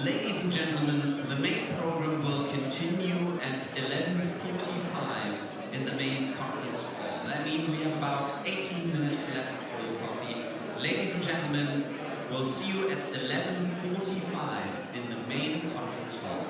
Ladies and gentlemen, the main program will continue at 11:45 in the main conference hall. That means we have about 18 minutes left for your coffee. Ladies and gentlemen, we'll see you at 11:45 in the main conference hall.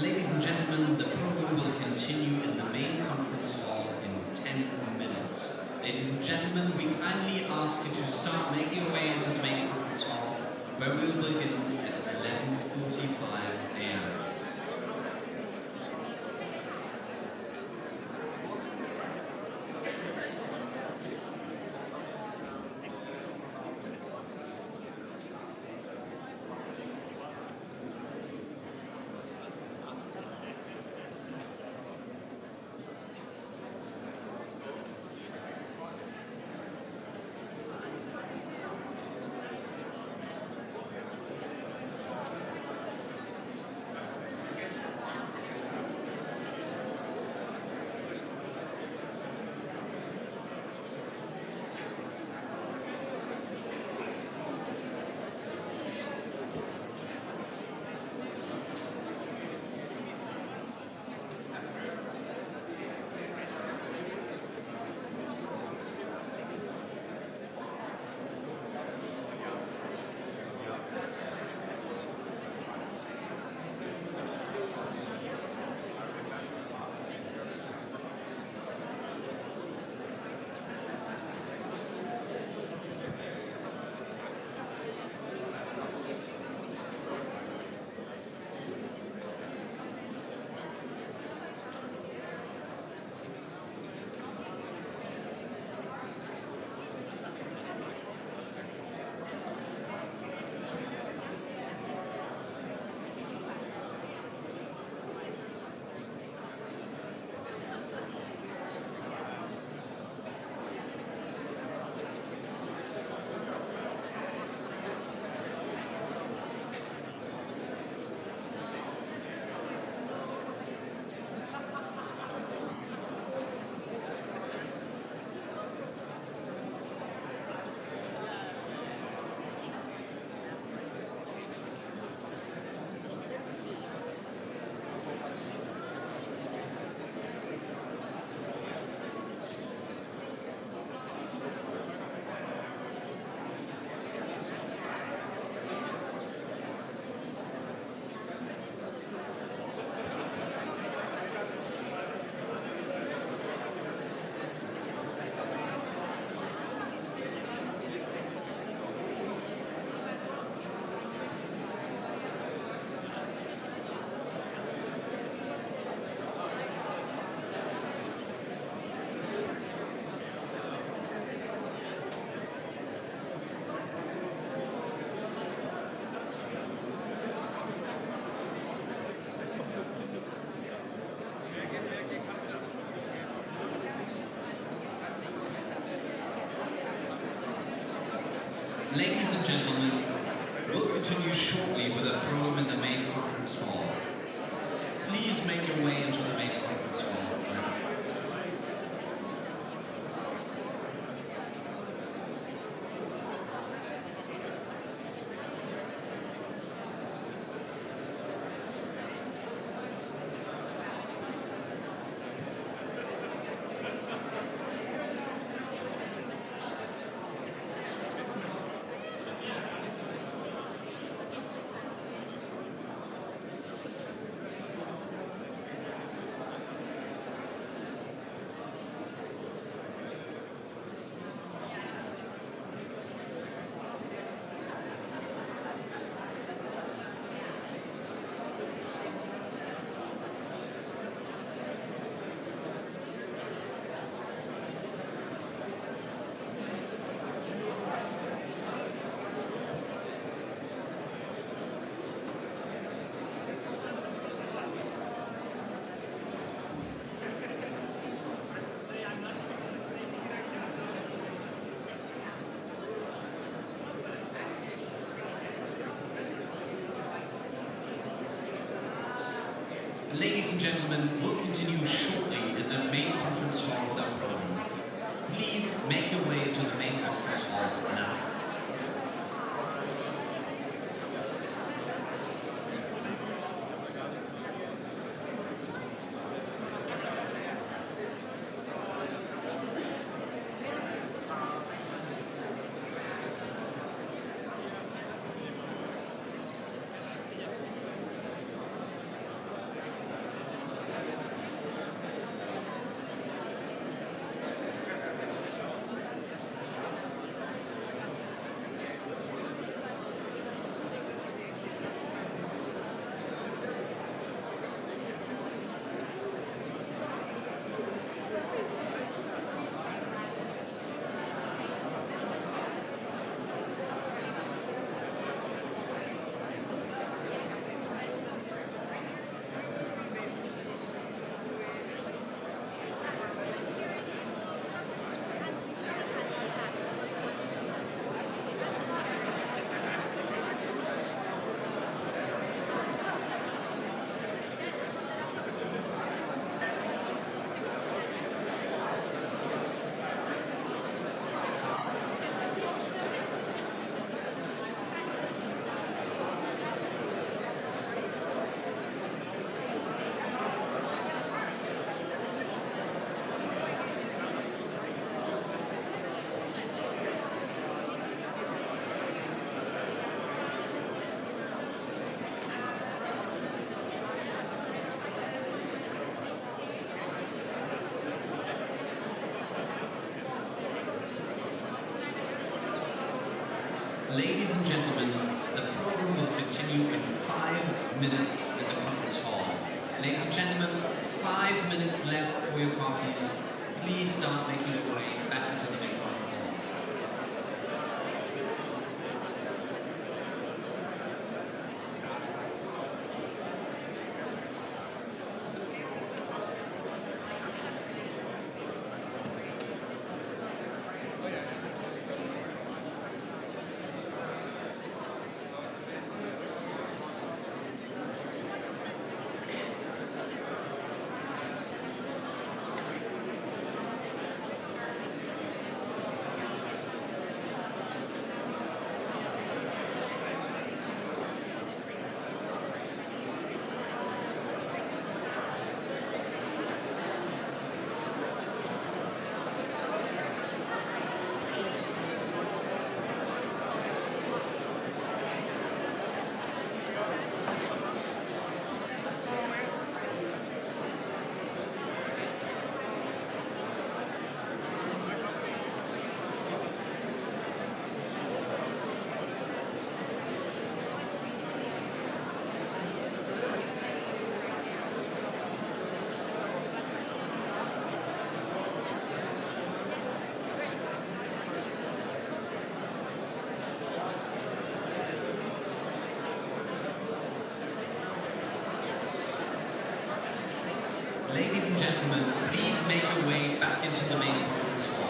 Ladies and gentlemen, the program will continue in the main conference hall in 10 minutes. Ladies and gentlemen, we kindly ask you to start making your way into the main conference hall, where we will begin at 11:45 a.m. Ladies and gentlemen, we'll continue shortly with a program in the main conference hall. Please make your way into the main conference hall now. Ladies and gentlemen, we'll continue shortly in the main conference hall of our program. Please make your way to the main conference hall now. minutes in the conference hall. Ladies and gentlemen, 5 minutes left for your coffees. Please start making your way back into the main conference hall. Ladies and gentlemen, please make your way back into the main conference hall.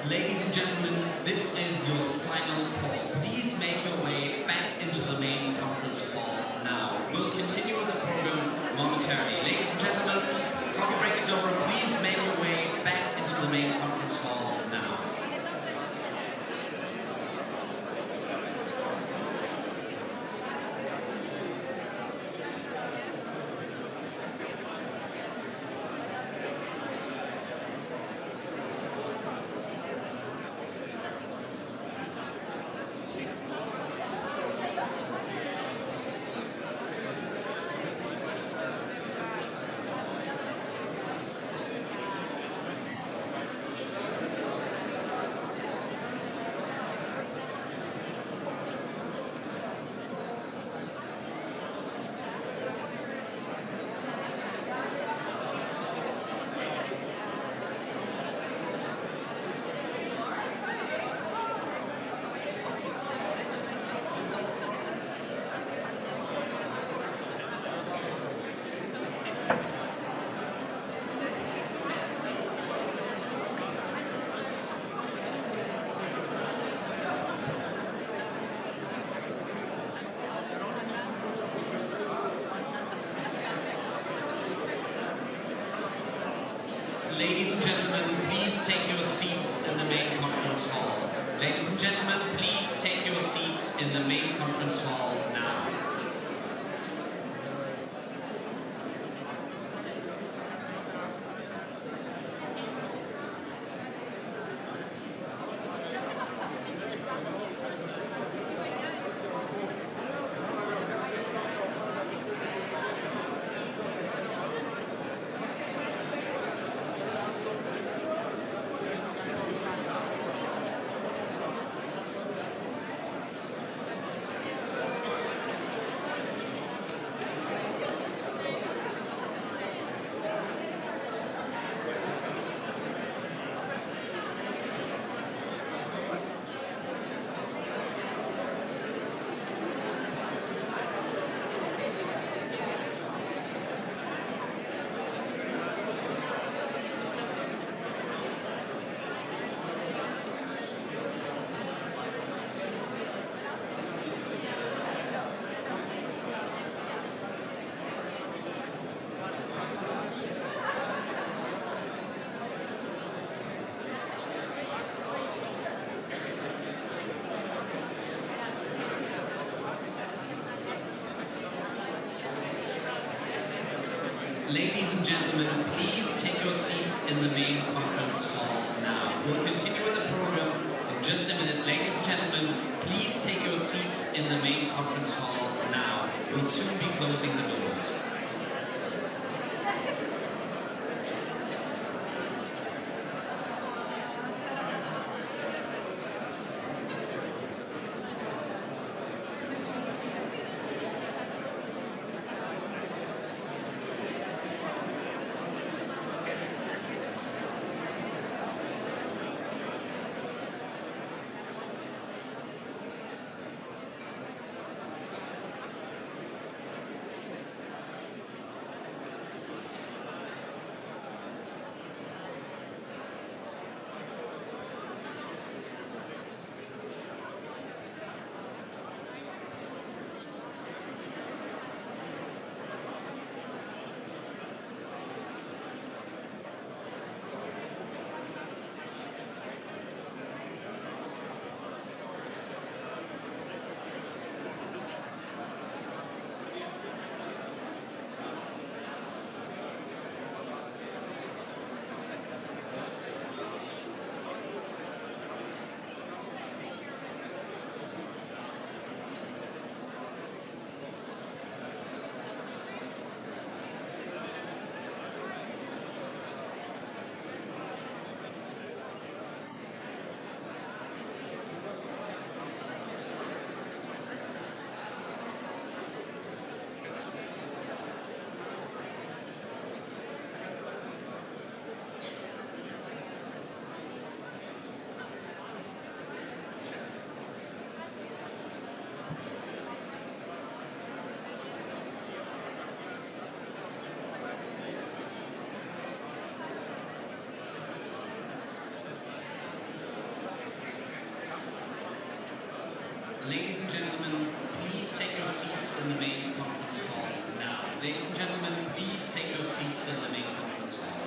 Ladies and gentlemen, this is your final call. Please make your way back into the main conference hall now. We'll continue with the program momentarily. Ladies and gentlemen, coffee break is over. Please make your way back into the main conference hall now. Ladies and gentlemen, please take your seats in the main conference hall. Ladies and gentlemen, please take your seats in the main conference hall now. Ladies and gentlemen, please take your seats in the main conference hall now. We'll continue with the program in just a minute. Ladies and gentlemen, please take your seats in the main conference hall now. We'll soon be closing the doors. Ladies and gentlemen, please take your seats in the main conference hall now. Ladies and gentlemen, please take your seats in the main conference hall.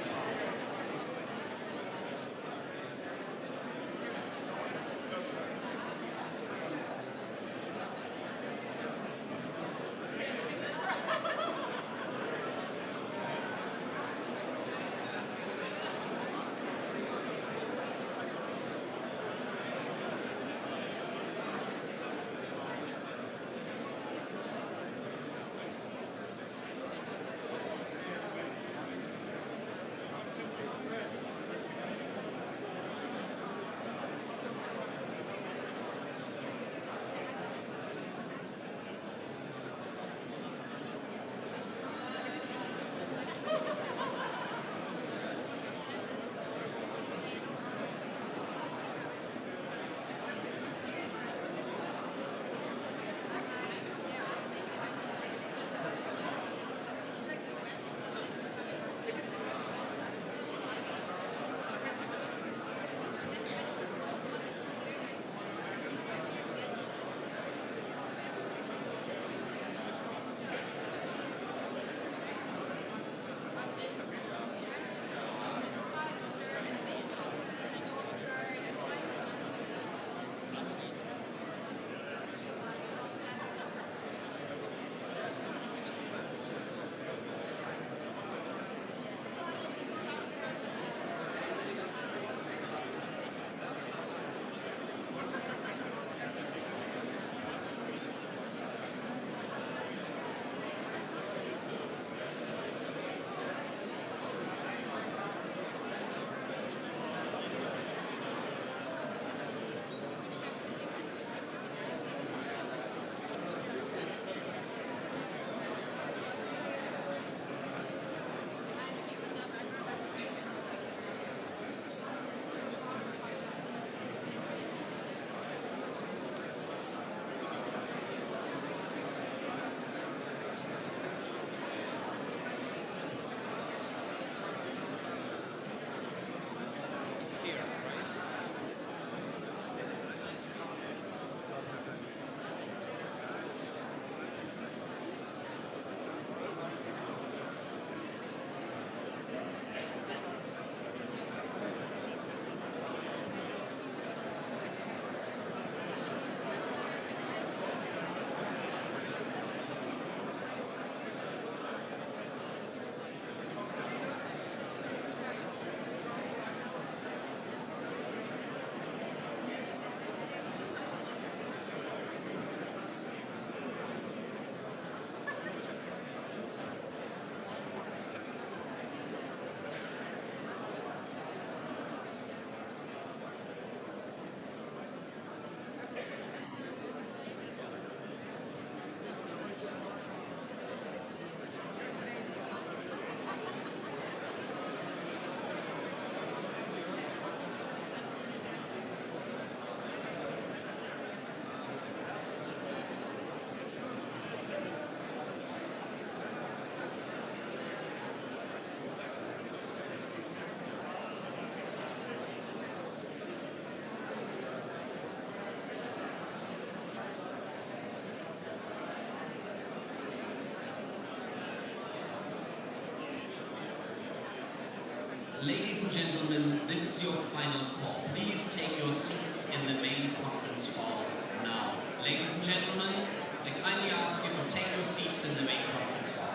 Ladies and gentlemen, this is your final call. Please take your seats in the main conference hall now. Ladies and gentlemen, I kindly ask you to take your seats in the main conference hall.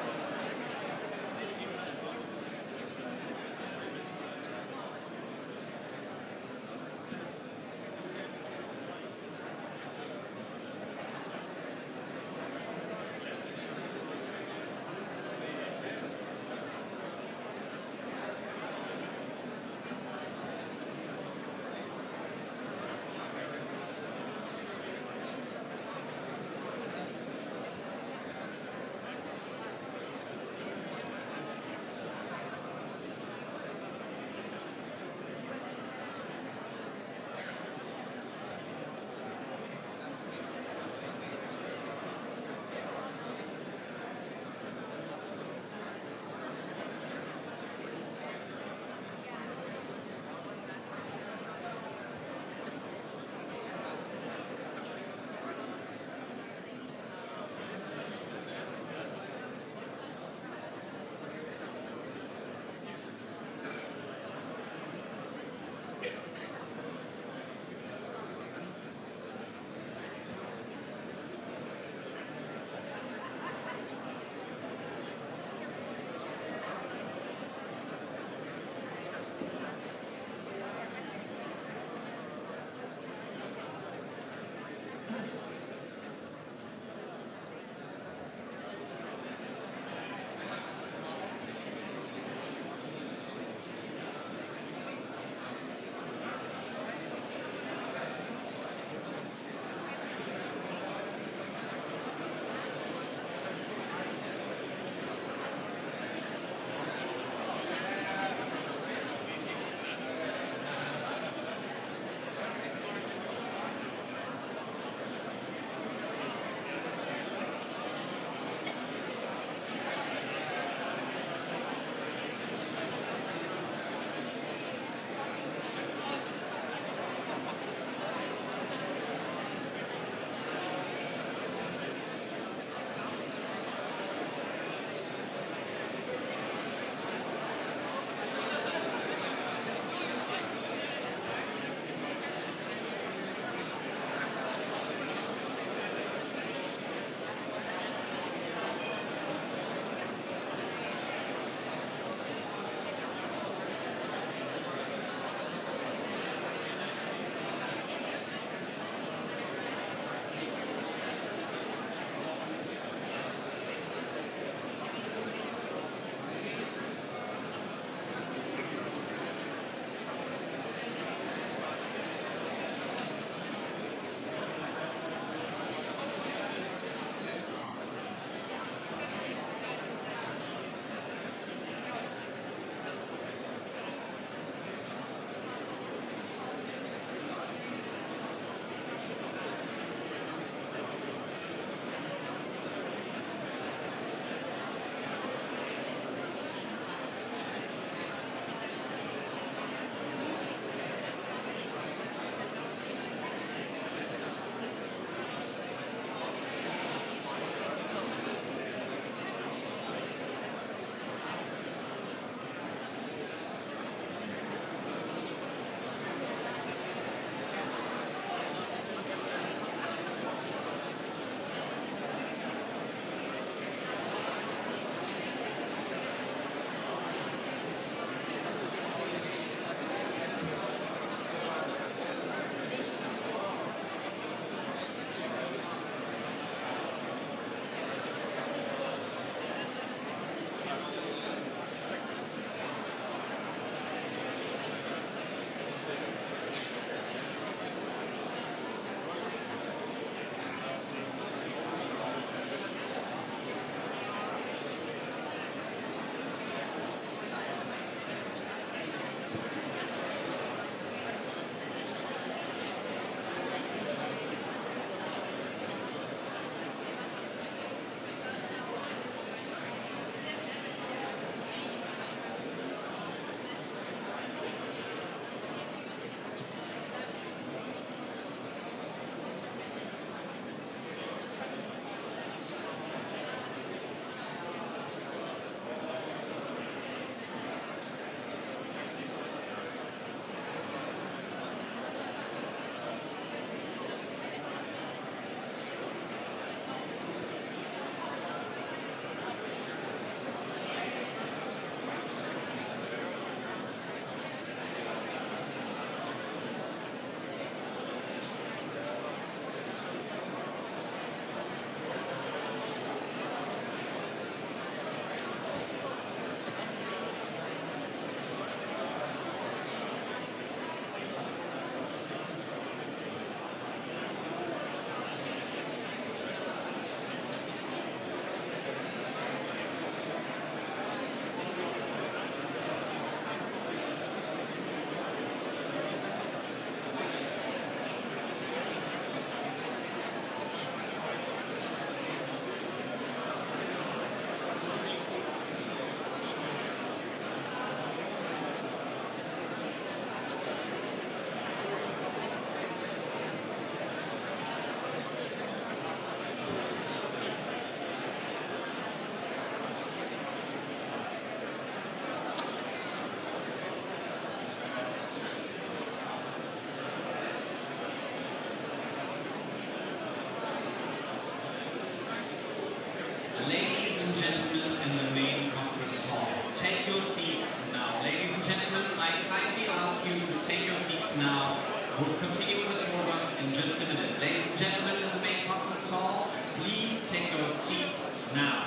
Ladies and gentlemen in the main conference hall, take your seats now. Ladies and gentlemen, I kindly ask you to take your seats now. We'll continue with the program in just a minute. Ladies and gentlemen in the main conference hall, please take your seats now.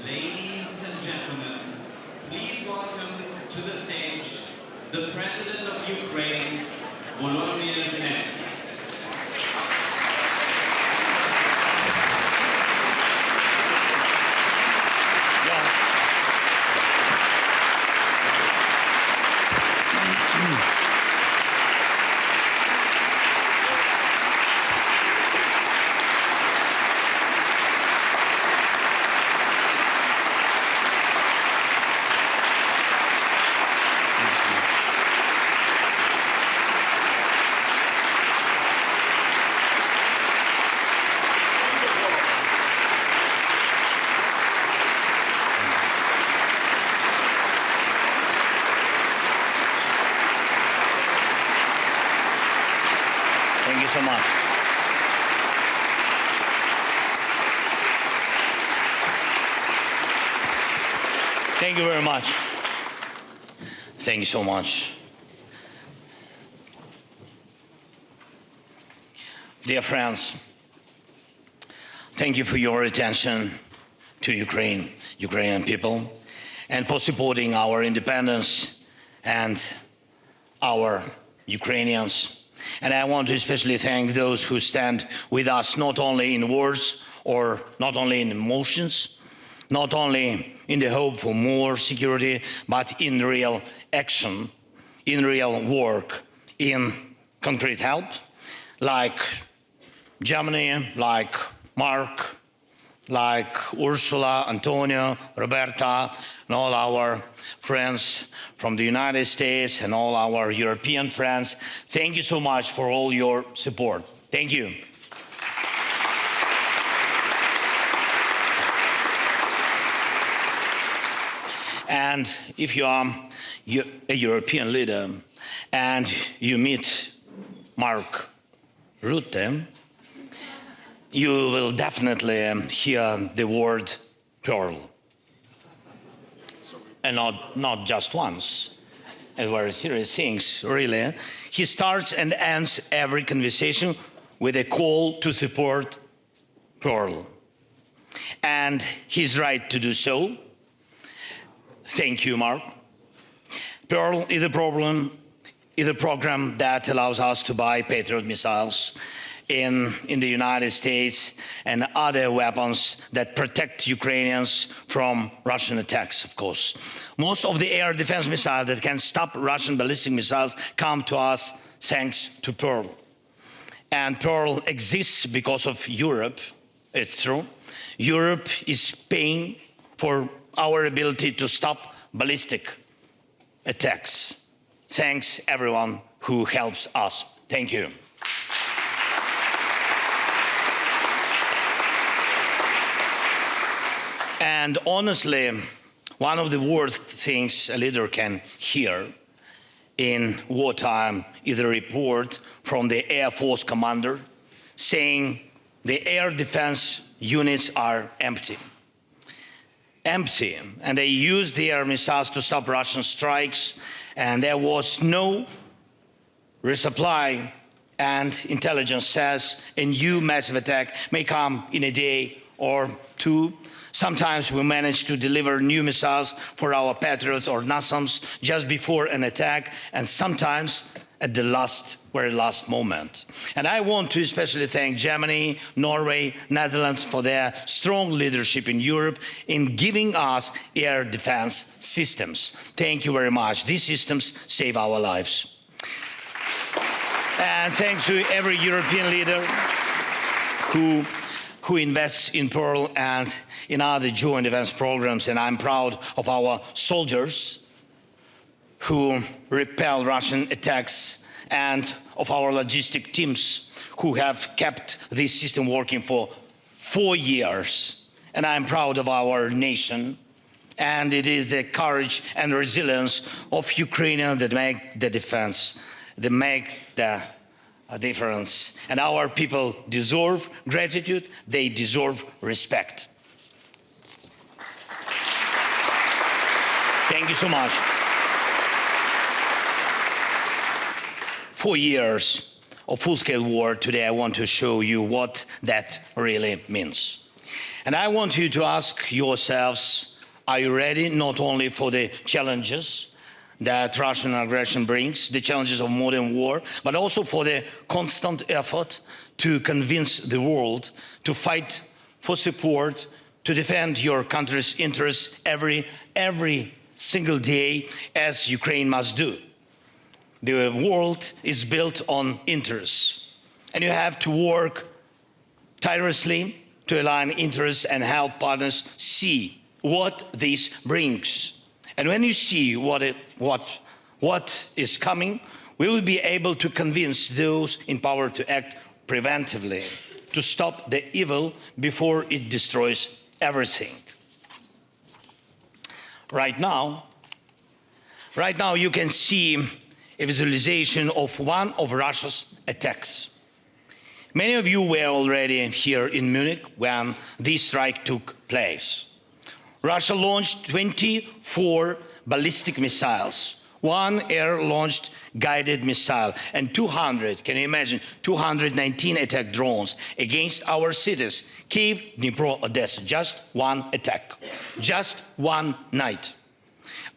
Ladies and gentlemen, please welcome to the stage the President of Ukraine, Volodymyr Zelensky. Thank you so much. Thank you very much. Thank you so much. Dear friends, thank you for your attention to Ukrainian people, and for supporting our independence and our Ukrainians. And I want to especially thank those who stand with us, not only in words or not only in emotions, not only in the hope for more security, but in real action, in real work, in concrete help, like Germany, like Mark, like Ursula, Antonio, Roberta, and all our friends from the United States and all our European friends. Thank you so much for all your support. Thank you. And if you are a European leader and you meet Mark Rutte, you will definitely hear the word pearl. And not just once, and very serious things, really. He starts and ends every conversation with a call to support pearl. And he's right to do so. Thank you, Mark. Pearl is a program that allows us to buy Patriot missiles in the United States and other weapons that protect Ukrainians from Russian attacks, of course. Most of the air defense missiles that can stop Russian ballistic missiles come to us thanks to Pearl. And Pearl exists because of Europe, it's true. Europe is paying for our ability to stop ballistic attacks. Thanks everyone who helps us. Thank you. And honestly, one of the worst things a leader can hear in wartime is a report from the Air Force commander saying the air defense units are empty. empty, and they used their missiles to stop Russian strikes, and there was no resupply, and intelligence says a new massive attack may come in a day or two. Sometimes we manage to deliver new missiles for our Patriots or NASAMS just before an attack, and sometimes at the very last moment. And I want to especially thank Germany, Norway, Netherlands for their strong leadership in Europe in giving us air defense systems. Thank you very much. These systems save our lives. And thanks to every European leader who invests in Pearl and in other joint defense programs. And I'm proud of our soldiers who repel Russian attacks, and of our logistic teams who have kept this system working for 4 years. And I'm proud of our nation, and it is the courage and resilience of Ukrainians that make the defense, that make the difference. And our people deserve gratitude, they deserve respect. Thank you so much. 4 years of full-scale war. Today I want to show you what that really means. And I want you to ask yourselves, are you ready not only for the challenges that Russian aggression brings, the challenges of modern war, but also for the constant effort to convince the world to fight for support, to defend your country's interests every single day, as Ukraine must do. The world is built on interests, and you have to work tirelessly to align interests and help partners see what this brings. And when you see what is coming, we will be able to convince those in power to act preventively, to stop the evil before it destroys everything. Right now you can see a visualization of one of Russia's attacks. Many of you were already here in Munich when this strike took place. Russia launched 24 ballistic missiles, 1 air-launched guided missile, and 200, can you imagine, 219 attack drones against our cities, Kyiv, Dnipro, Odessa. Just one attack, just one night.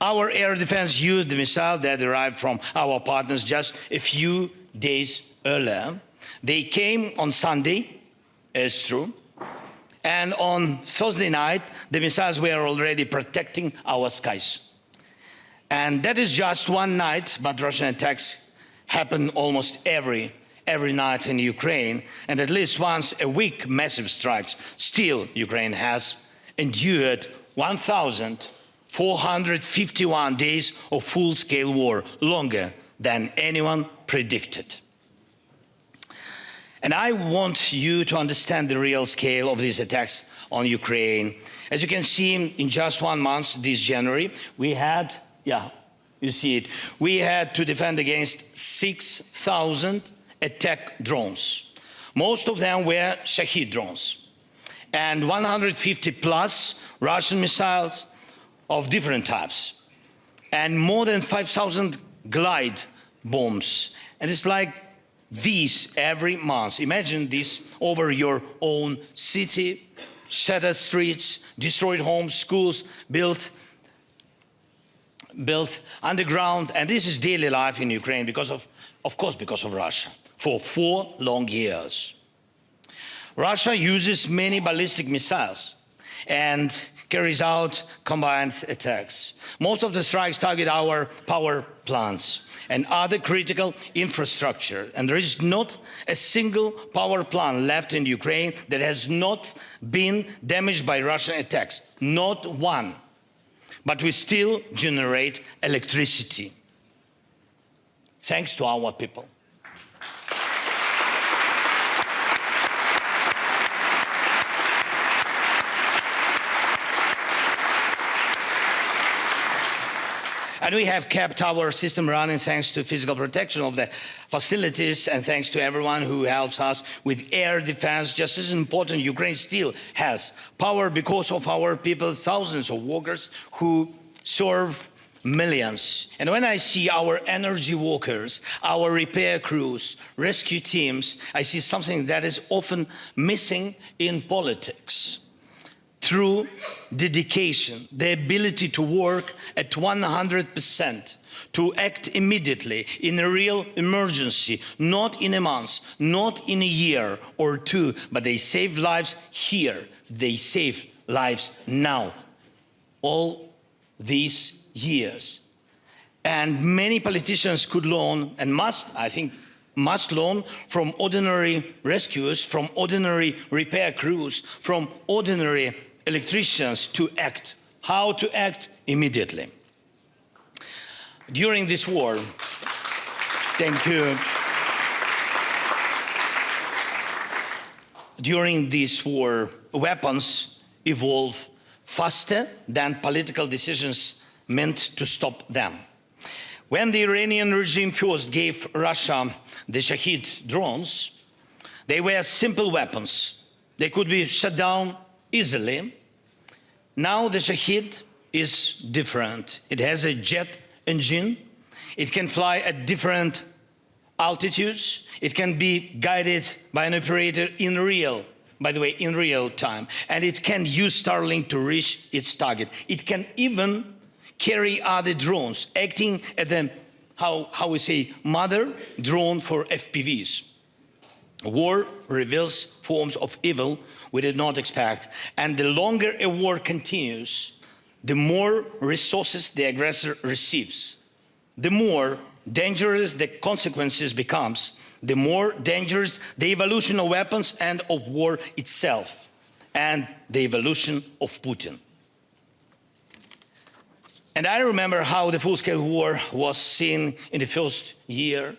Our air defense used the missile that arrived from our partners just a few days earlier. They came on Sunday, it's true, and on Thursday night, the missiles were already protecting our skies. And that is just one night, but Russian attacks happen almost every night in Ukraine, and at least once a week massive strikes. Still, Ukraine has endured 1,451 days of full-scale war, longer than anyone predicted. And I want you to understand the real scale of these attacks on Ukraine. As you can see, in just 1 month, this January, we had, you see it, we had to defend against 6,000 attack drones. Most of them were Shahid drones, and 150 plus Russian missiles of different types, and more than 5,000 glide bombs. And it's like these every month. Imagine this over your own city, shattered streets, destroyed homes, schools built underground. And this is daily life in Ukraine because of course, because of Russia, for 4 long years. Russia uses many ballistic missiles and carries out combined attacks. Most of the strikes target our power plants and other critical infrastructure. And there is not a single power plant left in Ukraine that has not been damaged by Russian attacks. Not one. But we still generate electricity, thanks to our people. And we have kept our system running thanks to physical protection of the facilities and thanks to everyone who helps us with air defense. Just as important, Ukraine still has power because of our people, thousands of workers who serve millions. And when I see our energy workers, our repair crews, rescue teams, I see something that is often missing in politics. Through dedication, the ability to work at 100%, to act immediately in a real emergency, not in a month, not in a year or two, but they save lives here. They save lives now. All these years. And many politicians could learn and must, I think, must learn from ordinary rescuers, from ordinary repair crews, from ordinary electricians to act, how to act immediately. During this war, thank you. During this war, weapons evolve faster than political decisions meant to stop them. When the Iranian regime first gave Russia the Shahid drones, they were simple weapons. They could be shut down easily. Now the Shahid is different. It has a jet engine. It can fly at different altitudes. It can be guided by an operator in real time. And it can use Starlink to reach its target. It can even carry other drones, acting as the, how we say, mother drone for FPVs. War reveals forms of evil we did not expect. And the longer a war continues, the more resources the aggressor receives. The more dangerous the consequences becomes, the more dangerous the evolution of weapons and of war itself, and the evolution of Putin. And I remember how the full-scale war was seen in the first year.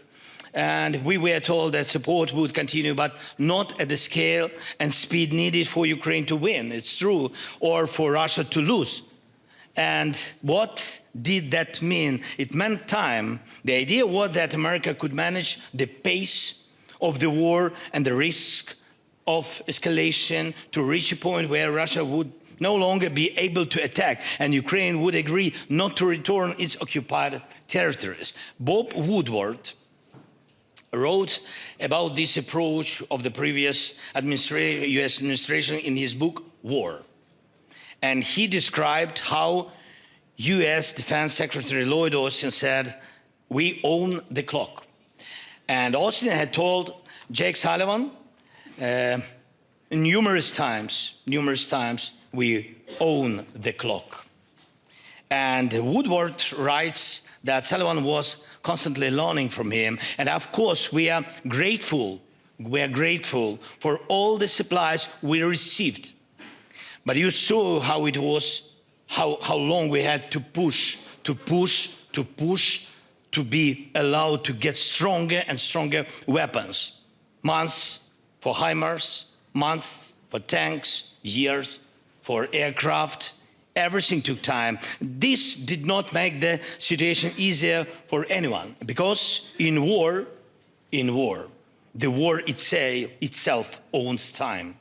And we were told that support would continue, but not at the scale and speed needed for Ukraine to win, it's true, or for Russia to lose. And what did that mean? It meant time. The idea was that America could manage the pace of the war and the risk of escalation to reach a point where Russia would no longer be able to attack, and Ukraine would agree not to return its occupied territories. Bob Woodward wrote about this approach of the previous US administration in his book, War. And he described how US Defense Secretary Lloyd Austin said, "We own the clock." And Austin had told Jake Sullivan numerous times, we own the clock. And Woodward writes that Sullivan was constantly learning from him. And of course, we are grateful for all the supplies we received. But you saw how it was, how long we had to push, to be allowed to get stronger and stronger weapons. Months for HIMARS, months for tanks, years for aircraft. Everything took time. This did not make the situation easier for anyone, because in war, the war itself owns time.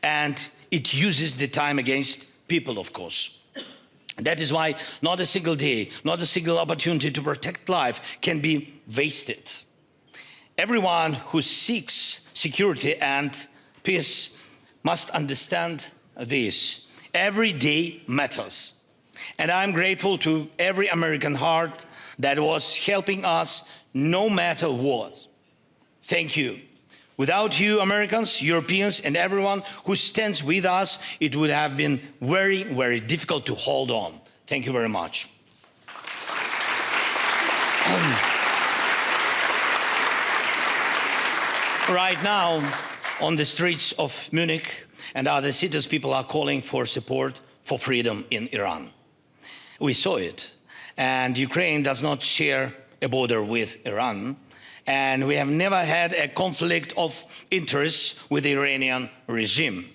And it uses the time against people, of course. That is why not a single day, not a single opportunity to protect life can be wasted. Everyone who seeks security and peace must understand this. Every day matters. And I'm grateful to every American heart that was helping us no matter what. Thank you. Without you, Americans, Europeans, and everyone who stands with us, it would have been very, very difficult to hold on. Thank you very much. Right now, on the streets of Munich and other cities, people are calling for support for freedom in Iran. We saw it. And Ukraine does not share a border with Iran. And we have never had a conflict of interests with the Iranian regime.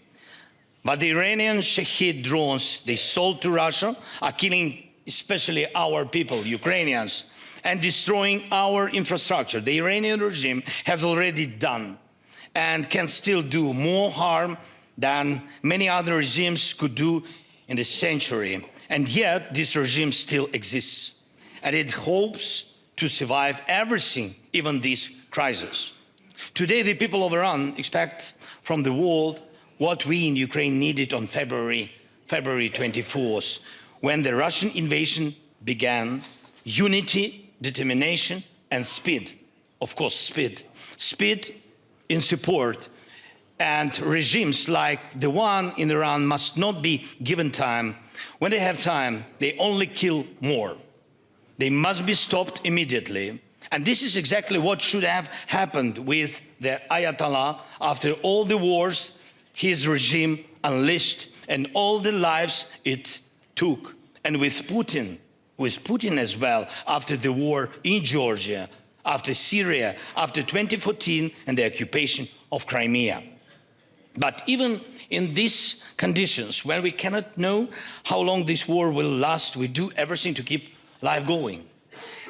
But the Iranian Shahid drones they sold to Russia are killing especially our people, Ukrainians, and destroying our infrastructure. The Iranian regime has already done and can still do more harm than many other regimes could do in this century. And yet this regime still exists, and it hopes to survive everything, even this crisis. Today, the people of Iran expect from the world what we in Ukraine needed on February 24th, when the Russian invasion began: unity, determination, and speed. Of course, speed. Speed in support. And regimes like the one in Iran must not be given time. When they have time, they only kill more. They must be stopped immediately. And this is exactly what should have happened with the Ayatollah after all the wars his regime unleashed and all the lives it took. And with Putin as well, after the war in Georgia, after Syria, after 2014 and the occupation of Crimea. But even in these conditions, where we cannot know how long this war will last, we do everything to keep life going.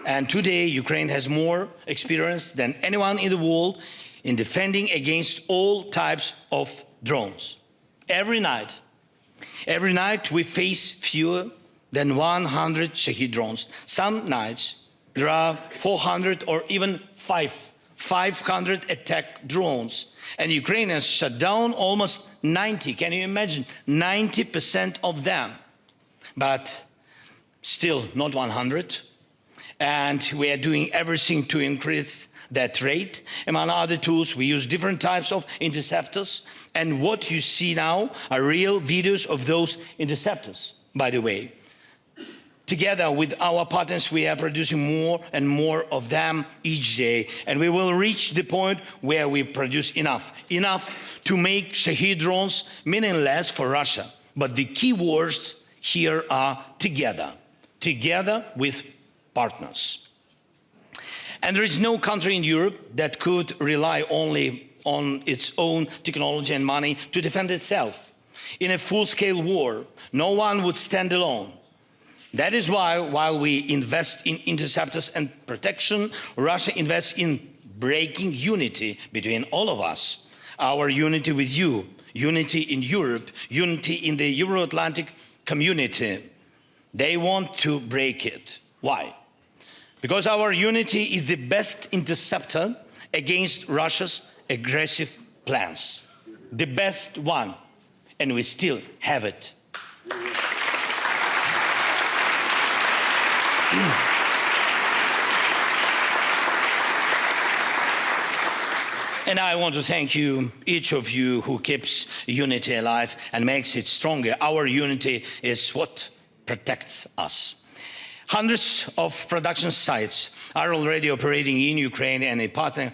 And today, Ukraine has more experience than anyone in the world in defending against all types of drones. Every night we face fewer than 100 Shahid drones. Some nights there are 400 or even 500 attack drones. And Ukrainians shut down almost 90. Can you imagine? 90% of them. But still not 100. And we are doing everything to increase that rate. Among other tools, we use different types of interceptors. And what you see now are real videos of those interceptors, by the way. Together with our partners, we are producing more and more of them each day. And we will reach the point where we produce enough to make Shahid drones meaningless for Russia. But the key words here are together with partners. And there is no country in Europe that could rely only on its own technology and money to defend itself. In a full-scale war, no one would stand alone. That is why, while we invest in interceptors and protection, Russia invests in breaking unity between all of us. Our unity with you, unity in Europe, unity in the Euro-Atlantic community. They want to break it. Why? Because our unity is the best interceptor against Russia's aggressive plans. The best one. And we still have it. And I want to thank you, each of you who keeps unity alive and makes it stronger. Our unity is what protects us. Hundreds of production sites are already operating in Ukraine and in partner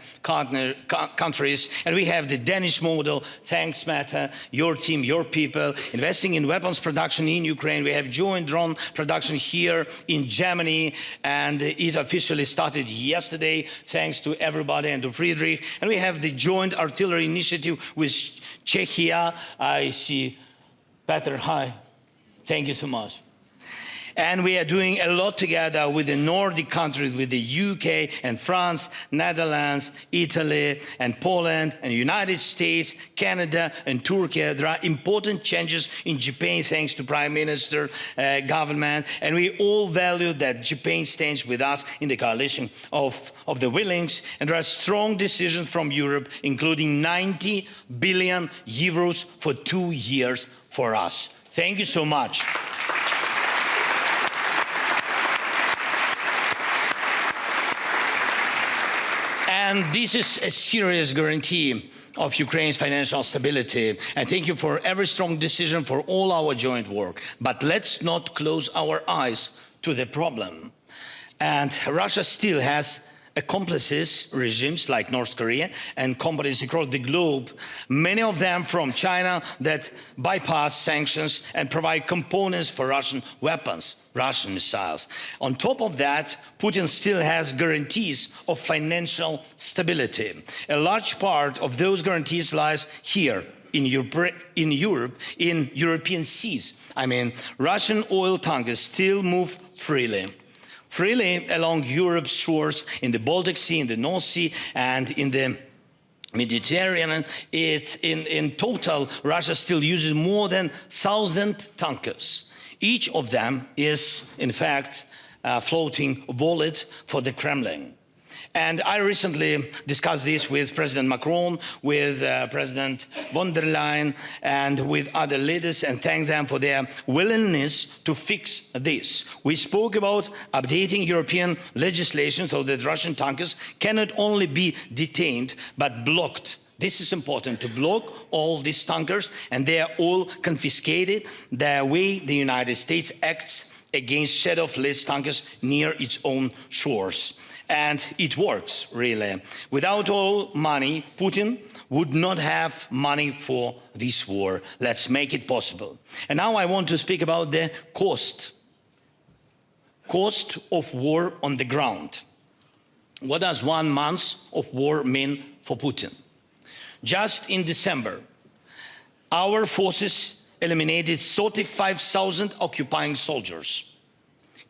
countries. And we have the Danish model, thanks Meta, your team, your people, investing in weapons production in Ukraine. We have joint drone production here in Germany, and it officially started yesterday, thanks to everybody and to Friedrich. And we have the joint artillery initiative with Czechia. I see Peter, hi, thank you so much. And we are doing a lot together with the Nordic countries, with the UK and France, Netherlands, Italy and Poland and the United States, Canada and Turkey. There are important changes in Japan thanks to Prime Minister, government, and we all value that Japan stands with us in the coalition of the willings. And there are strong decisions from Europe, including 90 billion euros for 2 years for us. Thank you so much. And this is a serious guarantee of Ukraine's financial stability. And thank you for every strong decision for all our joint work. But let's not close our eyes to the problem. And Russia still has accomplices, regimes like North Korea and companies across the globe, many of them from China, that bypass sanctions and provide components for Russian weapons, Russian missiles. On top of that, Putin still has guarantees of financial stability. A large part of those guarantees lies here in European seas. I mean, Russian oil tankers still move freely along Europe's shores, in the Baltic Sea, in the North Sea, and in the Mediterranean. In total, Russia still uses more than 1,000 tankers. Each of them is, in fact, a floating wallet for the Kremlin. And I recently discussed this with President Macron, with President von der Leyen, and with other leaders, and thanked them for their willingness to fix this. We spoke about updating European legislation so that Russian tankers cannot only be detained, but blocked. This is important, to block all these tankers, and they are all confiscated, the way the United States acts against shadowless tankers near its own shores. And it works, really. Without all money, Putin would not have money for this war. Let's make it possible. And now I want to speak about the cost of war on the ground. What does 1 month of war mean for Putin? Just in December, our forces eliminated 35,000 occupying soldiers,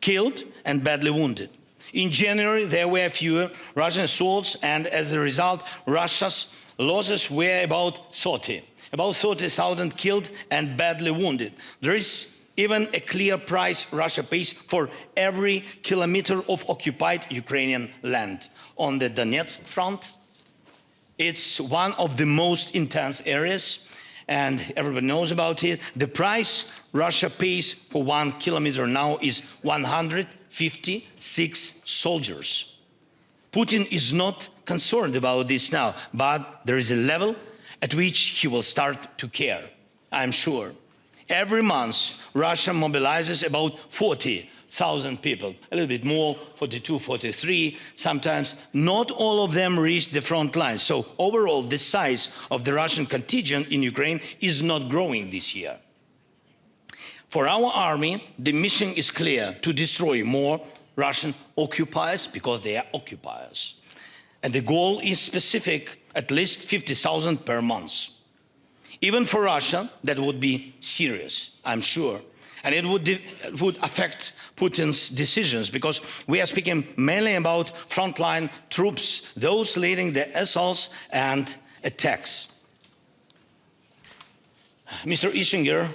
killed and badly wounded. In January, there were fewer Russian assaults, and as a result, Russia's losses were about 30,000 killed and badly wounded. There is even a clear price Russia pays for every kilometer of occupied Ukrainian land. On the Donetsk front, it's one of the most intense areas, and everybody knows about it. The price Russia pays for 1 kilometer now is 156 soldiers. Putin is not concerned about this now, but there is a level at which he will start to care, I'm sure. Every month, Russia mobilizes about 40,000 people, a little bit more, 42, 43, sometimes. Not all of them reach the front lines. So overall, the size of the Russian contingent in Ukraine is not growing this year. For our army, the mission is clear: to destroy more Russian occupiers, because they are occupiers. And the goal is specific, at least 50,000 per month. Even for Russia, that would be serious, I'm sure. And it would affect Putin's decisions, because we are speaking mainly about frontline troops, those leading the assaults and attacks. Mr. Ischinger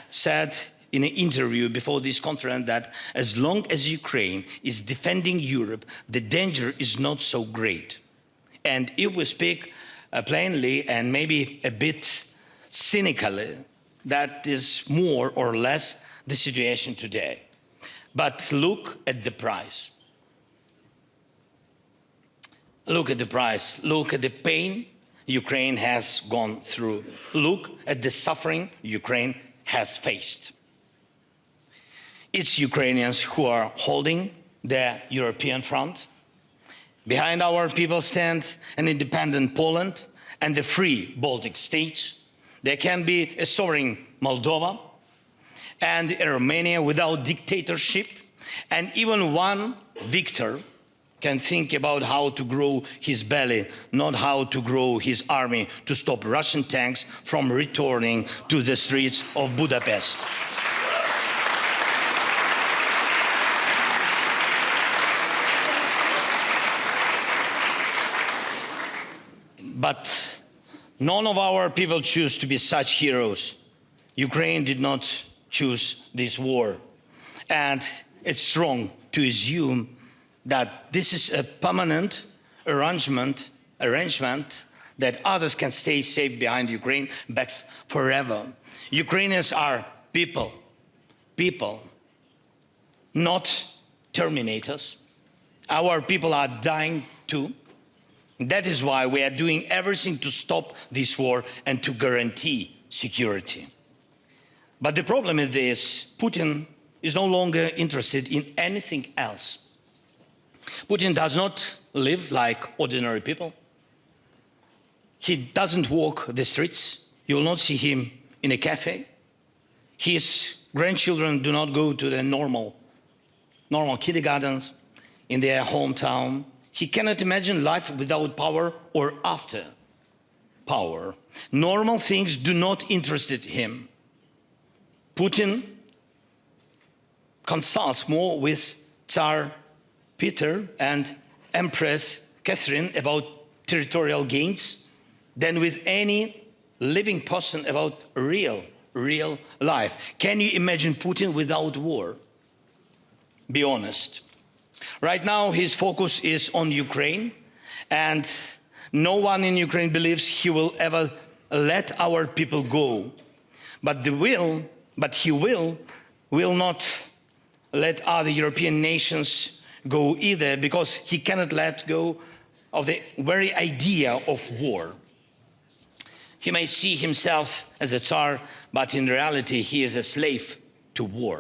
said in an interview before this conference that as long as Ukraine is defending Europe, the danger is not so great. And if we speak plainly and maybe a bit cynically, that is more or less the situation today. But look at the price. Look at the price. Look at the pain Ukraine has gone through. Look at the suffering Ukraine has faced. It's Ukrainians who are holding the European front. Behind our people stand an independent Poland and the free Baltic states. There can be a sovereign Moldova and a Romania without dictatorship. And even one victor can think about how to grow his belly, not how to grow his army to stop Russian tanks from returning to the streets of Budapest. But none of our people choose to be such heroes. Ukraine did not choose this war. And it's wrong to assume that this is a permanent arrangement that others can stay safe behind Ukraine backs forever. Ukrainians are people, not terminators. Our people are dying too. That is why we are doing everything to stop this war and to guarantee security. But the problem is this: Putin is no longer interested in anything else. Putin does not live like ordinary people. He doesn't walk the streets. You will not see him in a cafe. His grandchildren do not go to the normal kindergartens in their hometown. He cannot imagine life without power or after power. Normal things do not interest him. Putin consults more with Tsar Peter and Empress Catherine about territorial gains than with any living person about real life. Can you imagine Putin without war? Be honest. Right now, his focus is on Ukraine, and no one in Ukraine believes he will ever let our people go. But he will not let other European nations go either, because he cannot let go of the very idea of war. He may see himself as a Tsar, but in reality, he is a slave to war.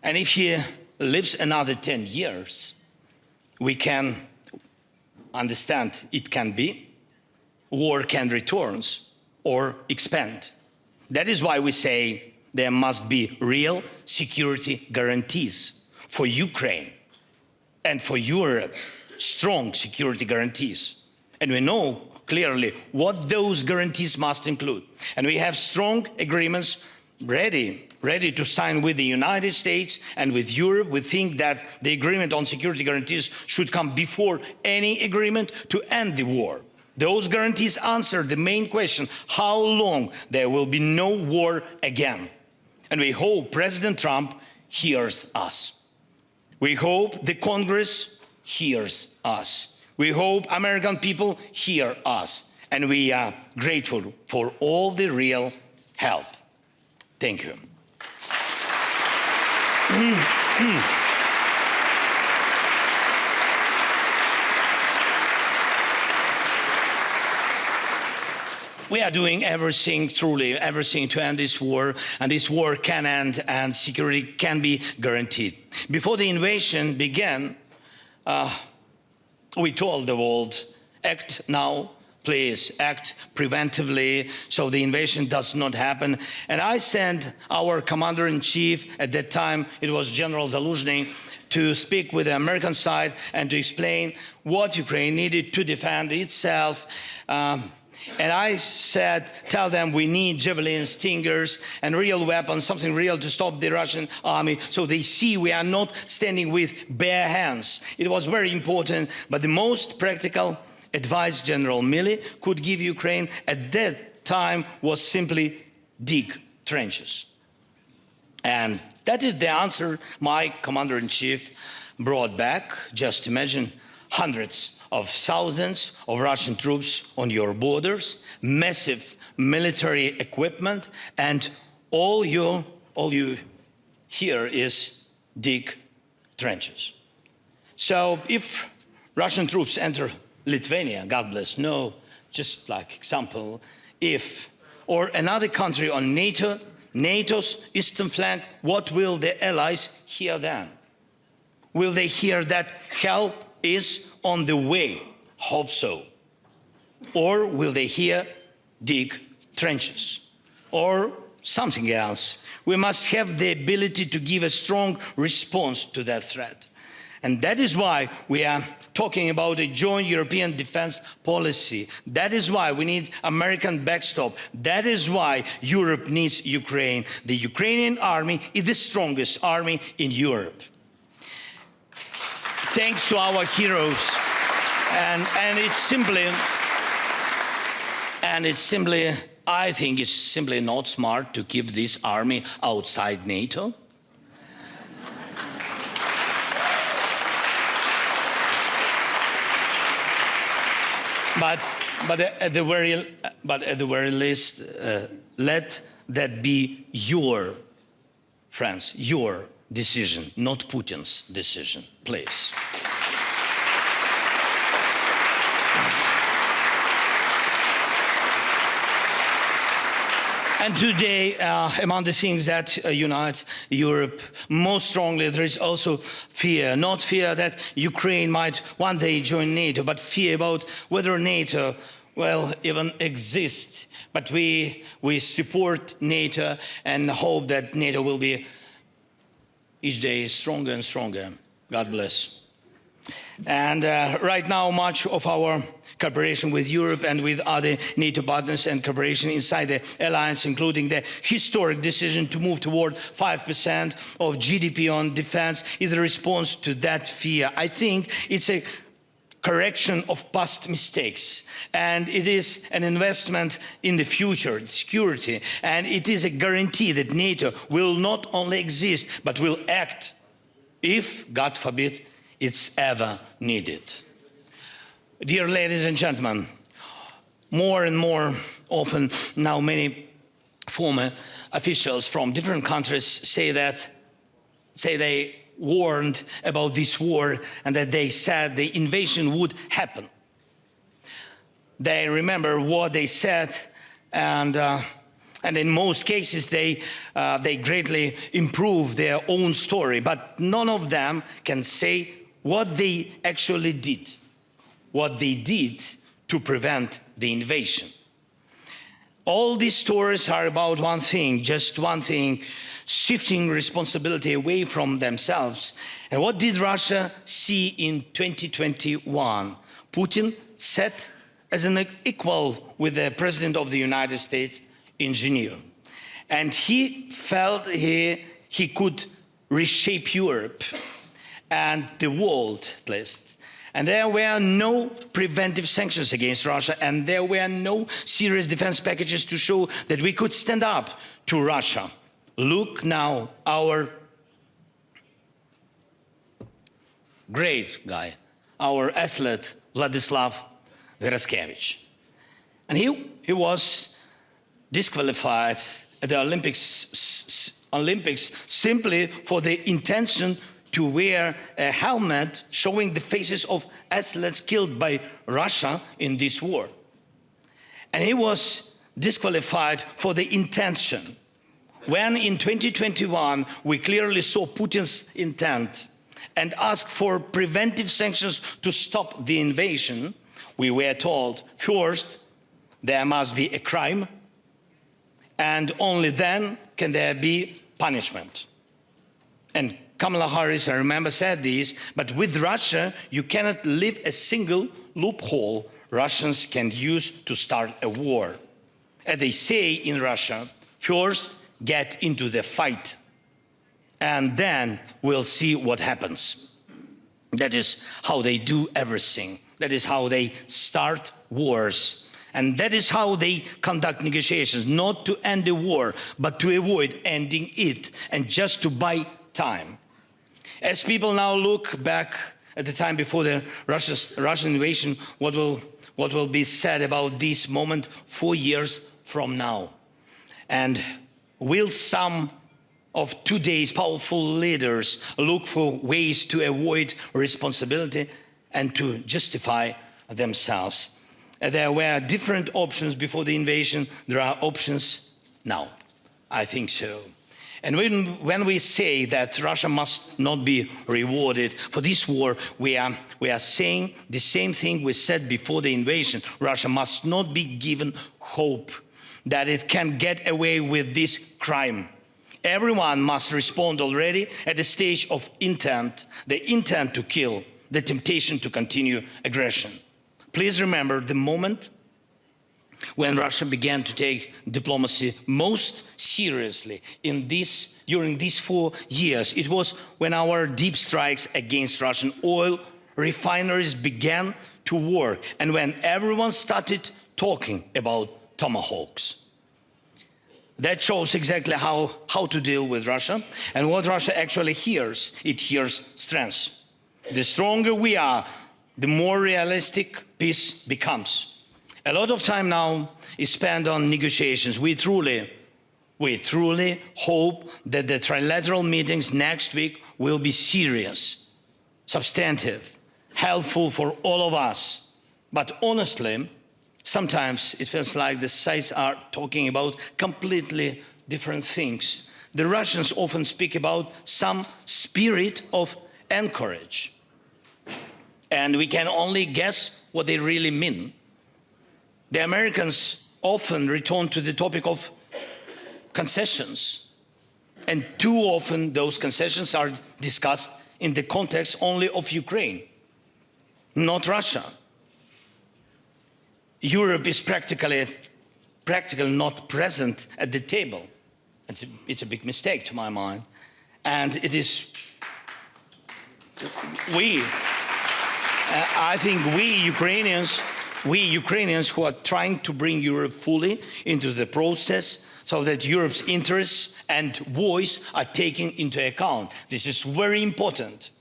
And if he lives another 10 years, we can understand it can be, war can return or expand. That is why we say there must be real security guarantees for Ukraine and for Europe, strong security guarantees. And we know clearly what those guarantees must include. And we have strong agreements ready to sign with the United States and with Europe. We think that the agreement on security guarantees should come before any agreement to end the war. Those guarantees answer the main question, how long there will be no war again. And we hope President Trump hears us. We hope the Congress hears us. We hope American people hear us. And we are grateful for all the real help. Thank you. We are doing everything, truly everything, to end this war, and this war can end and security can be guaranteed. Before the invasion began, we told the world, act now, please act preventively so the invasion does not happen. And I sent our commander-in-chief, at that time it was General Zaluzhny, to speak with the American side and to explain what Ukraine needed to defend itself. And I said, tell them we need javelins, stingers, and real weapons, something real to stop the Russian army, so they see we are not standing with bare hands. It was very important, but the most practical advice General Milley could give Ukraine at that time was simply dig trenches. And that is the answer my commander-in-chief brought back. Just imagine hundreds of thousands of Russian troops on your borders, massive military equipment, and all you hear is dig trenches. So if Russian troops enter Lithuania, God bless, no, just like example, or another country on NATO's eastern flank, what will the allies hear then? Will they hear that help is on the way? Hope so. Or will they hear dig trenches? Or something else? We must have the ability to give a strong response to that threat. And that is why we are talking about a joint European defense policy. That is why we need American backstop. That is why Europe needs Ukraine. The Ukrainian army is the strongest army in Europe. Thanks to our heroes. And it's simply, I think it's simply not smart to keep this army outside NATO. But at the very least, let that be your, friends, your decision, not Putin's decision, please. And today, among the things that unite Europe most strongly, there is also fear. Not fear that Ukraine might one day join NATO, but fear about whether NATO will even exist. But we support NATO and hope that NATO will be each day stronger and stronger. God bless. And right now, much of our cooperation with Europe and with other NATO partners and cooperation inside the alliance, including the historic decision to move toward 5% of GDP on defense, is a response to that fear. I think it's a correction of past mistakes, and it is an investment in the future security, and it is a guarantee that NATO will not only exist but will act if, God forbid, it's ever needed. Dear ladies and gentlemen, more and more often now many former officials from different countries say they warned about this war and that they said the invasion would happen. They remember what they said, and in most cases they greatly improved their own story, but none of them can say what they actually did, what they did to prevent the invasion. All these stories are about one thing, just one thing: shifting responsibility away from themselves. And what did Russia see in 2021? Putin sat as an equal with the President of the United States in Geneva. And he felt he could reshape Europe and the world at least. And there were no preventive sanctions against Russia, and there were no serious defense packages to show that we could stand up to Russia. Look now, our great guy, our athlete, Vladislav Vereshchevich. And he was disqualified at the Olympics simply for the intention to wear a helmet showing the faces of athletes killed by Russia in this war. And he was disqualified for the intention. When in 2021 we clearly saw Putin's intent and asked for preventive sanctions to stop the invasion, we were told, first, there must be a crime, and only then can there be punishment. And Kamala Harris, I remember, said this, but with Russia, you cannot leave a single loophole Russians can use to start a war. As they say in Russia, first get into the fight, and then we'll see what happens. That is how they do everything. That is how they start wars. And that is how they conduct negotiations, not to end the war, but to avoid ending it and just to buy time. As people now look back at the time before the Russian invasion, what will be said about this moment 4 years from now? And will some of today's powerful leaders look for ways to avoid responsibility and to justify themselves? There were different options before the invasion. There are options now. I think so. And when we say that Russia must not be rewarded for this war, we are saying the same thing we said before the invasion. Russia must not be given hope that it can get away with this crime. Everyone must respond already at the stage of intent, the intent to kill, the temptation to continue aggression. Please remember the moment when Russia began to take diplomacy most seriously during these 4 years. It was when our deep strikes against Russian oil refineries began to work, and when everyone started talking about tomahawks. That shows exactly how to deal with Russia and what Russia actually hears. It hears strength. The stronger we are, the more realistic peace becomes. A lot of time now is spent on negotiations. We truly hope that the trilateral meetings next week will be serious, substantive, helpful for all of us. But honestly, sometimes it feels like the sides are talking about completely different things. The Russians often speak about some spirit of anchorage, and we can only guess what they really mean. The Americans often return to the topic of concessions, and too often those concessions are discussed in the context only of Ukraine. not Russia. Europe is practically not present at the table. It's a big mistake to my mind. And it is, I think we Ukrainians who are trying to bring Europe fully into the process so that Europe's interests and voice are taken into account. This is very important.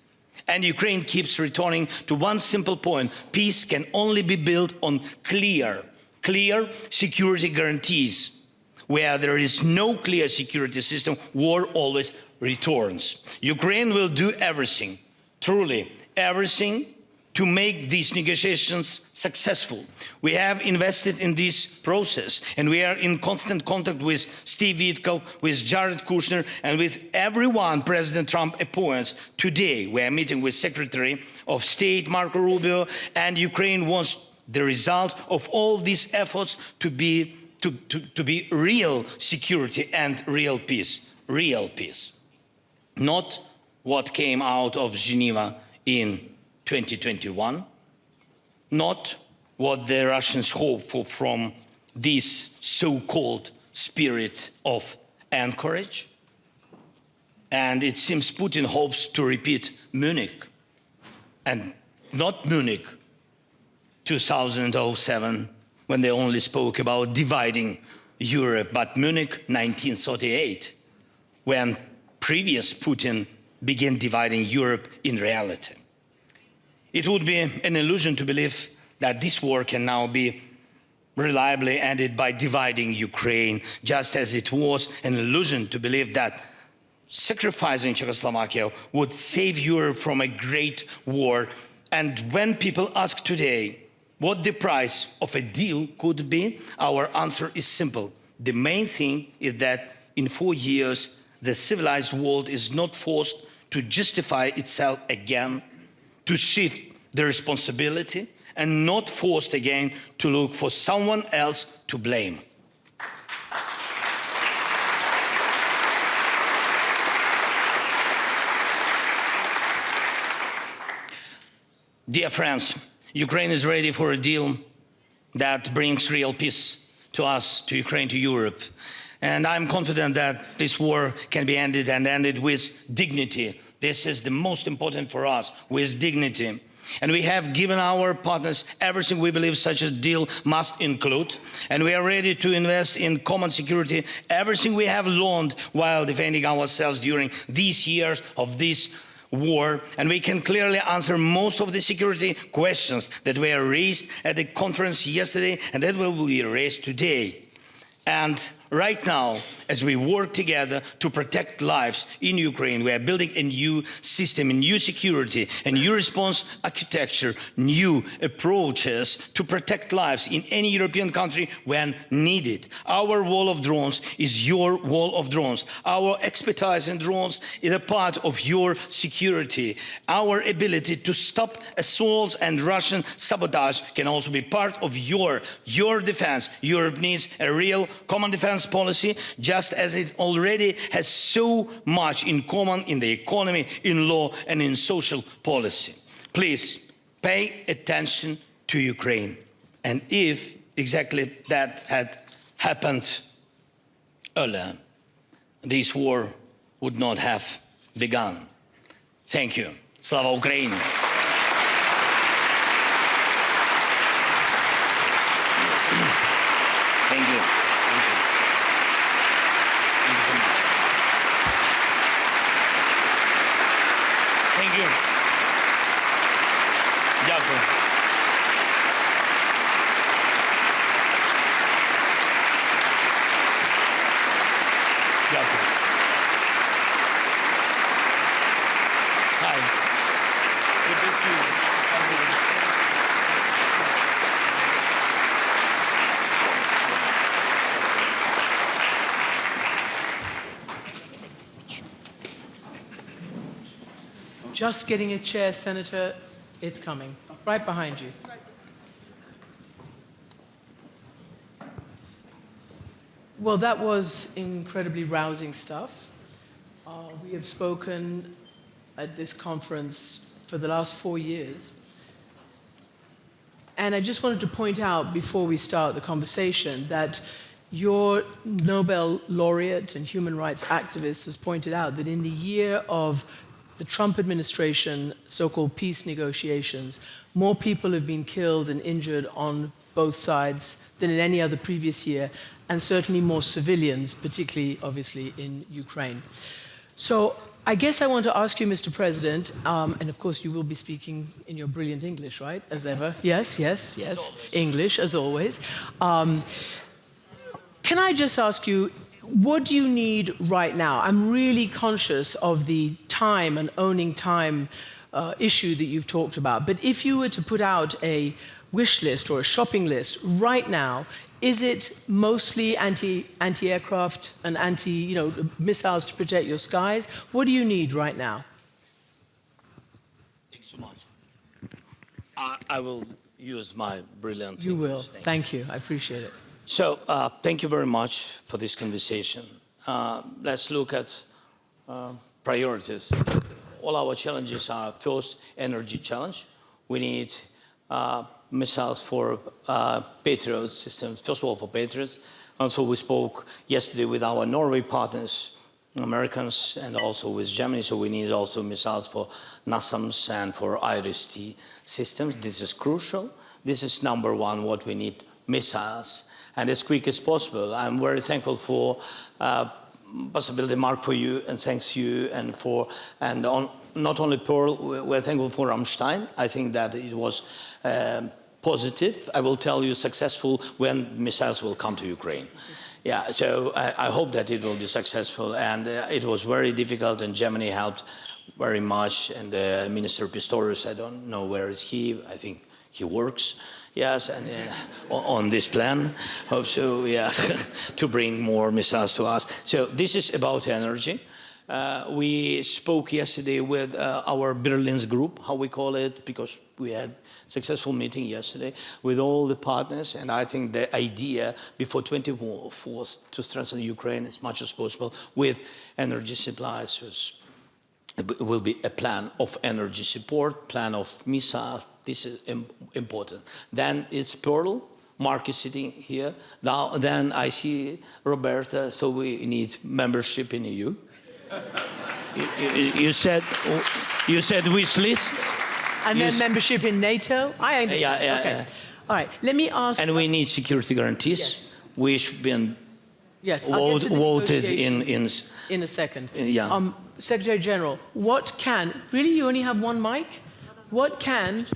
And Ukraine keeps returning to one simple point: peace can only be built on clear security guarantees. Where there is no clear security system, war always returns. Ukraine will do everything, truly everything, to make these negotiations successful. We have invested in this process, and we are in constant contact with Steve Witkoff, with Jared Kushner, and with everyone President Trump appoints. Today, we are meeting with Secretary of State Marco Rubio, and Ukraine wants the result of all these efforts to be real security and real peace. Not what came out of Geneva in 2021, not what the Russians hope for from this so-called spirit of anchorage. And it seems Putin hopes to repeat Munich, and not Munich 2007, when they only spoke about dividing Europe, but Munich 1938, when previous Putin began dividing Europe in reality. It would be an illusion to believe that this war can now be reliably ended by dividing Ukraine, just as it was an illusion to believe that sacrificing Czechoslovakia would save Europe from a great war. And when people ask today what the price of a deal could be, our answer is simple. The main thing is that in 4 years, the civilized world is not forced to justify itself again, to shift the responsibility, and not forced again to look for someone else to blame. Dear friends, Ukraine is ready for a deal that brings real peace to us, to Ukraine, to Europe. And I'm confident that this war can be ended, and ended with dignity. This is the most important for us, with dignity. And we have given our partners everything we believe such a deal must include. And we are ready to invest in common security, everything we have learned while defending ourselves during these years of this war. And we can clearly answer most of the security questions that were raised at the conference yesterday and that will be raised today. And right now, as we work together to protect lives in Ukraine, we are building a new system, a new security, a new response architecture, new approaches to protect lives in any European country when needed. Our wall of drones is your wall of drones. Our expertise in drones is a part of your security. Our ability to stop assaults and Russian sabotage can also be part of your defense. Europe needs a real common defense policy, just as it already has so much in common in the economy, in law, and in social policy. Please pay attention to Ukraine. And if exactly that had happened earlier, this war would not have begun. Thank you. Slava Ukraini! Thank you. Thank you. Дякую. Дякую. Hi. Good to see you. Just getting a chair, Senator. It's coming. Right behind you. Well, that was incredibly rousing stuff. We have spoken at this conference for the last 4 years. And I just wanted to point out before we start the conversation that your Nobel laureate and human rights activist has pointed out that in the year of the Trump administration, so-called peace negotiations, more people have been killed and injured on both sides than in any other previous year, and certainly more civilians, particularly, obviously, in Ukraine. So I guess I want to ask you, Mr. President, and of course you will be speaking in your brilliant English, right, as ever? Yes, yes, yes, English, as always. Can I just ask you, what do you need right now? I'm really conscious of the time and owning time issue that you've talked about, but if you were to put out a wish list or a shopping list right now, is it mostly anti-aircraft and missiles to protect your skies? What do you need right now? Thank you so much. I will use my brilliant You English. will. Thank you. I appreciate it. So, thank you very much for this conversation. Let's look at priorities. All our challenges are, first, energy challenge. We need missiles for Patriot systems, first of all for Patriots. Also, we spoke yesterday with our Norway partners, Americans, and also with Germany, so we need also missiles for NASAMS and for IRIS-T systems. This is crucial. This is number one, what we need, missiles, and as quick as possible. I'm very thankful for possibility, Mark, for you, and thanks you, and not only Pearl, we're thankful for Rammstein. I think that it was positive. I will tell you successful when missiles will come to Ukraine. Yeah, so I hope that it will be successful. And it was very difficult, and Germany helped very much. And Minister Pistorius, I don't know where is he. I think he works. Yes, and on this plan, hope so, yeah, to bring more missiles to us. So this is about energy. We spoke yesterday with our Berlin's group, how we call it, because we had successful meeting yesterday with all the partners, and I think the idea before 24th to strengthen Ukraine as much as possible with energy supplies will be a plan of energy support, plan of missiles. This is important. Then it's Pearl, Mark is sitting here. Now, then I see Roberta, so we need membership in EU. You said wish list. And then membership in NATO? I understand. Yeah, okay. yeah. All right, let me ask... And we need security guarantees, yes. which been voted in a second. Yeah. Secretary General, what can... Really, you only have one mic? What can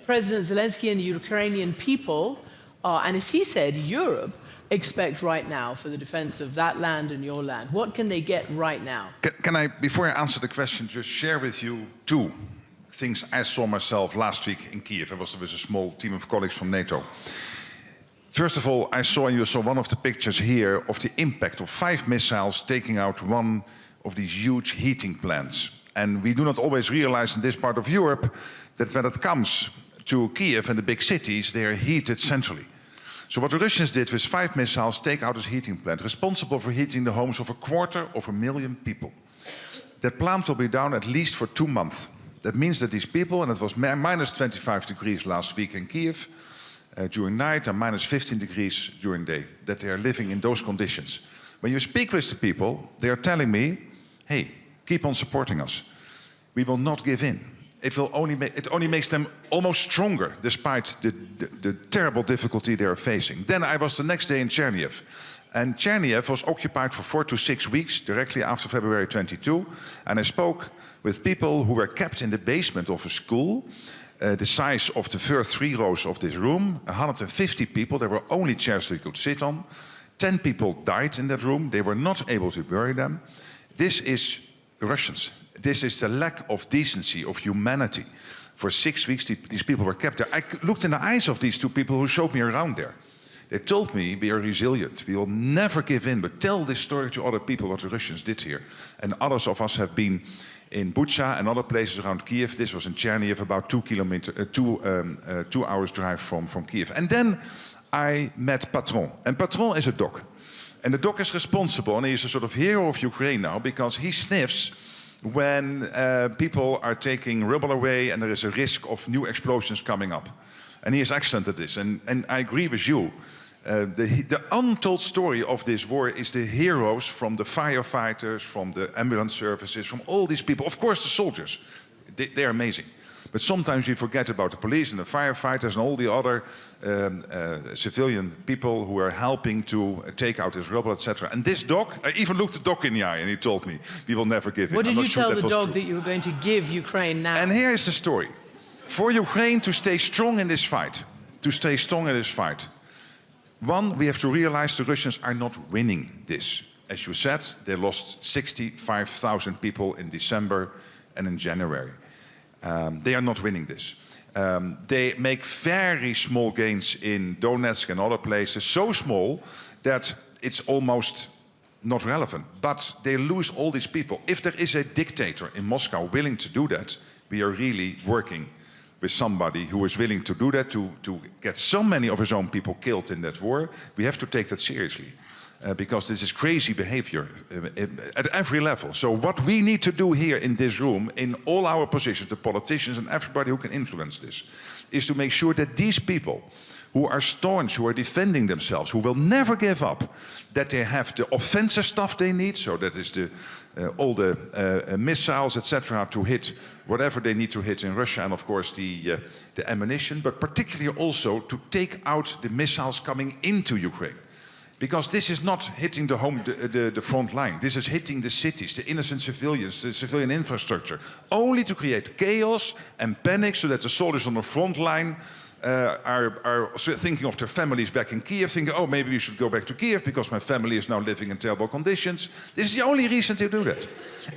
President Zelensky and the Ukrainian people, and as he said, Europe, expect right now for the defense of that land and your land? What can they get right now? Can I, before I answer the question, just share with you two things I saw myself last week in Kiev. I was with a small team of colleagues from NATO. First of all, I saw, and you saw one of the pictures here, of the impact of 5 missiles taking out one of these huge heating plants. And we do not always realize in this part of Europe that when it comes to Kiev and the big cities, they are heated centrally. So what the Russians did with 5 missiles, take out this heating plant, responsible for heating the homes of 250,000 people. That plant will be down at least for 2 months. That means that these people, and it was minus 25 degrees last week in Kiev during night and minus 15 degrees during day, that they are living in those conditions. When you speak with the people, they are telling me, hey, keep on supporting us. We will not give in. It only makes them almost stronger, despite the terrible difficulty they are facing. Then I was the next day in Chernihiv. And Chernihiv was occupied for 4 to 6 weeks, directly after February 22. And I spoke with people who were kept in the basement of a school, the size of the first 3 rows of this room, 150 people. There were only chairs they could sit on. 10 people died in that room. They were not able to bury them. This is the Russians. This is the lack of decency, of humanity. For 6 weeks, these people were kept there. I looked in the eyes of these 2 people who showed me around there. They told me, we are resilient. We will never give in, but tell this story to other people, what the Russians did here. And others of us have been in Bucha and other places around Kiev. This was in Chernihiv, about 2 hours drive from Kiev. And then I met Patron. And Patron is a doc. And the doc is responsible, and he is a sort of hero of Ukraine now, because he sniffs when people are taking rubble away and there is a risk of new explosions coming up. And he is excellent at this. And I agree with you. The untold story of this war is the heroes from the firefighters, from the ambulance services, from all these people. Of course, the soldiers, they're amazing. But sometimes we forget about the police and the firefighters and all the other civilian people who are helping to take out this rebel, etc. And this dog, I even looked the dog in the eye and he told me, we will never give it. What did you tell the dog that you were going to give Ukraine now? And here is the story. For Ukraine to stay strong in this fight, one, we have to realize the Russians are not winning this. As you said, they lost 65,000 people in December and in January. They are not winning this. They make very small gains in Donetsk and other places, so small that it's almost not relevant. But they lose all these people. If there is a dictator in Moscow willing to do that, we are really working with somebody who is willing to do that, to get so many of his own people killed in that war. We have to take that seriously. Because this is crazy behavior at every level. So what we need to do here in this room, in all our positions, the politicians and everybody who can influence this, is to make sure that these people who are staunch, who are defending themselves, who will never give up, that they have the offensive stuff they need, so that is all the missiles, etc., to hit whatever they need to hit in Russia, and of course the ammunition, but particularly also to take out the missiles coming into Ukraine. Because this is not hitting the front line. This is hitting the cities, the innocent civilians, the civilian infrastructure, only to create chaos and panic so that the soldiers on the front line are thinking of their families back in Kiev, thinking, oh, maybe we should go back to Kiev because my family is now living in terrible conditions. This is the only reason to do that.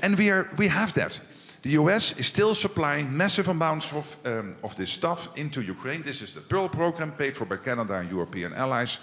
And we have that. The US is still supplying massive amounts of this stuff into Ukraine. This is the Pearl program paid for by Canada and European allies.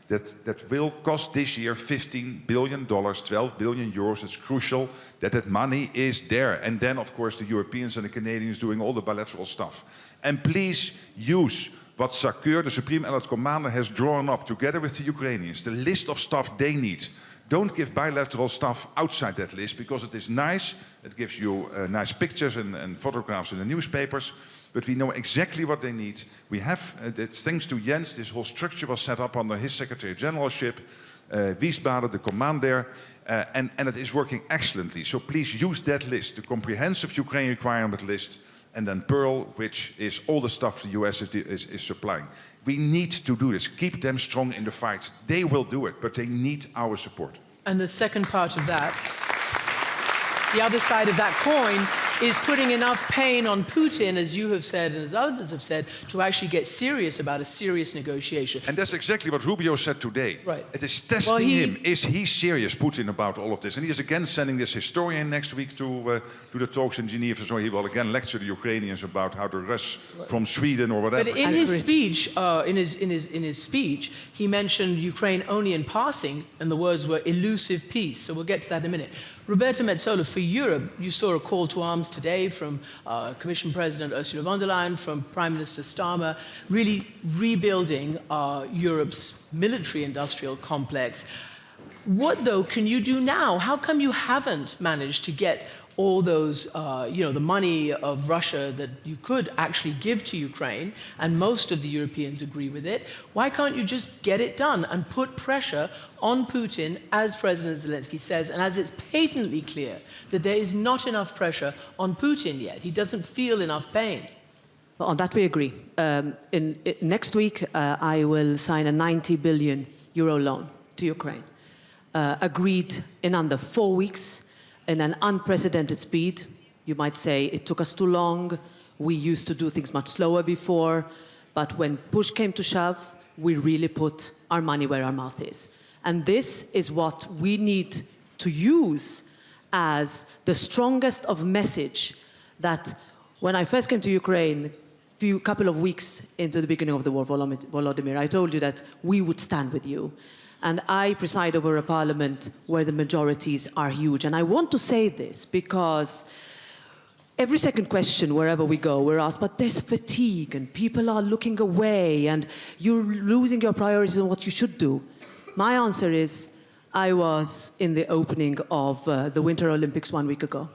That will cost this year $15 billion, 12 billion euros. It's crucial that that money is there. And then, of course, the Europeans and the Canadians doing all the bilateral stuff. And please use what SACEUR, the Supreme Allied Commander, has drawn up together with the Ukrainians, the list of stuff they need. Don't give bilateral stuff outside that list, because it is nice. It gives you nice pictures and photographs in the newspapers. But we know exactly what they need. We have, thanks to Jens, this whole structure was set up under his Secretary Generalship, Wiesbaden, the command there, and it is working excellently. So please use that list, the comprehensive Ukraine requirement list, and then Pearl, which is all the stuff the US is supplying. We need to do this. Keep them strong in the fight. They will do it, but they need our support. And the second part of that, the other side of that coin, is putting enough pain on Putin, as you have said and as others have said, to actually get serious about a serious negotiation. And that's exactly what Rubio said today. Right. It is testing him. Is he serious, Putin, about all of this? And he is again sending this historian next week to the talks in Geneva. So he will again lecture the Ukrainians about how to rush from Sweden or whatever. But in his speech, in his speech, he mentioned Ukraine only in passing, and the words were elusive peace. So we'll get to that in a minute. Roberta Metsola, for Europe, you saw a call to arms today from Commission President Ursula von der Leyen, from Prime Minister Starmer, really rebuilding Europe's military-industrial complex. What, though, can you do now? How come you haven't managed to get all those, the money of Russia that you could actually give to Ukraine, and most of the Europeans agree with it? Why can't you just get it done and put pressure on Putin, as President Zelensky says, and as it's patently clear that there is not enough pressure on Putin yet? He doesn't feel enough pain. Well, on that we agree. Next week, I will sign a 90 billion euro loan to Ukraine, agreed in under 4 weeks, in an unprecedented speed. You might say it took us too long. We used to do things much slower before. But when push came to shove, we really put our money where our mouth is. And this is what we need to use as the strongest of message that when I first came to Ukraine, couple of weeks into the beginning of the war, Volodymyr, I told you that we would stand with you. And I preside over a parliament where the majorities are huge. And I want to say this because every second question, wherever we go, we're asked, but there's fatigue and people are looking away and you're losing your priorities on what you should do. My answer is, I was in the opening of the Winter Olympics 1 week ago,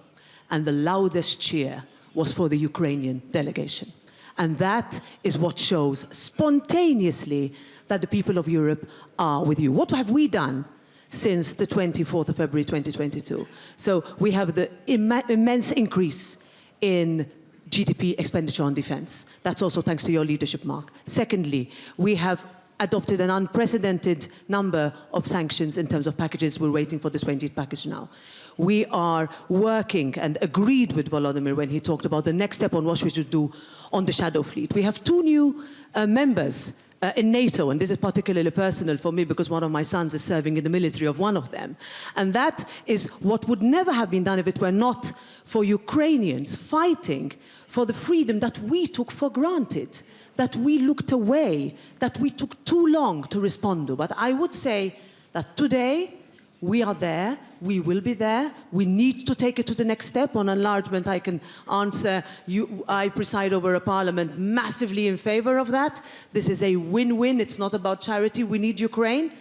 and the loudest cheer was for the Ukrainian delegation. And that is what shows spontaneously that the people of Europe are with you. What have we done since the 24th of February 2022? So we have the immense increase in GDP expenditure on defense. That's also thanks to your leadership, Mark. Secondly, we have adopted an unprecedented number of sanctions in terms of packages. We're waiting for the 20th package now. We are working and agreed with Volodymyr when he talked about the next step on what we should do on the shadow fleet. We have 2 new members in NATO, and this is particularly personal for me because one of my sons is serving in the military of one of them. And that is what would never have been done if it were not for Ukrainians fighting for the freedom that we took for granted, that we looked away, that we took too long to respond to. But I would say that today we are there, we will be there, we need to take it to the next step. On enlargement, I can answer you. I preside over a parliament massively in favor of that. This is a win-win, it's not about charity. We need Ukraine,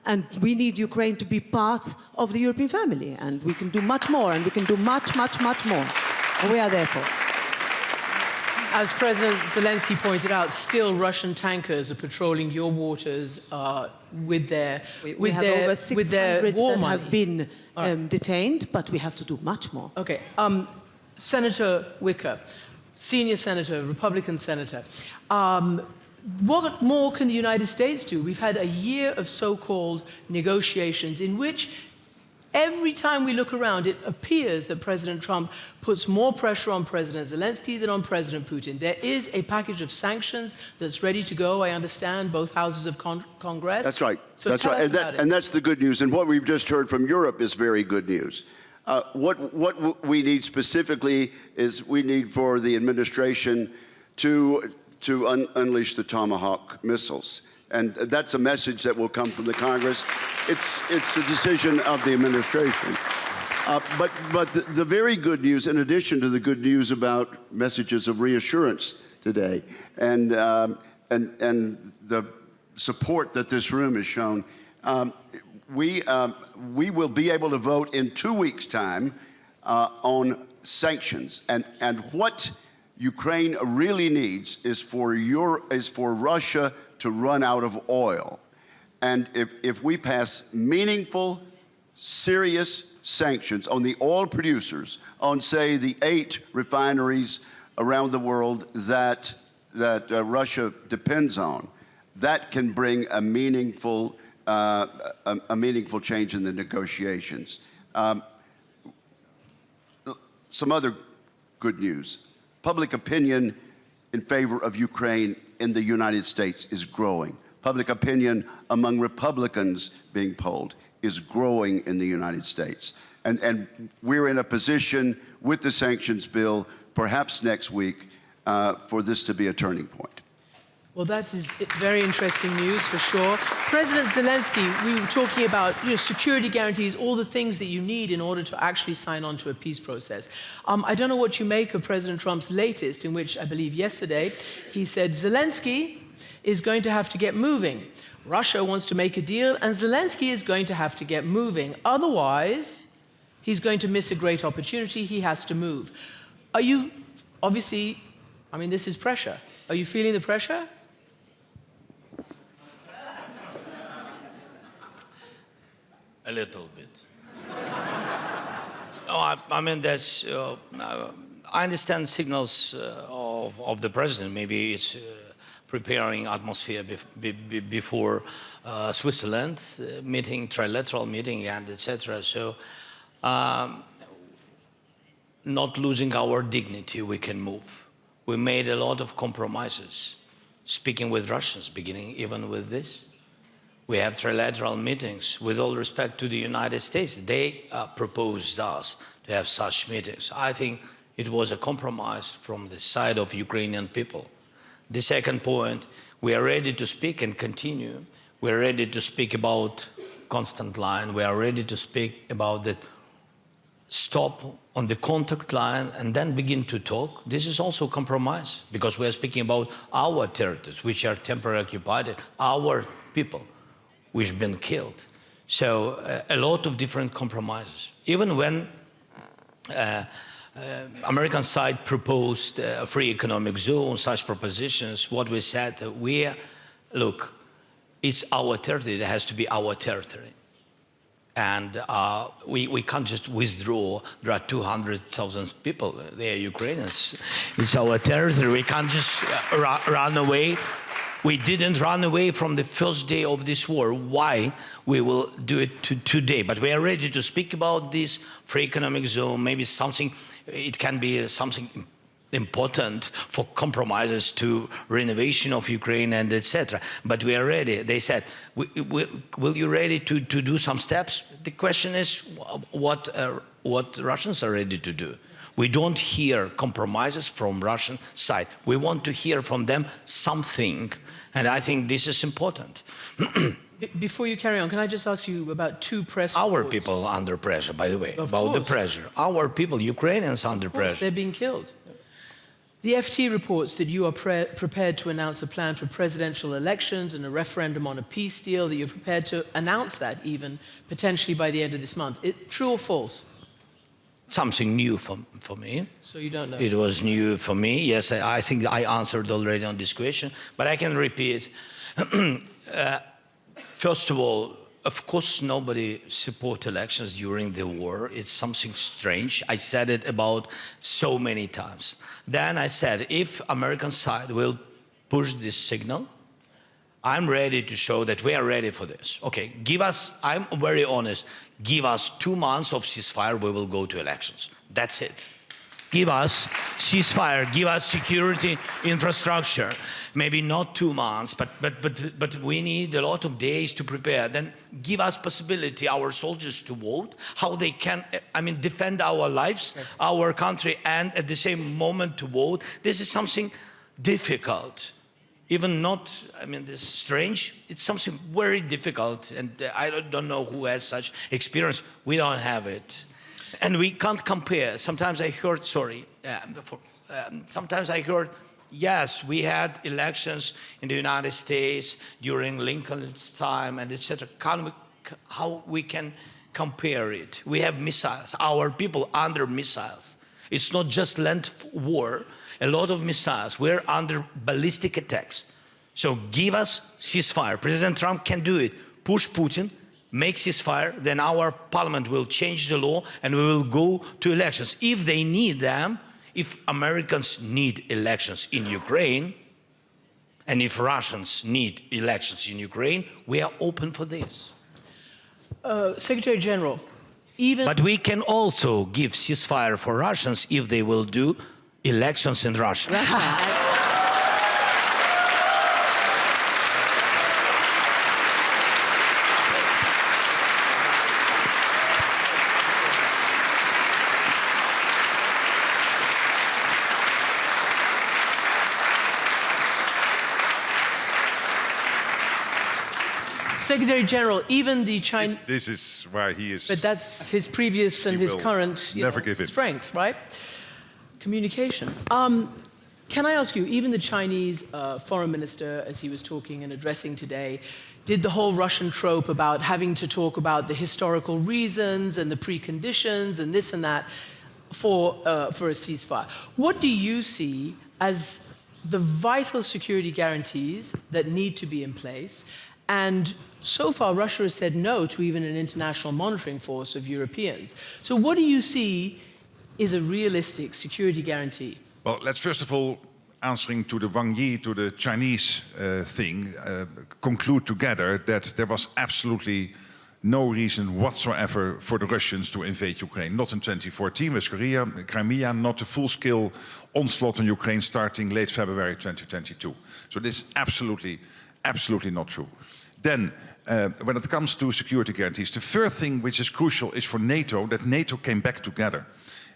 and we need Ukraine to be part of the European family. And we can do much more, and we can do much, much, much more. And we are there for it. As President Zelensky pointed out, still Russian tankers are patrolling your waters with their we have over 600 war that money. have been detained, but we have to do much more. Okay, Senator Wicker, senior senator, Republican senator. What more can the United States do? We've had a year of so-called negotiations in which every time we look around, it appears that President Trump puts more pressure on President Zelensky than on President Putin. There is a package of sanctions that's ready to go, I understand, both houses of Congress. That's right. So that's right. And that's the good news. And what we've just heard from Europe is very good news. What we need specifically is we need for the administration to unleash the Tomahawk missiles. And that's a message that will come from the Congress. It's the decision of the administration. But the very good news, in addition to the good news about messages of reassurance today, and the support that this room has shown, we will be able to vote in 2 weeks' time on sanctions. And what Ukraine really needs is for Russia to run out of oil. And if we pass meaningful, serious sanctions on the oil producers, on, say, the 8 refineries around the world that Russia depends on, that can bring a meaningful change in the negotiations. Some other good news. Public opinion in favor of Ukraine in the United States is growing. Public opinion among Republicans being polled is growing in the United States. And we're in a position with the sanctions bill, perhaps next week, for this to be a turning point. Well, that is very interesting news for sure. President Zelensky, we were talking about security guarantees, all the things that you need in order to actually sign on to a peace process. I don't know what you make of President Trump's latest, in which I believe yesterday he said Zelensky is going to have to get moving. Russia wants to make a deal, and Zelensky is going to have to get moving. Otherwise, he's going to miss a great opportunity. He has to move. Are you, obviously, I mean, this is pressure. Are you feeling the pressure? A little bit. I mean, that's. I understand signals of the president. Maybe it's preparing atmosphere before Switzerland meeting, trilateral meeting, and etc. So, not losing our dignity, we can move. We made a lot of compromises, speaking with Russians, beginning even with this. We have trilateral meetings. With all respect to the United States, they proposed us to have such meetings. I think it was a compromise from the side of Ukrainian people. The second point, we are ready to speak and continue. We are ready to speak about constant line. We are ready to speak about the stop on the contact line and then begin to talk. This is also a compromise because we are speaking about our territories, which are temporarily occupied, our people, which have been killed. So a lot of different compromises. Even when American side proposed a free economic zone, such propositions. What we said, look, it's our territory, it has to be our territory. And we can't just withdraw. There are 200,000 people, they are Ukrainians. It's our territory, we can't just run away. We didn't run away from the first day of this war. Why? We will do it today. But we are ready to speak about this free economic zone, maybe something, it can be something important for compromises to renovation of Ukraine and etc. But we are ready. They said, will you ready to do some steps? The question is what Russians are ready to do. We don't hear compromises from Russian side. We want to hear from them something. And I think this is important. Before you carry on, can I just ask you about two press Our reports? people under pressure, by the way, Of about the course. pressure. Our people, Ukrainians under pressure. They're being killed. The FT reports that you are prepared to announce a plan for presidential elections and a referendum on a peace deal, that you're prepared to announce that even potentially by the end of this month. True or false? Something new for me. So you don't know? It was new for me. Yes, I think I answered already on this question, but I can repeat. First of all, of course, nobody support elections during the war. It's something strange. I said it about so many times. Then I said, if American side will push this signal, I'm ready to show that we are ready for this. Okay, give us, I'm very honest, give us 2 months of ceasefire, we will go to elections. That's it. Give us ceasefire, give us security infrastructure. Maybe not 2 months, but we need a lot of days to prepare. Then give us possibility, our soldiers to vote, how they can, defend our lives, our country, and at the same moment to vote. This is something difficult. Even not, this is strange, it's something very difficult, and I don't know who has such experience. We don't have it. And we can't compare. Sometimes I heard, sometimes I heard, yes, we had elections in the United States during Lincoln's time and etc. How we can compare it? We have missiles, our people under missiles. It's not just land war, a lot of missiles. We're under ballistic attacks. So give us ceasefire. President Trump can do it. Push Putin, make ceasefire, then our parliament will change the law and we will go to elections. If they need them, if Americans need elections in Ukraine, and if Russians need elections in Ukraine, we are open for this. Secretary General, But we can also give ceasefire for Russians if they will do elections in Russia. Secretary General, even the Chinese... This is why he is... But that's his previous and his current strength, right? Communication. Can I ask you, even the Chinese foreign minister, as he was talking and addressing today, did the whole Russian trope about having to talk about the historical reasons and the preconditions and this and that for a ceasefire. What do you see as the vital security guarantees that need to be in place? And so far, Russia has said no to even an international monitoring force of Europeans. So what do you see is a realistic security guarantee? Well, let's first of all, answering to the Wang Yi, to the Chinese thing, conclude together that there was absolutely no reason whatsoever for the Russians to invade Ukraine. Not in 2014 with Crimea, not a full-scale onslaught on Ukraine starting late February 2022. So this is absolutely not true. Then, when it comes to security guarantees, the first thing which is crucial is for NATO, that NATO came back together.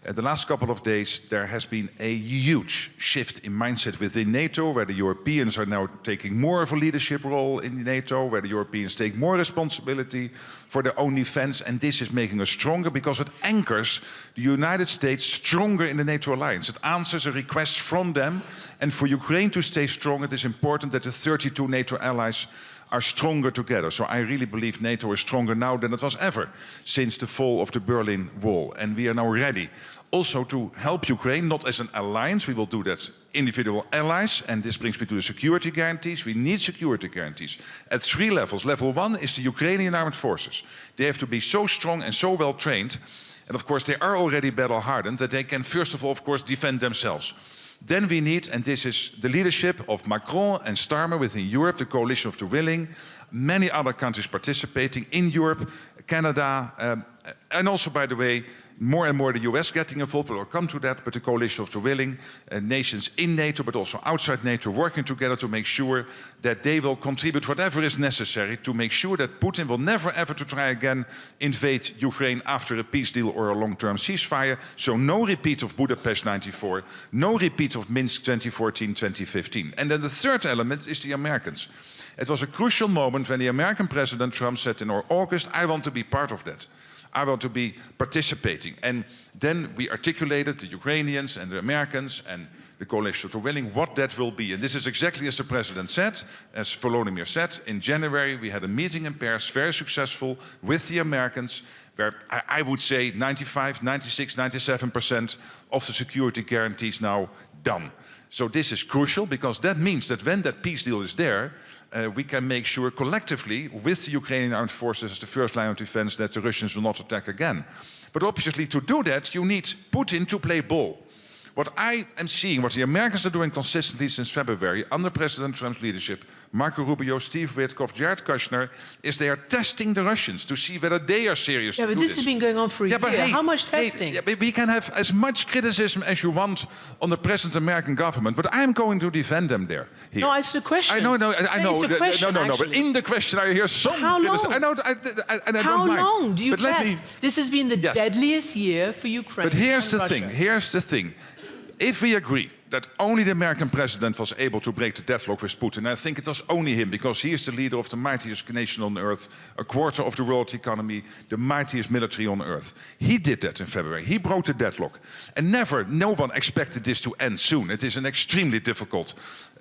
The last couple of days, there has been a huge shift in mindset within NATO, where the Europeans are now taking more of a leadership role in NATO, where the Europeans take more responsibility for their own defense, and this is making us stronger because it anchors the United States stronger in the NATO alliance. It answers a request from them, and for Ukraine to stay strong, it is important that the 32 NATO allies are stronger together. So I really believe NATO is stronger now than it was ever since the fall of the Berlin Wall. And we are now ready also to help Ukraine, not as an alliance, we will do that individual allies, and this brings me to the security guarantees. We need security guarantees at 3 levels. Level 1 is the Ukrainian armed forces. They have to be so strong and so well trained, and of course they are already battle hardened, that they can first of all, of course, defend themselves. Then we need, and this is the leadership of Macron and Starmer within Europe, the coalition of the willing, many other countries participating in Europe, Canada, and also, by the way, more and more the US getting involved, we'll come to that, but the coalition of the willing, nations in NATO, but also outside NATO, working together to make sure that they will contribute whatever is necessary to make sure that Putin will never ever to try again invade Ukraine after a peace deal or a long-term ceasefire. So no repeat of Budapest 94, no repeat of Minsk 2014-2015. And then the third element is the Americans. It was a crucial moment when the American President Trump said in August, I want to be part of that. I want to be participating. And then we articulated, the Ukrainians and the Americans and the coalition of the willing, what that will be. And this is exactly as the President said, as Volodymyr said. In January, we had a meeting in Paris, very successful, with the Americans, where I would say 95, 96, 97% of the security guarantees now done. So this is crucial, because that means that when that peace deal is there, we can make sure collectively with the Ukrainian armed forces as the first line of defense that the Russians will not attack again. But obviously to do that, you need Putin to play ball. What I am seeing, what the Americans are doing consistently since February, under President Trump's leadership, Marco Rubio, Steve Witkoff, Jared Kushner, is they are testing the Russians to see whether they are serious to do this. Yeah, but this has been going on for a year. Hey, how much testing? But we can have as much criticism as you want on the present American government, but I'm going to defend them there. Here. No, it's a question. I know. It's a question, No. But in the question, I hear some criticism. I know, and I How don't mind. How long do you test? This has been the deadliest year for Ukraine. But here's the Russia. thing. Here's the thing. If we agree that only the American president was able to break the deadlock with Putin, I think it was only him, because he is the leader of the mightiest nation on earth, a quarter of the world economy, the mightiest military on earth. He did that in February. He broke the deadlock. And no one expected this to end soon. It is an extremely difficult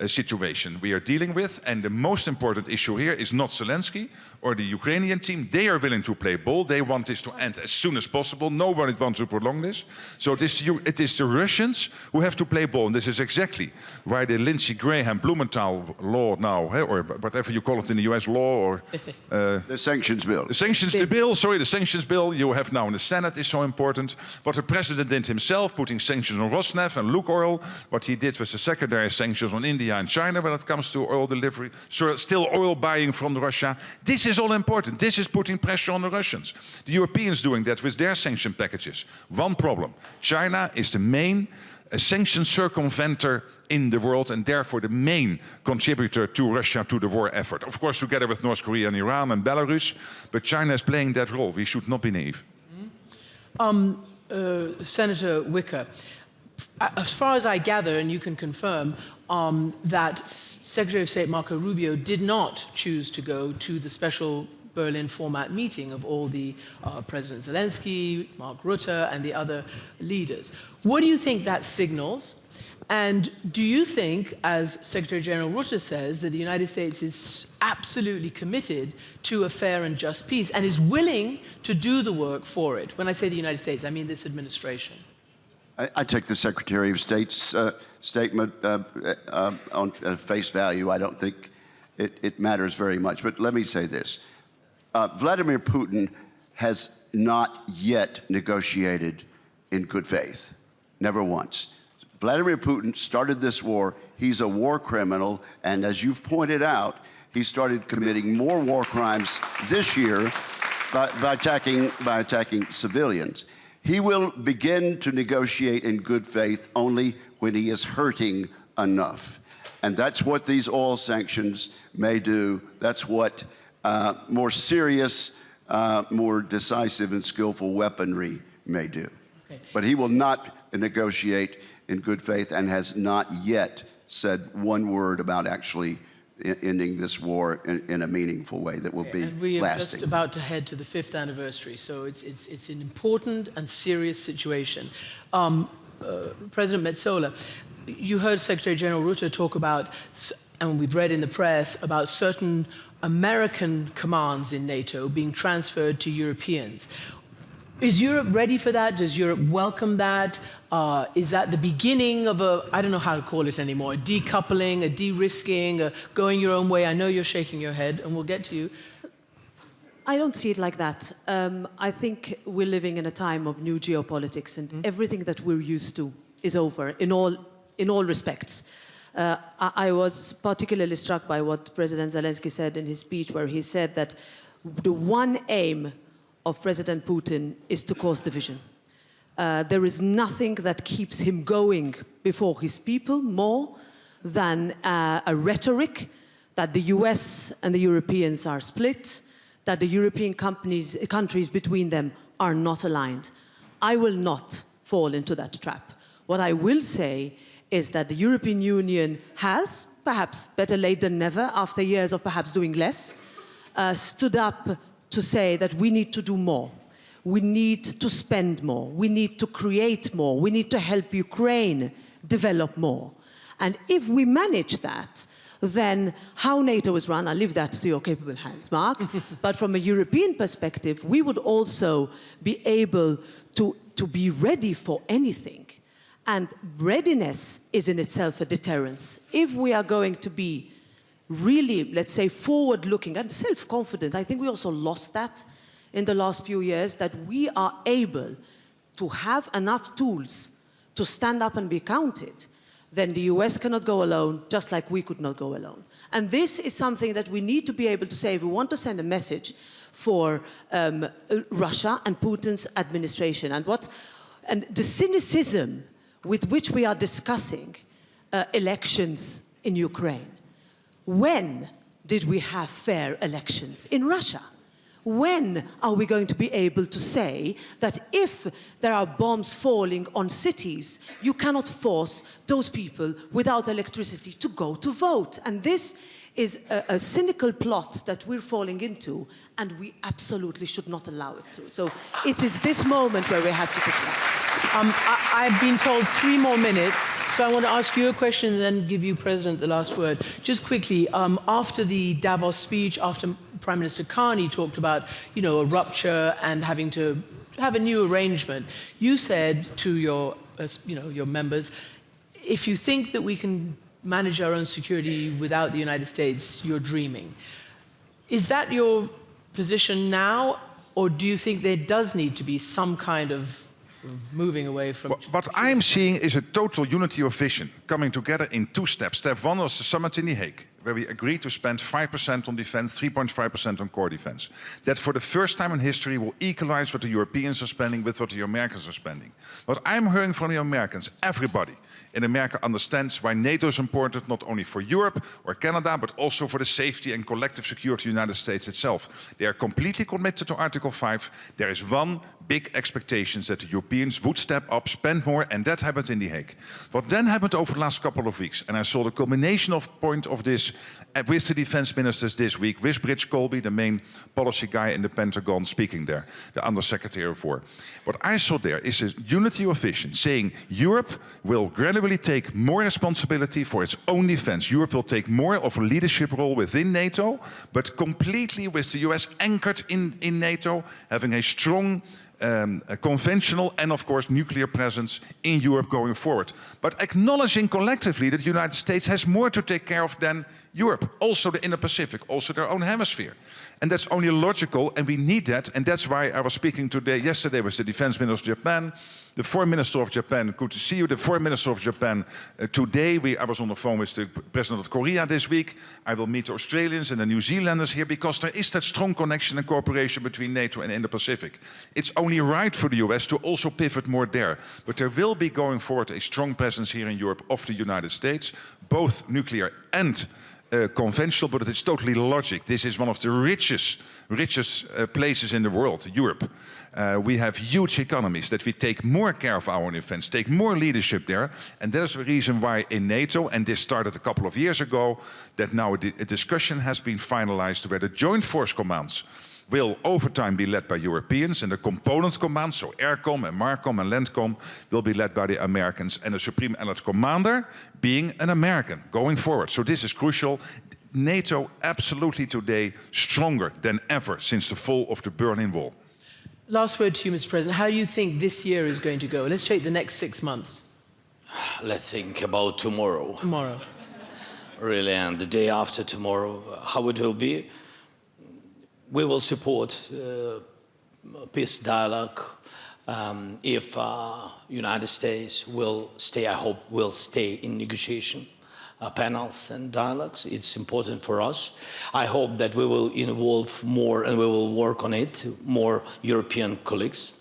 situation we are dealing with. And the most important issue here is not Zelensky or the Ukrainian team. They are willing to play ball. They want this to end as soon as possible. Nobody wants to prolong this. So it is the Russians who have to play ball. And this is exactly why the Lindsey Graham-Blumenthal law now, or whatever you call it in the US, law or... the sanctions bill. The sanctions bill you have now in the Senate is so important. What the president did himself, putting sanctions on Rosneft and Lukoil, what he did with the secondary sanctions on India and China when it comes to oil delivery, so still oil buying from Russia. This is all important. This is putting pressure on the Russians. The Europeans doing that with their sanction packages. One problem. China is the main sanction circumventer in the world, and therefore the main contributor to Russia, to the war effort. Of course, together with North Korea and Iran and Belarus, but China is playing that role. We should not be naive. Senator Wicker, as far as I gather, and you can confirm, that Secretary of State Marco Rubio did not choose to go to the special Berlin format meeting of all the President Zelensky, Mark Rutte, and the other leaders. What do you think that signals? And do you think, as Secretary General Rutte says, that the United States is absolutely committed to a fair and just peace and is willing to do the work for it? When I say the United States, I mean this administration. I take the Secretary of State's statement on face value. I don't think it matters very much. But let me say this. Vladimir Putin has not yet negotiated in good faith. Never once. Vladimir Putin started this war. He's a war criminal. And as you've pointed out, he started committing more war crimes this year by attacking civilians. He will begin to negotiate in good faith only when he is hurting enough. And that's what these oil sanctions may do. That's what more serious, more decisive and skillful weaponry may do. Okay. But he will not negotiate in good faith and has not yet said one word about actually ending this war in a meaneful way that will be lasting. And we are just about to head to the 5th anniversary, so it's an important and serious situation. President Metsola, you heard Secretary General Rutte talk about, and we've read in the press, about certain American commands in NATO being transferred to Europeans. Is Europe ready for that? Does Europe welcome that? Is that the beginning of a, I don't know how to call it anymore, a decoupling, a de-risking, a going your own way? I know you're shaking your head, and we'll get to you. I don't see it like that. I think we're living in a time of new geopolitics, and everything that we're used to is over in all respects. I was particularly struck by what President Zelensky said in his speech, where he said that the one aim of President Putin is to cause division. There is nothing that keeps him going before his people more than a rhetoric that the US and the Europeans are split, that the European countries between them are not aligned. I will not fall into that trap. What I will say is that the European Union has, perhaps better late than never, after years of perhaps doing less, stood up to say that we need to do more. We need to spend more. We need to create more. We need to help Ukraine develop more. And if we manage that, then how NATO is run, I'll leave that to your capable hands, Mark. But from a European perspective, we would also be able to be ready for anything. And readiness is in itself a deterrence. If we are going to be really, let's say, forward-looking and self-confident, I think we also lost that in the last few years, that we are able to have enough tools to stand up and be counted, then the US cannot go alone, just like we could not go alone. And this is something that we need to be able to say if we want to send a message for Russia and Putin's administration. And the cynicism with which we are discussing elections in Ukraine. When did we have fair elections in Russia? When are we going to be able to say that if there are bombs falling on cities, you cannot force those people without electricity to go to vote? And this is a cynical plot that we're falling into, and we absolutely should not allow it to. So it is this moment where we have to put that. I've been told 3 more minutes, so I want to ask you a question and then give you, President, the last word. Just quickly, after the Davos speech, after Prime Minister Carney talked about, a rupture and having to have a new arrangement, you said to your members, if you think that we can manage our own security without the United States, you're dreaming. Is that your position now, or do you think there does need to be some kind of moving away from... What I'm seeing is a total unity of vision coming together in 2 steps. Step 1 was the summit in The Hague, where we agreed to spend 5% on defense, 3.5% on core defense. That for the first time in history will equalize what the Europeans are spending with what the Americans are spending. What I'm hearing from the Americans, everybody in America understands why NATO is important, not only for Europe or Canada, but also for the safety and collective security of the United States itself. They are completely committed to Article 5. There is one big expectation that the Europeans would step up, spend more, and that happened in The Hague. What then happened over the last couple of weeks, and I saw the culmination point of this with the defense ministers this week, with Bridge Colby, the main policy guy in the Pentagon, speaking there, the Undersecretary of War. What I saw there is a unity of vision, saying Europe will gradually take more responsibility for its own defense. Europe will take more of a leadership role within NATO, but completely with the US anchored in NATO, having a strong a conventional and, of course, nuclear presence in Europe going forward. But acknowledging collectively that the United States has more to take care of than Europe, also the Indo-Pacific, also their own hemisphere. And that's only logical, and we need that. And that's why I was speaking yesterday with the defense minister of Japan, the foreign minister of Japan. Good to see you, the foreign minister of Japan. Today, I was on the phone with the president of Korea this week. I will meet the Australians and the New Zealanders here, because there is that strong connection and cooperation between NATO and Indo-Pacific. It's only right for the US to also pivot more there. But there will be going forward a strong presence here in Europe of the United States, both nuclear and conventional, but it's totally logic. This is one of the richest places in the world, Europe. We have huge economies, that we take more care of our own defense, take more leadership there. And that's the reason why in NATO, and this started a couple of years ago, that now a discussion has been finalized where the joint force commands will over time be led by Europeans, and the component commands, so AirCom and MARCOM and LANDCOM, will be led by the Americans, and the Supreme Allied Commander being an American going forward. So this is crucial. NATO absolutely today stronger than ever since the fall of the Berlin Wall? Last word to you, Mr. President. How do you think this year is going to go? Let's take the next 6 months. Let's think about tomorrow. Tomorrow. Really, and the day after tomorrow, how it will be. We will support peace dialogue if United States will stay, I hope, will stay in negotiation panels and dialogues. It's important for us. I hope that we will involve more and we will work on it, more European colleagues.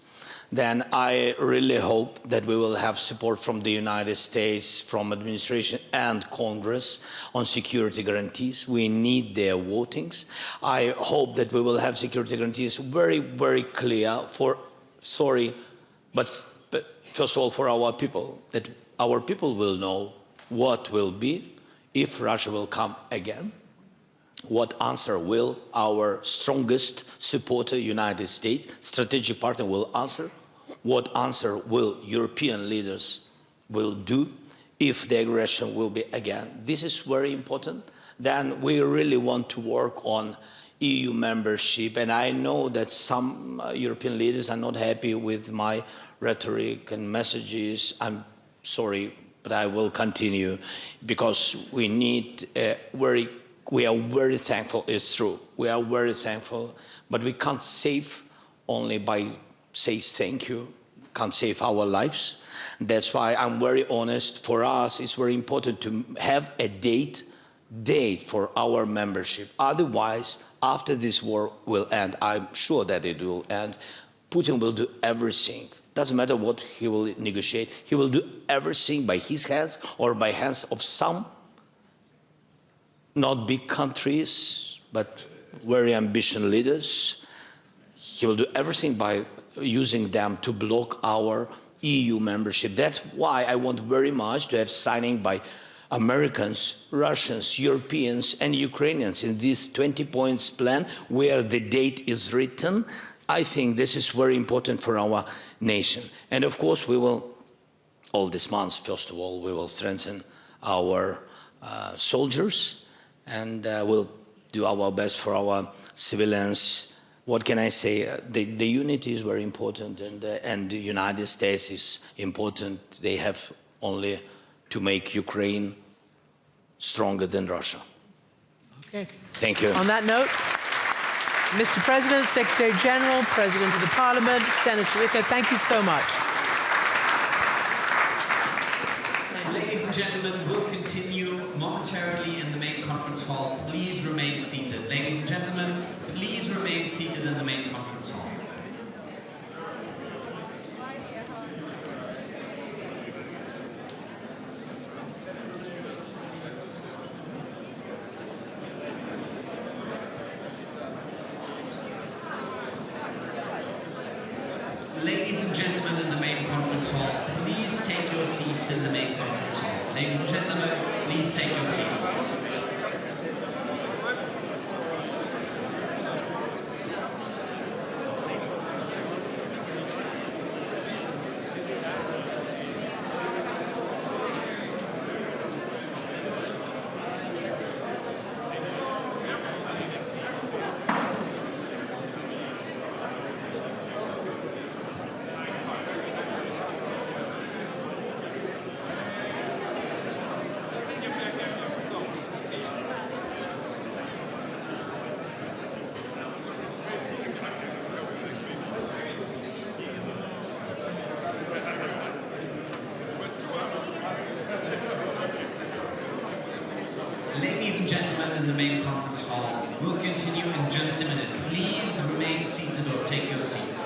Then I really hope that we will have support from the United States, from administration and Congress on security guarantees. We need their votings. I hope that we will have security guarantees very, very clear for, but first of all for our people, that our people will know what will be if Russia will come again. What answer will our strongest supporter, United States, strategic partner, will answer? What answer will European leaders will do if the aggression will be again? This is very important. Then we really want to work on EU membership. And I know that some European leaders are not happy with my rhetoric and messages. I'm sorry, but I will continue because we need we are very thankful, it's true. We are very thankful, but we can't save only by saying thank you, can't save our lives. That's why I'm very honest. For us, it's very important to have a date for our membership. Otherwise, after this war will end, I'm sure that it will end, Putin will do everything. Doesn't matter what he will negotiate. He will do everything by his hands or by hands of some, not big countries, but very ambitious leaders. He will do everything by using them to block our EU membership. That's why I want very much to have signing by Americans, Russians, Europeans, and Ukrainians in this 20 points plan where the date is written. I think this is very important for our nation. And of course, we will, all this month, first of all, we will strengthen our soldiers and we'll do our best for our civilians. What can I say? The unity is very important, and the United States is important. They have only to make Ukraine stronger than Russia. Okay. Thank you. On that note, Mr. President, Secretary General, President of the Parliament, Senator Ricker, thank you so much. Ladies and gentlemen, we'll continue momentarily in the main conference hall. Please remain seated. Ladies and gentlemen, please remain seated in the main conference hall. Ladies and gentlemen in the main conference hall, please take your seats in the main conference hall. Ladies and gentlemen, please take your seats. Ladies and gentlemen in the main conference hall, we'll continue in just a minute. Please remain seated or take your seats.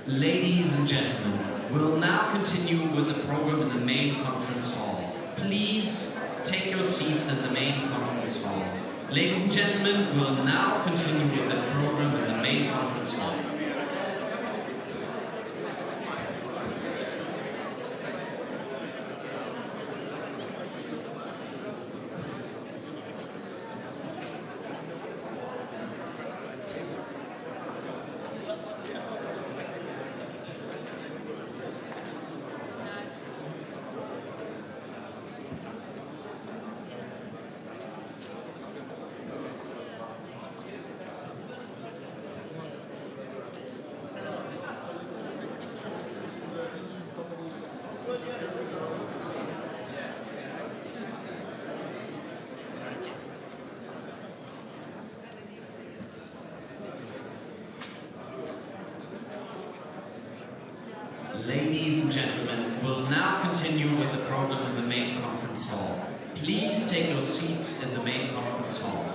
Ladies and gentlemen, we'll now continue with the program in the main conference hall. Please take your seats in the main conference hall. Ladies and gentlemen, we'll now continue with the program in the main conference hall. Ladies and gentlemen, we'll now continue with the program in the main conference hall. Please take your seats in the main conference hall.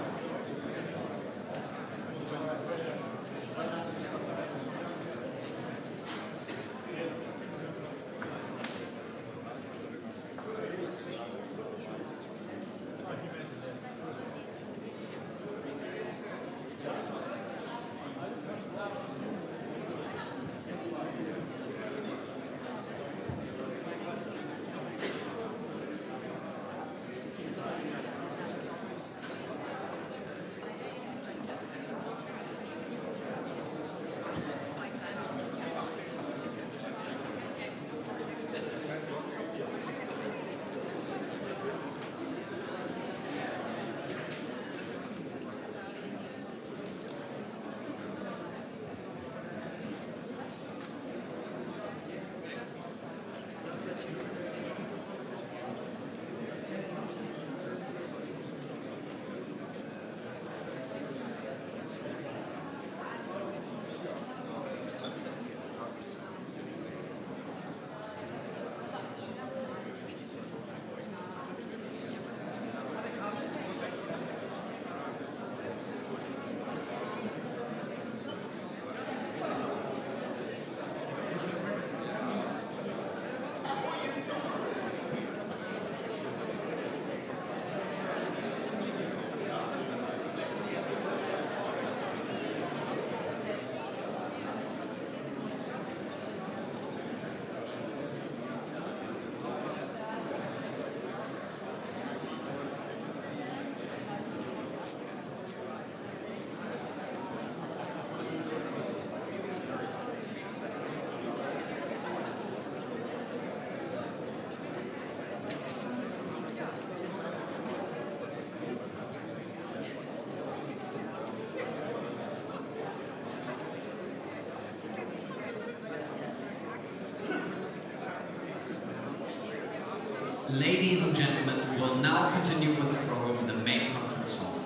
Ladies and gentlemen, we'll now continue with the program in the main conference hall.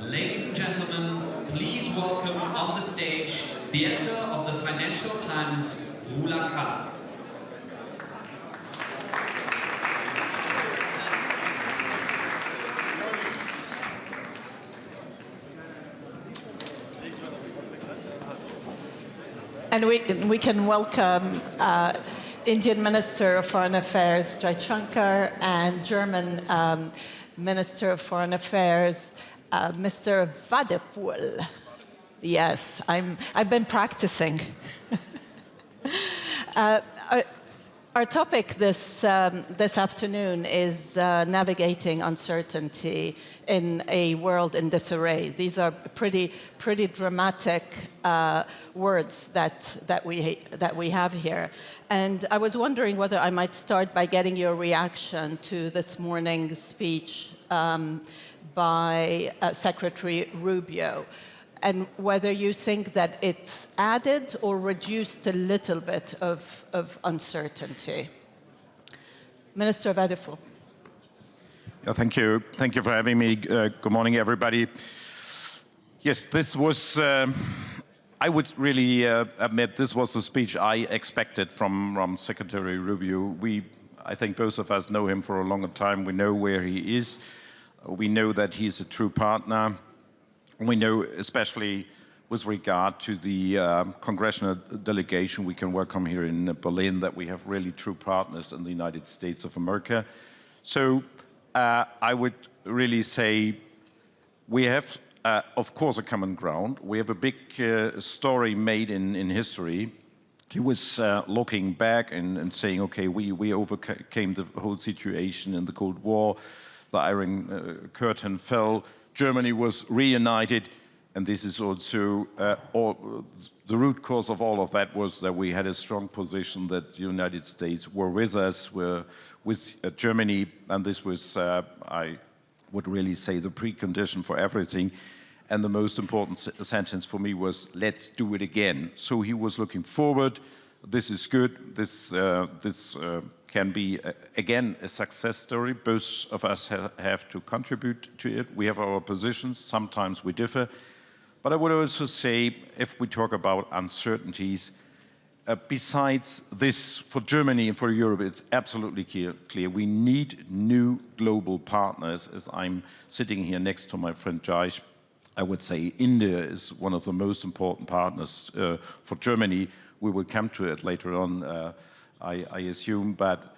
Ladies and gentlemen, please welcome on the stage the editor of the Financial Times, Rula Khalaf. And we can welcome Indian Minister of Foreign Affairs, Jaishankar, and German Minister of Foreign Affairs, Mr. Vadeful. Yes, I've been practicing. Our topic this afternoon is navigating uncertainty in a world in disarray. These are pretty dramatic words that we have here. And I was wondering whether I might start by getting your reaction to this morning's speech by Secretary Rubio, and whether you think that it's added or reduced a little bit of uncertainty. Minister Vadeful. Yeah, thank you. Thank you for having me. Good morning, everybody. Yes, this was, I would really admit, this was the speech I expected from Secretary Rubio. I think both of us know him for a longer time. We know where he is. We know that he's a true partner. We know, especially with regard to the congressional delegation we can welcome here in Berlin, that we have really true partners in the United States of America. So I would really say we have, of course, a common ground. We have a big story made in history. He was looking back and saying, okay, we overcame the whole situation in the Cold War. The Iron Curtain fell. Germany was reunited. And this is also, the root cause of all of that was that we had a strong position that the United States were with us, were with Germany, and this was, I would really say, the precondition for everything. And the most important sentence for me was, let's do it again. So he was looking forward. This is good. This can be, again, a success story. Both of us have to contribute to it. We have our positions. Sometimes we differ. But I would also say, if we talk about uncertainties, besides this, for Germany and for Europe, it's absolutely clear. We need new global partners. As I'm sitting here next to my friend Jaish, I would say India is one of the most important partners for Germany. We will come to it later on, I assume, but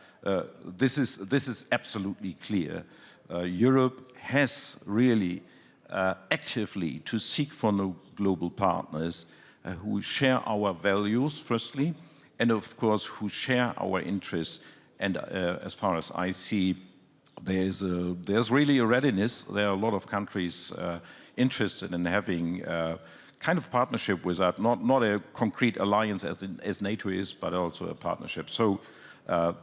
this is absolutely clear. Europe has really actively to seek for new global partners who share our values, firstly, and of course who share our interests. And as far as I see, there's really a readiness. There are a lot of countries interested in having kind of partnership with that, not a concrete alliance as NATO is, but also a partnership. So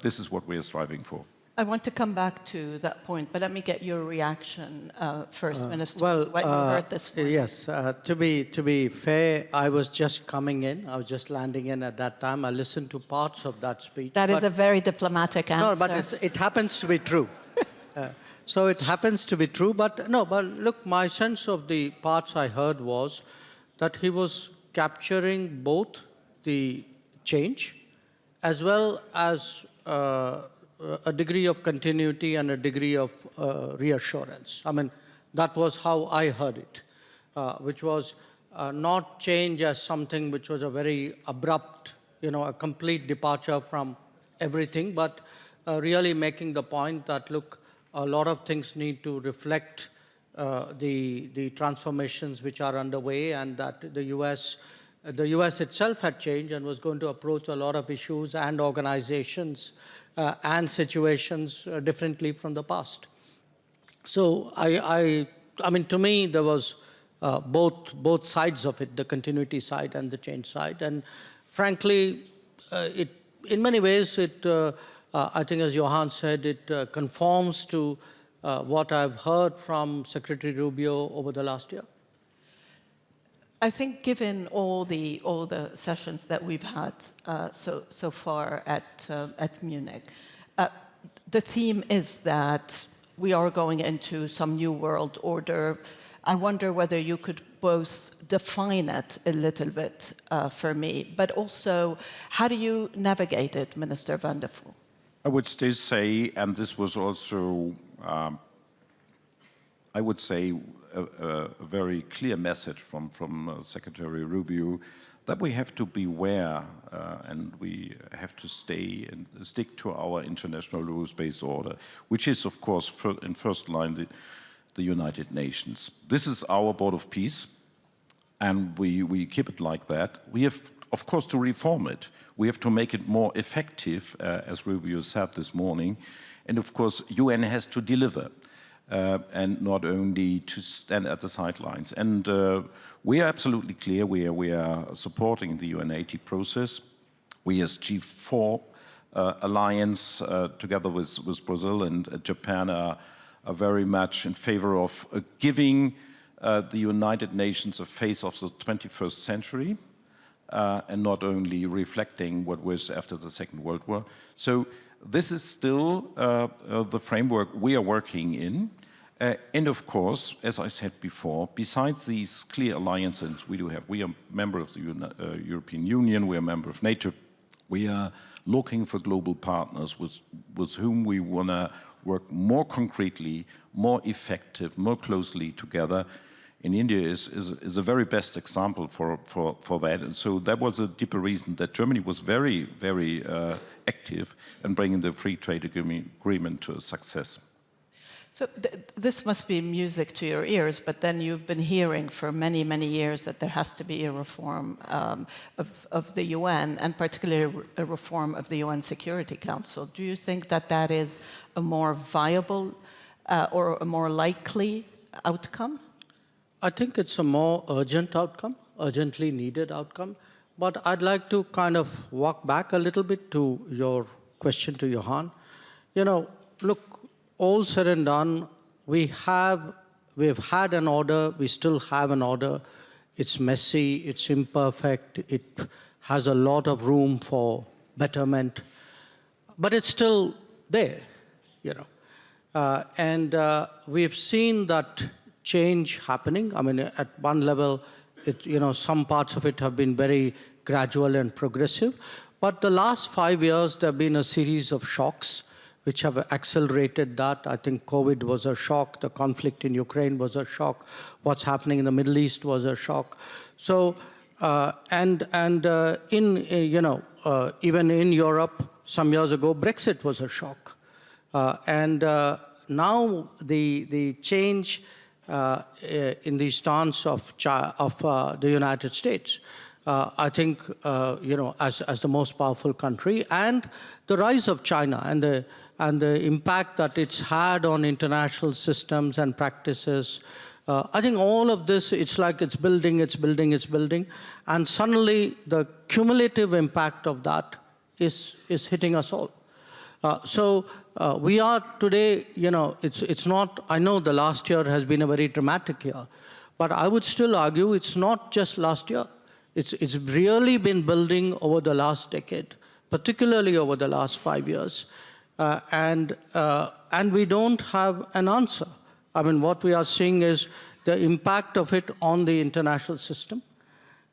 this is what we are striving for. I want to come back to that point, but let me get your reaction first, Minister. Well, what you heard this morning. Yes, to be fair, I was just coming in. I was just landing in at that time. I listened to parts of that speech. That is a very diplomatic answer. No, but it happens to be true. So it happens to be true. But no, but look, my sense of the parts I heard was that he was capturing both the change as well as a degree of continuity and a degree of reassurance. I mean, that was how I heard it, which was not change as something which was a very abrupt, a complete departure from everything, but really making the point that, look, a lot of things need to reflect the transformations which are underway, and that the US itself had changed and was going to approach a lot of issues and organizations and situations differently from the past. So I mean, to me, there was both sides of it, the continuity side and the change side. And frankly, in many ways, I think, as Johan said, it conforms to what I've heard from Secretary Rubio over the last year. I think, given all the sessions that we've had so far at Munich, the theme is that we are going into some new world order. I wonder whether you could both define it a little bit for me, but also how do you navigate it, Minister van der Poel? I would still say, and this was also, I would say, a very clear message from Secretary Rubio, that we have to beware and we have to stay and stick to our international rules-based order, which is, of course, in first line the United Nations. This is our board of peace, and we keep it like that. We have, of course, to reform it. We have to make it more effective, as Rubio said this morning, and of course, UN has to deliver. And not only to stand at the sidelines. And we are absolutely clear, we are supporting the UN80 process. We as G4 alliance, together with Brazil and Japan, are very much in favor of giving the United Nations a face of the 21st century, and not only reflecting what was after the Second World War. So this is still the framework we are working in. And of course, as I said before, besides these clear alliances we do have, we are a member of the European Union, we are a member of NATO, we are looking for global partners with whom we want to work more concretely, more effective, more closely together. And India is a very best example for that. And so that was a deeper reason that Germany was very, very active in bringing the free trade agreement to a success. So this must be music to your ears, but then you've been hearing for many, many years that there has to be a reform of the UN, and particularly a reform of the UN Security Council. Do you think that that is a more viable or a more likely outcome? I think it's a more urgent outcome, urgently needed outcome. But I'd like to kind of walk back a little bit to your question to Johan. You know, look, all said and done, we've had an order, we still have an order. It's messy, it's imperfect, it has a lot of room for betterment, but it's still there, you know. We've seen that change happening. I mean, at one level, some parts of it have been very gradual and progressive. But the last 5 years, there have been a series of shocks which have accelerated that. I think COVID was a shock. The conflict in Ukraine was a shock. What's happening in the Middle East was a shock. So, even in Europe, some years ago, Brexit was a shock. Now the change in the stance of the United States, I think, as the most powerful country, and the rise of China and the impact that it's had on international systems and practices. I think all of this, it's like it's building, and suddenly the cumulative impact of that is hitting us all. We are today, it's not, I know the last year has been a very dramatic year, but I would still argue it's not just last year. It's really been building over the last decade, particularly over the last 5 years. And we don't have an answer. I mean, what we are seeing is the impact of it on the international system.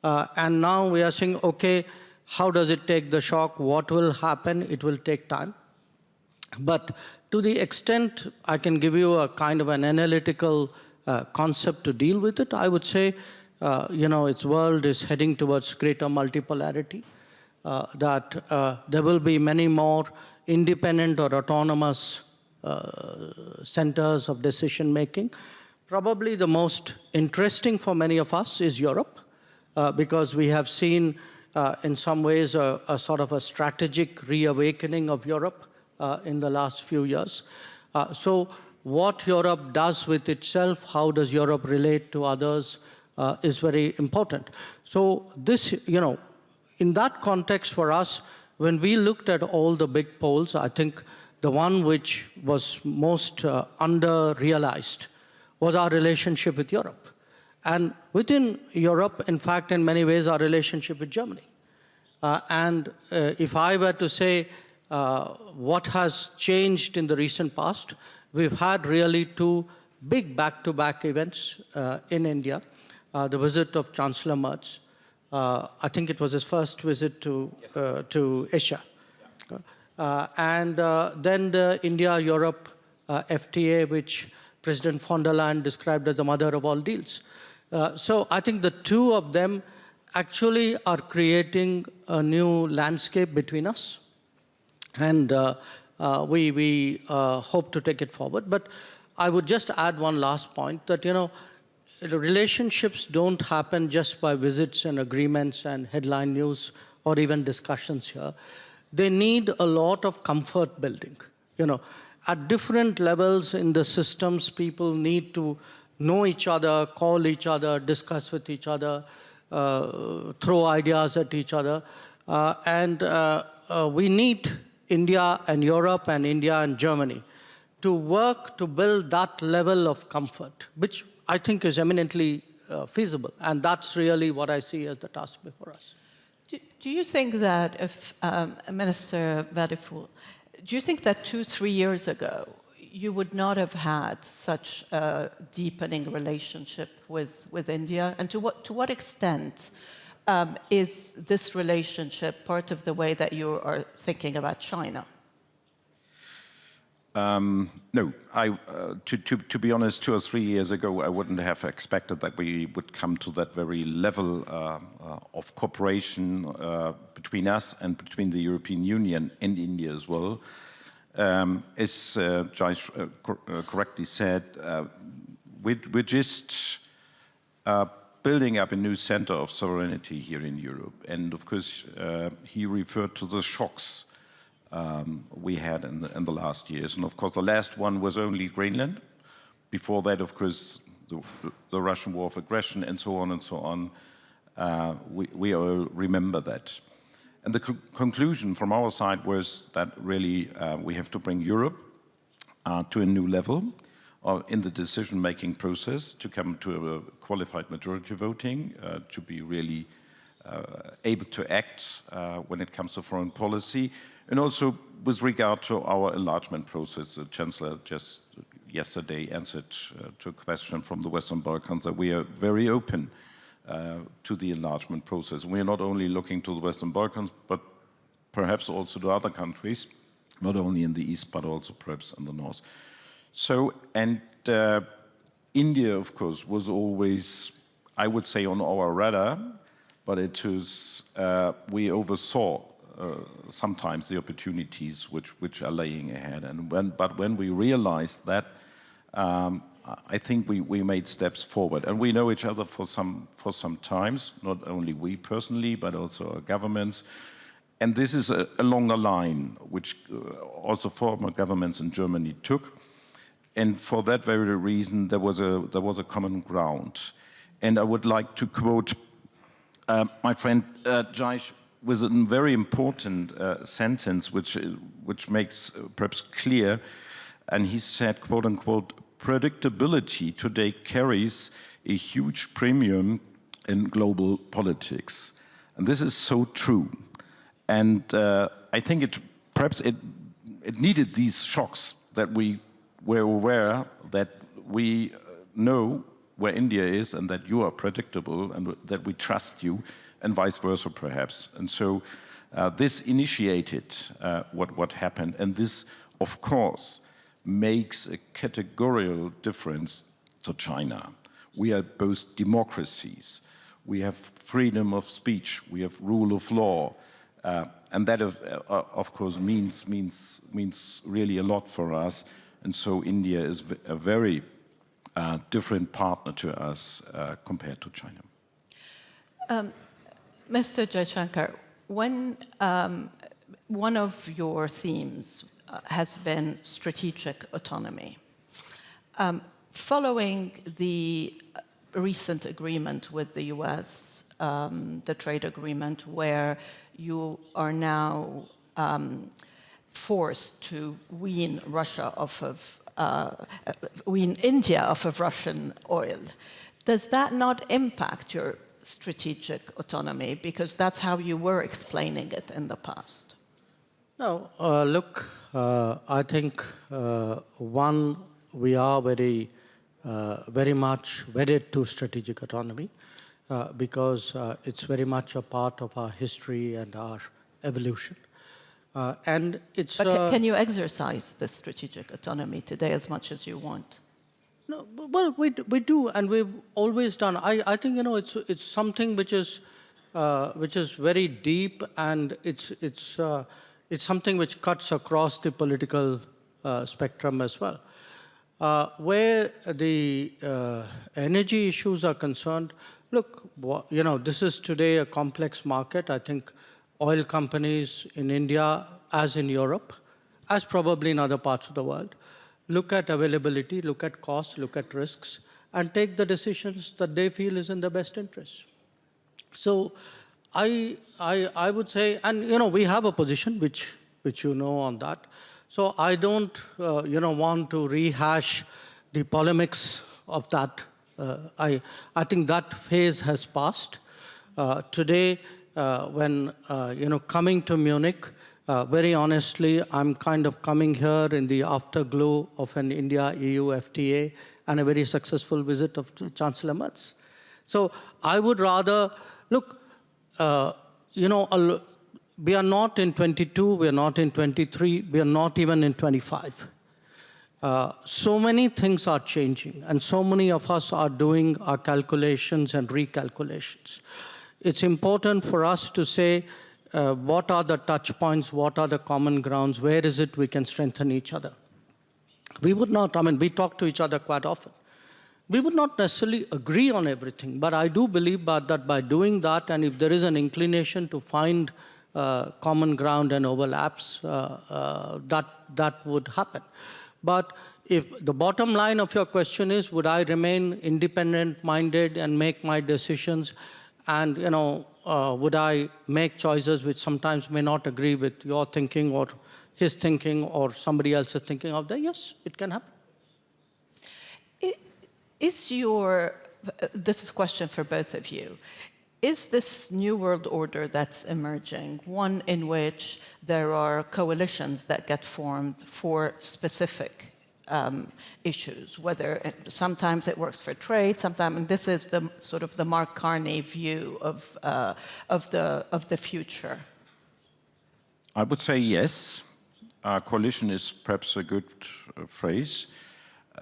And now we are saying, okay, how does it take the shock? What will happen? It will take time. But to the extent I can give you a kind of an analytical concept to deal with it, I would say, its world is heading towards greater multipolarity, that there will be many more independent or autonomous centers of decision-making. Probably the most interesting for many of us is Europe, because we have seen, in some ways, a sort of a strategic reawakening of Europe in the last few years. So what Europe does with itself, how does Europe relate to others, is very important. So this, in that context for us, when we looked at all the big polls, I think the one which was most under-realized was our relationship with Europe. And within Europe, in fact, in many ways, our relationship with Germany. If I were to say what has changed in the recent past, we've had really two big back-to-back events in India. The visit of Chancellor Merz. I think it was his first visit to Asia. And then the India-Europe FTA, which President von der Leyen described as the mother of all deals. So I think the two of them actually are creating a new landscape between us. And we hope to take it forward. But I would just add one last point that, the relationships don't happen just by visits and agreements and headline news or even discussions here. They need a lot of comfort building. At different levels in the systems, people need to know each other, call each other, discuss with each other, throw ideas at each other. We need India and Europe and India and Germany to work to build that level of comfort, which I think is eminently feasible. And that's really what I see as the task before us. Do you think that, if Minister Vadeful, do you think that 2-3 years ago, you would not have had such a deepening relationship with India? And to what extent Is this relationship part of the way that you are thinking about China? No, to be honest, 2 or 3 years ago, I wouldn't have expected that we would come to that very level of cooperation between us and between the European Union and India as well. As Jai correctly said, we're just building up a new center of sovereignty here in Europe. And of course, he referred to the shocks we had in the last years. And of course, the last one was only Greenland. Before that, of course, the Russian war of aggression and so on and so on. We all remember that. And the conclusion from our side was that really we have to bring Europe to a new level in the decision-making process, to come to a qualified majority voting, to be really able to act when it comes to foreign policy, and also with regard to our enlargement process. The Chancellor just yesterday answered to a question from the Western Balkans that we are very open to the enlargement process. We are not only looking to the Western Balkans, but perhaps also to other countries, not only in the East, but also perhaps in the North. So, and India, of course, was always, I would say, on our radar, but it was, we oversaw sometimes the opportunities which are laying ahead. And but when we realized that, I think we made steps forward. And we know each other for some times, not only we personally, but also our governments. And this is a longer line, which also former governments in Germany took. And for that very reason, there was a common ground. And I would like to quote my friend Jai with a very important sentence, which makes perhaps clear. And he said, quote unquote, "Predictability today carries a huge premium in global politics." And this is so true. And I think perhaps it needed these shocks that we were aware that we know where India is and that you are predictable and that we trust you, and vice versa perhaps. And so this initiated what happened. And this, of course, makes a categorical difference to China. We are both democracies. We have freedom of speech. We have rule of law. And that, of course, means really a lot for us. And so India is a very different partner to us compared to China. Mr. Jaishankar, when one of your themes has been strategic autonomy. Following the recent agreement with the US, the trade agreement, where you are now forced to wean Russia off of, wean India off of Russian oil, does that not impact your strategic autonomy? Because that's how you were explaining it in the past. No, look, I think, one, we are very much wedded to strategic autonomy because it's very much a part of our history and our evolution. And it's... But can you exercise the strategic autonomy today as much as you want? No, well, we do, and we've always done. I think, you know, it's something which is very deep, and it's something which cuts across the political spectrum as well. Where the energy issues are concerned, look, you know, this is today a complex market. I think oil companies in India, as in Europe, as probably in other parts of the world, look at availability, look at costs, look at risks, and take the decisions that they feel is in their best interest. So I would say, and you know, we have a position which you know on that. So I don't, you know, want to rehash the polemics of that. I think that phase has passed. Today, when you know, coming to Munich, very honestly, I'm kind of coming here in the afterglow of an India-EU FTA and a very successful visit of Chancellor Merz. So I would rather, look, you know, we are not in 22, we are not in 23, we are not even in 25. So many things are changing, and so many of us are doing our calculations and recalculations. It's important for us to say what are the touch points, what are the common grounds, where is it we can strengthen each other. We would not, I mean, we talk to each other quite often. We would not necessarily agree on everything, but I do believe that by doing that, and if there is an inclination to find common ground and overlaps, that would happen. But if the bottom line of your question is, would I remain independent-minded and make my decisions, and you know, would I make choices which sometimes may not agree with your thinking or his thinking or somebody else's thinking out there? Yes, it can happen. This is a question for both of you. Is this new world order that's emerging one in which there are coalitions that get formed for specific issues, whether sometimes it works for trade, sometimes, and this is the sort of the Mark Carney view of the future? I would say yes. Coalition is perhaps a good phrase,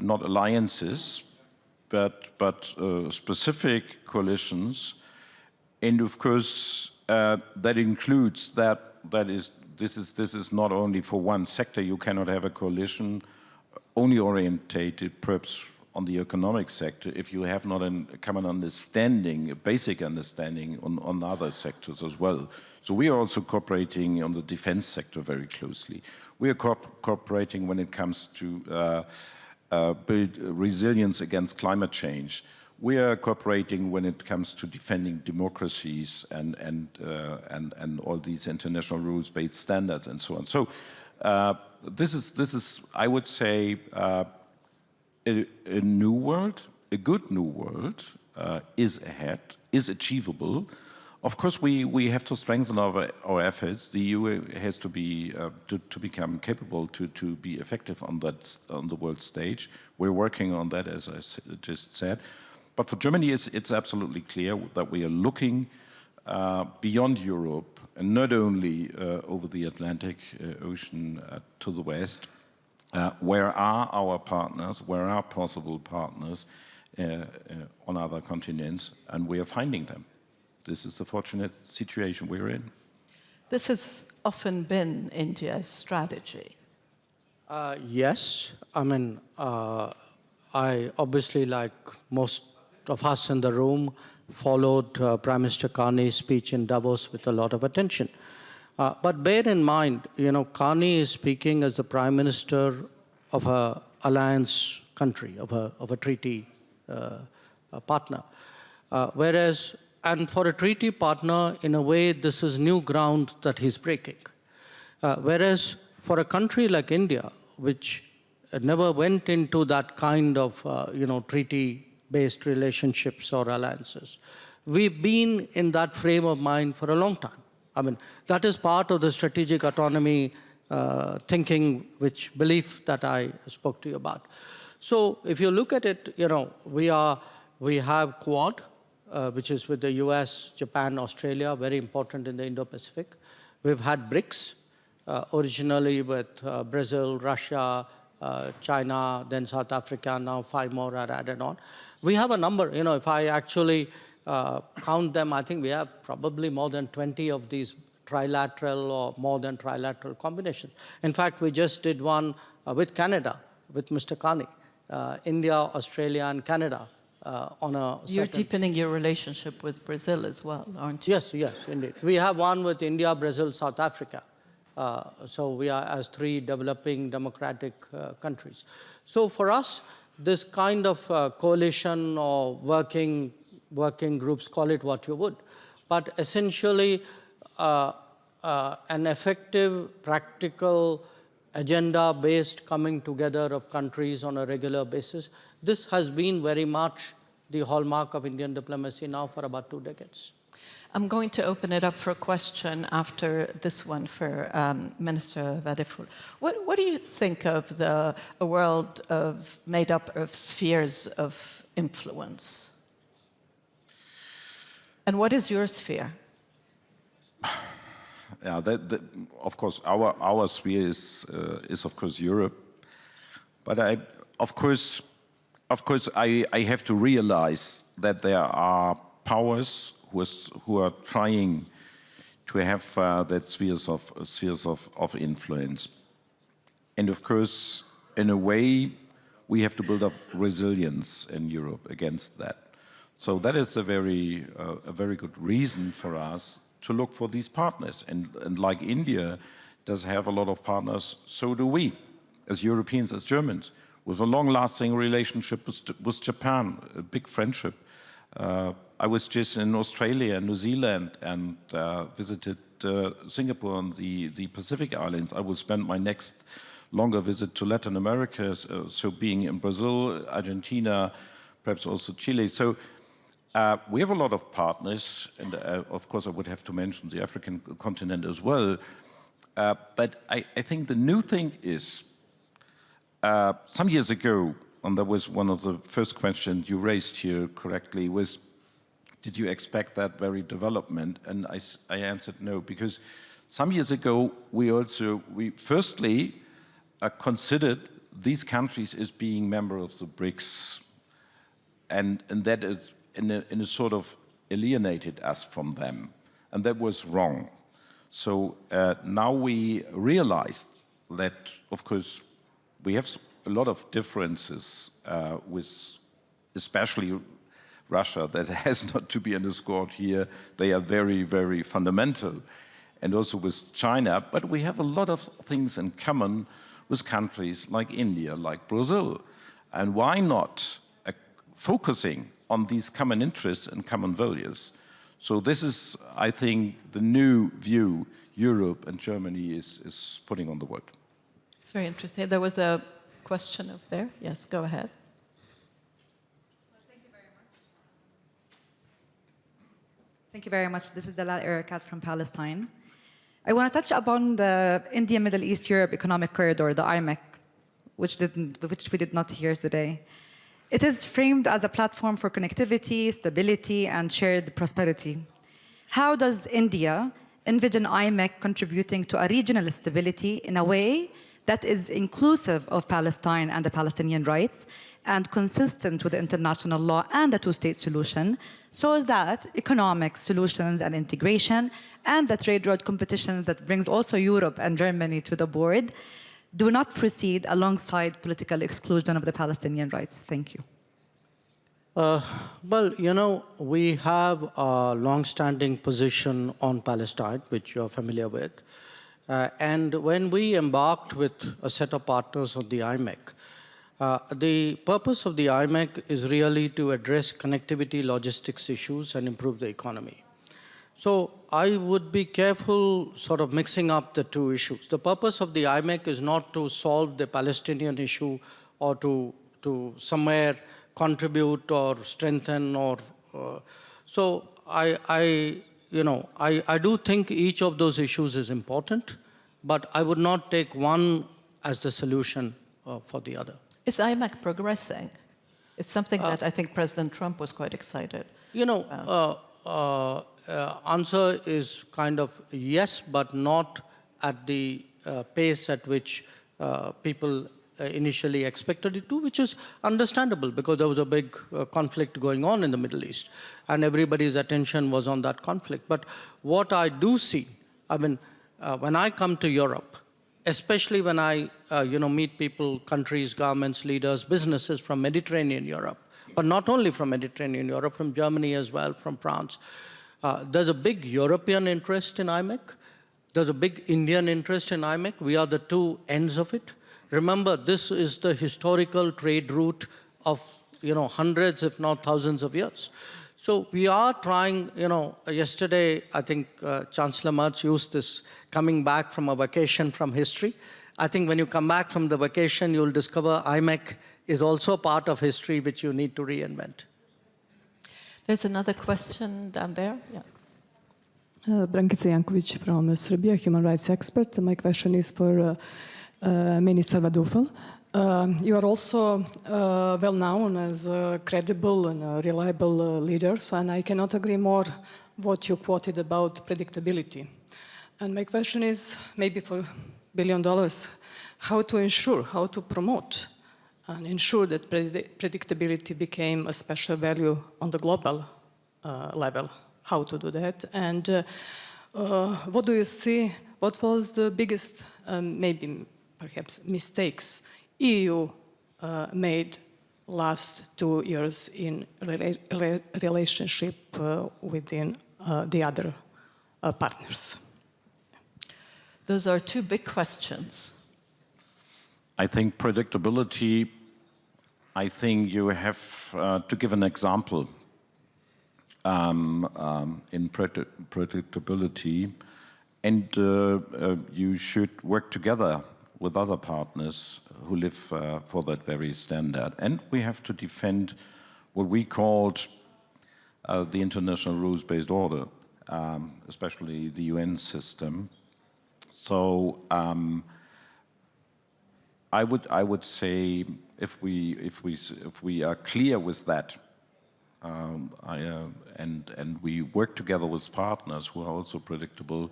not alliances, but specific coalitions. And of course, that includes this is not only for one sector. You cannot have a coalition only orientated perhaps on the economic sector if you have not a common understanding, a basic understanding on other sectors as well. So we are also cooperating on the defense sector very closely. We are cooperating when it comes to build resilience against climate change. We are cooperating when it comes to defending democracies and all these international rules-based standards and so on. So this is, I would say, a new world, a good new world is ahead, is achievable. Of course, we have to strengthen our efforts. The EU has to be to become capable to be effective on the world stage. We're working on that, as I just said. But for Germany, it's absolutely clear that we are looking beyond Europe, and not only over the Atlantic Ocean to the west. Where are our partners? Where are possible partners on other continents? And we are finding them. This is the fortunate situation we're in. This has often been India's strategy. Yes. I mean, I obviously, like most of us in the room, followed Prime Minister Carney's speech in Davos with a lot of attention. But bear in mind, you know, Carney is speaking as the Prime Minister of an alliance country, of a treaty partner. And for a treaty partner, in a way, this is new ground that he's breaking. Whereas for a country like India, which never went into that kind of, you know, treaty-based relationships or alliances, we've been in that frame of mind for a long time. I mean, that is part of the strategic autonomy thinking, which belief that I spoke to you about. So if you look at it, you know, we have Quad, which is with the US, Japan, Australia, very important in the Indo-Pacific. We've had BRICS, originally with Brazil, Russia, China, then South Africa, now 5 more are added on. We have a number, you know, if I actually count them, I think we have probably more than 20 of these trilateral or more than trilateral combinations. In fact, we just did one with Canada, with Mr. Carney, India, Australia, and Canada on a You're deepening your relationship with Brazil as well, aren't you? Yes, yes, indeed. We have one with India, Brazil, South Africa. So we are as 3 developing democratic countries. So for us, this kind of coalition or working groups, call it what you would, but essentially an effective, practical, agenda-based coming together of countries on a regular basis. This has been very much the hallmark of Indian diplomacy now for about 2 decades. I'm going to open it up for a question after this one for Minister Vadeful. What do you think of a world made up of spheres of influence? And what is your sphere? Yeah, of course, our sphere is of course Europe, but of course, I have to realize that there are powers who are trying to have that spheres of influence, and of course, in a way, we have to build up resilience in Europe against that. So that is a very good reason for us to look for these partners. And like India does have a lot of partners, so do we, as Europeans, as Germans, with a long-lasting relationship with Japan, a big friendship. I was just in Australia and New Zealand and visited Singapore and the Pacific Islands. I will spend my next longer visit to Latin America, so being in Brazil, Argentina, perhaps also Chile. So we have a lot of partners, and of course I would have to mention the African continent as well. But I think the new thing is, some years ago, and that was one of the first questions you raised here correctly, was, did you expect that very development? And I answered no, because some years ago we firstly considered these countries as being members of the BRICS, and that is in a sort of alienated us from them, and that was wrong. So now we realized that, of course, we have a lot of differences with especially Russia that has not to be underscored here. They are very, very fundamental, and also with China, but we have a lot of things in common with countries like India, like Brazil. And why not focusing on these common interests and common values? So this is, I think, the new view Europe and Germany is putting on the world. It's very interesting. There was a question over there. Yes, go ahead. Well, thank you very much. Thank you very much. This is Dalal Erakat from Palestine. I want to touch upon the India, Middle East, Europe Economic Corridor, the IMEC, which we did not hear today. It is framed as a platform for connectivity, stability, and shared prosperity. How does India envision IMEC contributing to a regional stability in a way that is inclusive of Palestine and the Palestinian rights and consistent with international law and the two-state solution, so that economic solutions and integration and the trade road competition that brings also Europe and Germany to the board do not proceed alongside political exclusion of the Palestinian rights? Thank you. Well, you know, we have a long-standing position on Palestine, which you're familiar with. And when we embarked with a set of partners on the IMEC, the purpose of the IMEC is really to address connectivity, logistics issues, and improve the economy. So I would be careful sort of mixing up the two issues. The purpose of the IMEC is not to solve the Palestinian issue or to somewhere contribute or strengthen or... So I do think each of those issues is important, but I would not take one as the solution for the other. Is IMEC progressing? It's something that I think President Trump was quite excited. You know, answer is kind of yes, but not at the pace at which people initially expected it to, which is understandable because there was a big conflict going on in the Middle East and everybody's attention was on that conflict. But what I do see, I mean, when I come to Europe, especially when I meet people, countries, governments, leaders, businesses from Mediterranean Europe, but not only from Mediterranean Europe, from Germany as well, from France, there's a big European interest in IMEC. There's a big Indian interest in IMEC. We are the two ends of it. Remember, this is the historical trade route of, hundreds, if not thousands of years. So we are trying, yesterday, I think Chancellor Merz used this coming back from a vacation from history. I think when you come back from the vacation, you'll discover IMEC is also part of history which you need to reinvent. There's another question down there. Yeah. Brankica Jankovic from Serbia, human rights expert. My question is for Minister Vadufel. You are also well known as credible and reliable leaders, and I cannot agree more what you quoted about predictability. And my question is, maybe for $1 billion, how to ensure, how to promote and ensure that predictability became a special value on the global level? How to do that? And what do you see, what was the biggest, maybe perhaps mistakes EU made last 2 years in relationship within the other partners? Those are two big questions. I think predictability, I think you have to give an example in predictability, and you should work together with other partners who live for that very standard. And we have to defend what we called the international rules-based order, especially the UN system. So I would say if we are clear with that, and we work together with partners who are also predictable,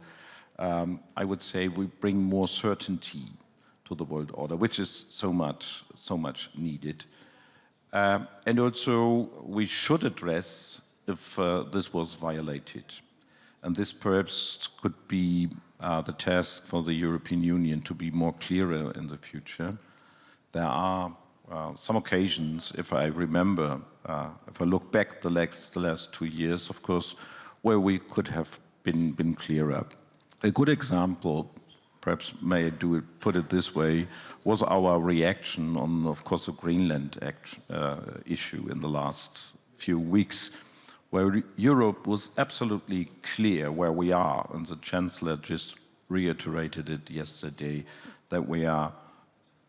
I would say we bring more certainty to the world order, which is so much needed. And also we should address if this was violated. And this perhaps could be the task for the European Union to be more clearer in the future. There are some occasions, if I remember, if I look back the last 2 years, of course, where we could have been clearer. A good example, perhaps put it this way, was our reaction on, of course, the Greenland issue in the last few weeks, where Europe was absolutely clear where we are, and the Chancellor just reiterated it yesterday, that we are,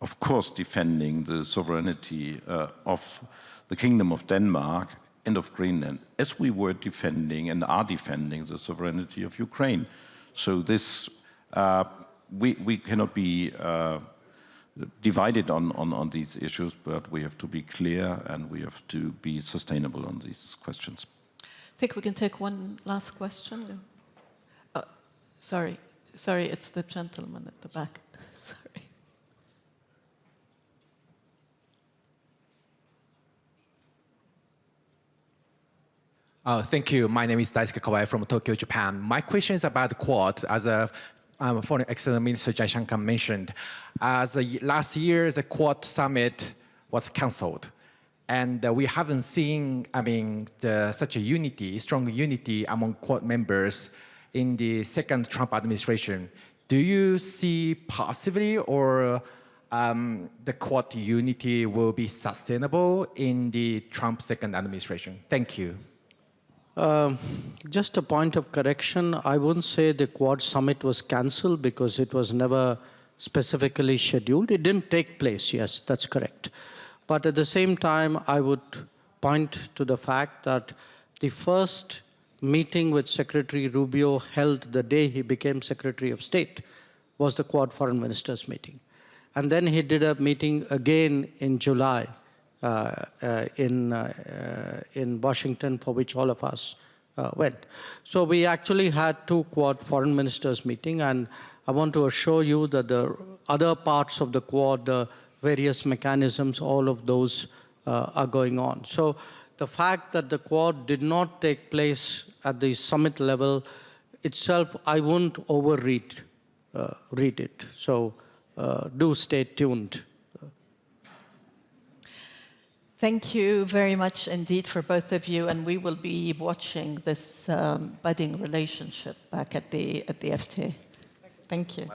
of course, defending the sovereignty of the Kingdom of Denmark and of Greenland, as we were defending and are defending the sovereignty of Ukraine. So this, we cannot be divided on these issues, but we have to be clear and we have to be sustainable on these questions. I think we can take one last question. Oh, sorry, it's the gentleman at the back. Sorry. Thank you. My name is Daisuke Kawai from Tokyo, Japan. My question is about the Quad. As Foreign External Minister Jaishankar mentioned, last year the Quad summit was cancelled. And we haven't seen, such a unity, strong unity among Quad members in the second Trump administration. Do you see possibly, or the Quad unity will be sustainable in the Trump second administration? Thank you. Just a point of correction. I wouldn't say the Quad summit was cancelled because it was never specifically scheduled. It didn't take place, yes, that's correct. But at the same time, I would point to the fact that the first meeting with Secretary Rubio held the day he became Secretary of State was the Quad Foreign Ministers meeting. And then he did a meeting again in July in Washington, for which all of us went. So we actually had 2 Quad Foreign Ministers meeting, and I want to assure you that the other parts of the Quad, the various mechanisms, all of those are going on. So the fact that the Quad did not take place at the summit level itself, I wouldn't overread it. So do stay tuned. Thank you very much indeed for both of you, and we will be watching this budding relationship back at the FTA. Thank you.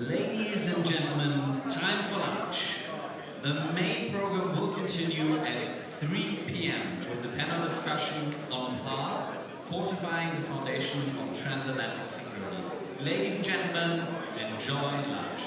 Ladies and gentlemen, time for lunch. The main program will continue at 3 p.m. with the panel discussion on PAR, fortifying the foundation of transatlantic security. Ladies and gentlemen, enjoy lunch.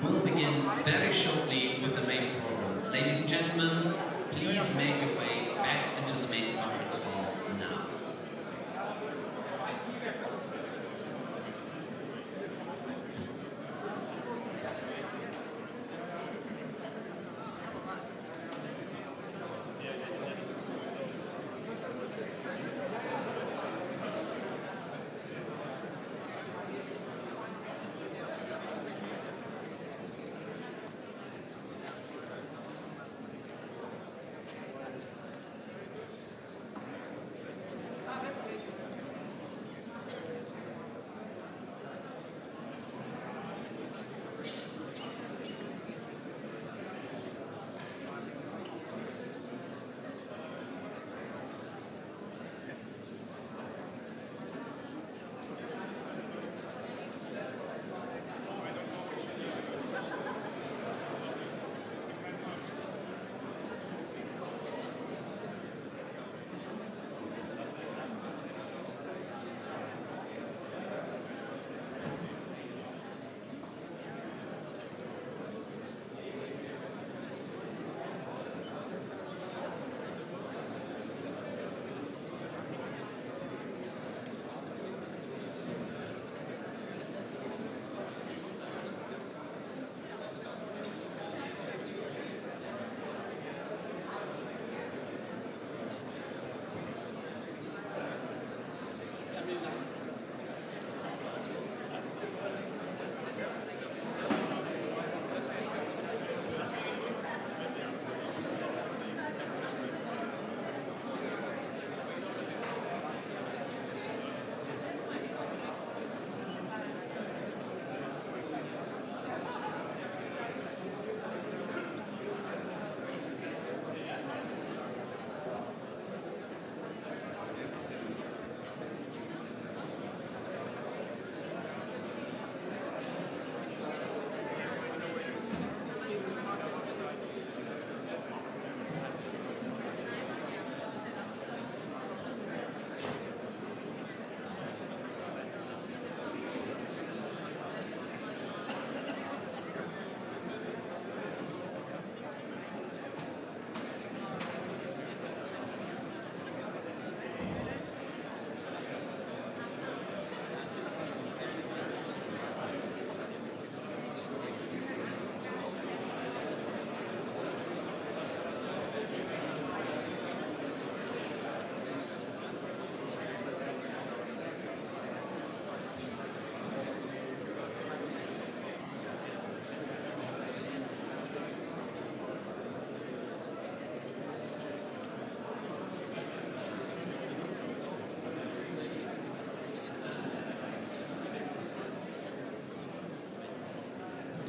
will begin very shortly with the main program. Ladies and gentlemen, please make your way back into the main conference hall now.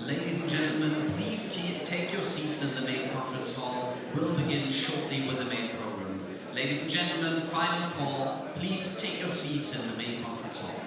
Ladies and gentlemen, please take your seats in the main conference hall. We'll begin shortly with the main program. Ladies and gentlemen, final call. Please take your seats in the main conference hall.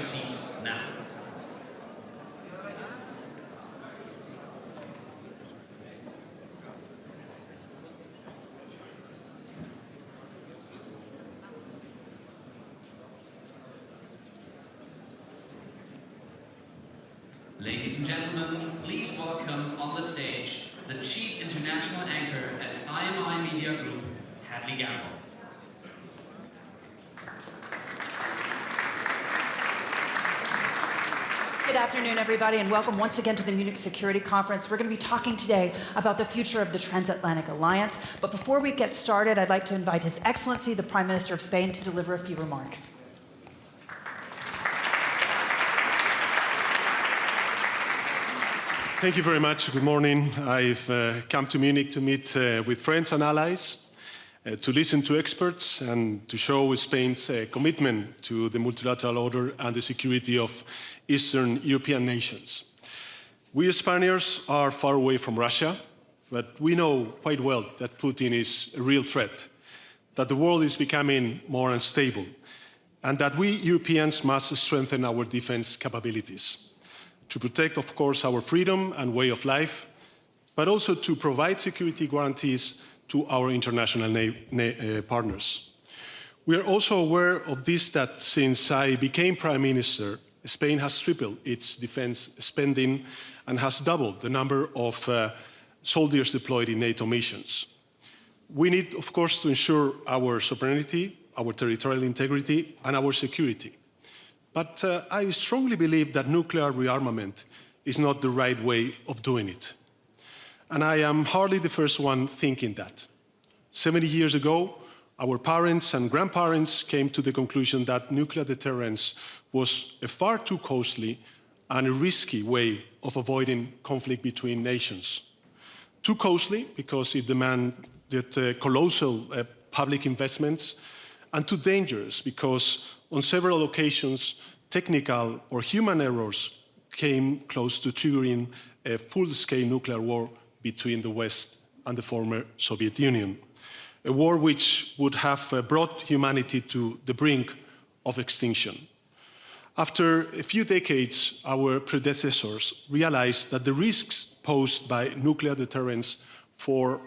seats now. Ladies and gentlemen, please welcome on the stage the Chief International Anchor at IMI Media Group, Hadley Gamble. Good afternoon, everybody, and welcome once again to the Munich Security Conference. We're going to be talking today about the future of the Transatlantic Alliance. But before we get started, I'd like to invite His Excellency, the Prime Minister of Spain, to deliver a few remarks. Thank you very much. Good morning. I've come to Munich to meet with friends and allies, to listen to experts, and to show Spain's commitment to the multilateral order and the security of Eastern European nations. We Spaniards are far away from Russia, but we know quite well that Putin is a real threat, that the world is becoming more unstable, and that we Europeans must strengthen our defense capabilities to protect, of course, our freedom and way of life, but also to provide security guarantees to our international partners. We are also aware of this, that since I became Prime Minister, Spain has tripled its defense spending and has doubled the number of soldiers deployed in NATO missions. We need, of course, to ensure our sovereignty, our territorial integrity, and our security. But I strongly believe that nuclear rearmament is not the right way of doing it. And I am hardly the first one thinking that. 70 years ago, our parents and grandparents came to the conclusion that nuclear deterrence was a far too costly and a risky way of avoiding conflict between nations. Too costly because it demanded colossal public investments, and too dangerous because on several occasions technical or human errors came close to triggering a full-scale nuclear war between the West and the former Soviet Union, a war which would have brought humanity to the brink of extinction. After a few decades, our predecessors realized that the risks posed by nuclear deterrence far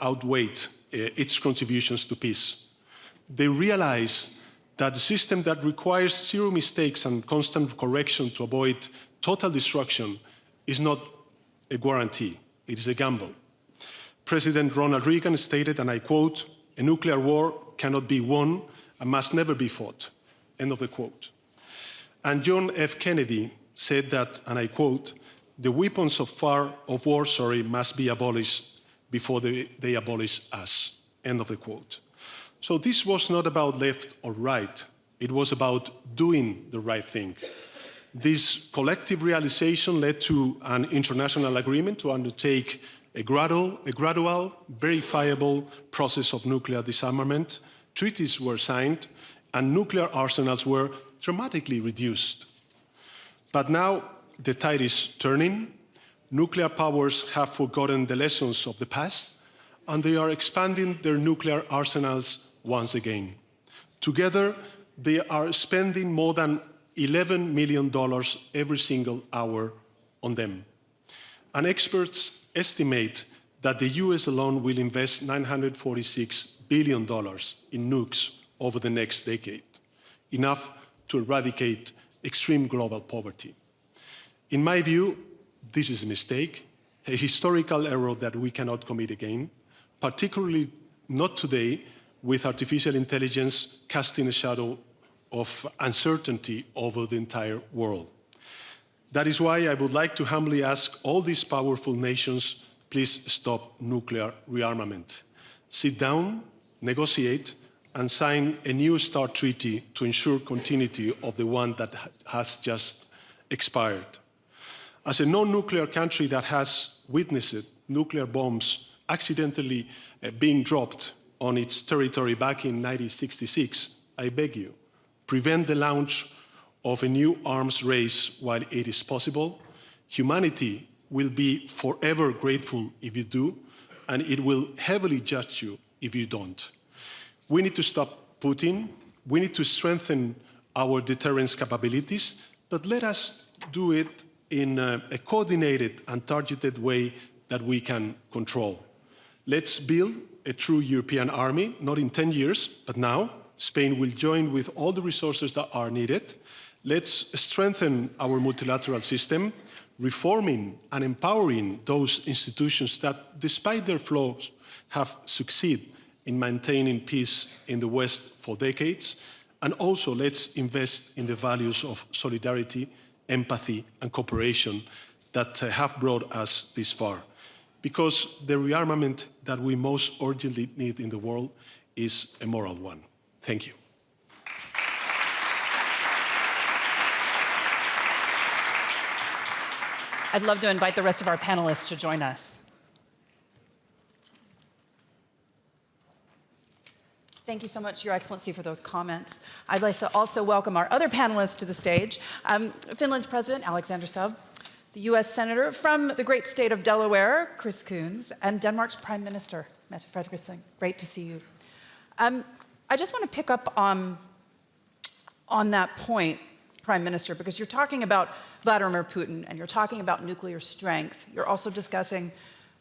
outweighed its contributions to peace. They realized that a system that requires zero mistakes and constant correction to avoid total destruction is not a guarantee, it is a gamble. President Ronald Reagan stated, and I quote, "A nuclear war cannot be won and must never be fought," end of the quote. And John F. Kennedy said that, and I quote, "The weapons of war must be abolished before they abolish us," end of the quote. So this was not about left or right, it was about doing the right thing. This collective realization led to an international agreement to undertake a gradual, verifiable process of nuclear disarmament. Treaties were signed, and nuclear arsenals were dramatically reduced. But now the tide is turning. Nuclear powers have forgotten the lessons of the past, and they are expanding their nuclear arsenals once again. Together, they are spending more than $11 million every single hour on them. And experts estimate that the US alone will invest $946 billion in nukes over the next decade, enough to eradicate extreme global poverty. In my view, this is a mistake, a historical error that we cannot commit again, particularly not today, with artificial intelligence casting a shadow of uncertainty over the entire world. That is why I would like to humbly ask all these powerful nations, please stop nuclear rearmament. Sit down, negotiate, and sign a new START treaty to ensure continuity of the one that has just expired. As a non-nuclear country that has witnessed nuclear bombs accidentally being dropped on its territory back in 1966, I beg you, prevent the launch of a new arms race while it is possible. Humanity will be forever grateful if you do, and it will heavily judge you if you don't. We need to stop Putin. We need to strengthen our deterrence capabilities, but let us do it in a coordinated and targeted way that we can control. Let's build a true European army, not in 10 years, but now. Spain will join with all the resources that are needed. Let's strengthen our multilateral system, reforming and empowering those institutions that, despite their flaws, have succeeded in maintaining peace in the West for decades. And also, let's invest in the values of solidarity, empathy, and cooperation that have brought us this far. Because the rearmament that we most urgently need in the world is a moral one. Thank you. I'd love to invite the rest of our panelists to join us. Thank you so much, Your Excellency, for those comments. I'd like to also welcome our other panelists to the stage. Finland's President, Alexander Stubb, the US Senator from the great state of Delaware, Chris Coons, and Denmark's Prime Minister, Mette Frederiksen. Great to see you. I just want to pick up on that point, Prime Minister, because you're talking about Vladimir Putin and you're talking about nuclear strength. You're also discussing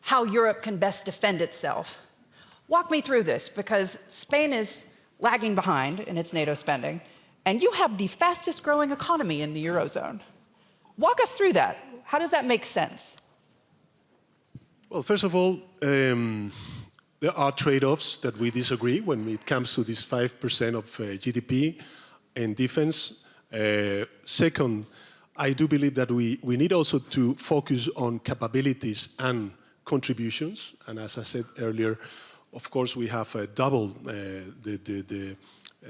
how Europe can best defend itself. Walk me through this, because Spain is lagging behind in its NATO spending, and you have the fastest growing economy in the Eurozone. Walk us through that. How does that make sense? Well, first of all, there are trade-offs that we disagree when it comes to this 5% of GDP in defense. Second, I do believe that we need also to focus on capabilities and contributions. And as I said earlier, of course, we have doubled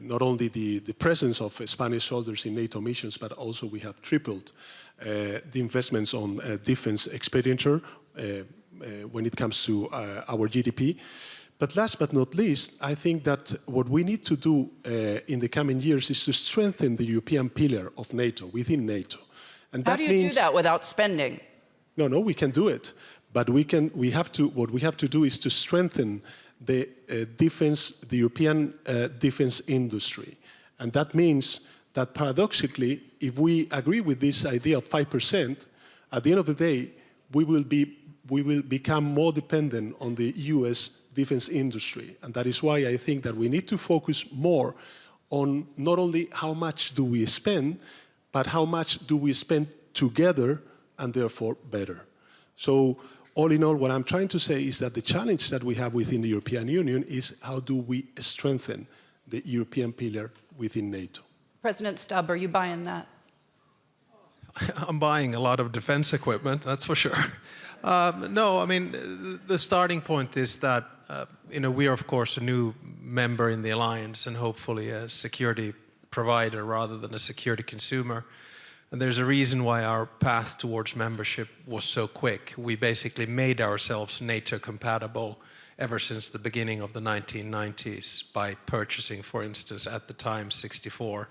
not only the presence of Spanish soldiers in NATO missions, but also we have tripled the investments on defense expenditure when it comes to our GDP. But last but not least, I think that what we need to do in the coming years is to strengthen the European pillar of NATO, within NATO. And How do you do that without spending? No, we can do it. But what we have to do is to strengthen the European defense industry. And that means that paradoxically, if we agree with this idea of 5%, at the end of the day, we will become more dependent on the US defense industry. And that is why I think that we need to focus more on not only how much do we spend, but how much do we spend together and therefore better. So all in all, what I'm trying to say is that the challenge that we have within the European Union is how do we strengthen the European pillar within NATO. President Stubb, are you buying that? I'm buying a lot of defense equipment, that's for sure. No, I mean, the starting point is that we are, of course, a new member in the alliance and hopefully a security provider rather than a security consumer. And there's a reason why our path towards membership was so quick. We basically made ourselves NATO compatible ever since the beginning of the 1990s by purchasing, for instance, at the time, 64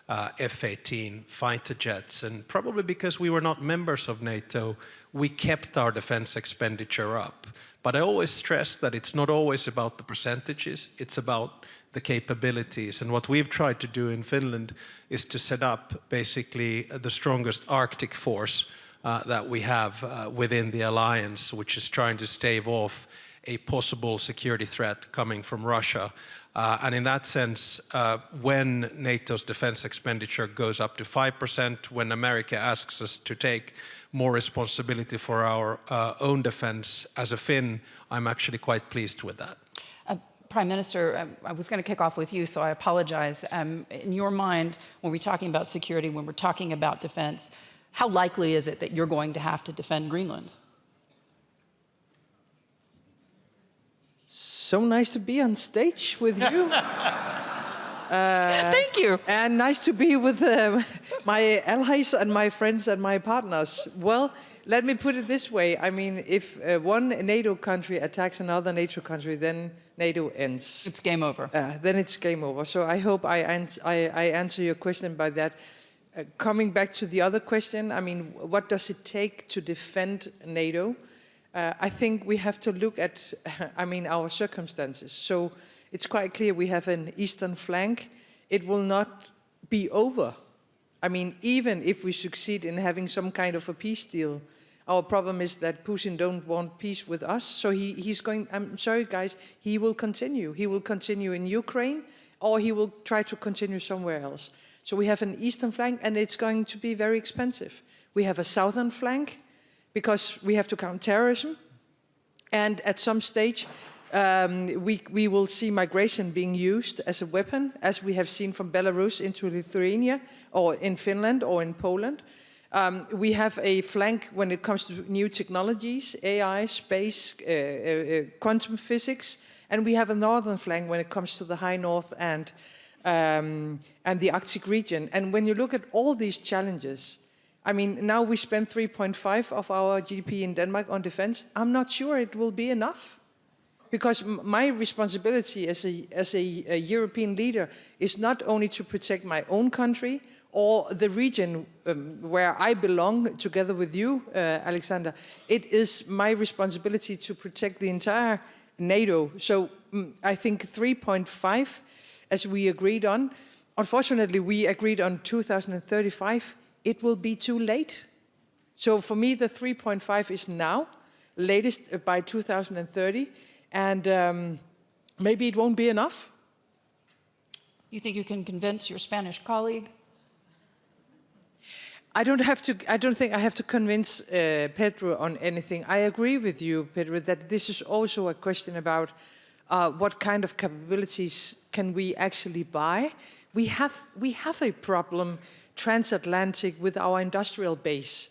F-18 fighter jets. And probably because we were not members of NATO, we kept our defense expenditure up. But I always stress that it's not always about the percentages, it's about the capabilities. And what we've tried to do in Finland is to set up basically the strongest Arctic force that we have within the alliance, which is trying to stave off a possible security threat coming from Russia. And in that sense, when NATO's defense expenditure goes up to 5%, when America asks us to take more responsibility for our own defense, as a Finn, I'm actually quite pleased with that. Prime Minister, I was going to kick off with you, so I apologize. In your mind, when we're talking about security, when we're talking about defense, how likely is it that you're going to have to defend Greenland? So nice to be on stage with you. Thank you. And nice to be with my allies and my friends and my partners. Well, let me put it this way. I mean, if one NATO country attacks another NATO country, then NATO ends. It's game over. Then it's game over. So I hope I answer your question by that. Coming back to the other question, I mean, what does it take to defend NATO? I think we have to look at, our circumstances. So it's quite clear we have an eastern flank. It will not be over. I mean, even if we succeed in having some kind of a peace deal, our problem is that Putin don't want peace with us. So he's going, I'm sorry guys, he will continue. He will continue in Ukraine, or he will try to continue somewhere else. So we have an eastern flank, and it's going to be very expensive. We have a southern flank, because we have to counter terrorism. And at some stage, we will see migration being used as a weapon, as we have seen from Belarus into Lithuania, or in Finland, or in Poland. We have a flank when it comes to new technologies, AI, space, quantum physics, and we have a northern flank when it comes to the high north and the Arctic region. And when you look at all these challenges, I mean, now we spend 3.5% of our GDP in Denmark on defense. I'm not sure it will be enough. Because my responsibility as a European leader is not only to protect my own country or the region where I belong, together with you, Alexander. It is my responsibility to protect the entire NATO. So I think 3.5, as we agreed on. Unfortunately, we agreed on 2035. It will be too late. So for me, the 3.5 is now, latest by 2030. And maybe it won't be enough. You think you can convince your Spanish colleague? I don't think I have to convince Pedro on anything. I agree with you, Pedro, that this is also a question about what kind of capabilities can we actually buy. We have a problem transatlantic with our industrial base.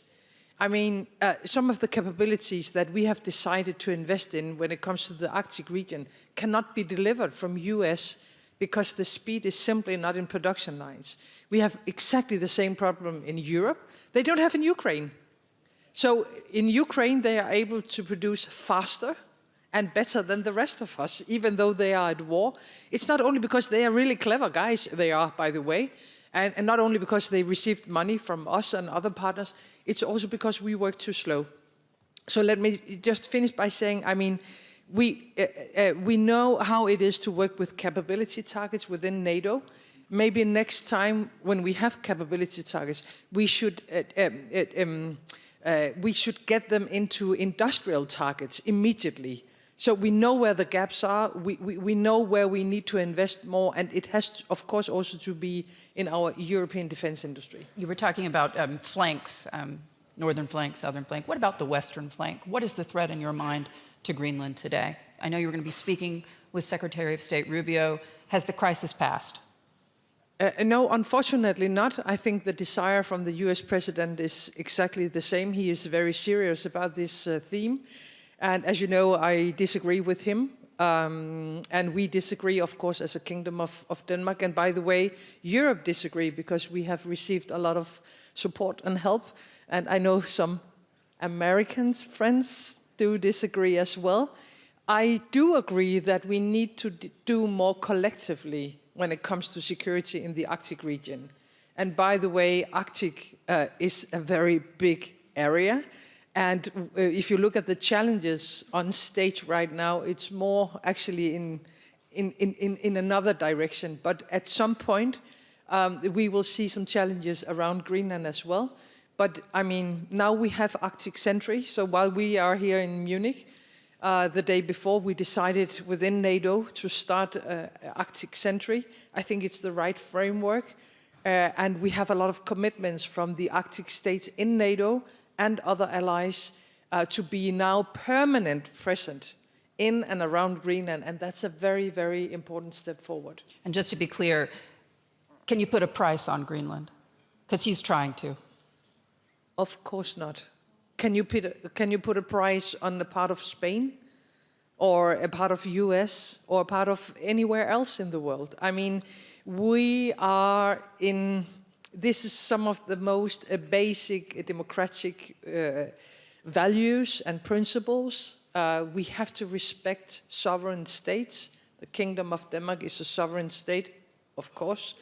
I mean, some of the capabilities that we have decided to invest in when it comes to the Arctic region cannot be delivered from US because the speed is simply not in production lines. We have exactly the same problem in Europe. They don't have in Ukraine. So in Ukraine, they are able to produce faster and better than the rest of us, even though they are at war. It's not only because they are really clever guys, they are, by the way, and not only because they received money from us and other partners, it's also because we work too slow. So let me just finish by saying, I mean, we know how it is to work with capability targets within NATO. Maybe next time when we have capability targets, we should get them into industrial targets immediately. So we know where the gaps are, we know where we need to invest more, and it has, to, of course, also to be in our European defense industry. You were talking about flanks, northern flank, southern flank. What about the western flank? What is the threat in your mind to Greenland today? I know you're going to be speaking with Secretary of State Rubio. Has the crisis passed? No, unfortunately not. I think the desire from the US president is exactly the same. He is very serious about this theme. And as you know, I disagree with him. And we disagree, of course, as a Kingdom of Denmark. And by the way, Europe disagree because we have received a lot of support and help. And I know some American friends do disagree as well. I do agree that we need to do more collectively when it comes to security in the Arctic region. And by the way, Arctic is a very big area. And if you look at the challenges on stage right now, it's more actually in another direction. But at some point, we will see some challenges around Greenland as well. But I mean, now we have Arctic Sentry. So while we are here in Munich, the day before we decided within NATO to start Arctic Sentry. I think it's the right framework. And we have a lot of commitments from the Arctic states in NATO and other allies to be now permanent present in and around Greenland. And that's a very, very important step forward. And just to be clear, can you put a price on Greenland? Because he's trying to. Of course not. Can you put a price on a part of Spain or a part of US or a part of anywhere else in the world? I mean, we are in... This is some of the most basic democratic values and principles. We have to respect sovereign states. The Kingdom of Denmark is a sovereign state, of course.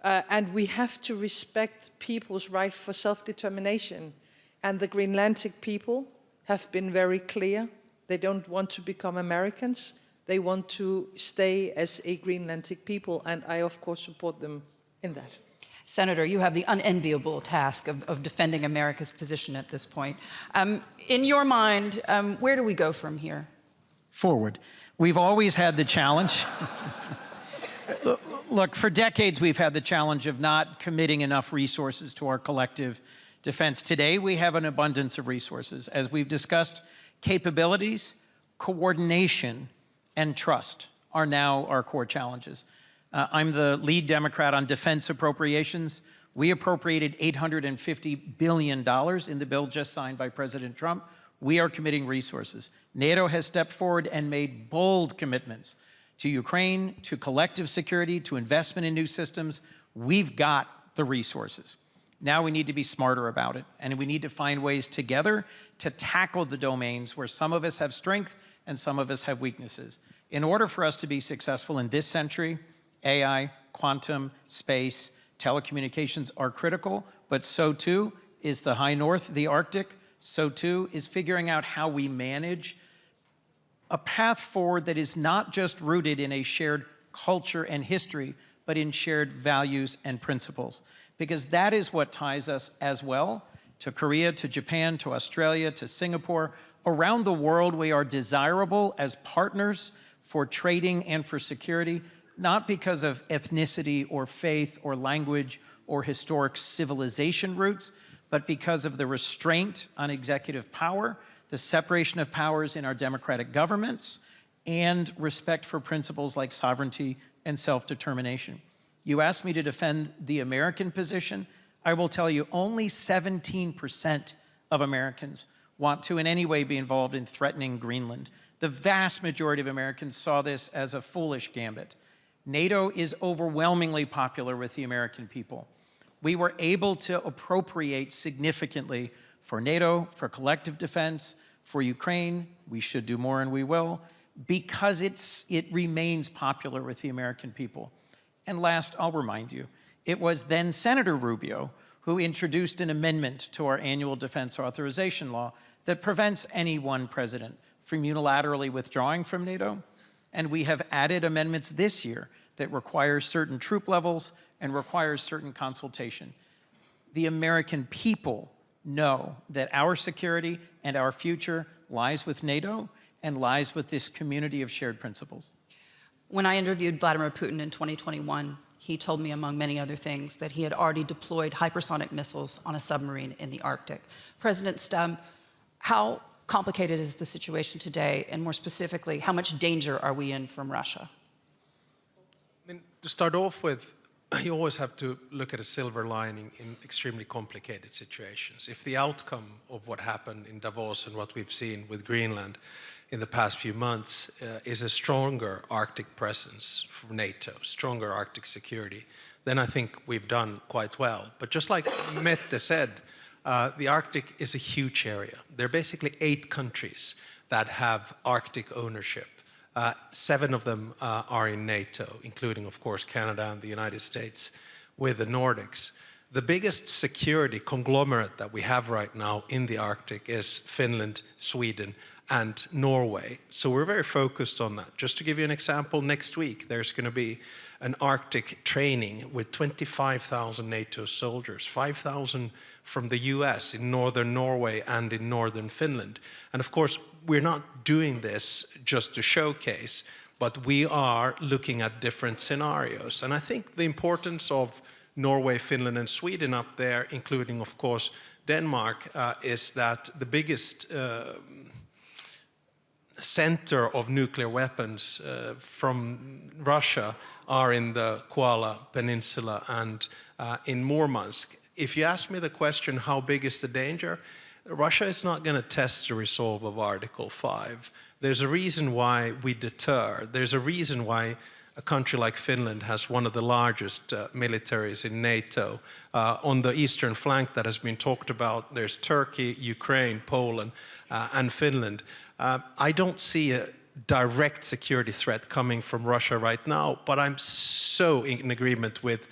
And we have to respect people's right for self-determination. And the Greenlandic people have been very clear. They don't want to become Americans. They want to stay as a Greenlandic people. And I, of course, support them in that. Senator, you have the unenviable task of defending America's position at this point. In your mind, where do we go from here? Forward. We've always had the challenge. Look, for decades we've had the challenge of not committing enough resources to our collective defense. Today we have an abundance of resources. As we've discussed, capabilities, coordination, and trust are now our core challenges. I'm the lead Democrat on defense appropriations. We appropriated $850 billion in the bill just signed by President Trump. We are committing resources. NATO has stepped forward and made bold commitments to Ukraine, to collective security, to investment in new systems. We've got the resources. Now we need to be smarter about it, and we need to find ways together to tackle the domains where some of us have strength and some of us have weaknesses. In order for us to be successful in this century, AI, quantum, space, telecommunications are critical, but so too is the High North, the Arctic. So too is figuring out how we manage a path forward that is not just rooted in a shared culture and history, but in shared values and principles. Because that is what ties us as well to Korea, to Japan, to Australia, to Singapore. Around the world, we are desirable as partners for trading and for security, not because of ethnicity or faith or language or historic civilization roots, but because of the restraint on executive power, the separation of powers in our democratic governments, and respect for principles like sovereignty and self-determination. You asked me to defend the American position. I will tell you, only 17% of Americans want to in any way be involved in threatening Greenland. The vast majority of Americans saw this as a foolish gambit. NATO is overwhelmingly popular with the American people. We were able to appropriate significantly for NATO, for collective defense, for Ukraine. We should do more, and we will, because it remains popular with the American people. And last, I'll remind you, it was then Senator Rubio who introduced an amendment to our annual defense authorization law that prevents any one president from unilaterally withdrawing from NATO. And we have added amendments this year that require certain troop levels and requires certain consultation. The American people know that our security and our future lies with NATO and lies with this community of shared principles. When I interviewed Vladimir Putin in 2021, he told me, among many other things, that he had already deployed hypersonic missiles on a submarine in the Arctic. President Stubb, how complicated is the situation today, and more specifically, how much danger are we in from Russia? I mean, to start off with, you always have to look at a silver lining in extremely complicated situations. If the outcome of what happened in Davos and what we've seen with Greenland in the past few months is a stronger Arctic presence for NATO, stronger Arctic security, then I think we've done quite well. But just like Mette said, the Arctic is a huge area. There are basically 8 countries that have Arctic ownership. 7 of them are in NATO, including, of course, Canada and the United States, with the Nordics. The biggest security conglomerate that we have right now in the Arctic is Finland, Sweden, and Norway. So we're very focused on that. Just to give you an example, next week there's going to be an Arctic training with 25,000 NATO soldiers, 5,000 from the US in northern Norway and in northern Finland. And of course, we're not doing this just to showcase, but we are looking at different scenarios. And I think the importance of Norway, Finland, and Sweden up there, including, of course, Denmark, is that the biggest center of nuclear weapons from Russia are in the Koala Peninsula and in Murmansk. If you ask me the question, how big is the danger? Russia is not going to test the resolve of Article 5. There's a reason why we deter. There's a reason why a country like Finland has one of the largest militaries in NATO. On the eastern flank that has been talked about, there's Turkey, Ukraine, Poland, and Finland. I don't see a direct security threat coming from Russia right now, but I'm so in agreement with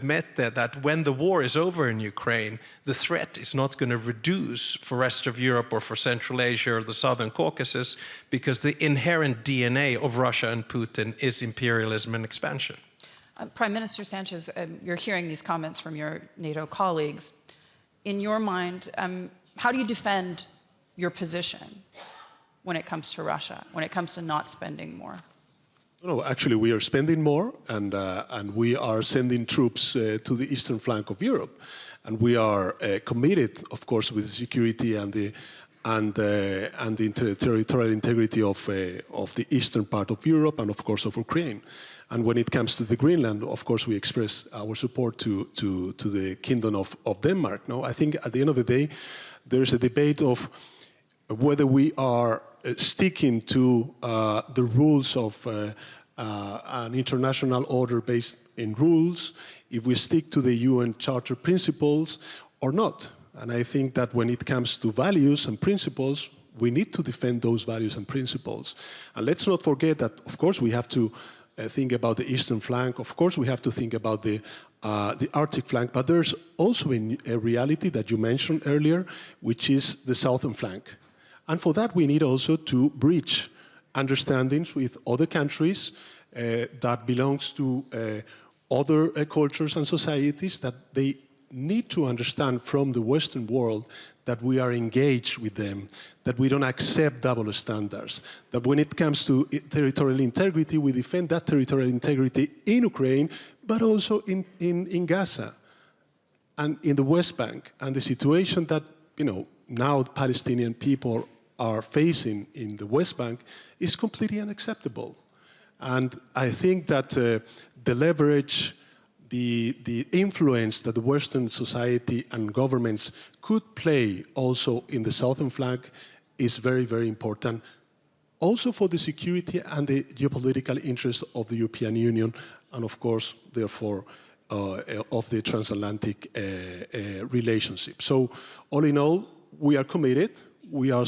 Mette that when the war is over in Ukraine, the threat is not going to reduce for the rest of Europe or for Central Asia or the Southern Caucasus, because the inherent DNA of Russia and Putin is imperialism and expansion. Prime Minister Sanchez, you're hearing these comments from your NATO colleagues. In your mind, how do you defend your position when it comes to Russia, when it comes to not spending more? No, actually, we are spending more, and we are sending troops to the eastern flank of Europe, and we are committed, of course, with security and the territorial integrity of the eastern part of Europe and, of course, of Ukraine. And when it comes to the Greenland, of course, we express our support to the Kingdom of Denmark. No, I think at the end of the day, there is a debate of whether we are sticking to the rules of an international order based in rules, if we stick to the UN Charter principles or not. And I think that when it comes to values and principles, we need to defend those values and principles. And let's not forget that, of course, we have to think about the eastern flank. Of course, we have to think about the Arctic flank. But there's also a reality that you mentioned earlier, which is the southern flank. And for that, we need also to bridge understandings with other countries that belongs to other cultures and societies, that they need to understand from the Western world that we are engaged with them, that we don't accept double standards, that when it comes to territorial integrity, we defend that territorial integrity in Ukraine, but also in Gaza and in the West Bank. And the situation that, now Palestinian people are facing in the West Bank is completely unacceptable. And I think that the leverage, the influence that the Western society and governments could play also in the southern flank is very, very important. Also for the security and the geopolitical interests of the European Union and, of course, therefore, of the transatlantic relationship. So, all in all, we are committed. We are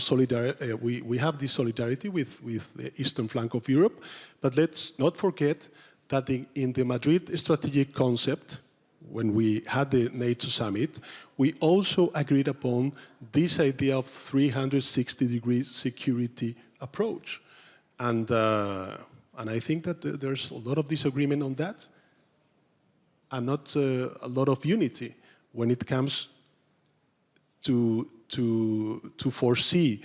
we have this solidarity with the eastern flank of Europe, but let's not forget that in the Madrid strategic concept, when we had the NATO summit, we also agreed upon this idea of 360-degree security approach. And I think that there's a lot of disagreement on that, and not a lot of unity when it comes to foresee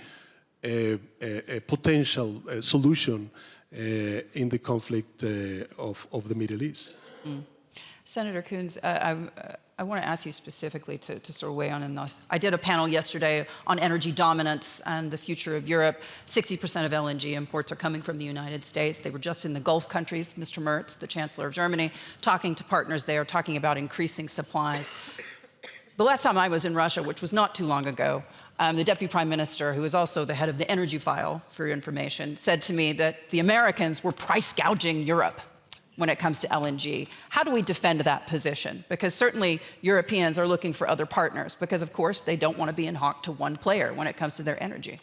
a potential solution in the conflict of the Middle East. Mm. Senator Coons, I want to ask you specifically to sort of weigh on this. I did a panel yesterday on energy dominance and the future of Europe. 60% of LNG imports are coming from the United States. They were just in the Gulf countries, Mr. Merz, the Chancellor of Germany, talking to partners there, talking about increasing supplies. The last time I was in Russia, which was not too long ago, the Deputy Prime Minister, who is also the head of the energy file, for your information, said to me that the Americans were price gouging Europe when it comes to LNG. How do we defend that position? Because certainly Europeans are looking for other partners because, of course, they don't want to be in hock to one player when it comes to their energy.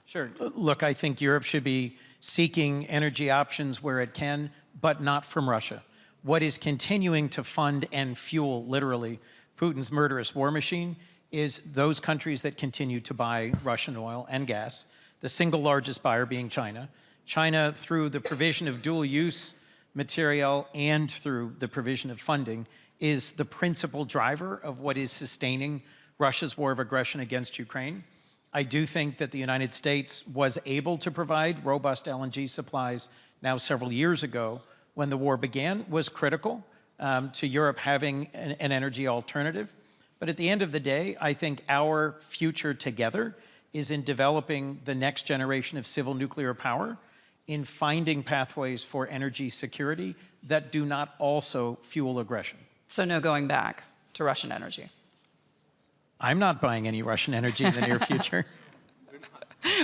Sure. Look, I think Europe should be seeking energy options where it can, but not from Russia. What is continuing to fund and fuel, literally, Putin's murderous war machine is those countries that continue to buy Russian oil and gas, the single largest buyer being China. China, through the provision of dual-use material and through the provision of funding, is the principal driver of what is sustaining Russia's war of aggression against Ukraine. I do think that the United States was able to provide robust LNG supplies now several years ago when the war began, was critical to Europe having an energy alternative. But at the end of the day, I think our future together is in developing the next generation of civil nuclear power, in finding pathways for energy security that do not also fuel aggression. So no going back to Russian energy? I'm not buying any Russian energy in the near future.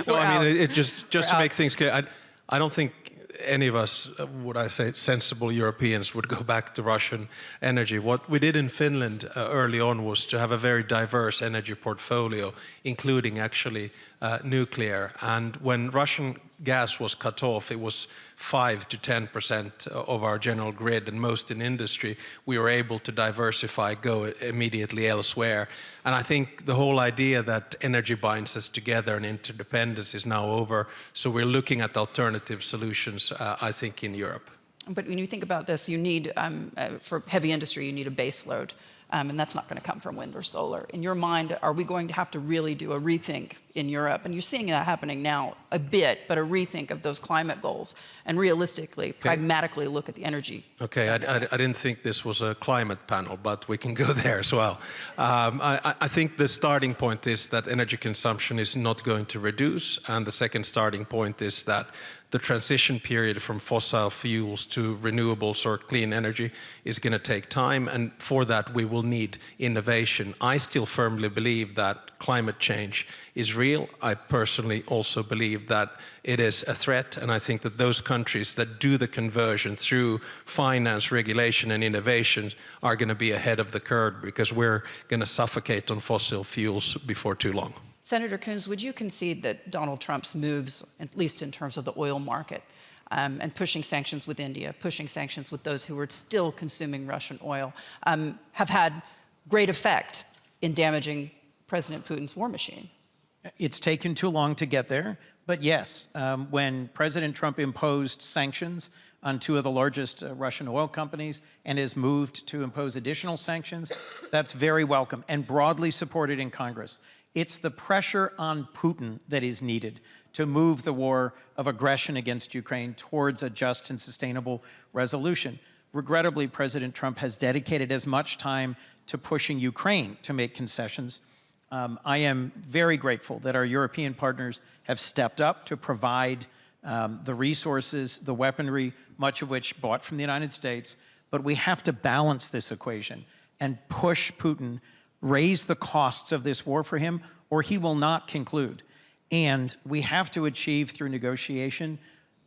No, I mean, it just to make things clear, I don't think any of us, would I say, sensible Europeans would go back to Russian energy. What we did in Finland early on was to have a very diverse energy portfolio, including actually nuclear. And when Russian gas was cut off, it was 5 to 10% of our general grid, and most in industry. We were able to diversify, go immediately elsewhere. And I think the whole idea that energy binds us together and interdependence is now over. So we're looking at alternative solutions, I think, in Europe. But when you think about this, you need, for heavy industry, you need a base load. And that's not going to come from wind or solar. In your mind, are we going to have to really do a rethink in Europe? And you're seeing that happening now a bit, but a rethink of those climate goals and realistically, pragmatically look at the energy. Okay, I didn't think this was a climate panel, but we can go there as well. I think the starting point is that energy consumption is not going to reduce. And the second starting point is that the transition period from fossil fuels to renewables or clean energy is going to take time, and for that we will need innovation. I still firmly believe that climate change is real. I personally also believe that it is a threat, and I think that those countries that do the conversion through finance, regulation and innovation are going to be ahead of the curve, because we're going to suffocate on fossil fuels before too long. Senator Coons, would you concede that Donald Trump's moves, at least in terms of the oil market, and pushing sanctions with India, pushing sanctions with those who are still consuming Russian oil, have had great effect in damaging President Putin's war machine? It's taken too long to get there, but yes, when President Trump imposed sanctions on two of the largest Russian oil companies and has moved to impose additional sanctions, that's very welcome and broadly supported in Congress. It's the pressure on Putin that is needed to move the war of aggression against Ukraine towards a just and sustainable resolution. Regrettably, President Trump has dedicated as much time to pushing Ukraine to make concessions. I am very grateful that our European partners have stepped up to provide the resources, the weaponry, much of which bought from the United States. But we have to balance this equation and push Putin, raise the costs of this war for him, or he will not conclude. And we have to achieve through negotiation,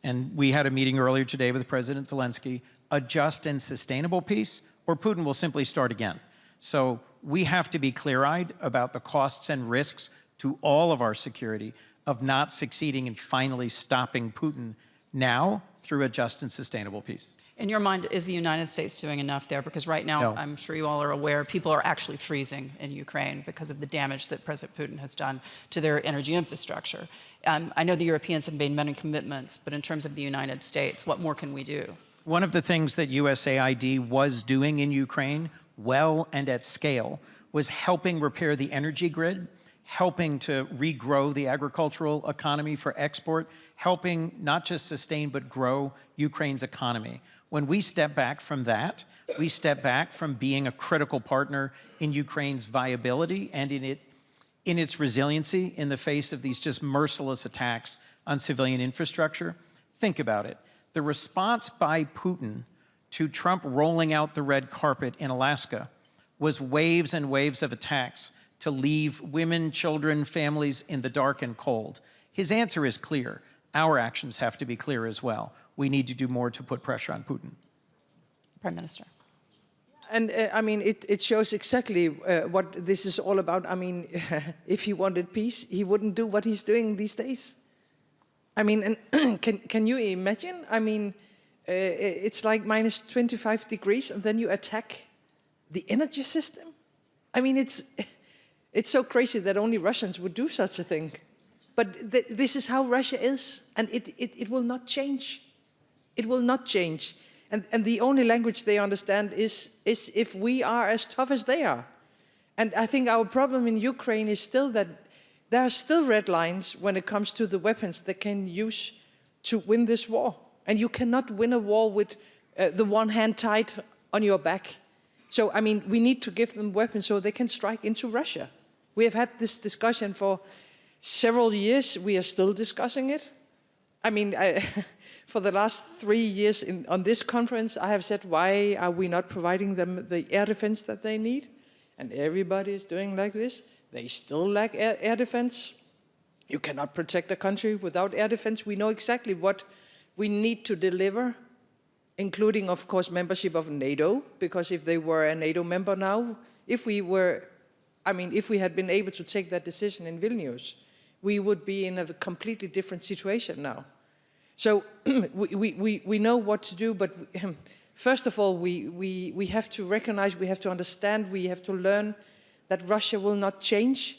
and we had a meeting earlier today with President Zelensky, a just and sustainable peace, or Putin will simply start again. So we have to be clear-eyed about the costs and risks to all of our security of not succeeding in finally stopping Putin now through a just and sustainable peace. In your mind, is the United States doing enough there? Because right now, No. I'm sure you all are aware, people are actually freezing in Ukraine because of the damage that President Putin has done to their energy infrastructure. I know the Europeans have made many commitments, but in terms of the United States, what more can we do? One of the things that USAID was doing in Ukraine, well and at scale, was helping repair the energy grid, helping to regrow the agricultural economy for export, helping not just sustain but grow Ukraine's economy. When we step back from that, we step back from being a critical partner in Ukraine's viability and in its resiliency in the face of these just merciless attacks on civilian infrastructure. Think about it. The response by Putin to Trump rolling out the red carpet in Alaska was waves and waves of attacks to leave women, children, families in the dark and cold. His answer is clear. Our actions have to be clear as well. We need to do more to put pressure on Putin. Prime Minister. And I mean, it shows exactly what this is all about. I mean, if he wanted peace, he wouldn't do what he's doing these days. I mean, and can you imagine? I mean, it's like minus 25 degrees, and then you attack the energy system. I mean, it's so crazy that only Russians would do such a thing. But this is how Russia is, and it will not change. It will not change. And the only language they understand is if we are as tough as they are. And I think our problem in Ukraine is still that there are still red lines when it comes to the weapons they can use to win this war. And you cannot win a war with the one hand tied on your back. So, I mean, we need to give them weapons so they can strike into Russia. We have had this discussion for several years. We are still discussing it. I mean, for the last 3 years on this conference, I have said, why are we not providing them the air defense that they need? And everybody is doing like this. They still lack air defense. You cannot protect a country without air defense. We know exactly what we need to deliver, including, of course, membership of NATO, because if they were a NATO member now, if we had been able to take that decision in Vilnius, we would be in a completely different situation now. So we know what to do, but first of all, we have to recognize, we have to understand, we have to learn that Russia will not change,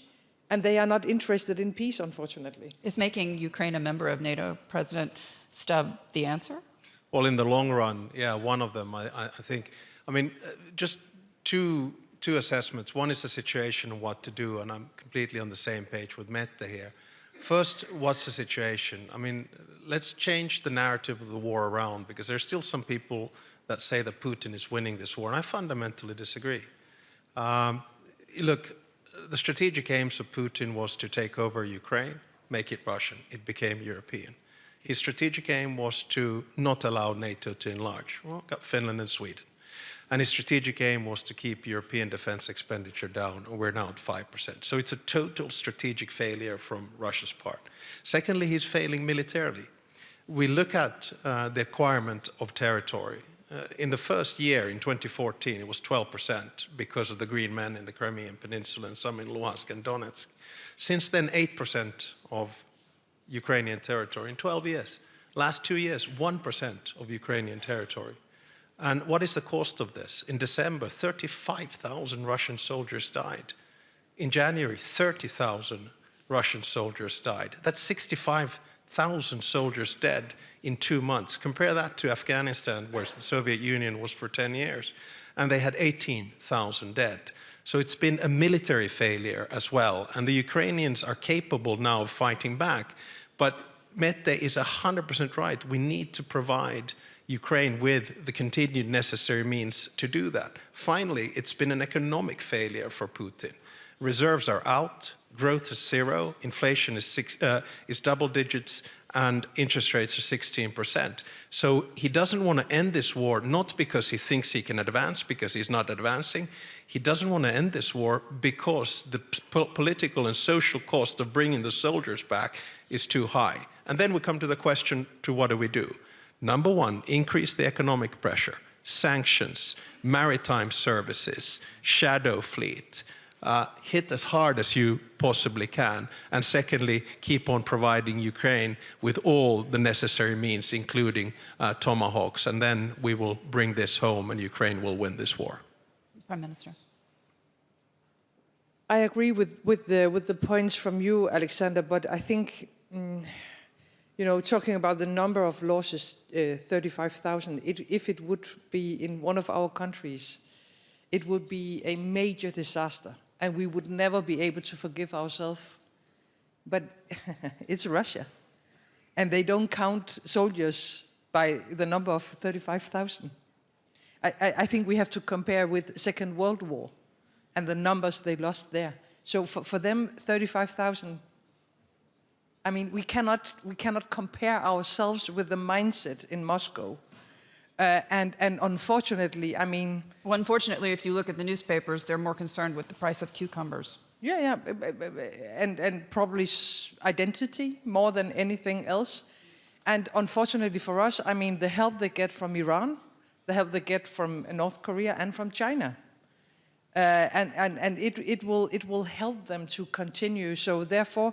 and they are not interested in peace, unfortunately. Is making Ukraine a member of NATO, President Stubb, the answer? Well, in the long run, yeah, one of them, I think. I mean, just two assessments. One is the situation and what to do, and I'm completely on the same page with Mette here. First, what's the situation? I mean, let's change the narrative of the war around, because there's still some people that say that Putin is winning this war, and I fundamentally disagree. Look, the strategic aims of Putin was to take over Ukraine, make it Russian. It became European. His strategic aim was to not allow NATO to enlarge. Well, got Finland and Sweden. And his strategic aim was to keep European defense expenditure down, and we're now at 5%. So it's a total strategic failure from Russia's part. Secondly, he's failing militarily. We look at the acquirement of territory. In the first year, in 2014, it was 12% because of the Green Men in the Crimean Peninsula and some in Luhansk and Donetsk. Since then, 8% of Ukrainian territory in 12 years. Last 2 years, 1% of Ukrainian territory. And what is the cost of this? In December, 35,000 Russian soldiers died. In January, 30,000 Russian soldiers died. That's 65,000 soldiers dead in 2 months. Compare that to Afghanistan, where the Soviet Union was for 10 years, and they had 18,000 dead. So it's been a military failure as well, and the Ukrainians are capable now of fighting back. But Mette is 100% right. We need to provide Ukraine with the continued necessary means to do that. Finally, it's been an economic failure for Putin. Reserves are out, growth is zero, inflation is double digits, and interest rates are 16%. So he doesn't want to end this war, not because he thinks he can advance, because he's not advancing. He doesn't want to end this war because the political and social cost of bringing the soldiers back is too high. And then we come to the question, to what do we do? Number one, increase the economic pressure, sanctions, maritime services, shadow fleet, hit as hard as you possibly can. And secondly, keep on providing Ukraine with all the necessary means, including tomahawks. And then we will bring this home and Ukraine will win this war. Prime Minister. I agree with the points from you, Alexander, but I think, you know, talking about the number of losses, 35,000, if it would be in one of our countries, it would be a major disaster, and we would never be able to forgive ourselves. But it's Russia, and they don't count soldiers by the number of 35,000. I think we have to compare with Second World War and the numbers they lost there. So for them, 35,000, I mean, we cannot compare ourselves with the mindset in Moscow. And unfortunately, I mean... Well, unfortunately, if you look at the newspapers, they're more concerned with the price of cucumbers. Yeah, and probably identity more than anything else. And unfortunately for us, I mean, the help they get from Iran, the help they get from North Korea and from China. And it will help them to continue. So therefore,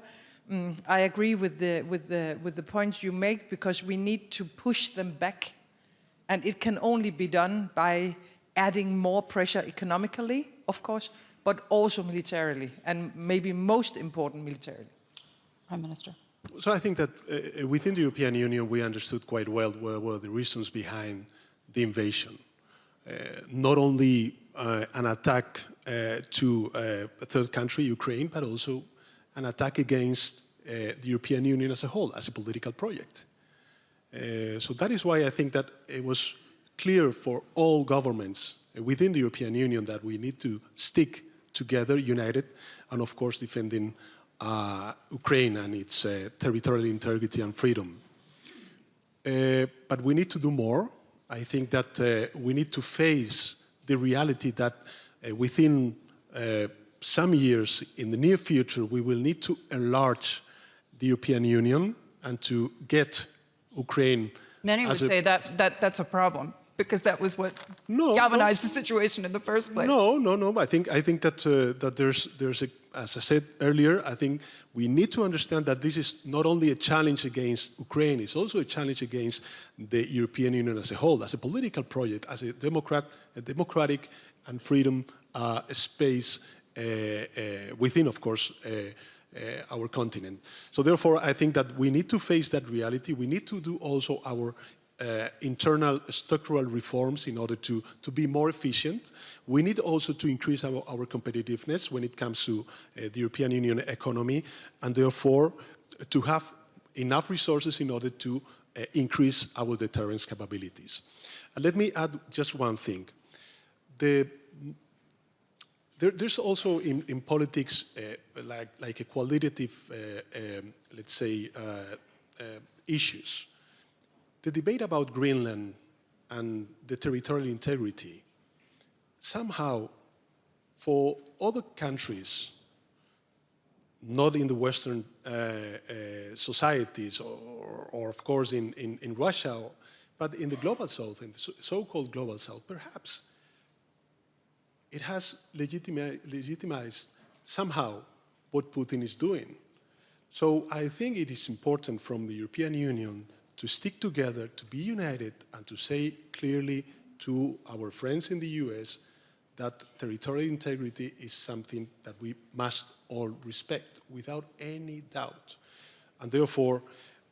I agree with the points you make, because we need to push them back, and it can only be done by adding more pressure economically, of course, but also militarily, and maybe most important militarily. Prime Minister. So I think that within the European Union we understood quite well what were the reasons behind the invasion. Not only an attack to a third country, Ukraine, but also an attack against the European Union as a whole, as a political project. So that is why I think that it was clear for all governments within the European Union that we need to stick together, united, and of course defending Ukraine and its territorial integrity and freedom. But we need to do more. I think that we need to face the reality that within some years, in the near future, we will need to enlarge the European Union and to get Ukraine. Many would say that's a problem, because that was what galvanized the situation in the first place. No. I think that there's a, as I said earlier, I think we need to understand that this is not only a challenge against Ukraine, it's also a challenge against the European Union as a whole, as a political project, as a democratic and freedom space within, of course, our continent. So therefore, I think that we need to face that reality. We need to do also our internal structural reforms in order to be more efficient. We need also to increase our competitiveness when it comes to the European Union economy, and therefore to have enough resources in order to increase our deterrence capabilities. And let me add just one thing. There's also in politics like a qualitative, let's say, issues. The debate about Greenland and the territorial integrity, somehow for other countries, not in the Western societies or of course in Russia, but in the global South, in the so-called global South, perhaps it has legitimized somehow what Putin is doing. So I think it is important from the European Union to stick together, to be united, and to say clearly to our friends in the US that territorial integrity is something that we must all respect without any doubt. And therefore,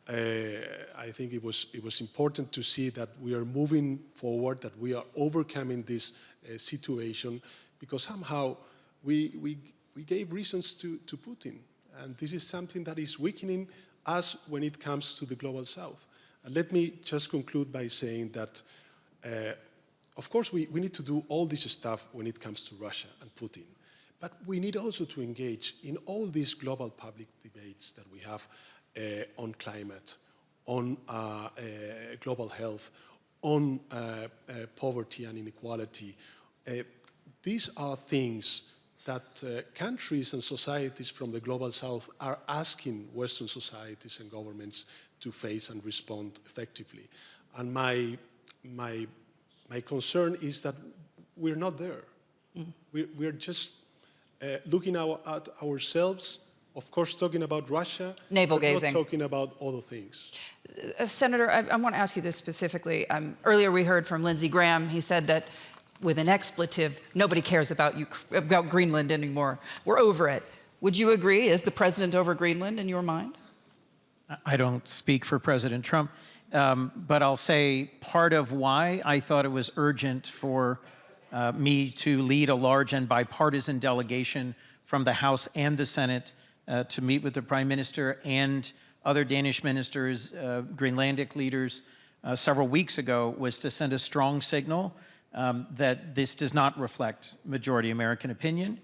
I think it was important to see that we are moving forward, that we are overcoming this situation, because somehow we gave reasons to Putin. And this is something that is weakening us when it comes to the global South. And let me just conclude by saying that, of course, we need to do all this stuff when it comes to Russia and Putin. But we need also to engage in all these global public debates that we have on climate, on global health, on poverty and inequality. These are things that countries and societies from the global South are asking Western societies and governments to face and respond effectively. And my concern is that we're not there. We're just looking at ourselves, of course talking about Russia, navel but gazing, not talking about other things. Senator, I want to ask you this specifically. Earlier we heard from Lindsey Graham. He said that with an expletive, nobody cares about Greenland anymore. We're over it. Would you agree? Is the president over Greenland in your mind? I don't speak for President Trump, but I'll say part of why I thought it was urgent for me to lead a large and bipartisan delegation from the House and the Senate to meet with the Prime Minister and other Danish ministers, Greenlandic leaders, several weeks ago was to send a strong signal that this does not reflect majority American opinion,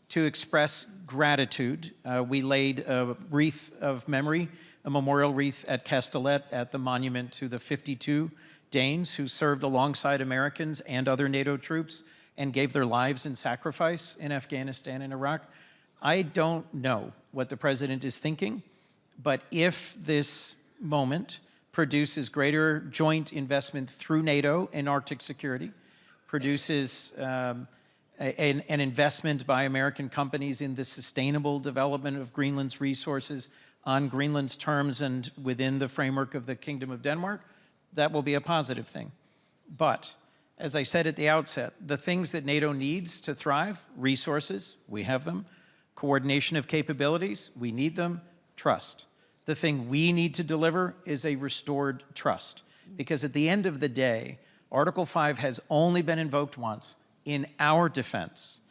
to express gratitude. We laid a wreath of memory, a memorial wreath at Kastellet at the monument to the 52 Danes who served alongside Americans and other NATO troops and gave their lives in sacrifice in Afghanistan and Iraq. I don't know what the president is thinking, but if this moment produces greater joint investment through NATO in Arctic security, produces an investment by American companies in the sustainable development of Greenland's resources on Greenland's terms and within the framework of the Kingdom of Denmark, that will be a positive thing. But, as I said at the outset, the things that NATO needs to thrive, resources, we have them, coordination of capabilities, we need them, trust. The thing we need to deliver is a restored trust. Because at the end of the day, Article 5 has only been invoked once in our defense.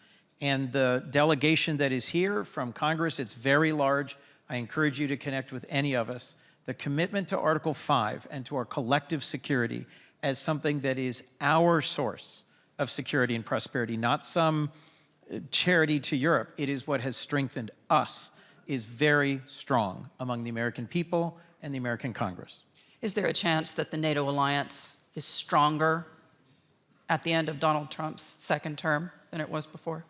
And the delegation that is here from Congress, it's very large. I encourage you to connect with any of us. The commitment to Article 5 and to our collective security as something that is our source of security and prosperity, not some charity to Europe. It is what has strengthened us, is very strong among the American people and the American Congress. Is there a chance that the NATO alliance is stronger at the end of Donald Trump's second term than it was before?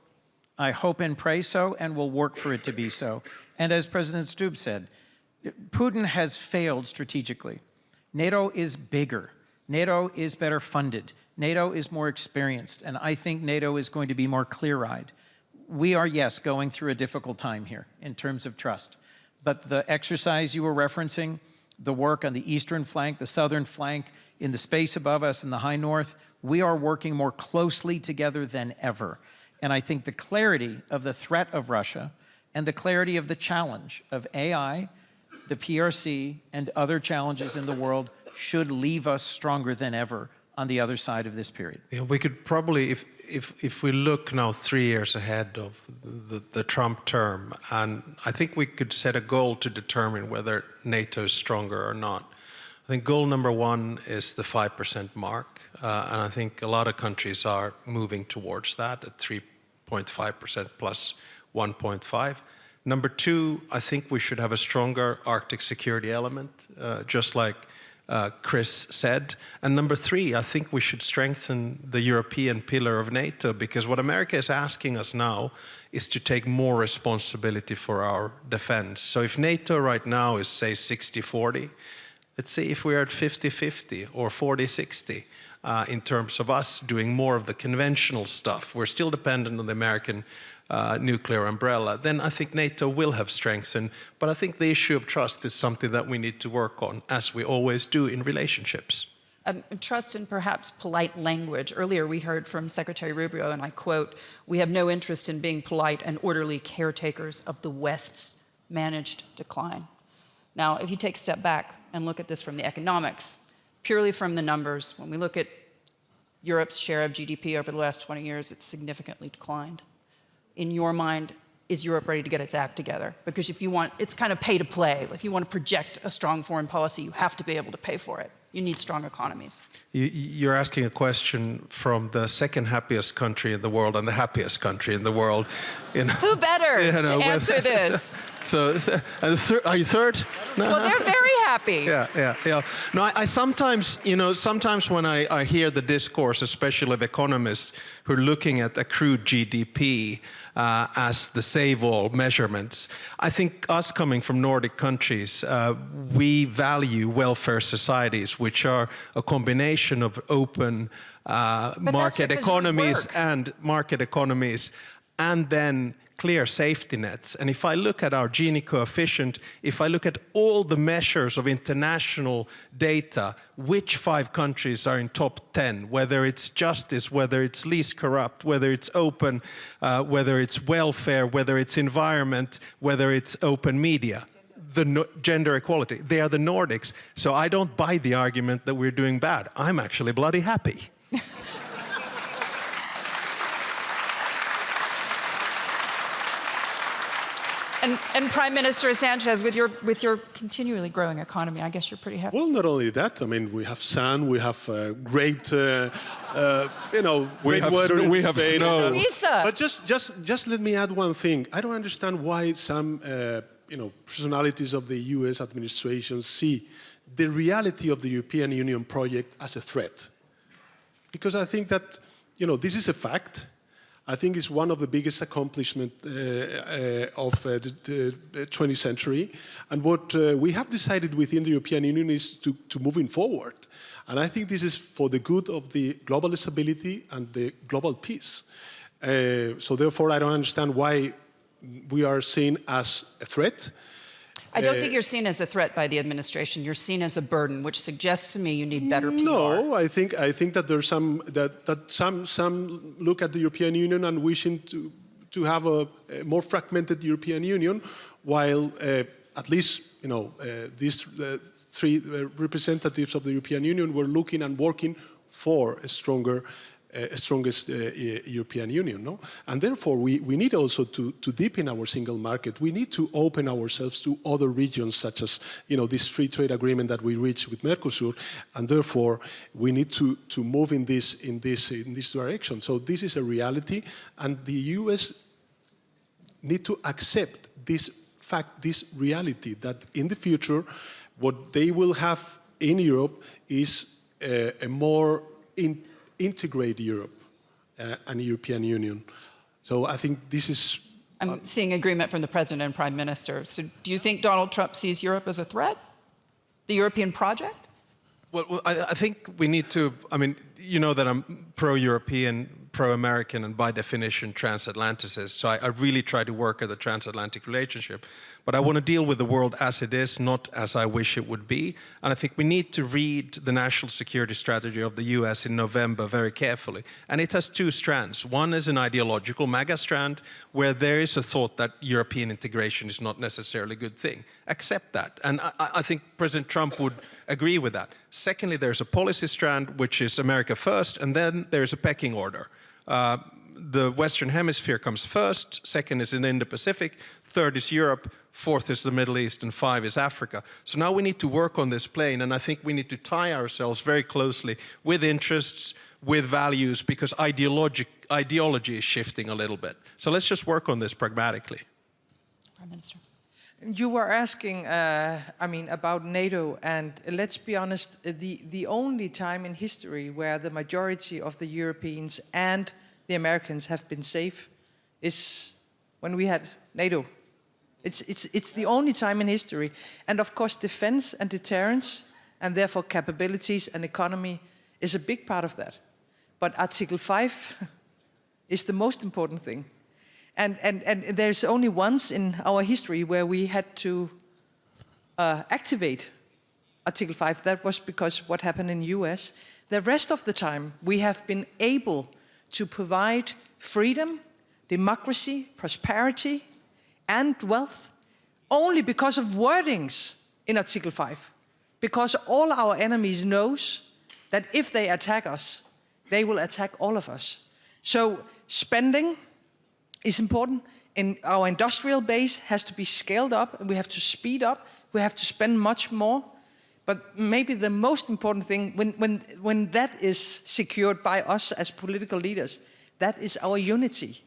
I hope and pray so, and will work for it to be so. And as President Stubb said, Putin has failed strategically. NATO is bigger. NATO is better funded. NATO is more experienced, and I think NATO is going to be more clear-eyed. We are, yes, going through a difficult time here in terms of trust. But the exercise you were referencing, the work on the eastern flank, the southern flank, in the space above us in the high north, we are working more closely together than ever. And I think the clarity of the threat of Russia and the clarity of the challenge of AI, the PRC, and other challenges in the world should leave us stronger than ever on the other side of this period? Yeah, we could probably, if we look now 3 years ahead of the Trump term, and I think we could set a goal to determine whether NATO is stronger or not. I think goal number 1 is the 5% mark, and I think a lot of countries are moving towards that at 3.5% plus 1.5. Number 2, I think we should have a stronger Arctic security element, just like Chris said. And number 3, I think we should strengthen the European pillar of NATO, because what America is asking us now is to take more responsibility for our defense. So if NATO right now is, say, 60-40, let's see if we are at 50-50 or 40-60 in terms of us doing more of the conventional stuff. We're still dependent on the American nuclear umbrella. Then I think NATO will have strengthened. But I think the issue of trust is something that we need to work on, as we always do in relationships. Trust and perhaps polite language. Earlier we heard from Secretary Rubio, and I quote, "We have no interest in being polite and orderly caretakers of the West's managed decline." Now, if you take a step back and look at this from the economics, purely from the numbers, when we look at Europe's share of GDP over the last 20 years, it's significantly declined. In your mind, is Europe ready to get its act together? Because if you want, it's kind of pay to play. If you want to project a strong foreign policy, you have to be able to pay for it. You need strong economies. You're asking a question from the second happiest country in the world and the happiest country in the world. You know, who better to answer this? So, are you third? No. Well, they're very happy. Yeah. No, I sometimes, sometimes when I hear the discourse, especially of economists who are looking at accrued GDP as the save-all measurements, I think us coming from Nordic countries, we value welfare societies, which are a combination of open market economies and then clear safety nets. And if I look at our Gini coefficient, if I look at all the measures of international data, which 5 countries are in top 10, whether it's justice, whether it's least corrupt, whether it's open, whether it's welfare, whether it's environment, whether it's open media, gender equality, they are the Nordics. So I don't buy the argument that we're doing bad. I'm actually bloody happy. And Prime Minister Sanchez, with your continually growing economy, I guess you're pretty happy. Well, not only that. I mean, we have sun, we have great, great weather. We have snow. But just let me add one thing. I don't understand why some, personalities of the U.S. administration see the reality of the European Union project as a threat. Because I think that, this is a fact. I think it's one of the biggest accomplishments of the 20th century. And what we have decided within the European Union is to moving forward. And I think this is for the good of the global stability and the global peace. So therefore, I don't understand why we are seen as a threat. I don't think you're seen as a threat by the administration. You're seen as a burden, which suggests to me you need better PR. No, I think that there's some some look at the European Union and wishing to have a more fragmented European Union, while at least these 3 representatives of the European Union were looking and working for a strongest European Union, no? And therefore, we need also to deepen our single market. We need to open ourselves to other regions, such as, this free trade agreement that we reached with Mercosur, and therefore, we need to move in this direction. So this is a reality, and the US need to accept this fact, this reality, that in the future, what they will have in Europe is a more integrate Europe and European Union. So I think this is... I'm seeing agreement from the President and Prime Minister. So do you think Donald Trump sees Europe as a threat? The European project? Well, I think we need to, you know that I'm pro-European, pro-American, and by definition transatlanticist. So I really try to work at the transatlantic relationship. But I want to deal with the world as it is, not as I wish it would be. And I think we need to read the national security strategy of the US in November very carefully. And it has 2 strands. One is an ideological MAGA strand, where there is a thought that European integration is not necessarily a good thing. Accept that. And I think President Trump would agree with that. Secondly, there's a policy strand, which is America first, and then there's a pecking order. The Western Hemisphere comes first, second is in Indo-Pacific, third is Europe, fourth is the Middle East, and five is Africa. So now we need to work on this plane, and I think we need to tie ourselves very closely with interests, with values, because ideology is shifting a little bit. So let's just work on this pragmatically. Prime Minister. You were asking, about NATO, and let's be honest, the only time in history where the majority of the Europeans and the Americans have been safe is when we had NATO. It's the only time in history. And of course, defense and deterrence, and therefore capabilities and economy, is a big part of that. But Article 5 is the most important thing. And there's only once in our history where we had to activate Article 5. That was because what happened in the US. The rest of the time, we have been able to provide freedom, democracy, prosperity, and wealth only because of wordings in Article 5. Because all our enemies knows that if they attack us, they will attack all of us. So spending is important. And our industrial base has to be scaled up, and we have to speed up. We have to spend much more. But maybe the most important thing, when that is secured by us as political leaders, that is our unity.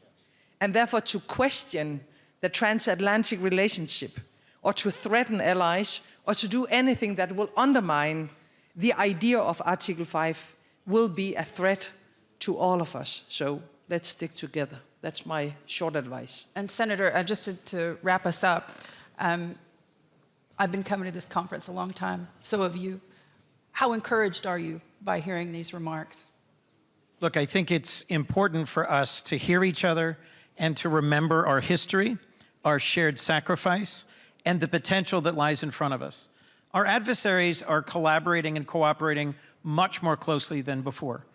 And therefore, to question the transatlantic relationship, or to threaten allies, or to do anything that will undermine the idea of Article 5 will be a threat to all of us. So let's stick together. That's my short advice. And Senator, just to wrap us up, I've been coming to this conference a long time, so have you. How encouraged are you by hearing these remarks? Look, I think it's important for us to hear each other and to remember our history, our shared sacrifice, and the potential that lies in front of us. Our adversaries are collaborating and cooperating much more closely than before.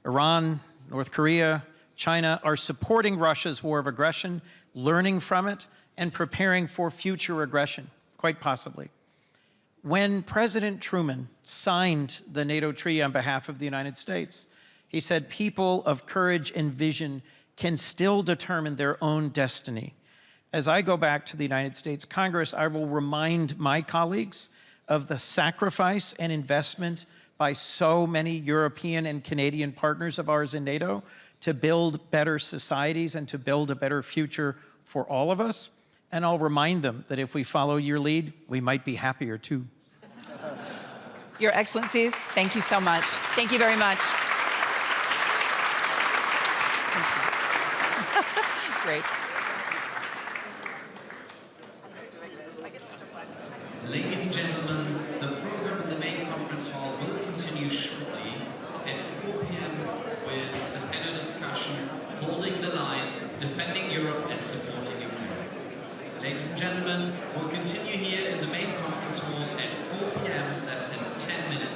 Iran, North Korea, China are supporting Russia's war of aggression, learning from it, and preparing for future aggression, quite possibly. When President Truman signed the NATO treaty on behalf of the United States, he said people of courage and vision can still determine their own destiny. As I go back to the United States Congress, I will remind my colleagues of the sacrifice and investment by so many European and Canadian partners of ours in NATO to build better societies and to build a better future for all of us. And I'll remind them that if we follow your lead, we might be happier too. Your Excellencies, thank you so much. Thank you very much. Great. Ladies and gentlemen, the program in the main conference hall will continue shortly at 4 p.m. with the panel discussion, Holding the Line, Defending Europe and Supporting Ukraine. Ladies and gentlemen, we'll continue here in the main conference hall at 4 p.m. That's in 10 minutes.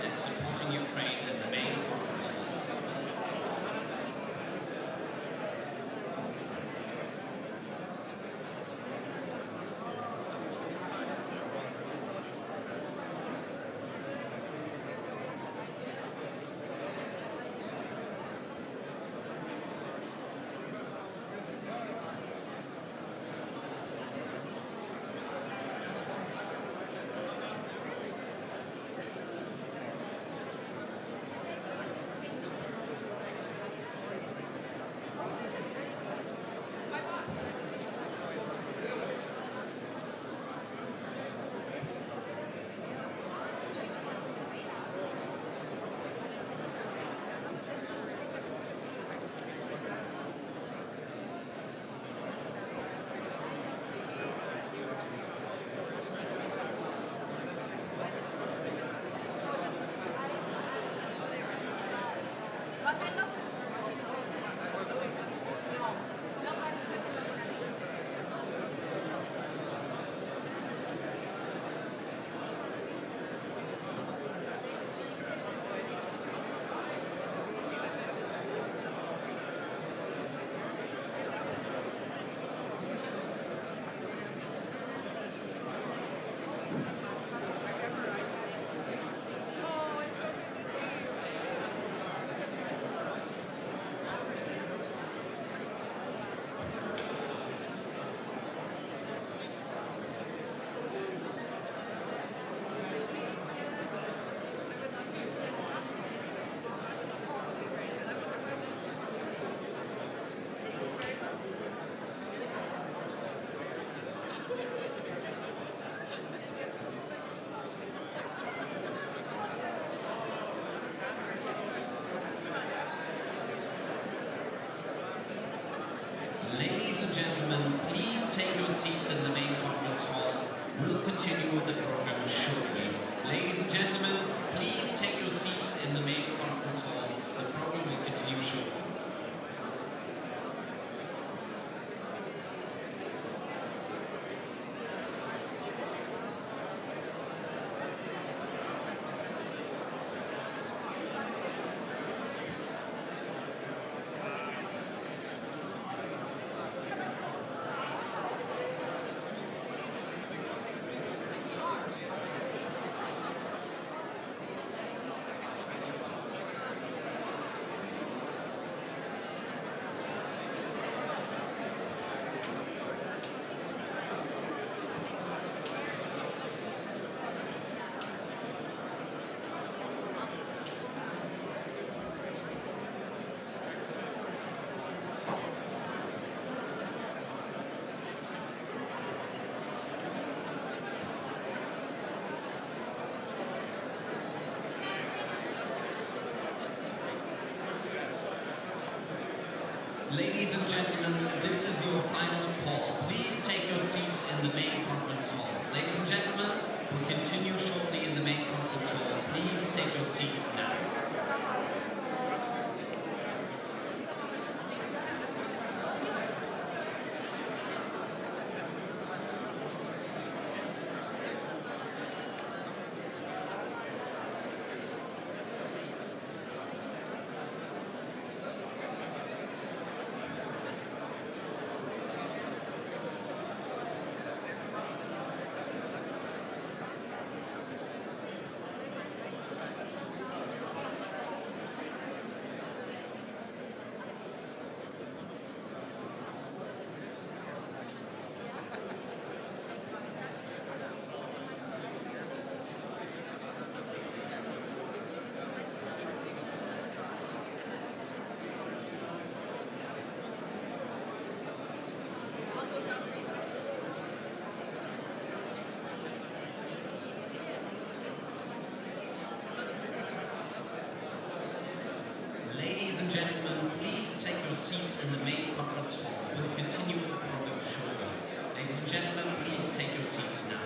and supporting Ukraine in the main conference hall. Ladies and gentlemen, please take your seats in the main conference hall. We'll continue with the program shortly. Ladies and gentlemen, please take your seats in the main conference hall. The program will continue shortly. Ladies and gentlemen, this is your final call. Please take your seats in the main conference hall. Ladies and gentlemen, we'll continue shortly in the main conference hall. Please take your seats now. Seats in the main conference hall. We'll continue with the program shortly. Ladies and gentlemen, please take your seats now.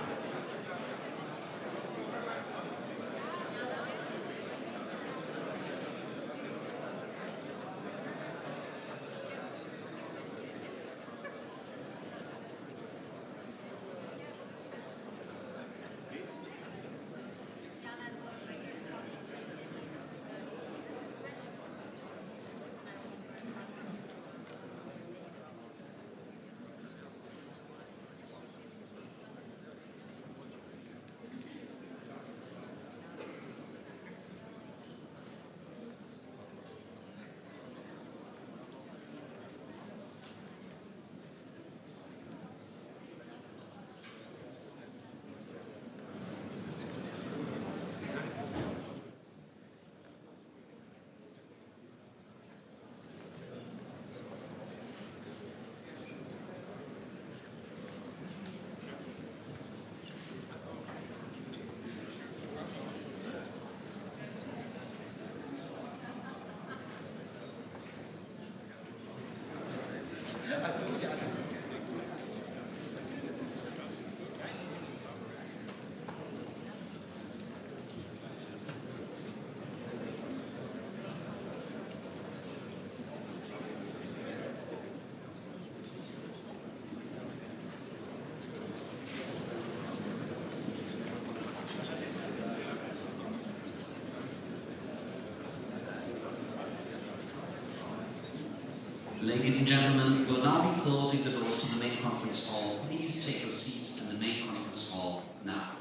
Ladies and gentlemen, we'll now be closing the doors to the main conference hall. Please take your seats in the main conference hall now.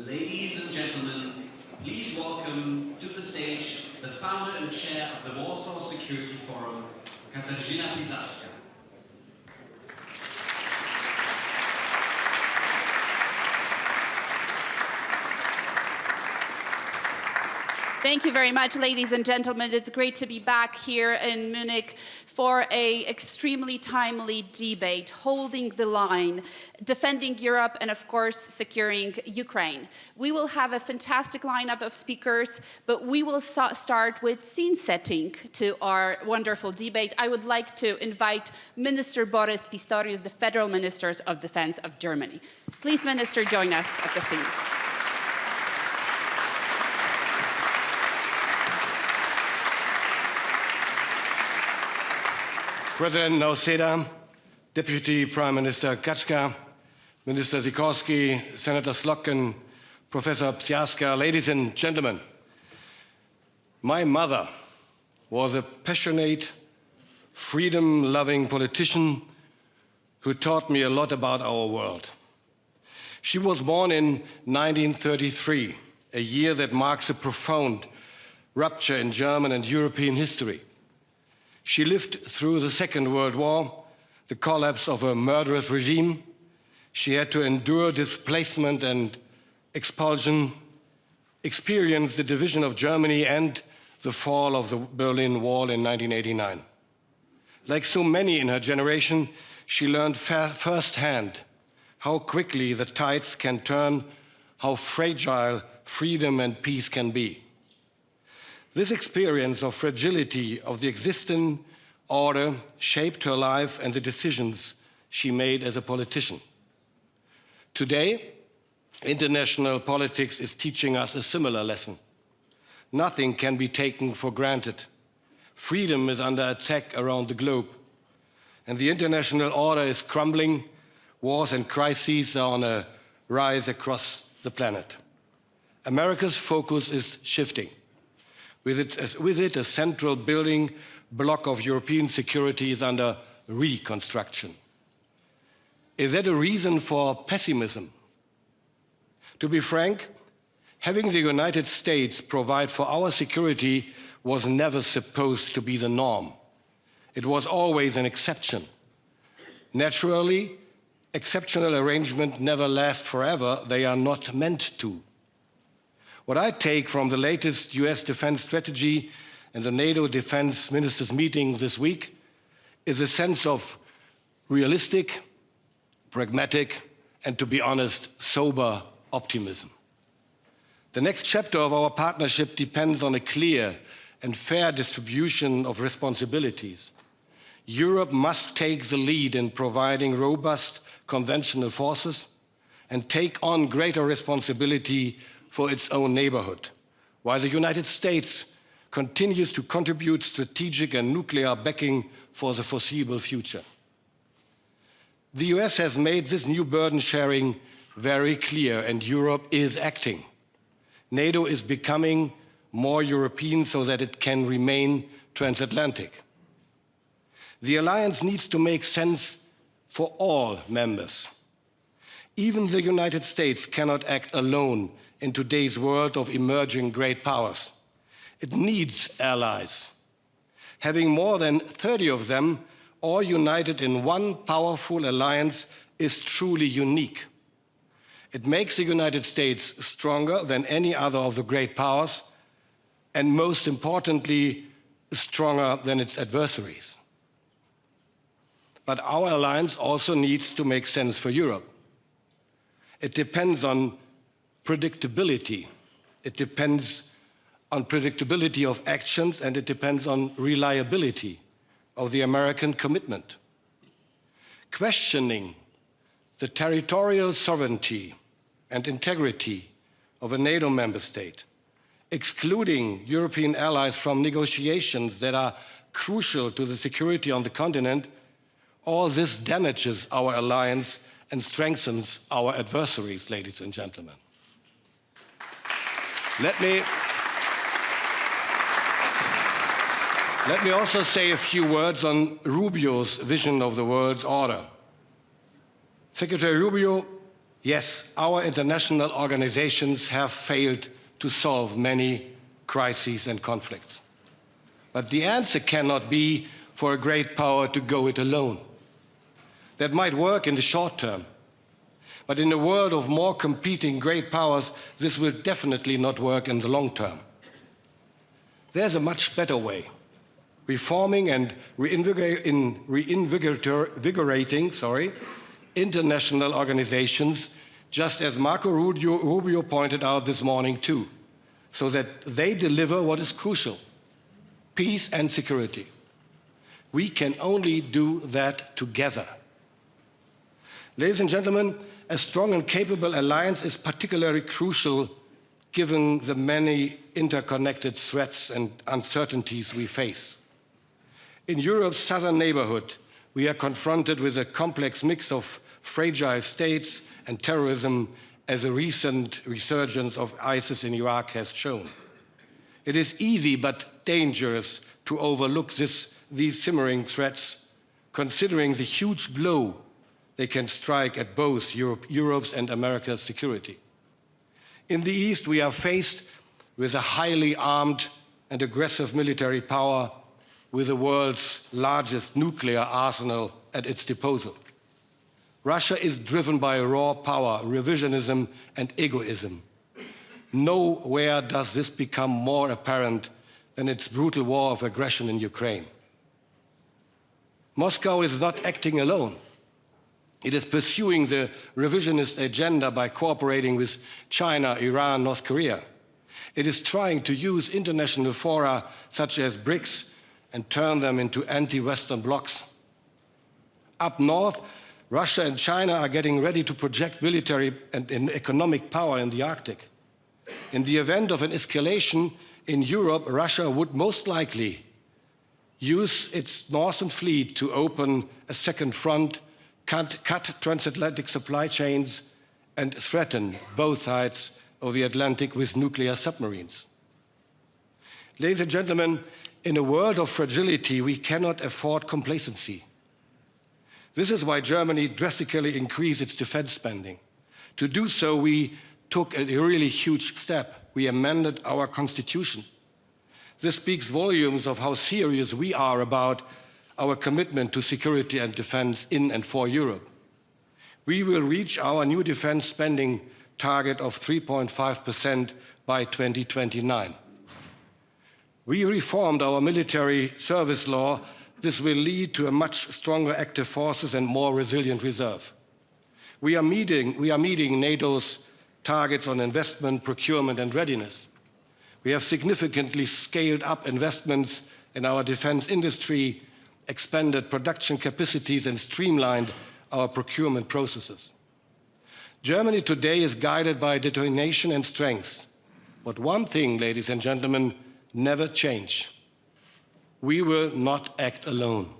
Ladies and gentlemen, please welcome to the stage the founder and chair of the Warsaw Security Forum, Katarzyna Pisarska. Thank you very much, ladies and gentlemen. It's great to be back here in Munich for an extremely timely debate, holding the line, defending Europe, and of course, securing Ukraine. We will have a fantastic lineup of speakers, but we will start with scene setting to our wonderful debate. I would like to invite Minister Boris Pistorius, the Federal Minister of Defense of Germany. Please, Minister, join us at the scene. President Nauseda, Deputy Prime Minister Kaczka, Minister Sikorski, Senator Slotkin, Professor Psiaska, ladies and gentlemen, my mother was a passionate freedom-loving politician who taught me a lot about our world. She was born in 1933, a year that marks a profound rupture in German and European history. She lived through the Second World War, the collapse of a murderous regime. She had to endure displacement and expulsion, experience the division of Germany and the fall of the Berlin Wall in 1989. Like so many in her generation, she learned firsthand how quickly the tides can turn, how fragile freedom and peace can be. This experience of fragility of the existing order shaped her life and the decisions she made as a politician. Today, international politics is teaching us a similar lesson. Nothing can be taken for granted. Freedom is under attack around the globe, and the international order is crumbling. Wars and crises are on a rise across the planet. America's focus is shifting. With it, a central building block of European security is under reconstruction. Is that a reason for pessimism? To be frank, having the United States provide for our security was never supposed to be the norm. It was always an exception. Naturally, exceptional arrangements never last forever. They are not meant to. What I take from the latest US defense strategy and the NATO defense ministers' meeting this week is a sense of realistic, pragmatic, and to be honest, sober optimism. The next chapter of our partnership depends on a clear and fair distribution of responsibilities. Europe must take the lead in providing robust conventional forces and take on greater responsibility for its own neighborhood, while the United States continues to contribute strategic and nuclear backing for the foreseeable future. The US has made this new burden sharing very clear, and Europe is acting. NATO is becoming more European so that it can remain transatlantic. The alliance needs to make sense for all members. Even the United States cannot act alone in today's world of emerging great powers. It needs allies. Having more than 30 of them all united in one powerful alliance is truly unique. It makes the United States stronger than any other of the great powers, and most importantly, stronger than its adversaries. But our alliance also needs to make sense for Europe. It depends on predictability. It depends on predictability of actions, and it depends on reliability of the American commitment. Questioning the territorial sovereignty and integrity of a NATO member state, excluding European allies from negotiations that are crucial to the security on the continent, all this damages our alliance and strengthens our adversaries, ladies and gentlemen. Let me also say a few words on Rubio's vision of the world's order. Secretary Rubio, yes, our international organizations have failed to solve many crises and conflicts. But the answer cannot be for a great power to go it alone. That might work in the short term. But in a world of more competing great powers, this will definitely not work in the long term. There's a much better way. Reforming and reinvigorating international organizations, just as Marco Rubio pointed out this morning too, so that they deliver what is crucial: peace and security. We can only do that together. Ladies and gentlemen, a strong and capable alliance is particularly crucial given the many interconnected threats and uncertainties we face. In Europe's southern neighborhood, we are confronted with a complex mix of fragile states and terrorism, as a recent resurgence of ISIS in Iraq has shown. It is easy but dangerous to overlook this these simmering threats, considering the huge blow they can strike at both Europe's and America's security. In the East, we are faced with a highly armed and aggressive military power with the world's largest nuclear arsenal at its disposal. Russia is driven by raw power, revisionism, and egoism. Nowhere does this become more apparent than its brutal war of aggression in Ukraine. Moscow is not acting alone. It is pursuing the revisionist agenda by cooperating with China, Iran, North Korea. It is trying to use international fora such as BRICS and turn them into anti-Western blocs. Up north, Russia and China are getting ready to project military and economic power in the Arctic. In the event of an escalation in Europe, Russia would most likely use its northern fleet to open a second front, cut transatlantic supply chains, and threaten both sides of the Atlantic with nuclear submarines. Ladies and gentlemen, in a world of fragility, we cannot afford complacency. This is why Germany drastically increased its defense spending. To do so, we took a really huge step. We amended our constitution. This speaks volumes of how serious we are about our commitment to security and defense in and for Europe. We will reach our new defense spending target of 3.5% by 2029. We reformed our military service law. This will lead to a much stronger active forces and more resilient reserve. We are meeting NATO's targets on investment, procurement, and readiness. We have significantly scaled up investments in our defense industry, expanded production capacities, and streamlined our procurement processes. Germany today is guided by determination and strength. But one thing, ladies and gentlemen, never change. We will not act alone,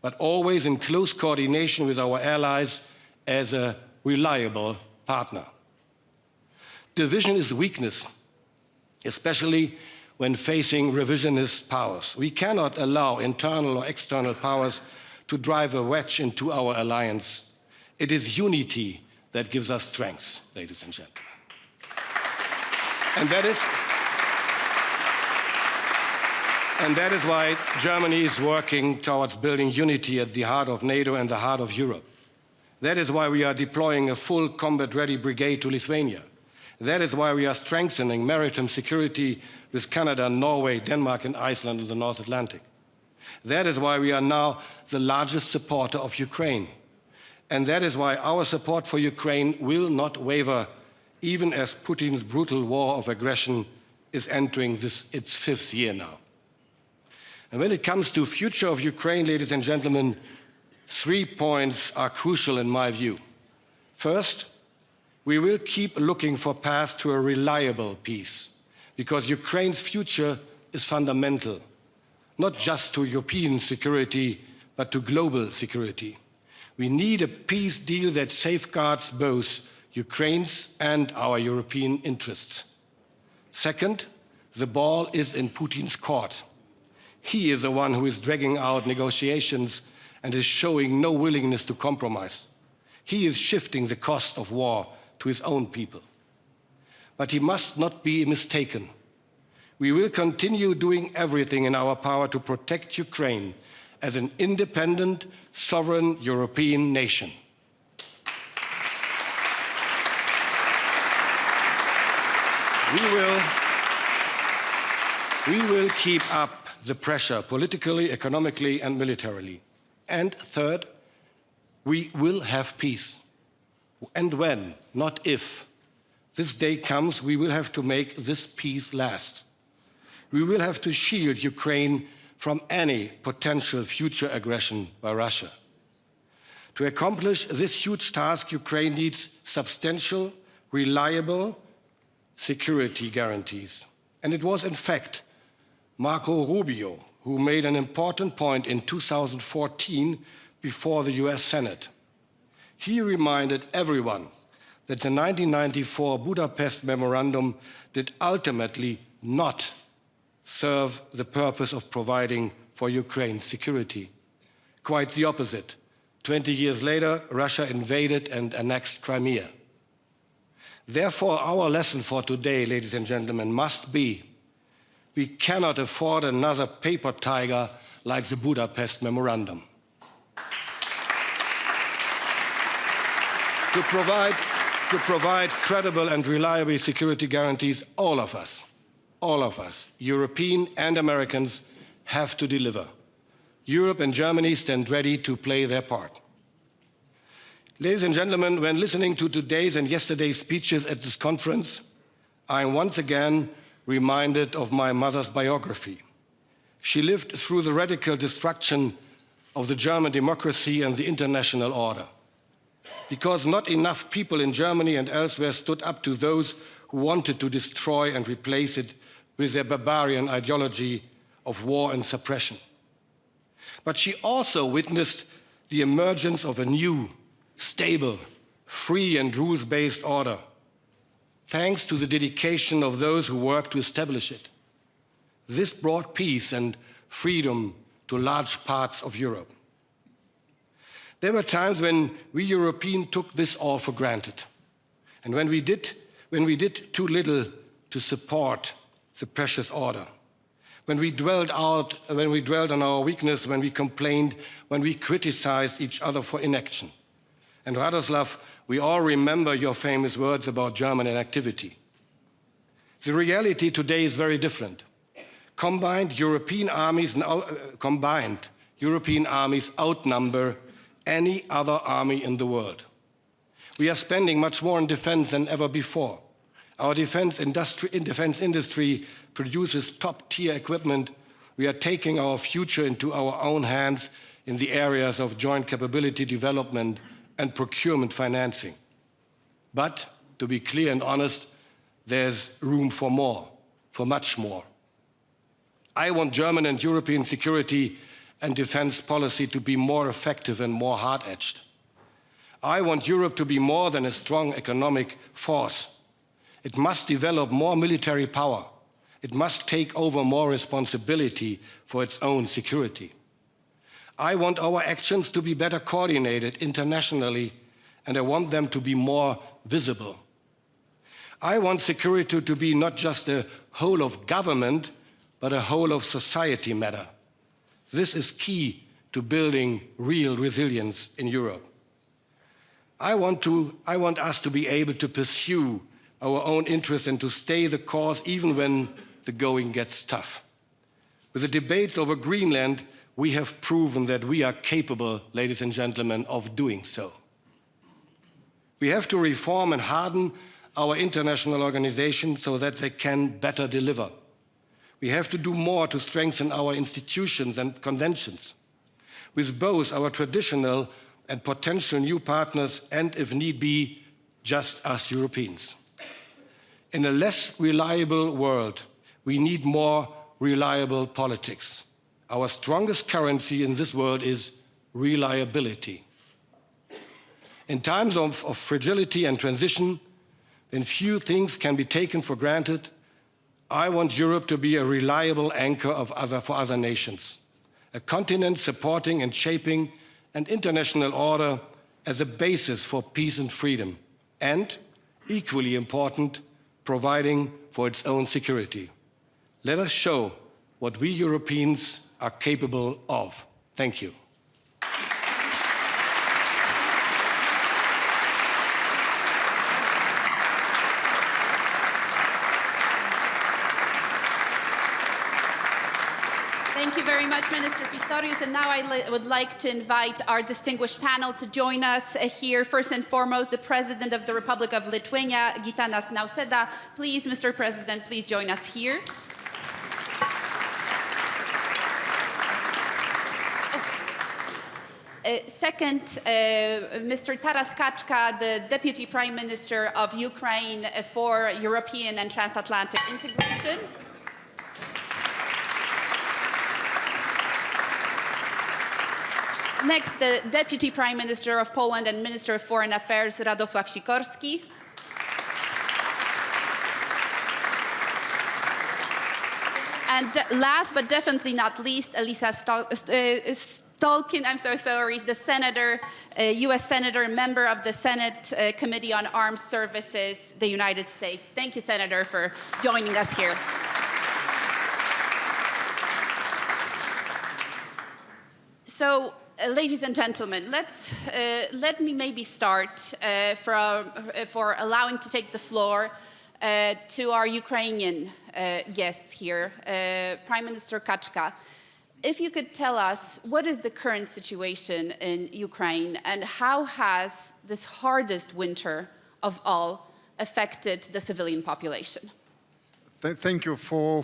but always in close coordination with our allies as a reliable partner. Division is weakness, especially when facing revisionist powers. We cannot allow internal or external powers to drive a wedge into our alliance. It is unity that gives us strength, ladies and gentlemen. And that is why Germany is working towards building unity at the heart of NATO and the heart of Europe. That is why we are deploying a full combat-ready brigade to Lithuania. That is why we are strengthening maritime security with Canada, Norway, Denmark, and Iceland in the North Atlantic. That is why we are now the largest supporter of Ukraine. And that is why our support for Ukraine will not waver, even as Putin's brutal war of aggression is entering its fifth year now. And when it comes to the future of Ukraine, ladies and gentlemen, 3 points are crucial in my view. First, we will keep looking for paths to a reliable peace, because Ukraine's future is fundamental, not just to European security, but to global security. We need a peace deal that safeguards both Ukraine's and our European interests. Second, the ball is in Putin's court. He is the one who is dragging out negotiations and is showing no willingness to compromise. He is shifting the cost of war to his own people. But he must not be mistaken. We will continue doing everything in our power to protect Ukraine as an independent, sovereign European nation. We will keep up the pressure politically, economically, and militarily. And third, we will have peace. And when, not if, this day comes, we will have to make this peace last. We will have to shield Ukraine from any potential future aggression by Russia. To accomplish this huge task, Ukraine needs substantial, reliable security guarantees. And it was, in fact, Marco Rubio who made an important point in 2014 before the US Senate. He reminded everyone that the 1994 Budapest Memorandum did ultimately not serve the purpose of providing for Ukraine's security. Quite the opposite. 20 years later, Russia invaded and annexed Crimea. Therefore, our lesson for today, ladies and gentlemen, must be we cannot afford another paper tiger like the Budapest Memorandum. To provide credible and reliable security guarantees, all of us, European and Americans, have to deliver. Europe and Germany stand ready to play their part. Ladies and gentlemen, when listening to today's and yesterday's speeches at this conference, I am once again reminded of my mother's biography. She lived through the radical destruction of the German democracy and the international order. Because not enough people in Germany and elsewhere stood up to those who wanted to destroy and replace it with their barbarian ideology of war and suppression. But she also witnessed the emergence of a new, stable, free and rules-based order, thanks to the dedication of those who worked to establish it. This brought peace and freedom to large parts of Europe. There were times when we Europeans took this all for granted, and when we did too little to support the precious order. When we dwelled on our weakness, when we complained, when we criticized each other for inaction. And Radoslav, we all remember your famous words about German inactivity. The reality today is very different. Combined European armies outnumber any other army in the world. We are spending much more on defense than ever before. Our defense industry produces top-tier equipment. We are taking our future into our own hands in the areas of joint capability development and procurement financing. But, to be clear and honest, there's room for more, for much more. I want German and European security and defense policy to be more effective and more hard-edged. I want Europe to be more than a strong economic force. It must develop more military power. It must take over more responsibility for its own security. I want our actions to be better coordinated internationally, and I want them to be more visible. I want security to be not just a whole of government, but a whole of society matter. This is key to building real resilience in Europe. I want us to be able to pursue our own interests and to stay the course even when the going gets tough. With the debates over Greenland, we have proven that we are capable, ladies and gentlemen, of doing so. We have to reform and harden our international organizations so that they can better deliver. We have to do more to strengthen our institutions and conventions, with both our traditional and potential new partners and, if need be, just us Europeans. In a less reliable world, we need more reliable politics. Our strongest currency in this world is reliability. In times of fragility and transition, when few things can be taken for granted, I want Europe to be a reliable anchor for other nations, a continent supporting and shaping an international order as a basis for peace and freedom, and, equally important, providing for its own security. Let us show what we Europeans are capable of. Thank you. Thank you very much, Minister Pistorius. And now I would like to invite our distinguished panel to join us here. First and foremost, the President of the Republic of Lithuania, Gitanas Nausėda. Please, Mr. President, please join us here. Second, Mr. Taras Kachka, the Deputy Prime Minister of Ukraine for European and Transatlantic Integration. Next, the Deputy Prime Minister of Poland and Minister of Foreign Affairs, Radosław Sikorski. And last but definitely not least, Elisa Stolkin, I'm so sorry, the senator, US Senator, member of the Senate Committee on Armed Services, the United States. Thank you, Senator, for joining us here. So, ladies and gentlemen, let me maybe start for allowing to take the floor to our Ukrainian guests here, Prime Minister Kachka. If you could tell us what is the current situation in Ukraine and how has this hardest winter of all affected the civilian population? Thank you for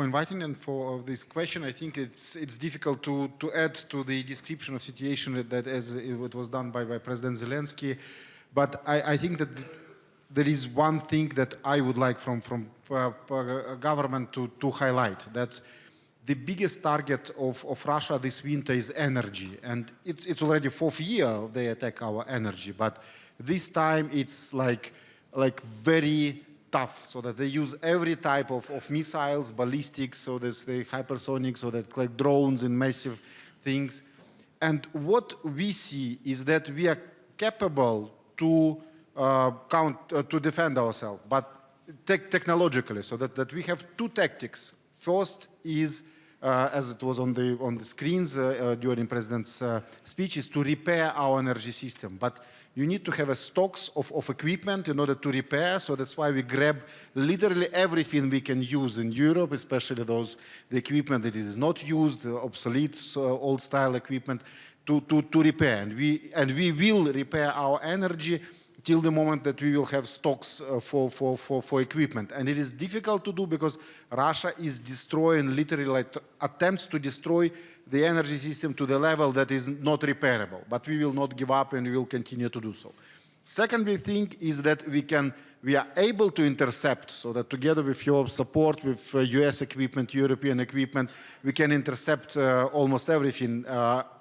inviting and for this question. I think it's difficult to add to the description of situation that as it was done by President Zelensky, but I think that there is one thing that I would like from government to highlight, that the biggest target of Russia this winter is energy, and it's already 4th year they attack our energy, but this time it's like very tough, so that they use every type of missiles, ballistics, so there's the hypersonic, so that like drones and massive things. And what we see is that we are capable to defend ourselves, but technologically, so that we have two tactics. First is, as it was on the screens during President's speech, is to repair our energy system. But you need to have a stocks of equipment in order to repair, so that's why we grab literally everything we can use in Europe, especially the equipment that is not used, obsolete, old-style equipment, to repair. And we will repair our energy till the moment that we will have stocks for equipment. And it is difficult to do because Russia is destroying, literally like attempts to destroy the energy system to the level that is not repairable. But we will not give up and we will continue to do so. Second big thing is that we are able to intercept, so that together with your support, with US equipment, European equipment, we can intercept almost everything,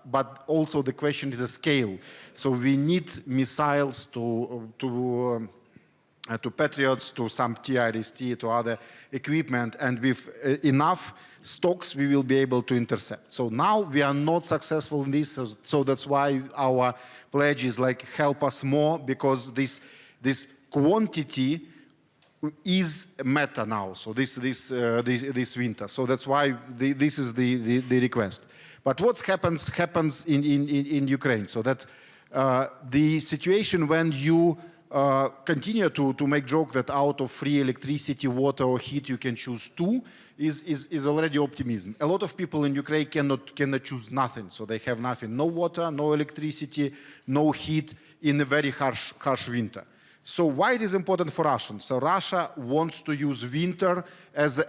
but also the question is the scale. So we need missiles to Patriots, to some TRST, to other equipment, and with enough stocks we will be able to intercept. So now we are not successful in this, so that's why our pledge is like help us more, because this quantity is meta now, so this winter. So that's why this is the request. But what happens in Ukraine, so that the situation when you continue to make joke that out of free electricity, water or heat you can choose two is already optimism. A lot of people in Ukraine cannot choose nothing, so they have nothing, no water, no electricity, no heat in a very harsh winter. So why it is important for Russians? So Russia wants to use winter as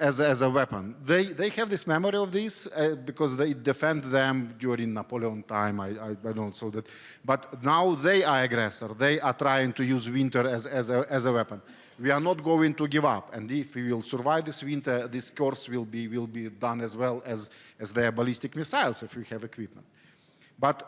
a weapon. They have this memory of this because they defend them during Napoleon time. I don't know, so that. But now they are aggressor. They are trying to use winter as a weapon. We are not going to give up, and if we will survive this winter, this course will be done as well as their ballistic missiles if we have equipment. But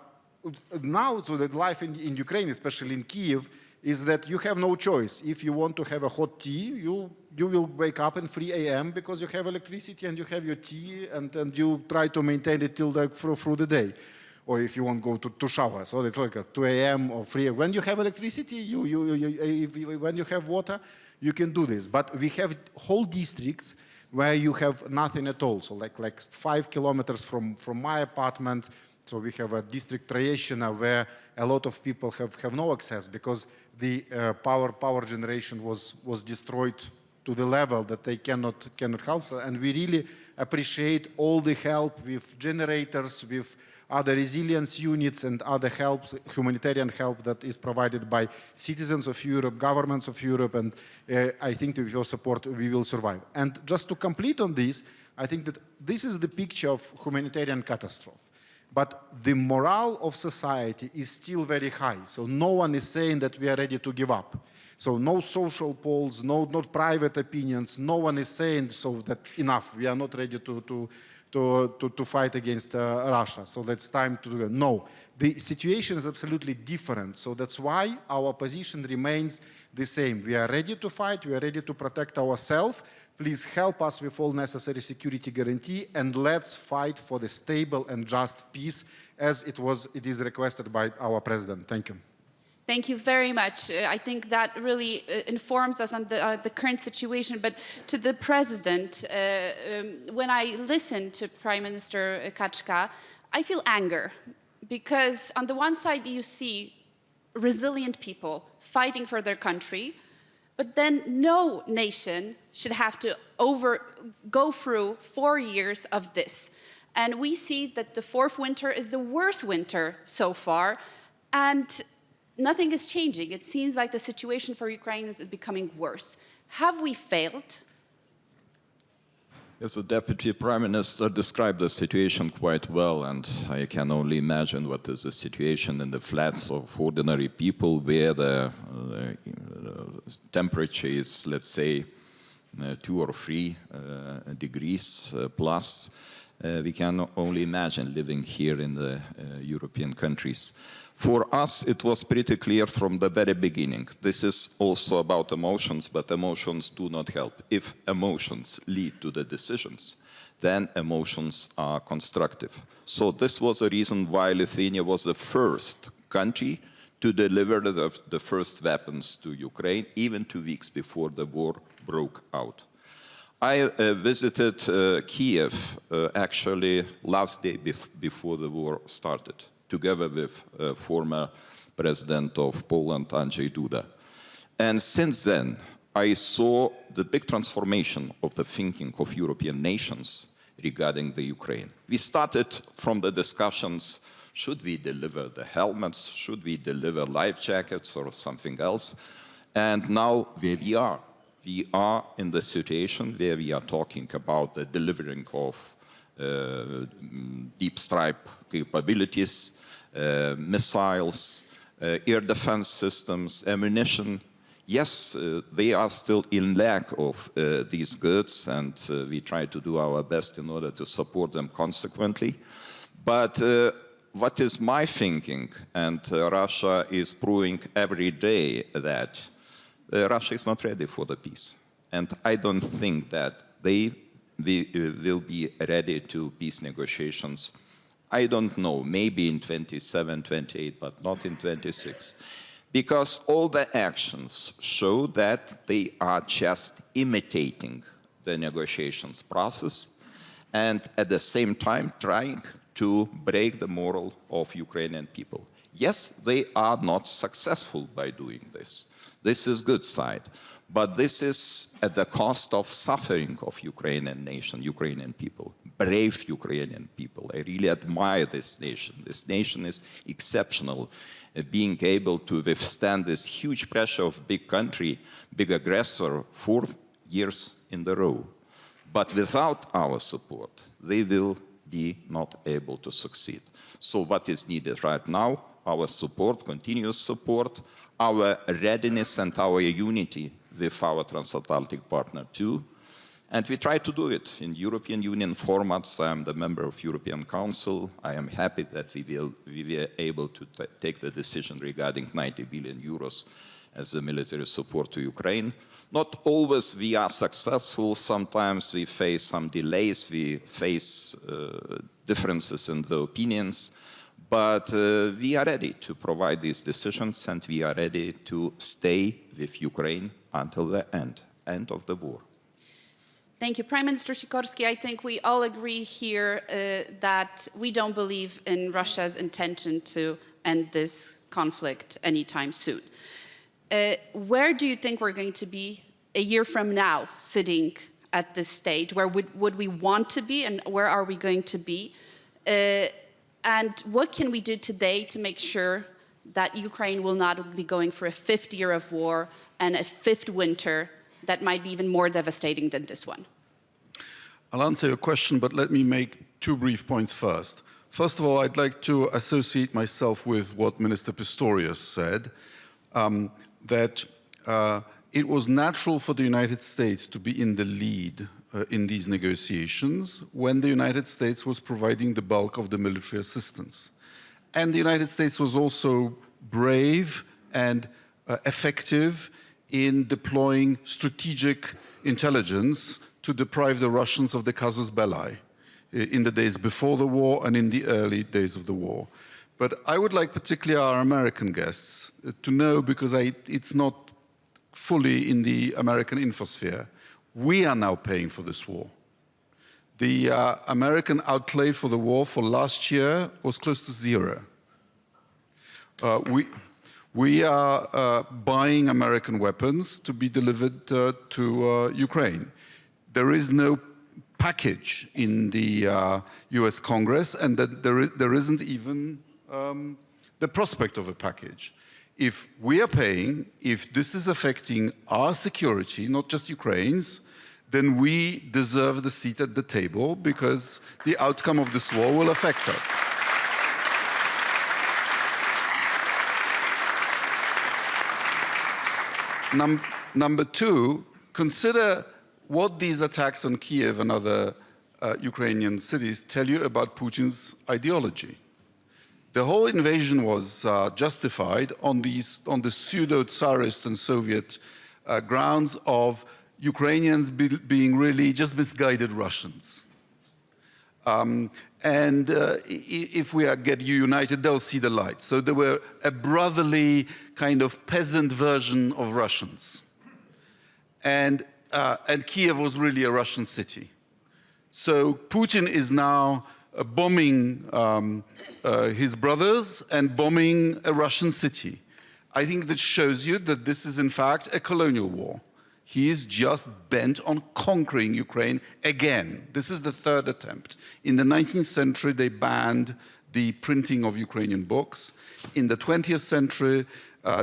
now, so that life in Ukraine, especially in Kyiv, is that you have no choice. If you want to have a hot tea, you will wake up at 3 a.m. because you have electricity and you have your tea, and you try to maintain it till through the day. Or if you want to go to shower, so it's like at 2 a.m. or 3 a.m. When you have electricity, when you have water, you can do this. But we have whole districts where you have nothing at all. So like 5 kilometers from my apartment, so we have a district Tryeshina where a lot of people have no access because the power generation was destroyed to the level that they cannot help. And we really appreciate all the help with generators, with other resilience units and other helps, humanitarian help that is provided by citizens of Europe, governments of Europe, and I think with your support we will survive. And just to complete on this, I think that this is the picture of humanitarian catastrophe. But the morale of society is still very high. So no one is saying that we are ready to give up. So no social polls, not private opinions. No one is saying so that enough. We are not ready to to fight against Russia. So that's time to do it. No, the situation is absolutely different. So that's why our position remains the same. We are ready to fight. We are ready to protect ourselves. Please help us with all necessary security guarantee, and let's fight for the stable and just peace as it is requested by our president. Thank you. Thank you very much. I think that really informs us on the current situation. But to the president, when I listen to Prime Minister Kaczka, I feel anger. Because on the one side, you see resilient people fighting for their country, but then no nation should have to go through 4 years of this. And we see that the fourth winter is the worst winter so far, and nothing is changing. It seems like the situation for Ukrainians is becoming worse. Have we failed? Yes, the Deputy Prime Minister described the situation quite well, and I can only imagine what is the situation in the flats of ordinary people where the temperature is, let's say, 2 or 3 degrees plus. We can only imagine living here in the European countries. For us, it was pretty clear from the very beginning. This is also about emotions, but emotions do not help. If emotions lead to the decisions, then emotions are constructive. So this was the reason why Lithuania was the first country to deliver the first weapons to Ukraine, even 2 weeks before the war broke out. I visited Kiev actually last day before the war started, together with former President of Poland, Andrzej Duda. And since then, I saw the big transformation of the thinking of European nations regarding the Ukraine. We started from the discussions, should we deliver the helmets, should we deliver life jackets or something else? And now where we are. We are in the situation where we are talking about the delivering of deep strike capabilities, missiles, air defense systems, ammunition. Yes, they are still in lack of these goods, and we try to do our best in order to support them consequently. But what is my thinking, and Russia is proving every day that Russia is not ready for the peace. And I don't think that they will be ready to peace negotiations. I don't know, maybe in 27, 28, but not in 26. Because all the actions show that they are just imitating the negotiations process and at the same time trying to break the morale of Ukrainian people. Yes, they are not successful by doing this. This is good side, but this is at the cost of suffering of Ukrainian nation, Ukrainian people, brave Ukrainian people. I really admire this nation. This nation is exceptional, being able to withstand this huge pressure of big country, big aggressor 4 years in a row. But without our support, they will be not able to succeed. So what is needed right now? Our support, continuous support, our readiness and our unity with our transatlantic partner too. And we try to do it in European Union formats. I am the member of European Council. I am happy that we were able to take the decision regarding 90 billion euros as a military support to Ukraine. Not always we are successful. Sometimes we face some delays. We face differences in the opinions. But we are ready to provide these decisions, and we are ready to stay with Ukraine until the end of the war. Thank you. Prime Minister Sikorski, I think we all agree here that we don't believe in Russia's intention to end this conflict anytime soon. Where do you think we're going to be a year from now, sitting at this stage? Where would we want to be, and where are we going to be? And what can we do today to make sure that Ukraine will not be going for a 5th year of war and a 5th winter that might be even more devastating than this one? I'll answer your question, but let me make 2 brief points first. First of all, I'd like to associate myself with what Minister Pistorius said, that it was natural for the United States to be in the lead in these negotiations when the United States was providing the bulk of the military assistance. And the United States was also brave and effective in deploying strategic intelligence to deprive the Russians of the casus belli in the days before the war and in the early days of the war. But I would like particularly our American guests to know, because it's not fully in the American infosphere, we are now paying for this war. The American outlay for the war for last year was close to zero. We are buying American weapons to be delivered to Ukraine. There is no package in the US Congress, and that there isn't even the prospect of a package. If we are paying, if this is affecting our security, not just Ukraine's, then we deserve the seat at the table, because the outcome of this war will affect us. Number two, consider what these attacks on Kiev and other Ukrainian cities tell you about Putin's ideology. The whole invasion was justified on the pseudo-Tsarist and Soviet grounds of Ukrainians being really just misguided Russians. If we get united, they'll see the light. So they were a brotherly kind of peasant version of Russians. And Kiev was really a Russian city. So Putin is now bombing his brothers and bombing a Russian city. I think that shows you that this is in fact a colonial war. He is just bent on conquering Ukraine again. This is the third attempt. In the 19th century, they banned the printing of Ukrainian books. In the 20th century,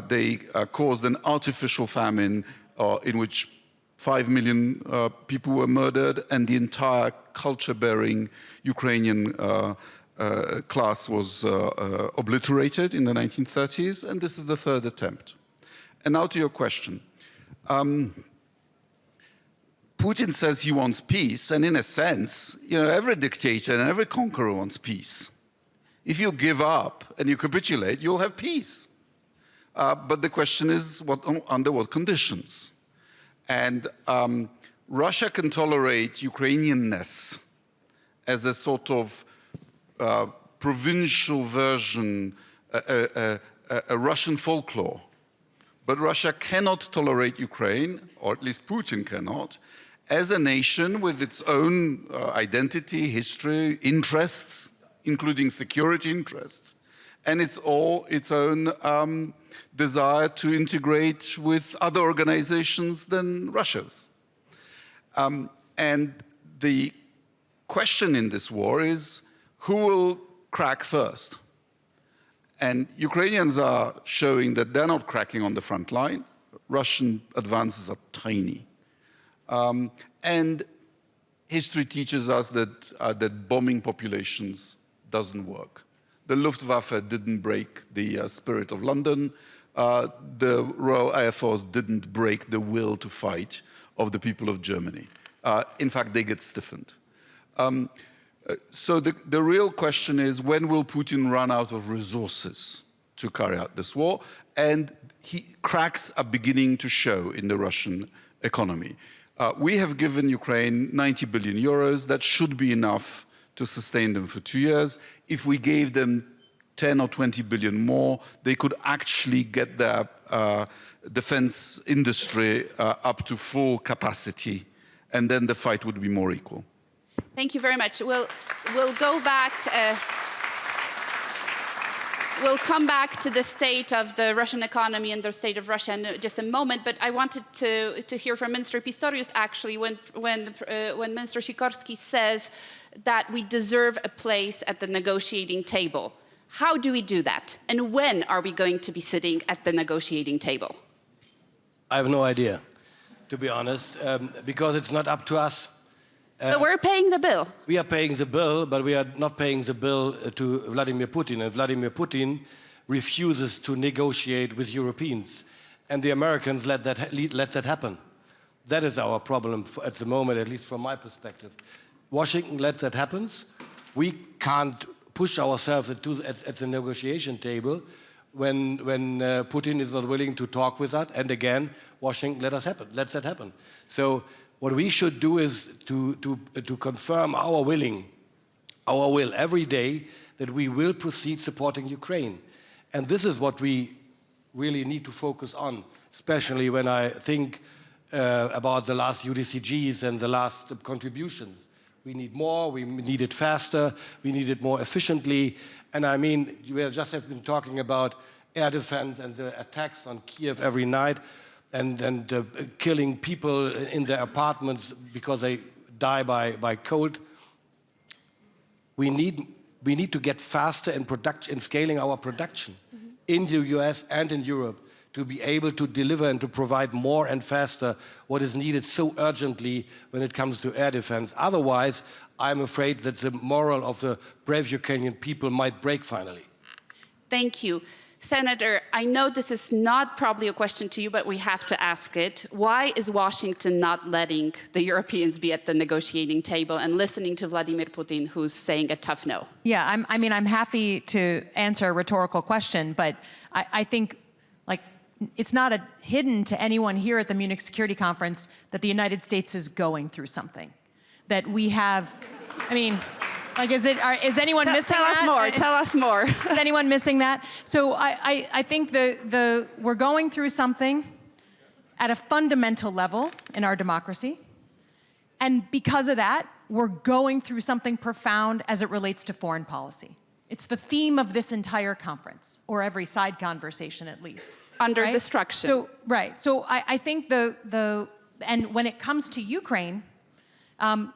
they caused an artificial famine in which 5 million people were murdered, and the entire culture-bearing Ukrainian class was obliterated in the 1930s, and this is the third attempt. And now to your question. Putin says he wants peace, and in a sense, every dictator and every conqueror wants peace. If you give up and you capitulate, you'll have peace. But the question is, under what conditions? And Russia can tolerate Ukrainianness as a sort of provincial version, a Russian folklore. But Russia cannot tolerate Ukraine, or at least Putin cannot, as a nation with its own identity, history, interests, including security interests, and its own desire to integrate with other organizations than Russia's. And the question in this war is, who will crack first? And Ukrainians are showing that they're not cracking on the front line. Russian advances are tiny. And history teaches us that bombing populations doesn't work. The Luftwaffe didn't break the spirit of London. The Royal Air Force didn't break the will to fight of the people of Germany. In fact, they get stiffened. So the real question is, when will Putin run out of resources to carry out this war? And cracks are beginning to show in the Russian economy. We have given Ukraine 90 billion euros. That should be enough to sustain them for 2 years. If we gave them 10 or 20 billion more, they could actually get their defense industry up to full capacity, and then the fight would be more equal. Thank you very much. We'll go back. We'll come back to the state of the Russian economy and the state of Russia in just a moment, but I wanted to hear from Minister Pistorius, actually, when Minister Sikorski says that we deserve a place at the negotiating table. How do we do that? And when are we going to be sitting at the negotiating table? I have no idea, to be honest, because it's not up to us. But we're paying the bill. We are paying the bill, but we are not paying the bill to Vladimir Putin. And Vladimir Putin refuses to negotiate with Europeans. and the Americans let that happen. That is our problem at the moment, at least from my perspective. Washington let that happen. We can't push ourselves at the negotiation table when Putin is not willing to talk with us. And again, Washington let that happen. So what we should do is to confirm our will every day that we will proceed supporting Ukraine. And this is what we really need to focus on, especially when I think about the last UDCGs and the last contributions. We need more, we need it faster, we need it more efficiently. And I mean, we just have been talking about air defense and the attacks on Kiev every night and killing people in their apartments because they die by cold. We need to get faster in scaling our production in the US and in Europe to be able to deliver and to provide more and faster what is needed so urgently when it comes to air defense. Otherwise, I'm afraid that the morale of the brave Ukrainian people might break finally. Thank you. Senator, I know this is not probably a question to you, but we have to ask it. Why is Washington not letting the Europeans be at the negotiating table and listening to Vladimir Putin, who's saying a tough no? Yeah, I'm happy to answer a rhetorical question, but I think, like, it's not hidden to anyone here at the Munich Security Conference that the United States is going through something. That we have, I mean, like, is anyone missing that? Tell us more, tell us more. Is anyone missing that? So I think we're going through something at a fundamental level in our democracy. And because of that, we're going through something profound as it relates to foreign policy. It's the theme of this entire conference, or every side conversation at least. Under right? destruction. So, right, so I think and when it comes to Ukraine,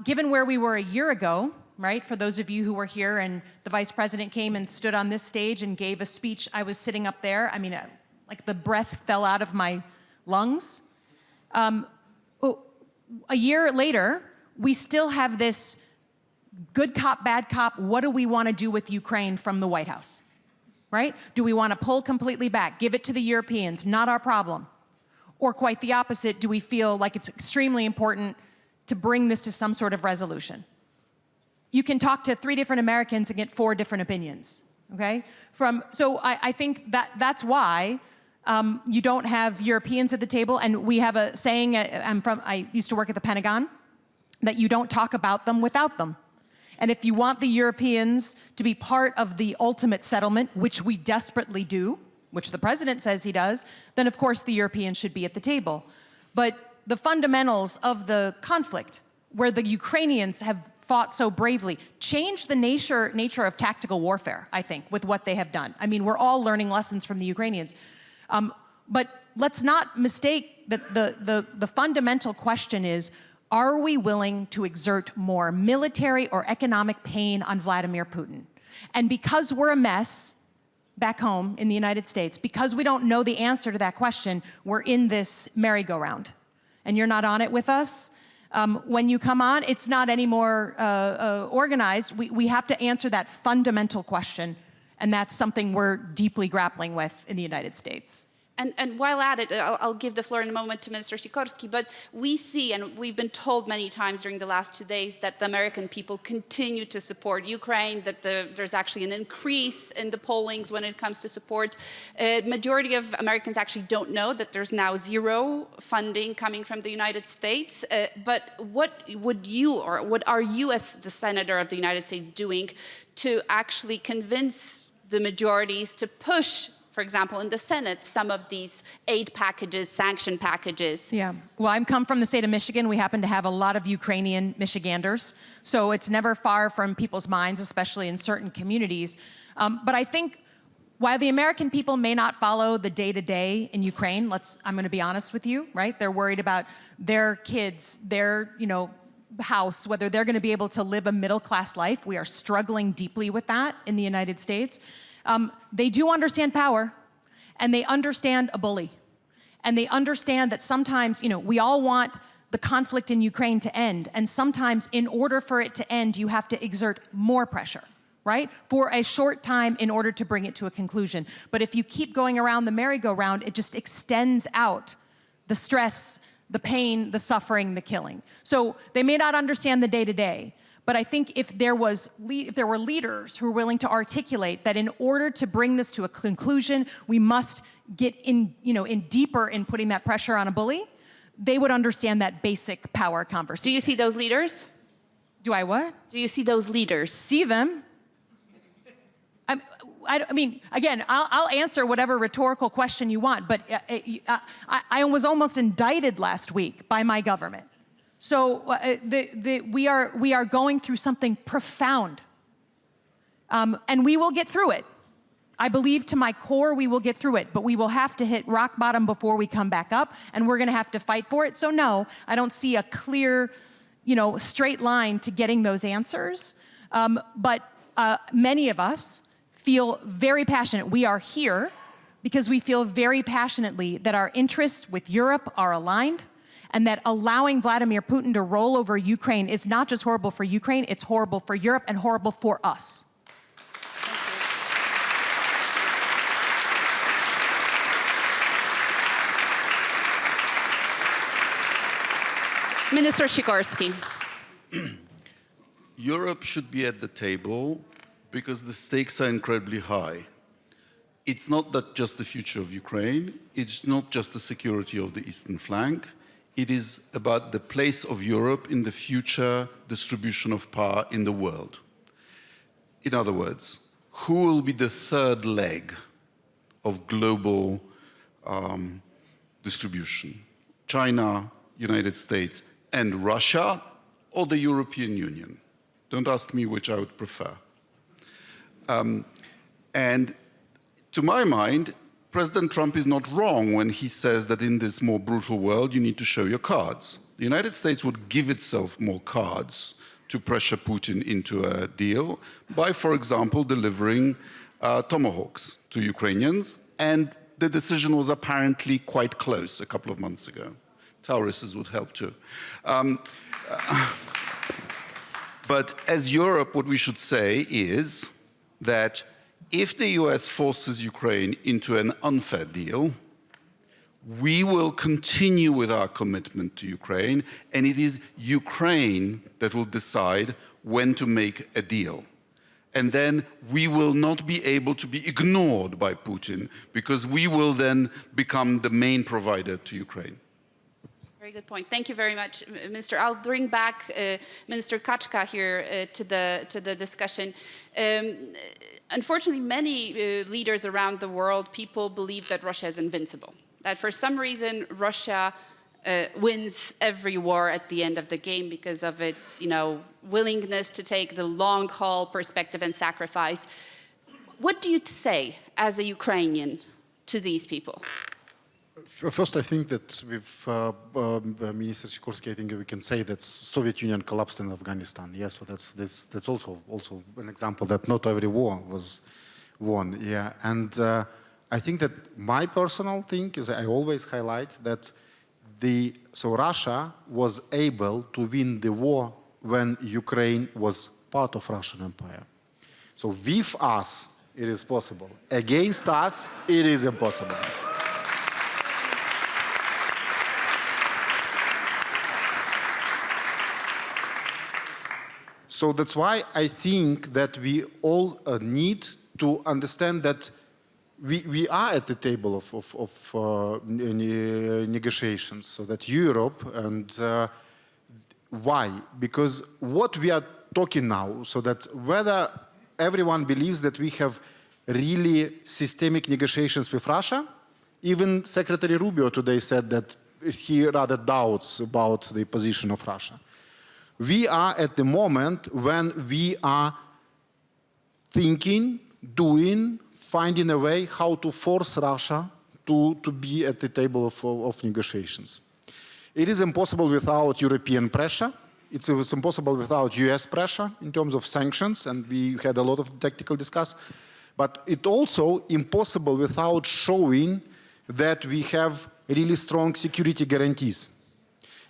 given where we were a year ago, right, for those of you who were here and the Vice President came and stood on this stage and gave a speech, I was sitting up there, I mean, like the breath fell out of my lungs. A year later, we still have this good cop, bad cop, what do we want to do with Ukraine from the White House, right? Do we want to pull completely back, give it to the Europeans, not our problem? Or quite the opposite, do we feel like it's extremely important to bring this to some sort of resolution? You can talk to 3 different Americans and get 4 different opinions, okay? So I think that's why you don't have Europeans at the table, and we have a saying, I used to work at the Pentagon, that you don't talk about them without them. And if you want the Europeans to be part of the ultimate settlement, which we desperately do, which the President says he does, then of course the Europeans should be at the table. But the fundamentals of the conflict, where the Ukrainians have fought so bravely, changed the nature of tactical warfare, I think, with what they have done. I mean, we're all learning lessons from the Ukrainians. But let's not mistake that the fundamental question is, are we willing to exert more military or economic pain on Vladimir Putin? And because we're a mess back home in the United States, because we don't know the answer to that question, we're in this merry-go-round. And you're not on it with us. When you come on, it's not any more organized. We have to answer that fundamental question, and that's something we're deeply grappling with in the United States. And while at it, I'll give the floor in a moment to Minister Sikorski, but we see, and we've been told many times during the last 2 days, that the American people continue to support Ukraine, that there's actually an increase in the pollings when it comes to support. Majority of Americans actually don't know that there's now 0 funding coming from the United States. But what would you, or what are you as the Senator of the United States doing to actually convince the majorities to push, for example, in the Senate, some of these aid packages, sanction packages? Yeah, well, I come from the state of Michigan. We happen to have a lot of Ukrainian Michiganders, so it's never far from people's minds, especially in certain communities. But I think while the American people may not follow the day-to-day in Ukraine, I'm going to be honest with you, right? They're worried about their kids, their, house, whether they're going to be able to live a middle-class life. We are struggling deeply with that in the United States. They do understand power, and they understand a bully. And they understand that sometimes, we all want the conflict in Ukraine to end, and sometimes in order for it to end, you have to exert more pressure, right? For a short time in order to bring it to a conclusion. But if you keep going around the merry-go-round, it just extends out the stress, the pain, the suffering, the killing. So they may not understand the day-to-day, but I think if there were leaders who were willing to articulate that in order to bring this to a conclusion, we must get in deeper in putting that pressure on a bully, they would understand that basic power conversation. Do you see those leaders? Do I what? Do you see those leaders? See them. I mean, again, I'll answer whatever rhetorical question you want, but I was almost indicted last week by my government. So we are going through something profound, and we will get through it. I believe to my core we will get through it, but we will have to hit rock bottom before we come back up, and we're going to have to fight for it. So no, I don't see a clear, straight line to getting those answers. But many of us feel very passionate. We are here because we feel very passionately that our interests with Europe are aligned, and that allowing Vladimir Putin to roll over Ukraine is not just horrible for Ukraine, it's horrible for Europe and horrible for us. Minister Sikorski. Europe should be at the table because the stakes are incredibly high. It's not that just the future of Ukraine, it's not just the security of the eastern flank, it is about the place of Europe in the future distribution of power in the world. In other words, who will be the third leg of global distribution? China, United States, and Russia, or the European Union? Don't ask me which I would prefer. And to my mind, President Trump is not wrong when he says that in this more brutal world, you need to show your cards. The United States would give itself more cards to pressure Putin into a deal by, for example, delivering Tomahawks to Ukrainians. And the decision was apparently quite close a couple of months ago. Taurises would help too. But as Europe, what we should say is that if the US forces Ukraine into an unfair deal, we will continue with our commitment to Ukraine, and it is Ukraine that will decide when to make a deal. And then we will not be able to be ignored by Putin, because we will then become the main provider to Ukraine. Very good point. Thank you very much, Minister. I'll bring back Minister Kaczka here to the discussion. Unfortunately, many leaders around the world, people believe that Russia is invincible. That for some reason, Russia wins every war at the end of the game because of its, willingness to take the long-haul perspective and sacrifice. What do you say as a Ukrainian to these people? First, I think that with Minister Sikorski, I think we can say that Soviet Union collapsed in Afghanistan. Yes, so that's also an example that not every war was won. Yeah, and I think that my personal thing is I always highlight that Russia was able to win the war when Ukraine was part of Russian Empire. So with us, it is possible. Against us, it is impossible. So that's why I think that we all need to understand that we are at the table of negotiations, so that Europe, and why? Because what we are talking now, so that whether everyone believes that we have really systemic negotiations with Russia, even Secretary Rubio today said that he rather doubts about the position of Russia. We are at the moment when we are thinking, doing, finding a way how to force Russia to be at the table of negotiations. It is impossible without European pressure. It was impossible without US pressure in terms of sanctions, and we had a lot of tactical discuss. But it's also impossible without showing that we have really strong security guarantees.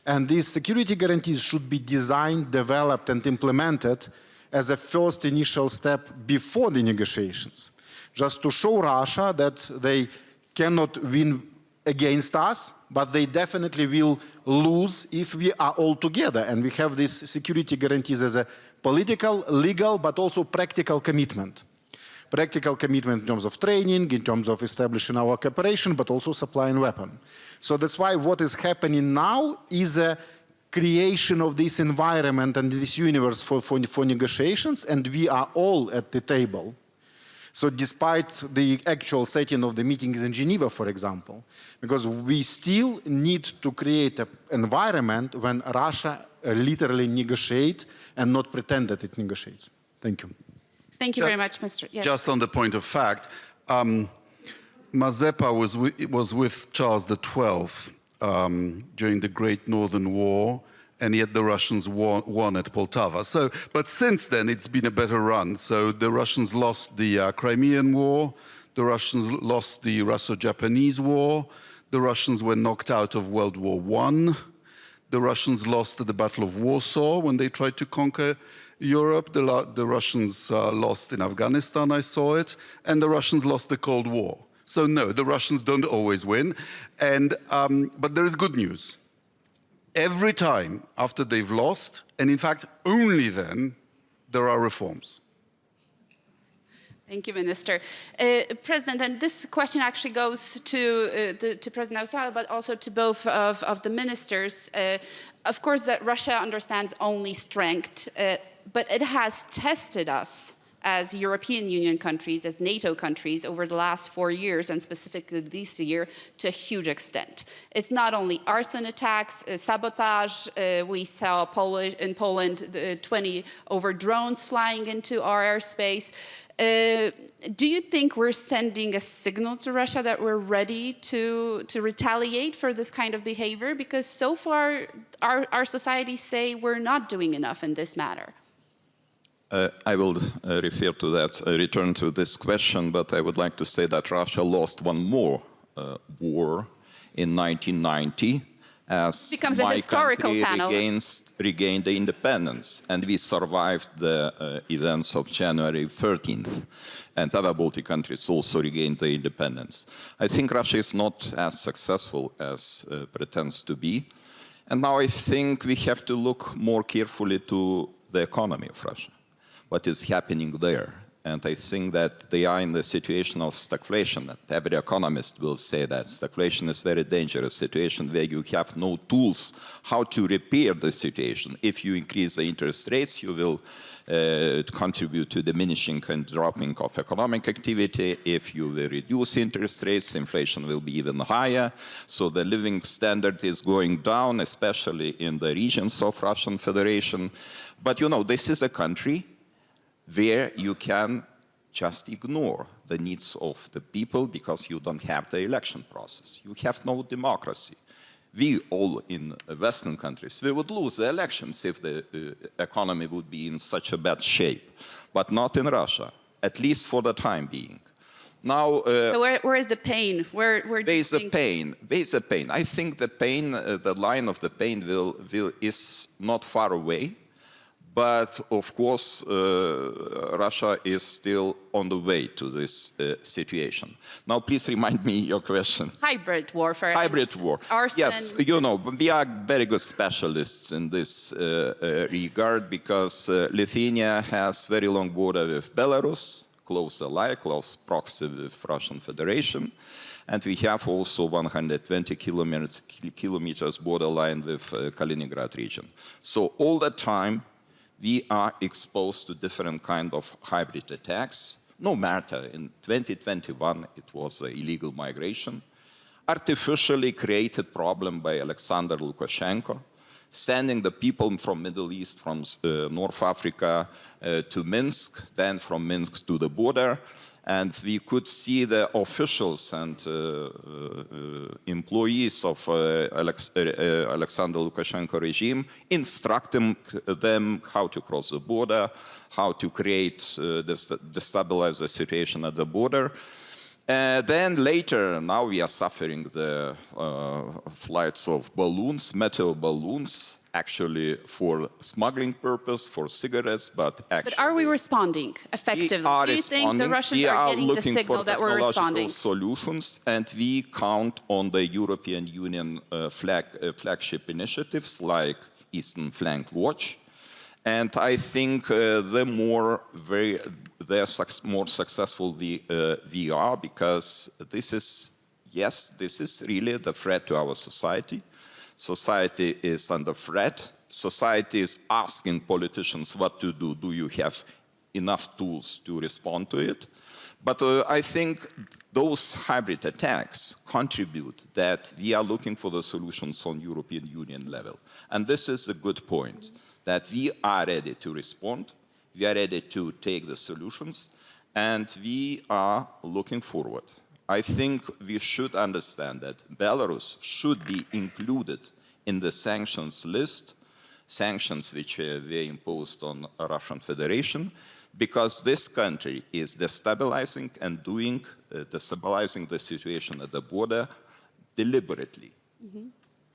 And these security guarantees should be designed, developed, and implemented as a first initial step before the negotiations, just to show Russia that they cannot win against us, but they definitely will lose if we are all together. And we have these security guarantees as a political, legal, but also practical commitment. Practical commitment in terms of training, in terms of establishing our cooperation, but also supplying weapons. So that's why what is happening now is a creation of this environment and this universe for negotiations, and we are all at the table. So despite the actual setting of the meetings in Geneva, for example, because we still need to create an environment when Russia literally negotiates and not pretend that it negotiates. Thank you. Thank you very much, Mr. Yes. Just on the point of fact, Mazepa was with Charles XII during the Great Northern War, and yet the Russians won at Poltava. So, but since then, it's been a better run. So the Russians lost the Crimean War, the Russians lost the Russo-Japanese War, the Russians were knocked out of World War I, the Russians lost at the Battle of Warsaw when they tried to conquer Europe, the Russians lost in Afghanistan, I saw it, and the Russians lost the Cold War. So no, the Russians don't always win, and, but there is good news. Every time after they've lost, and in fact only then, there are reforms. Thank you, Minister. President, and this question actually goes to President Ursula, but also to both of the ministers. Of course, that Russia understands only strength, but it has tested us as European Union countries, as NATO countries, over the last 4 years, and specifically this year, to a huge extent. It's not only arson attacks, sabotage. We saw in Poland 20 over drones flying into our airspace. Do you think we're sending a signal to Russia that we're ready to retaliate for this kind of behavior? Because so far, our societies say we're not doing enough in this matter. I will refer to that, return to this question, but I would like to say that Russia lost one more war in 1990 as my country regained the independence, and we survived the events of January 13th, and other Baltic countries also regained the independence. I think Russia is not as successful as pretends to be, and now I think we have to look more carefully to the economy of Russia. What is happening there. And I think that they are in the situation of stagflation. And every economist will say that stagflation is a very dangerous situation where you have no tools how to repair the situation. If you increase the interest rates, you will contribute to diminishing and dropping of economic activity. If you will reduce interest rates, inflation will be even higher. So the living standard is going down, especially in the regions of Russian Federation. But you know, this is a country where you can just ignore the needs of the people because you don't have the election process. You have no democracy. We all in Western countries, we would lose the elections if the economy would be in such a bad shape, but not in Russia, at least for the time being. Now, so where is the pain? Where is the pain? Where's the pain? I think the pain, the line of the pain is not far away. But of course, Russia is still on the way to this situation. Now, please remind me your question. Hybrid warfare. Hybrid war. Arson. Yes, you know, we are very good specialists in this regard because Lithuania has very long border with Belarus, close ally, close proxy with Russian Federation. And we have also 120 kilometers borderline with Kaliningrad region. So all the time, we are exposed to different kinds of hybrid attacks. No matter, in 2021, it was illegal migration, artificially created problem by Alexander Lukashenko, sending the people from Middle East, from North Africa to Minsk, then from Minsk to the border. And we could see the officials and employees of Alexander Lukashenko regime instructing them how to cross the border, how to create, destabilize the situation at the border. Then later, now we are suffering the flights of balloons, meteor balloons, actually for smuggling purpose, for cigarettes, but actually... But are we responding effectively? Do you think the Russians are getting the signal that we're responding? Solutions, and we count on the European Union flagship initiatives like Eastern Flank Watch. And I think the more successful we are, because this is really the threat to our society. Society is under threat. Society is asking politicians what to do. Do you have enough tools to respond to it? But I think those hybrid attacks contribute that we are looking for the solutions on European Union level. And this is a good point, that we are ready to respond, we are ready to take the solutions, and we are looking forward. I think we should understand that Belarus should be included in the sanctions list, sanctions which were imposed on the Russian Federation, because this country is destabilizing and destabilizing the situation at the border deliberately. Mm-hmm.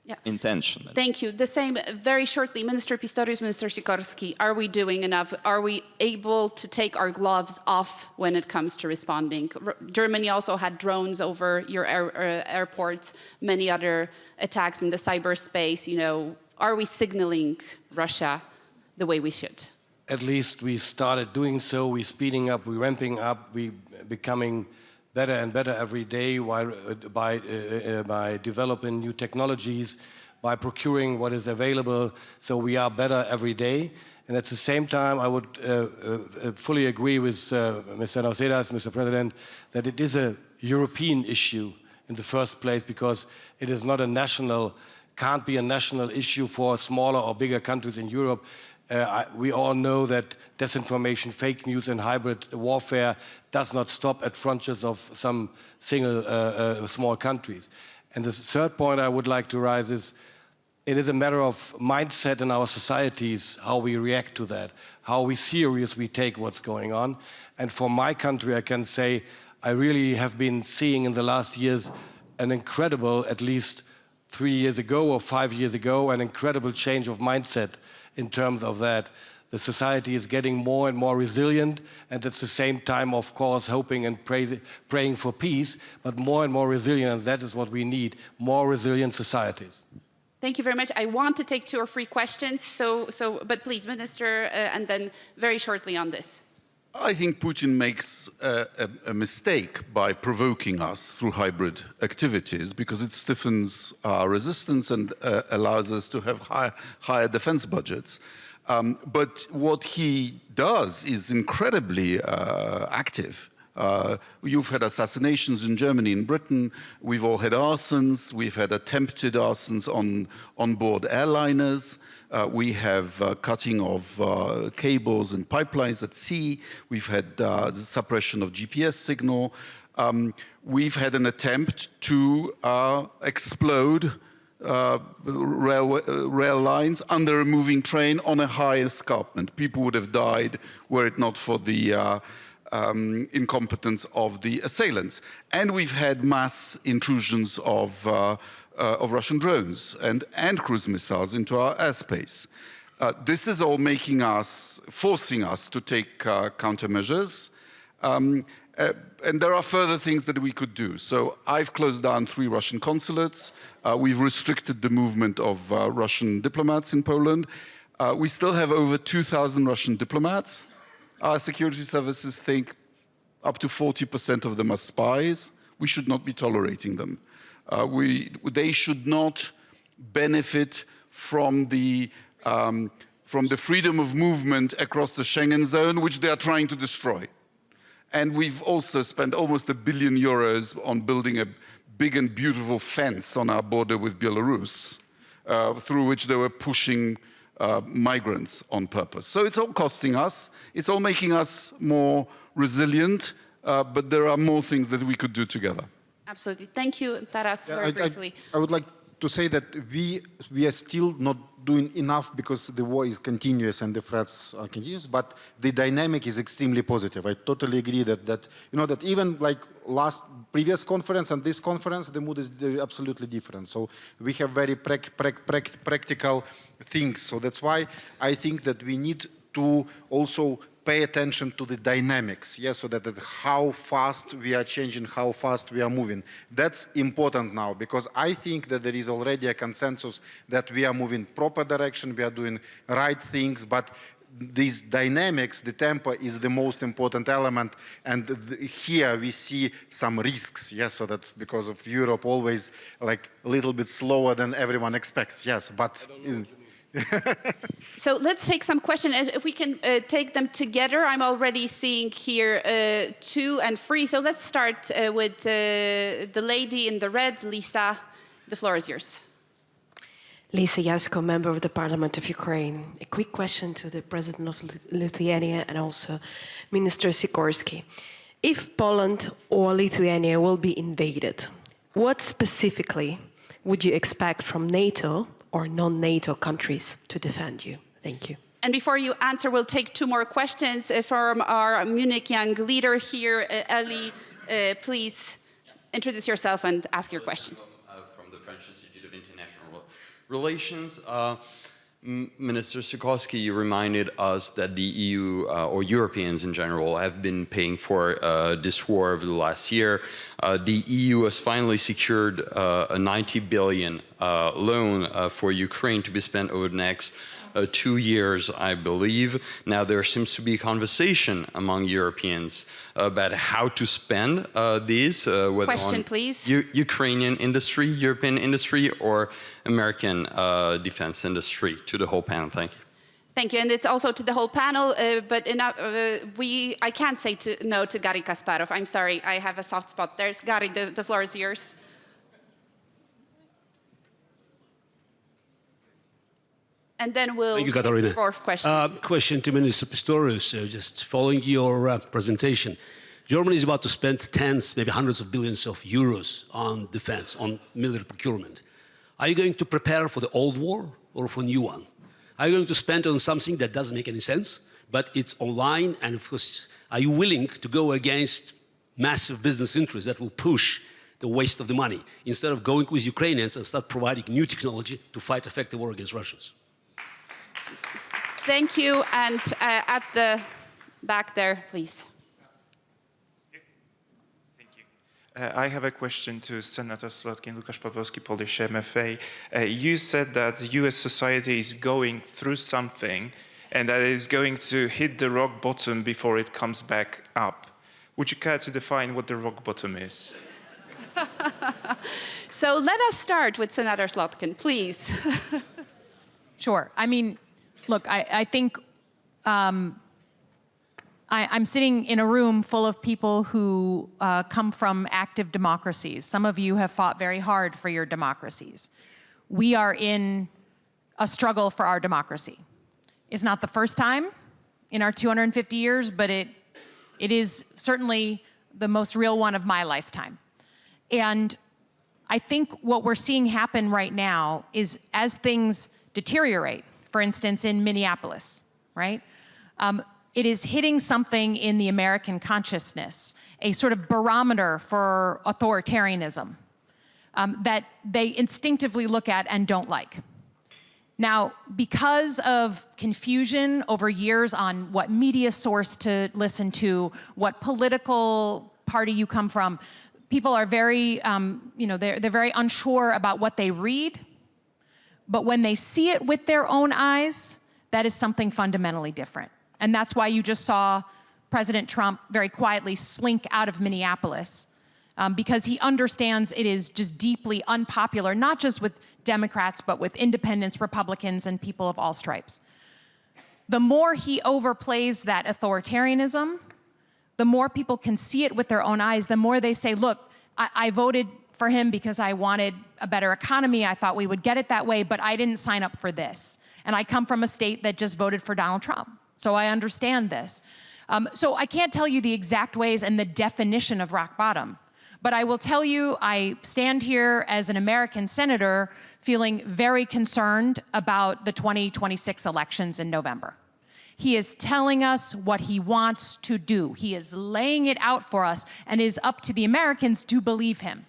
Yeah. Intentionally. Thank you. The same, very shortly, Minister Pistorius, Minister Sikorski, are we doing enough? Are we able to take our gloves off when it comes to responding? Germany also had drones over your airports, many other attacks in the cyberspace. You know, are we signaling Russia the way we should? At least we started doing so. We're speeding up, we're ramping up, we're becoming better and better every day by developing new technologies, by procuring what is available. So we are better every day. And at the same time, I would fully agree with Mr. Nausėdas, Mr. President, that it is a European issue in the first place, because it is not a national, can't be a national issue for smaller or bigger countries in Europe. We all know that disinformation, fake news, and hybrid warfare does not stop at frontiers of some single small countries. And the third point I would like to raise is, it is a matter of mindset in our societies, how we react to that, how we seriously take what's going on. And for my country, I can say, I really have been seeing in the last years an incredible, at least 3 years ago or 5 years ago, an incredible change of mindset in terms of that. The society is getting more and more resilient, and at the same time, of course, hoping and praying for peace, but more and more resilient, and that is what we need, more resilient societies. Thank you very much. I want to take 2 or 3 questions, but please, Minister, and then very shortly on this. I think Putin makes a mistake by provoking us through hybrid activities, because it stiffens our resistance and allows us to have higher defense budgets. But what he does is incredibly active. You've had assassinations in Germany and Britain. We've all had arsons. We've had attempted arsons on board airliners. We have cutting of cables and pipelines at sea. We've had the suppression of GPS signal. We've had an attempt to explode rail lines under a moving train on a high escarpment. People would have died were it not for the incompetence of the assailants. And we've had mass intrusions of Russian drones and cruise missiles into our airspace. This is all forcing us to take countermeasures. And there are further things that we could do. So I've closed down 3 Russian consulates. We've restricted the movement of Russian diplomats in Poland. We still have over 2,000 Russian diplomats. Our security services think up to 40% of them are spies. We should not be tolerating them. They should not benefit from the freedom of movement across the Schengen zone, which they are trying to destroy. And we've also spent almost €1 billion on building a big and beautiful fence on our border with Belarus, through which they were pushing migrants on purpose. So it's all costing us. It's all making us more resilient, but there are more things that we could do together. Absolutely. Thank you, Taras, very briefly. I would like to say that we are still not doing enough because the war is continuous and the threats are continuous, but the dynamic is extremely positive. I totally agree that even like previous conference and this conference, the mood is absolutely different. So we have very practical things. So that's why I think that we need to also pay attention to the dynamics, so that how fast we are changing, how fast we are moving. That's important now, because I think that there is already a consensus that we are moving proper direction, we are doing right things, but these dynamics, the tempo is the most important element, and here we see some risks, so that's because of Europe always like a little bit slower than everyone expects, but... So let's take some questions. If we can take them together, I'm already seeing here 2 and 3. So let's start with the lady in the red, Lisa. The floor is yours. Lisa Jasko, member of the Parliament of Ukraine. A quick question to the President of Lithuania and also Minister Sikorsky. If Poland or Lithuania will be invaded, what specifically would you expect from NATO or non-NATO countries to defend you? Thank you. And before you answer, we'll take 2 more questions from our Munich young leader here. Ellie, please introduce yourself and ask your question. From the French Institute of International Relations. Minister Sikorsky, you reminded us that the EU, or Europeans in general, have been paying for this war over the last year. The EU has finally secured a 90 billion loan for Ukraine to be spent over the next 2 years, I believe. Now there seems to be a conversation among Europeans about how to spend these, whether question, on please. Ukrainian industry, European industry, or American defense industry. To the whole panel, thank you. Thank you, and it's also to the whole panel, but I can't say no to Garry Kasparov. I'm sorry, I have a soft spot there. Garry, the floor is yours. And then we'll Thank you, Katarina. 4th question. Question to Minister Pistorius, just following your presentation. Germany is about to spend tens, maybe hundreds of billions of euros on defense, on military procurement. Are you going to prepare for the old war or for a new one? Are you going to spend on something that doesn't make any sense, but it's online, and of course, are you willing to go against massive business interests that will push the waste of the money, instead of going with Ukrainians and start providing new technology to fight effective war against Russians? Thank you, and at the back there, please. I have a question to Senator Slotkin, Łukasz Pawłowski, Polish MFA. You said that US society is going through something and that it is going to hit the rock bottom before it comes back up. Would you care to define what the rock bottom is? So let us start with Senator Slotkin, please. Sure. I mean, look, I think I'm sitting in a room full of people who come from active democracies. Some of you have fought very hard for your democracies. We are in a struggle for our democracy. It's not the first time in our 250 years, but it is certainly the most real one of my lifetime. And I think what we're seeing happen right now is as things deteriorate, for instance, in Minneapolis, right? It is hitting something in the American consciousness, a sort of barometer for authoritarianism that they instinctively look at and don't like. Now, because of confusion over years on what media source to listen to, what political party you come from, people are very, they're very unsure about what they read. But when they see it with their own eyes, that is something fundamentally different. And that's why you just saw President Trump very quietly slink out of Minneapolis, because he understands it is just deeply unpopular, not just with Democrats, but with independents, Republicans, and people of all stripes. The more he overplays that authoritarianism, the more people can see it with their own eyes, the more they say, look, I voted for him because I wanted a better economy. I thought we would get it that way, but I didn't sign up for this. And I come from a state that just voted for Donald Trump, so I understand this. So I can't tell you the exact ways and the definition of rock bottom, but I will tell you I stand here as an American senator feeling very concerned about the 2026 elections in November. He is telling us what he wants to do. He is laying it out for us, and it is up to the Americans to believe him,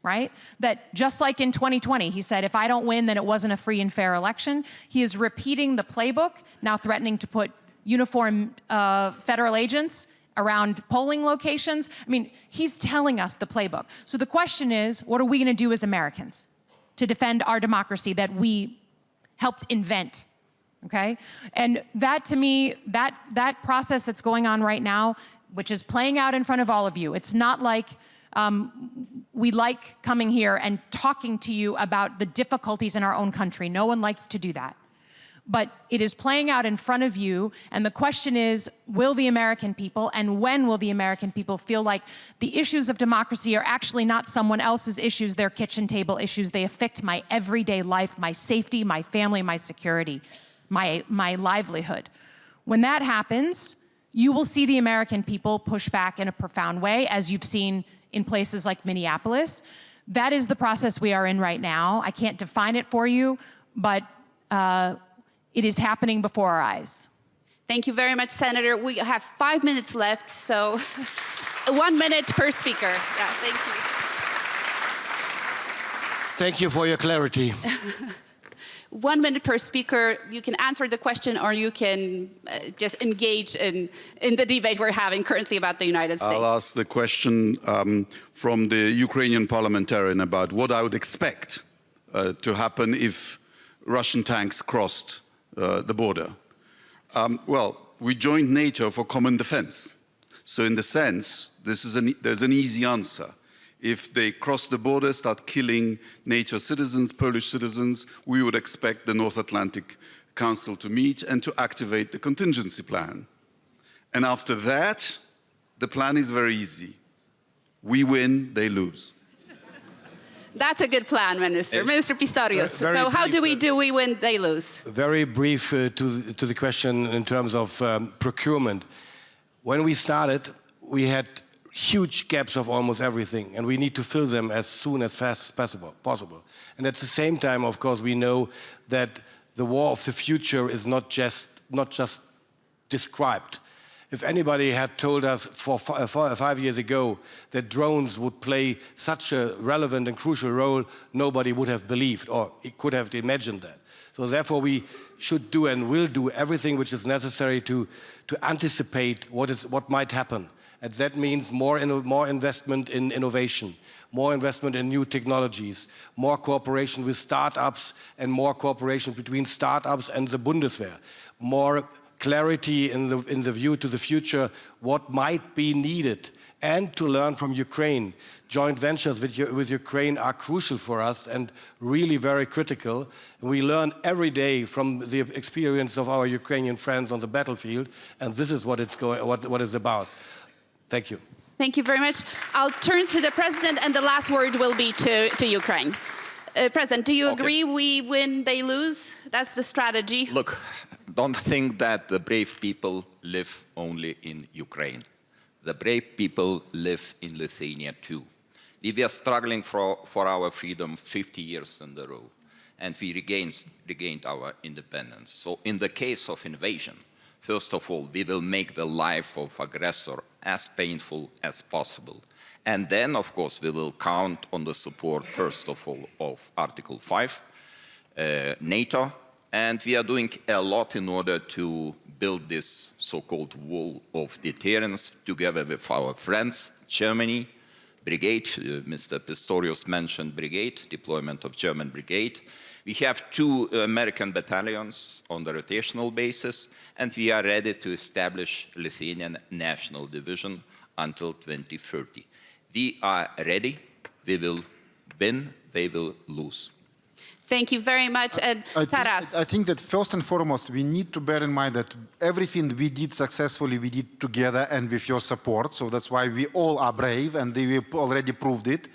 right? That just like in 2020, he said, if I don't win, then it wasn't a free and fair election. He is repeating the playbook, now threatening to put uniformed federal agents around polling locations. I mean, he's telling us the playbook. So the question is, what are we going to do as Americans to defend our democracy that we helped invent? Okay? And that, to me, that process that's going on right now, which is playing out in front of all of you, it's not like we like coming here and talking to you about the difficulties in our own country. No one likes to do that. But it is playing out in front of you, and the question is, will the American people, and when will the American people feel like the issues of democracy are actually not someone else's issues, their kitchen table issues, they affect my everyday life, my safety, my family, my security, my livelihood. When that happens, you will see the American people push back in a profound way, as you've seen in places like Minneapolis. That is the process we are in right now. I can't define it for you, but it is happening before our eyes. Thank you very much, Senator. We have 5 minutes left, so 1 minute per speaker. Yeah, thank you. Thank you for your clarity. 1 minute per speaker. You can answer the question, or you can just engage in the debate we're having currently about the United States. I'll ask the question from the Ukrainian parliamentarian about what I would expect to happen if Russian tanks crossed the border. Well, we joined NATO for common defense. So in the sense, there's an easy answer. If they cross the border, start killing NATO citizens, Polish citizens, we would expect the North Atlantic Council to meet and to activate the contingency plan. And after that, the plan is very easy. We win, they lose. That's a good plan, Minister. Minister Pistorius. So how do we win, they lose? Very brief to the question in terms of procurement. When we started, we had huge gaps of almost everything, and we need to fill them as soon as fast as possible. And at the same time, of course, we know that the war of the future is not just described. If anybody had told us 5 years ago that drones would play such a relevant and crucial role, nobody would have believed, or it could have imagined that. So therefore, we should do and will do everything which is necessary to anticipate what might happen. And that means more investment in innovation, more investment in new technologies, more cooperation with startups, and more cooperation between startups and the Bundeswehr, more clarity in the view to the future, what might be needed, and to learn from Ukraine. Joint ventures with Ukraine are crucial for us and really very critical. We learn every day from the experience of our Ukrainian friends on the battlefield, and this is what it's about. Thank you. Thank you very much. I'll turn to the President, and the last word will be to Ukraine. President, do you agree we win, they lose? That's the strategy? Look, don't think that the brave people live only in Ukraine. The brave people live in Lithuania too. We were struggling for our freedom 50 years in a row, and we regained our independence. So in the case of invasion, first of all, we will make the life of aggressor as painful as possible. And then, of course, we will count on the support, first of all, of Article 5, NATO, and we are doing a lot in order to build this so-called wall of deterrence together with our friends, Germany, brigade, Mr. Pistorius mentioned brigade, deployment of German brigade. We have 2 American battalions on the rotational basis, and we are ready to establish Lithuanian National Division until 2030. We are ready, we will win, they will lose. Thank you very much. And Taras. I think that first and foremost, we need to bear in mind that everything we did successfully, we did together and with your support. So that's why we all are brave, and we already proved it.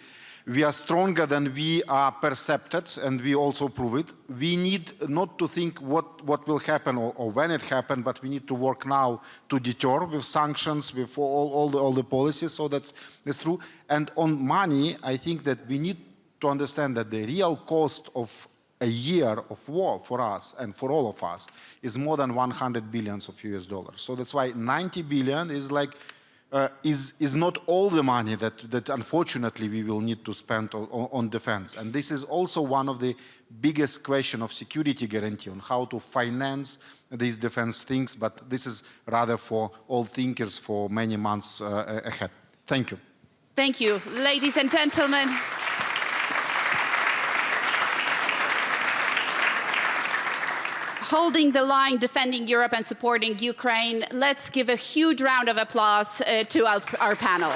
We are stronger than we are perceived, and we also prove it. We need not to think what will happen or when it happens, but we need to work now to deter with sanctions, with all the policies. So that's true. And on money, I think that we need to understand that the real cost of a year of war for us and for all of us is more than 100 billions of US dollars. So that's why 90 billion is like, is not all the money that unfortunately we will need to spend on defense. And this is also one of the biggest question of security guarantee on how to finance these defense things, but this is rather for all thinkers for many months ahead. Thank you. Thank you. Ladies and gentlemen. Holding the line, defending Europe and supporting Ukraine. Let's give a huge round of applause to our panel.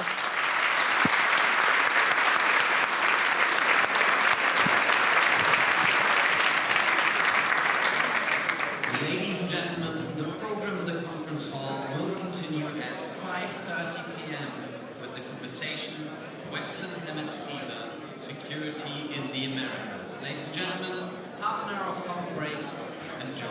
Ladies and gentlemen, the program in the conference hall will continue at 5:30 p.m. with the conversation Western Hemisphere, Security in the Americas. Ladies and gentlemen, half an hour of coffee break. Enjoy.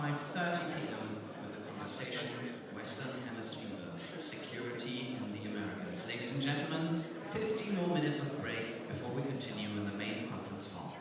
5:30 p.m. with the conversation Western Hemisphere Security in the Americas. Ladies and gentlemen, 15 more minutes of break before we continue in the main conference hall.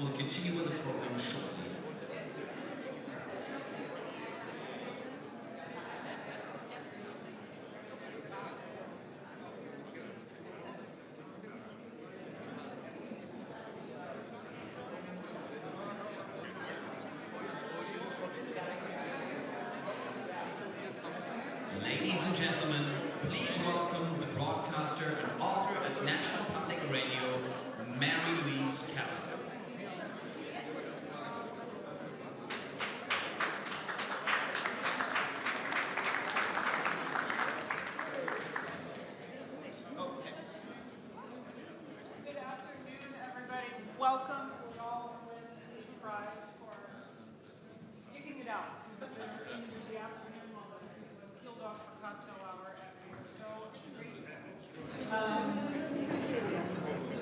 will continue with the program shortly. Ladies and gentlemen, please welcome the broadcaster and author at National Public Radio, Mary Louise Kelly. Good afternoon, everybody. Welcome. We all win the prize for sticking it out into the afternoon while we peeled off for cocktail hour at beer. So grateful.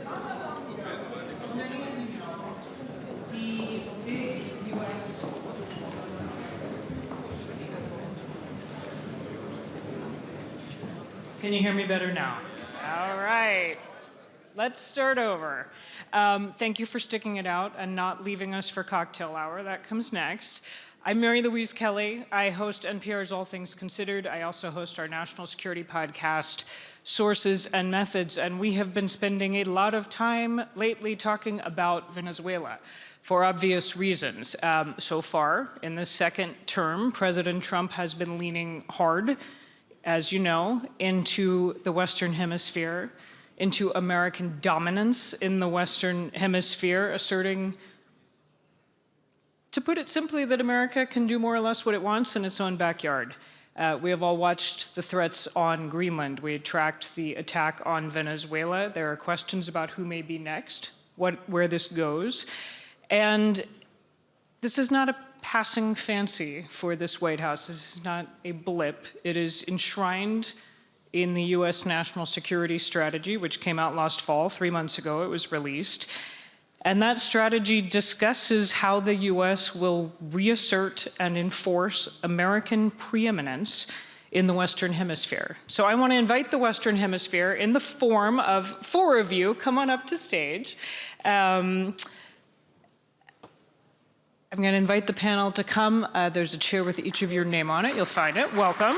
Not so long ago, many of you know, the big U.S. Can you hear me better now? All right. Let's start over. Thank you for sticking it out and not leaving us for cocktail hour. That comes next. I'm Mary Louise Kelly. I host NPR's All Things Considered. I also host our national security podcast, Sources and Methods, and we have been spending a lot of time lately talking about Venezuela for obvious reasons. So far, in the second term, President Trump has been leaning hard, as you know, into the Western Hemisphere, into American dominance in the Western Hemisphere, asserting, to put it simply, that America can do more or less what it wants in its own backyard. We have all watched the threats on Greenland. We tracked the attack on Venezuela. There are questions about who may be next, where this goes. And this is not a passing fancy for this White House. This is not a blip. It is enshrined in the U.S. National Security Strategy, which came out last fall. 3 months ago, it was released. And that strategy discusses how the U.S. will reassert and enforce American preeminence in the Western Hemisphere. So I want to invite the Western Hemisphere in the form of 4 of you. Come on up to stage. I'm going to invite the panel to come. There's a chair with each of your name on it. You'll find it. Welcome.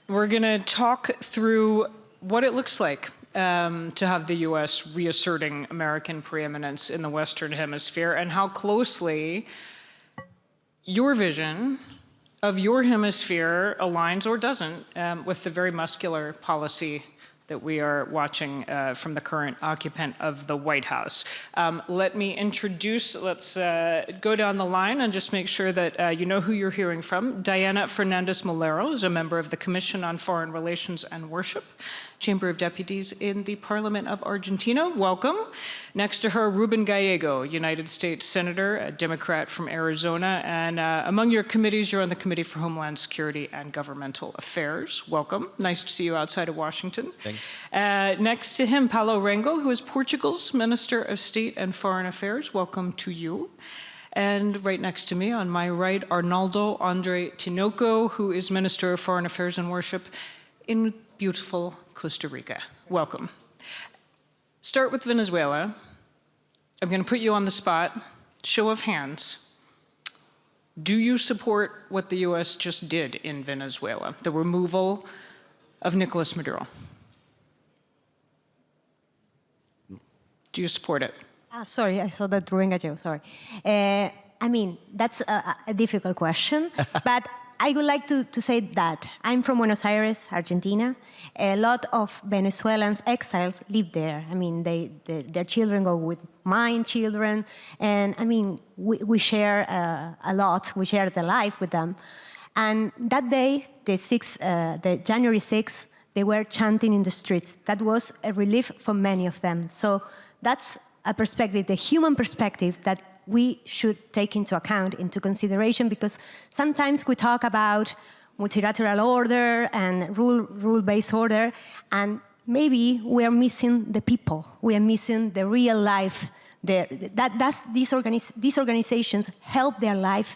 We're going to talk through what it looks like to have the U.S. reasserting American preeminence in the Western Hemisphere, and how closely your vision of your hemisphere aligns or doesn't with the very muscular policy that we are watching from the current occupant of the White House. Let me introduce, let's go down the line and just make sure that you know who you're hearing from. Diana Fernandez-Molero is a member of the Commission on Foreign Relations and Worship, Chamber of Deputies in the Parliament of Argentina. Welcome. Next to her, Ruben Gallego, United States Senator, a Democrat from Arizona. And among your committees, you're on the Committee for Homeland Security and Governmental Affairs. Welcome. Nice to see you outside of Washington. Next to him, Paulo Rangel, who is Portugal's Minister of State and Foreign Affairs. Welcome to you. And right next to me, on my right, Arnaldo Andre Tinoco, who is Minister of Foreign Affairs and Worship in beautiful Costa Rica. Welcome. Start with Venezuela. I'm going to put you on the spot. Show of hands. Do you support what the U.S. just did in Venezuela, the removal of Nicolas Maduro? Do you support it? Sorry, I saw that drawing at you, sorry. I mean, that's a difficult question, but I would like to say that I'm from Buenos Aires, Argentina. A lot of Venezuelans, exiles, live there. I mean, their children go with mine children, and I mean, we share a lot. We share the life with them. And that day, the January 6th, they were chanting in the streets. That was a relief for many of them. So that's a perspective, the human perspective, that we should take into account, into consideration, because sometimes we talk about multilateral order and rule-based order, and maybe we are missing the people. We are missing the real life. These organizations help their life.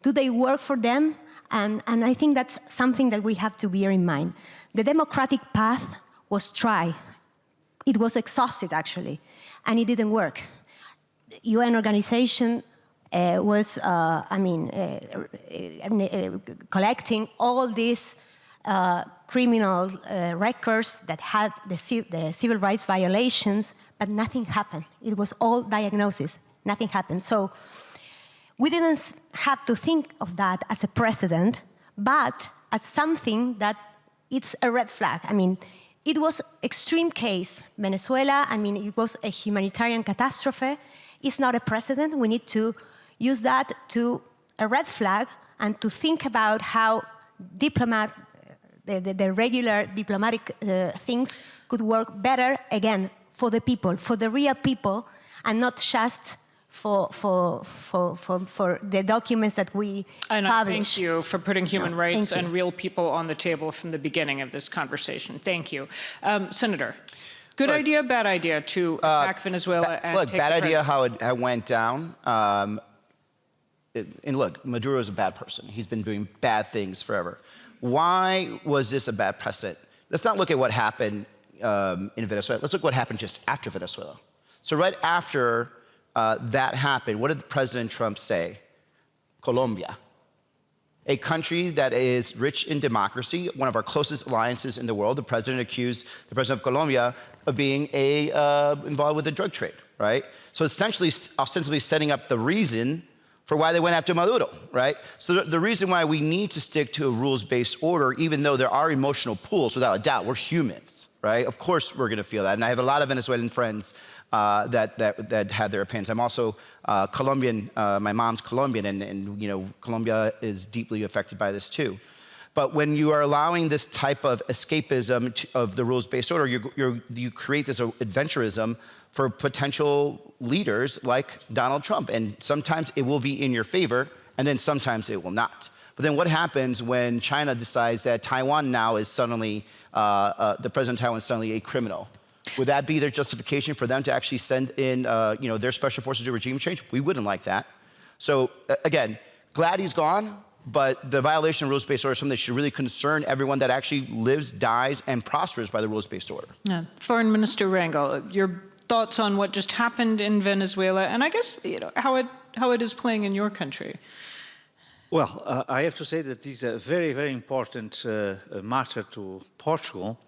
Do they work for them? And I think that's something that we have to bear in mind. The democratic path was tried it was exhausted, actually, and it didn't work. The UN organization was, collecting all these criminal records that had the civil rights violations, but nothing happened. It was all diagnosis. Nothing happened. So we didn't have to think of that as a precedent, but as something that it's a red flag. I mean, it was extreme case. Venezuela, I mean, it was a humanitarian catastrophe. It's not a precedent. We need to use that to a red flag and to think about how the regular diplomatic things could work better, again, for the people, for the real people, and not just for the documents that we publish. Thank you for putting human rights and real people on the table from the beginning of this conversation. Thank you. Senator, good idea, bad idea to attack Venezuela and look, take bad the idea president? how it went down. And look, Maduro is a bad person. He's been doing bad things forever. Why was this a bad precedent? Let's not look at what happened in Venezuela. Let's look what happened just after Venezuela. So right after that happened, what did President Trump say? Colombia, a country that is rich in democracy, one of our closest alliances in the world. The president accused the president of Colombia of being involved with the drug trade, right? So essentially, ostensibly setting up the reason for why they went after Maduro, right? So the reason why we need to stick to a rules-based order, even though there are emotional pools, without a doubt, we're humans, right? Of course we're gonna feel that. And I have a lot of Venezuelan friends that have their opinions. I'm also Colombian, my mom's Colombian, and you know, Colombia is deeply affected by this too. But when you are allowing this type of escapism of the rules-based order, you create this adventurism for potential leaders like Donald Trump. And sometimes it will be in your favor, and then sometimes it will not. But then what happens when China decides that Taiwan now is suddenly, the president of Taiwan is suddenly a criminal? Would that be their justification for them to actually send in their special forces to regime change? We wouldn't like that. So again, glad he's gone, but the violation of rules-based order is something that should really concern everyone that actually lives, dies, and prospers by the rules-based order. Yeah. Foreign Minister Rangel, your thoughts on what just happened in Venezuela, and I guess how it is playing in your country? Well, I have to say that this is a very, very important matter for Portugal,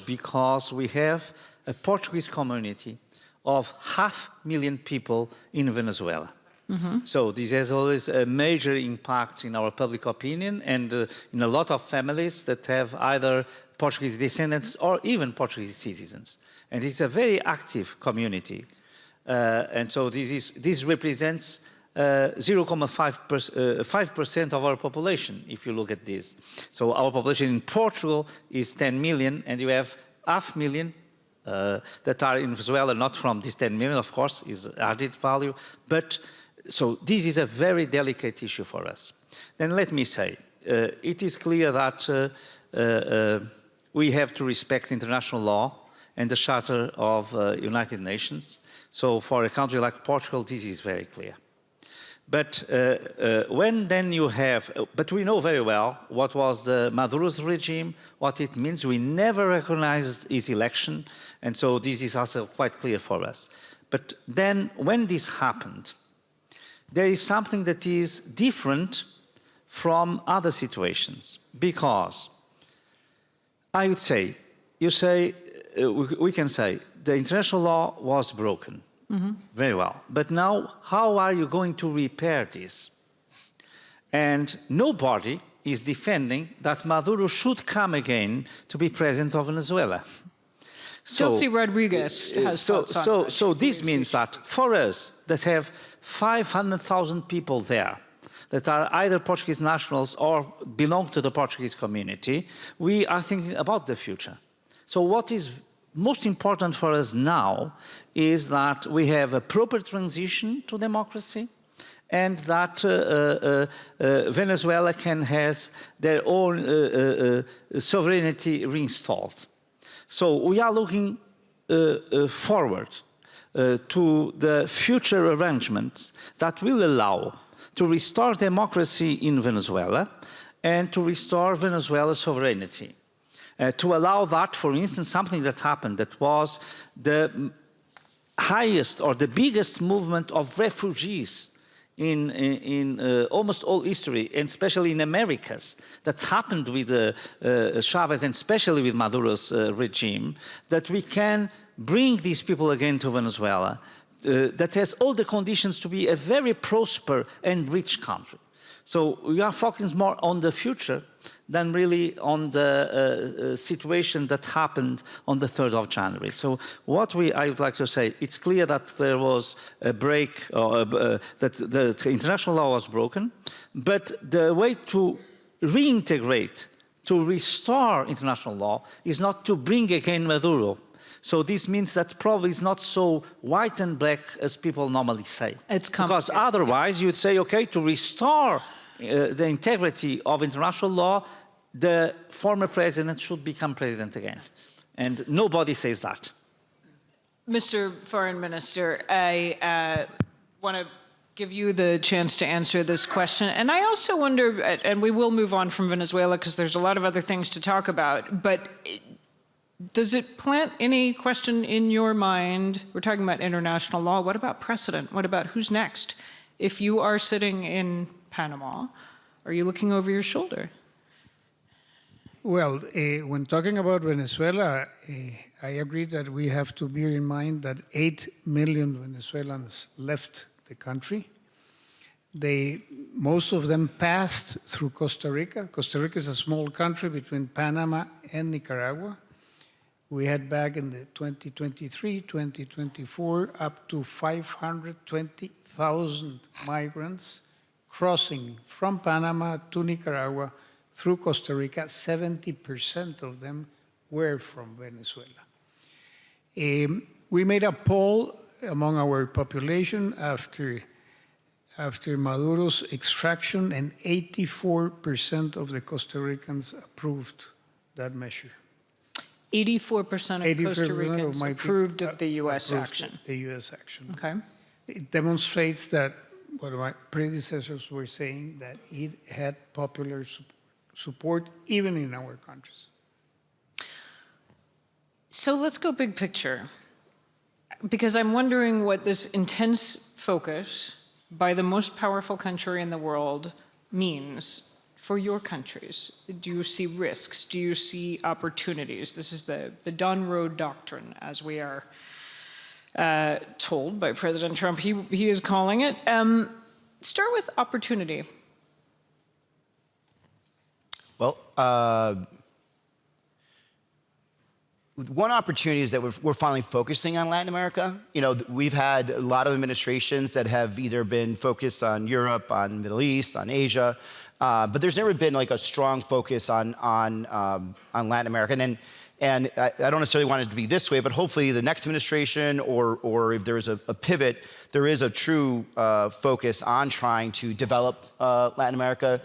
because we have a Portuguese community of 500,000 people in Venezuela. Mm-hmm. So this has always a major impact in our public opinion and in a lot of families that have either Portuguese descendants or even Portuguese citizens. And it's a very active community. And so this represents 0.5% of our population, if you look at this. So our population in Portugal is 10 million, and you have 500,000 that are in Venezuela, not from this 10 million, of course, is added value. But so this is a very delicate issue for us. Then let me say, it is clear that we have to respect international law and the Charter of United Nations. So for a country like Portugal, this is very clear. But when then you have, but we know very well what was the Maduro's regime, what it means. We never recognized his election, and so this is also quite clear for us. But then when this happened, there is something that is different from other situations, because I would say, we can say the international law was broken. Mm-hmm. Very well. But now, how are you going to repair this? And nobody is defending that Maduro should come again to be president of Venezuela. Chelsea Rodriguez has thoughts on that. So this means that for us that have 500,000 people there that are either Portuguese nationals or belong to the Portuguese community, we are thinking about the future. So what is most important for us now is that we have a proper transition to democracy, and that Venezuela can have their own sovereignty reinstalled. So we are looking forward to the future arrangements that will allow to restore democracy in Venezuela and to restore Venezuela's sovereignty. to allow that, for instance, something that happened that was the highest or the biggest movement of refugees in almost all history, and especially in Americas, that happened with Chavez and especially with Maduro's regime, that we can bring these people again to Venezuela, that has all the conditions to be a very prosperous and rich country. So we are focusing more on the future than really on the situation that happened on the 3rd of January. So what I would like to say, it's clear that there was a break, or that the international law was broken, but the way to reintegrate, to restore international law is not to bring again Maduro. So this means that probably it's not so white and black as people normally say. It's because otherwise you'd say, okay, to restore the integrity of international law, the former president should become president again. And nobody says that. Mr. Foreign Minister, I want to give you the chance to answer this question. And I also wonder, and we will move on from Venezuela because there's a lot of other things to talk about, but does it plant any question in your mind? We're talking about international law. What about precedent? What about who's next? If you are sitting in Panama, are you looking over your shoulder? Well, when talking about Venezuela, I agree that we have to bear in mind that 8 million Venezuelans left the country. Most of them passed through Costa Rica. Costa Rica is a small country between Panama and Nicaragua. We had back in the 2023, 2024, up to 520,000 migrants crossing from Panama to Nicaragua through Costa Rica. 70% of them were from Venezuela. We made a poll among our population after Maduro's extraction, and 84% of the Costa Ricans approved that measure. 84% of Costa Ricans approved of the U.S. action. The U.S. action. Okay. It demonstrates that what my predecessors were saying, that it had popular support even in our countries. So let's go big picture, because I'm wondering what this intense focus by the most powerful country in the world means for your countries. Do you see risks? Do you see opportunities? This is the Don Road Doctrine, as we are told by President Trump. He is calling it. Start with opportunity. Well, one opportunity is that we're finally focusing on Latin America. You know, we've had a lot of administrations that have either been focused on Europe, on the Middle East, on Asia, but there's never been like a strong focus on Latin America. And I don't necessarily want it to be this way, but hopefully the next administration, or if there is a pivot, there is a true focus on trying to develop Latin America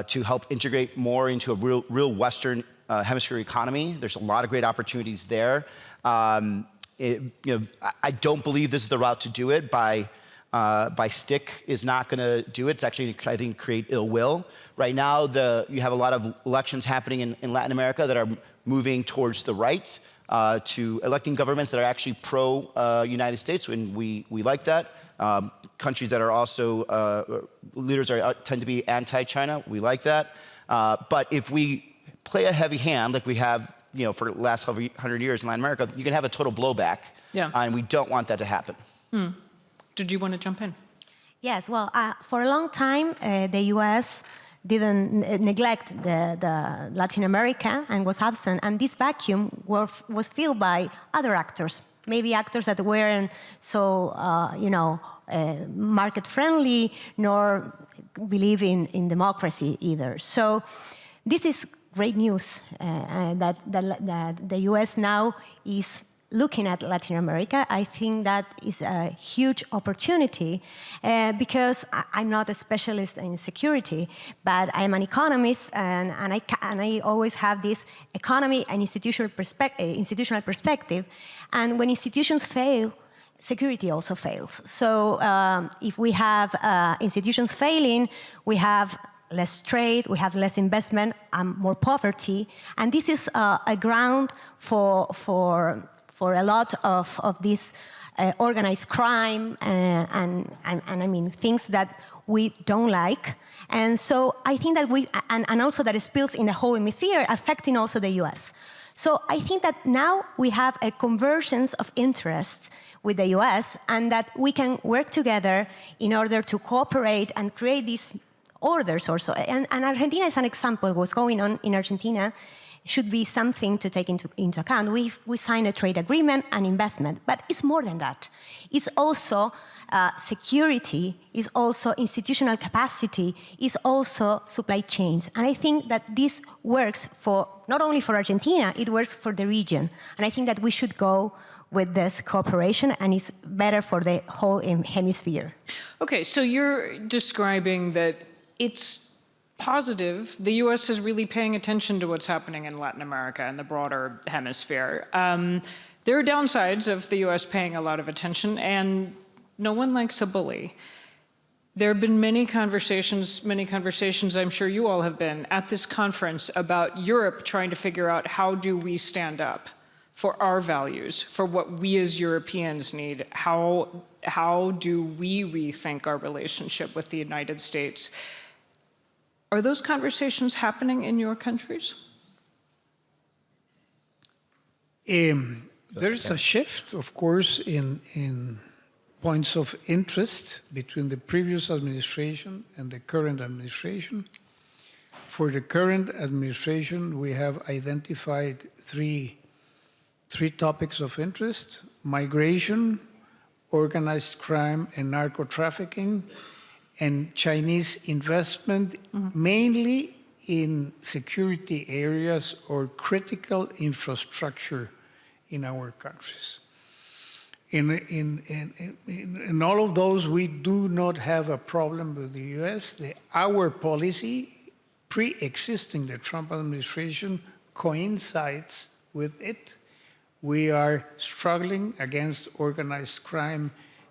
to help integrate more into a real Western hemisphere economy. There's a lot of great opportunities there. I don't believe this is the route to do it. By stick is not going to do it. It's actually, I think, create ill will. Right now, you have a lot of elections happening in Latin America that are moving towards the right, to electing governments that are actually pro-United States, and we like that. Countries that are also, leaders tend to be anti-China, we like that. But if we play a heavy hand, like we have for the last 100 years in Latin America, you can have a total blowback, and we don't want that to happen. Did you want to jump in? Yes, well, for a long time, the U.S. didn't neglect the Latin America and was absent, and this vacuum was filled by other actors, maybe actors that weren't so, market-friendly, nor believe in democracy either. So this is great news that the U.S. now is looking at Latin America. I think that is a huge opportunity because I'm not a specialist in security, but I'm an economist, and I always have this economy and institutional perspective. And when institutions fail, security also fails. So if we have institutions failing, we have less trade, we have less investment, more poverty, and this is a ground for a lot of this organized crime and I mean things that we don't like. And so I think that and also that is built in the whole hemisphere, affecting also the US. So I think that now we have a convergence of interests with the US, and that we can work together in order to cooperate and create these orders also. And Argentina is an example. What's going on in Argentina should be something to take into account. We signed a trade agreement and investment, but it's more than that. It's also security, it's also institutional capacity, it's also supply chains. And I think that this works for, not only for Argentina, it works for the region. And I think that we should go with this cooperation, and it's better for the whole hemisphere. Okay, so you're describing that it's positive. The US is really paying attention to what's happening in Latin America and the broader hemisphere. There are downsides of the US paying a lot of attention, and no one likes a bully. There have been many conversations I'm sure you all have been at this conference about Europe trying to figure out how do we stand up for our values, for what we as Europeans need. How do we rethink our relationship with the United States? Are those conversations happening in your countries? There's a shift, of course, in points of interest between the previous administration and the current administration. For the current administration, we have identified three topics of interest: migration, organized crime and narco trafficking, and Chinese investment, mainly in security areas or critical infrastructure in our countries. In all of those, we do not have a problem with the US. Our policy, pre-existing the Trump administration, coincides with it. We are struggling against organized crime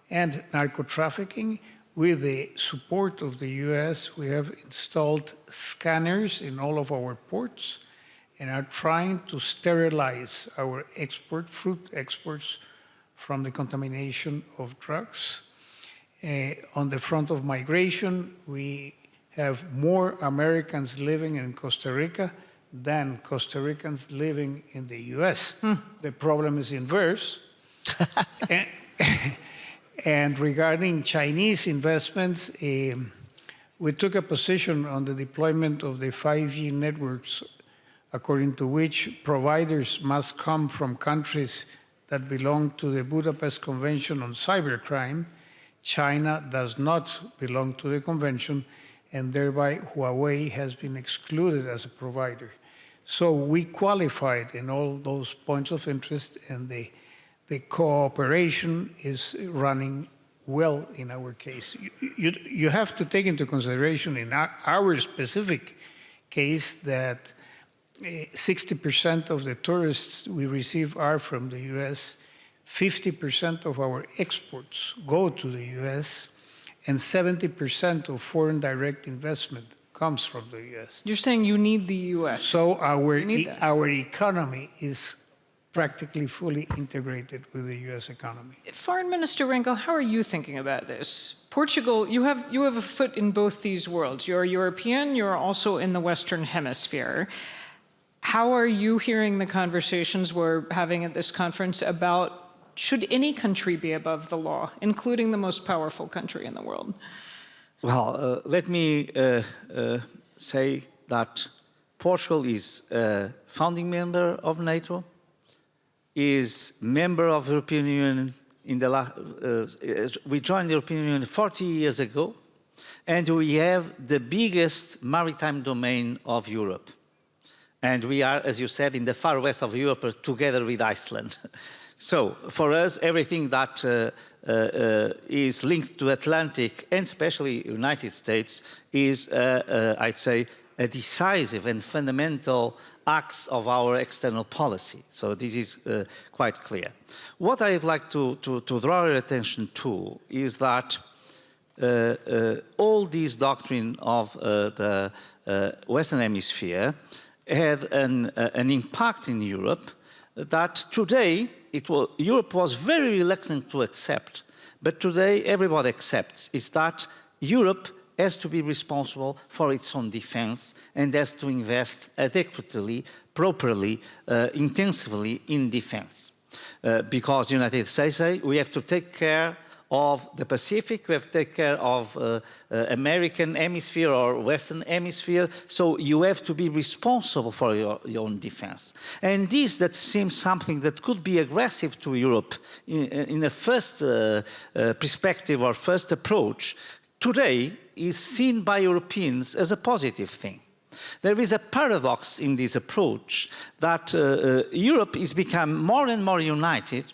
and narco trafficking. With the support of the US, we have installed scanners in all of our ports and are trying to sterilize our fruit exports from the contamination of drugs. On the front of migration, we have more Americans living in Costa Rica than Costa Ricans living in the US. The problem is inverse. And regarding Chinese investments, we took a position on the deployment of the 5G networks, according to which providers must come from countries that belong to the Budapest Convention on Cybercrime. China does not belong to the convention, and thereby Huawei has been excluded as a provider. So we qualified in all those points of interest, and the cooperation is running well in our case. You have to take into consideration in our specific case that 60% of the tourists we receive are from the US, 50% of our exports go to the US, and 70% of foreign direct investment comes from the US. You're saying you need the US. So our economy is practically fully integrated with the US economy. Foreign Minister Rangel, how are you thinking about this? Portugal, you have a foot in both these worlds. You're European, you're also in the Western Hemisphere. How are you hearing the conversations we're having at this conference about should any country be above the law, including the most powerful country in the world? Well, let me say that Portugal is a founding member of NATO, is member of the European Union we joined the European Union 40 years ago, and we have the biggest maritime domain of Europe. And we are, as you said, in the far west of Europe, together with Iceland. So, for us, everything that is linked to Atlantic, and especially United States, is, I'd say, a decisive and fundamental act of our external policy. So this is quite clear. What I'd like to draw your attention to is that all these doctrine of the Western Hemisphere had an impact in Europe that today Europe was very reluctant to accept, but today everybody accepts, is that Europe has to be responsible for its own defense and has to invest adequately, properly, intensively in defense. Because the United States say we have to take care of the Pacific, we have to take care of American hemisphere or Western hemisphere, so you have to be responsible for your own defense. And this, that seems something that could be aggressive to Europe in a first perspective or first approach, today is seen by Europeans as a positive thing. There is a paradox in this approach that Europe is become more and more united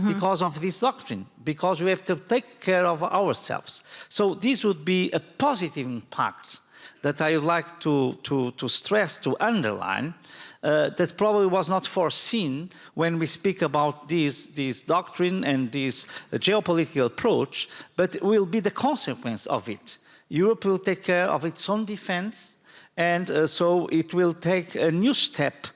because of this doctrine, because we have to take care of ourselves. So this would be a positive impact that I would like to stress, to underline, that probably was not foreseen when we speak about this doctrine and this geopolitical approach, but will be the consequence of it. Europe will take care of its own defense, and so it will take a new step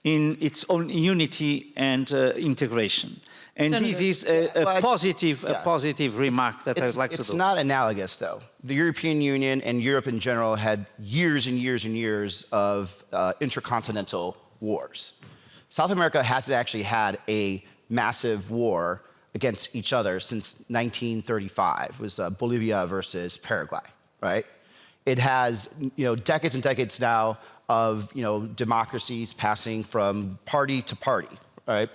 in its own unity and integration. And Senator, this is a positive remark that I'd like to do. It's not analogous, though. The European Union and Europe in general had years and years and years of intercontinental wars. South America hasn't actually had a massive war against each other since 1935. It was Bolivia versus Paraguay, right? It has, decades and decades now of, democracies passing from party to party, right?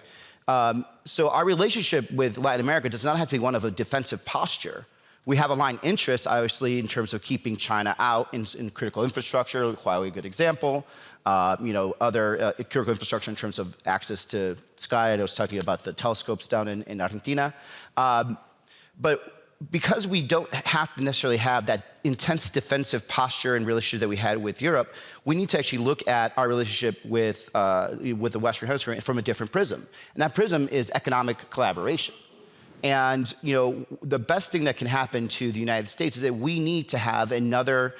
So our relationship with Latin America does not have to be one of a defensive posture. We have aligned interests, obviously, in terms of keeping China out in critical infrastructure, Huawei, a good example. Other critical infrastructure in terms of access to sky. I was talking about the telescopes down in Argentina. But because we don't have to necessarily have that intense defensive posture and relationship that we had with Europe, we need to actually look at our relationship with the Western Hemisphere from a different prism. And that prism is economic collaboration. And the best thing that can happen to the United States is that we need to have another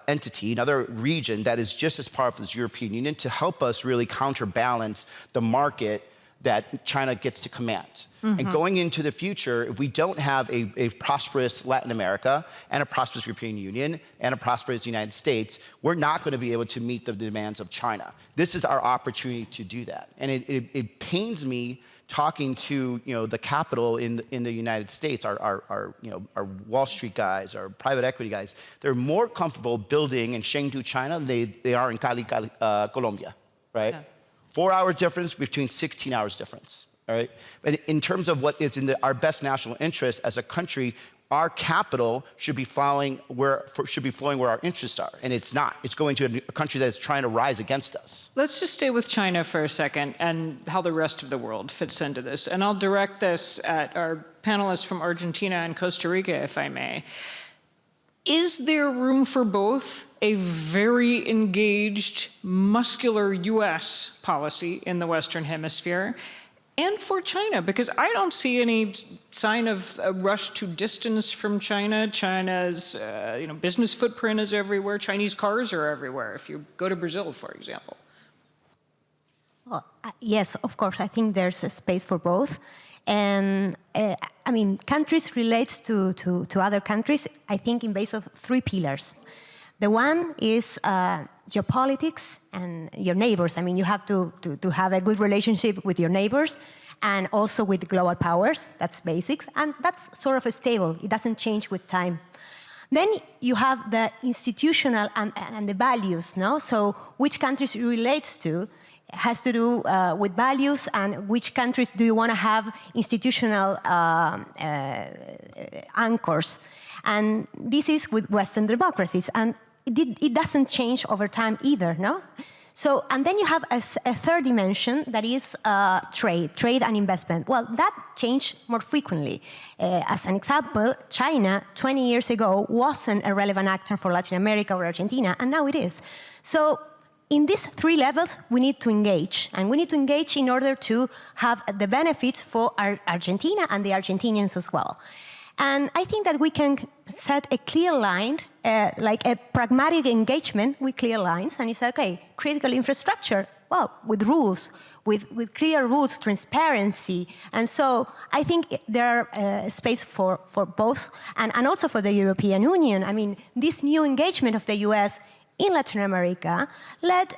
entity, another region that is just as powerful as the European Union to help us really counterbalance the market that China gets to command. And going into the future, if we don't have a prosperous Latin America and a prosperous European Union and a prosperous United States, we're not going to be able to meet the demands of China. This is our opportunity to do that. And it pains me talking to the capital in the United States, our Wall Street guys, our private equity guys. They're more comfortable building in Chengdu, China, than they are in Cali, Colombia, right? Yeah. 4 hours difference between 16 hours difference, all right? But in terms of what is in our best national interest as a country, our capital should be flowing where our interests are, and it's not. It's going to a country that is trying to rise against us. Let's just stay with China for a second and how the rest of the world fits into this. And I'll direct this at our panelists from Argentina and Costa Rica, if I may. Is there room for both a very engaged, muscular U.S. policy in the Western Hemisphere and for China? Because I don't see any sign of a rush to distance from China. China's business footprint is everywhere. Chinese cars are everywhere, if you go to Brazil, for example. Well, yes, of course. I think there's a space for both. And I mean, countries relate to other countries, I think, in base of 3 pillars. The one is geopolitics and your neighbors. I mean, you have to have a good relationship with your neighbors and also with global powers. That's basics. And that's sort of stable. It doesn't change with time. Then you have the institutional and the values, no? So which countries it relates to has to do with values and which countries do you want to have institutional anchors. And this is with Western democracies. And it doesn't change over time either, no? So, and then you have a third dimension that is trade and investment. Well, that changed more frequently. As an example, China 20 years ago wasn't a relevant actor for Latin America or Argentina, and now it is. So in these 3 levels, we need to engage. And we need to engage in order to have the benefits for Argentina and the Argentinians as well. And I think that we can set a clear line, like a pragmatic engagement with clear lines, and you say, okay, critical infrastructure, well, with rules, with clear rules, transparency. And so I think there are space for both, and also for the European Union. I mean, this new engagement of the US in Latin America led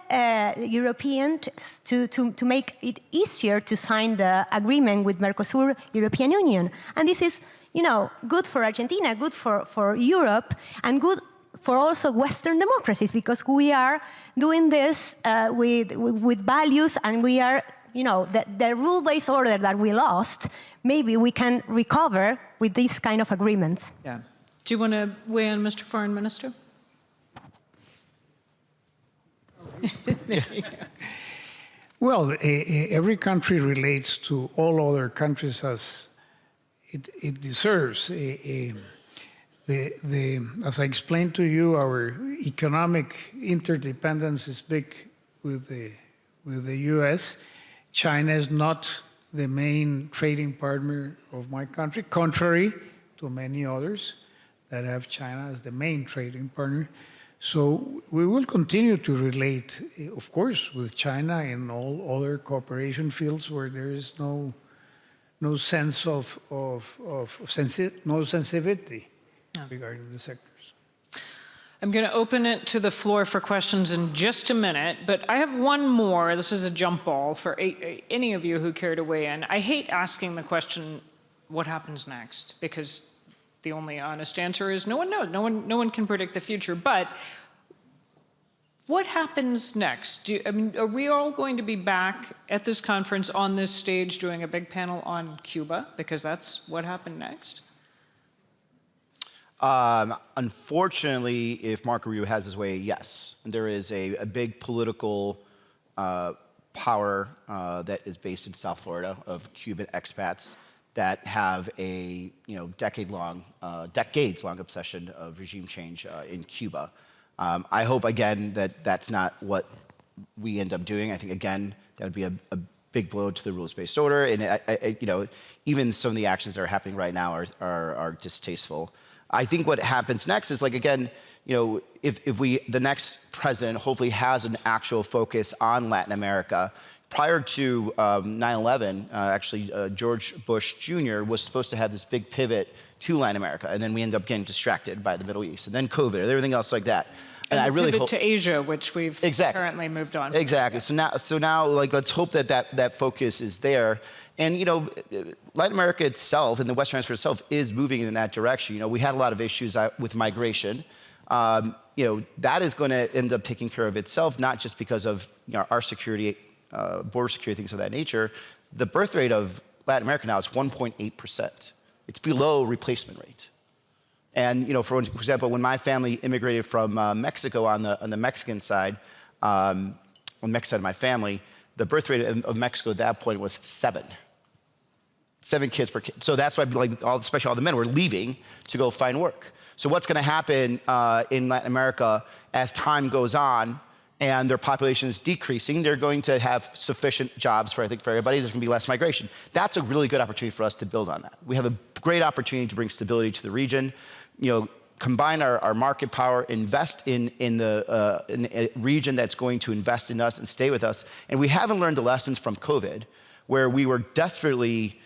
Europeans to make it easier to sign the agreement with Mercosur, European Union. And this is, you know, good for Argentina, good for Europe, and good for also Western democracies, because we are doing this with values, and we are, you know, the rule-based order that we lost, maybe we can recover with these kind of agreements. Yeah. Do you want to weigh in, Mr. Foreign Minister? Well, every country relates to all other countries as it deserves. As I explained to you, our economic interdependence is big with the US. China is not the main trading partner of my country, contrary to many others that have China as the main trading partner. So we will continue to relate, of course, with China in all other cooperation fields where there is no sense of sensitivity regarding the sectors. I'm going to open it to the floor for questions in just a minute, but I have one more. This is a jump ball for any of you who care to weigh in. I hate asking the question, what happens next? Because the only honest answer is no one knows. No one can predict the future. But what happens next? I mean, are we all going to be back at this conference on this stage doing a big panel on Cuba? Because that's what happened next. Unfortunately, if Marco Rubio has his way, yes. There is a big political power that is based in South Florida of Cuban expats that have a decades-long obsession of regime change in Cuba. I hope again that that's not what we end up doing. I think again that would be a big blow to the rules-based order, and even some of the actions that are happening right now are distasteful. I think what happens next is, like, again, if the next president hopefully has an actual focus on Latin America. Prior to 9/11, actually, George Bush Jr. was supposed to have this big pivot to Latin America, and then we ended up getting distracted by the Middle East, and then COVID, and everything else like that. And I really hope to Asia, which we've currently moved on. Exactly. So now, like, let's hope that focus is there. And Latin America itself and the Western Hemisphere itself is moving in that direction. We had a lot of issues with migration. That is going to end up taking care of itself, not just because of our security. Border security, things of that nature. The birth rate of Latin America now is 1.8%. It's below replacement rate. And for example, when my family immigrated from Mexico on the Mexican side, on the Mexican side of my family, the birth rate of Mexico at that point was 7 kids per kid. So that's why, especially all the men were leaving to go find work. So what's going to happen in Latin America as time goes on? And their population is decreasing, they're going to have sufficient jobs for everybody. There's going to be less migration. That's a really good opportunity for us to build on that. We have a great opportunity to bring stability to the region, combine our market power, invest in a region that's going to invest in us and stay with us. And we haven't learned the lessons from COVID, where we were desperately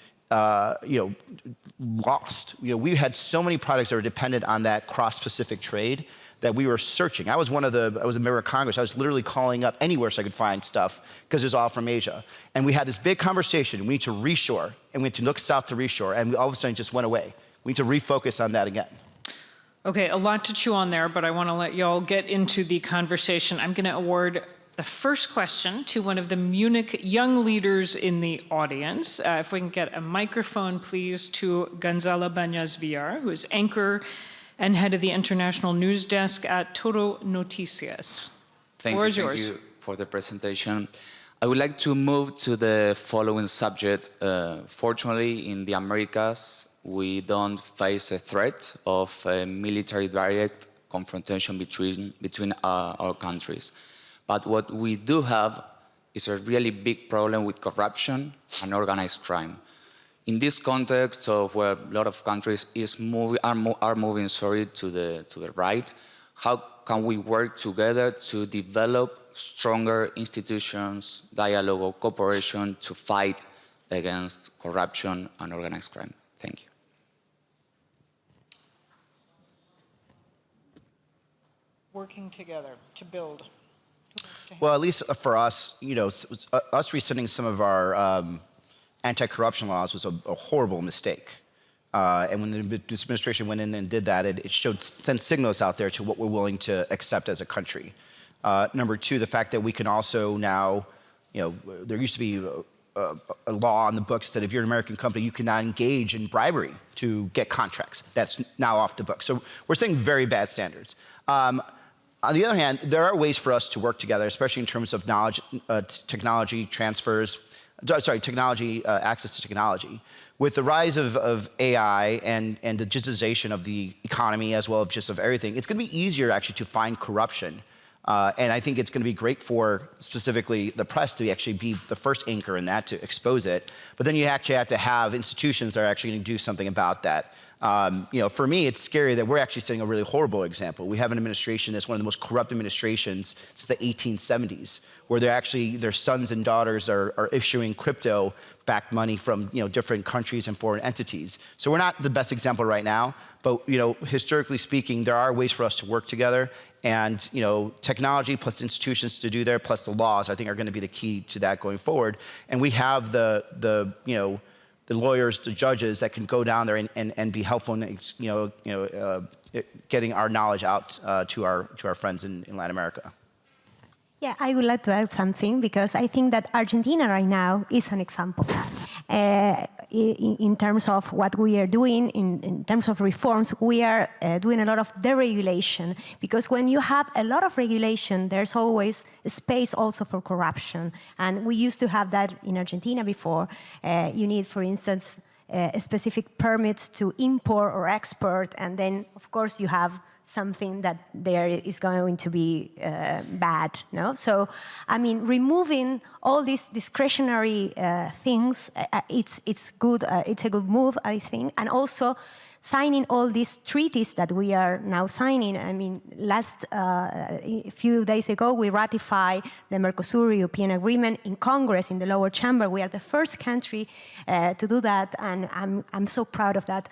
lost. We had so many products that were dependent on that cross-Pacific trade that we were searching. I was a member of Congress. I was literally calling up anywhere so I could find stuff because it was all from Asia. And we had this big conversation. We need to reshore, and we need to look south to reshore, and all of a sudden it just went away. We need to refocus on that again. Okay, a lot to chew on there, but I want to let y'all get into the conversation. I'm going to award the first question to one of the Munich young leaders in the audience. If we can get a microphone, please, to Gonzalo Bañas Villar, who is anchor and head of the international news desk at Todo Noticias. Thank you for the presentation. I would like to move to the following subject. Fortunately, in the Americas, we don't face a threat of a military direct confrontation between our countries. But what we do have is a really big problem with corruption and organized crime. In this context of where a lot of countries are moving to the right, how can we work together to develop stronger institutions, dialogue or cooperation to fight against corruption and organized crime? Thank you. Working together to build. Well, at least for us, you know, us rescinding some of our anti-corruption laws was a horrible mistake. And when this administration went in and did that, it sent signals out there to what we're willing to accept as a country. Number two, the fact that we can also now, you know, there used to be a law on the books that if you're an American company, you cannot engage in bribery to get contracts. That's now off the books. So we're setting very bad standards. On the other hand, there are ways for us to work together, especially in terms of knowledge, technology transfers, access to technology. With the rise of AI and the digitization of the economy as well as just of everything, it's going to be easier actually to find corruption. And I think it's going to be great for specifically the press to actually be the first anchor in that to expose it. But then you actually have to have institutions that are actually going to do something about that. You know, for me, it's scary that we're actually setting a really horrible example. We have an administration that's one of the most corrupt administrations since the 1870s, where their sons and daughters are issuing crypto-backed money from, you know, different countries and foreign entities. So we're not the best example right now, but, you know, historically speaking, there are ways for us to work together. And, you know, technology plus institutions to do there, plus the laws, I think are going to be the key to that going forward. And we have the lawyers, the judges that can go down there and be helpful in, getting our knowledge out to our friends in Latin America. Yeah, I would like to add something because I think that Argentina right now is an example in terms of what we are doing, in terms of reforms. We are doing a lot of deregulation because when you have a lot of regulation, there's always a space also for corruption. And we used to have that in Argentina before. You need, for instance, specific permits to import or export, and then, of course, you have something that there is going to be bad, no? So, I mean, removing all these discretionary things, it's good. It's a good move, I think, and also signing all these treaties that we are now signing. I mean, a few days ago, we ratified the Mercosur-European Agreement in Congress, in the lower chamber. We are the first country to do that, and I'm so proud of that.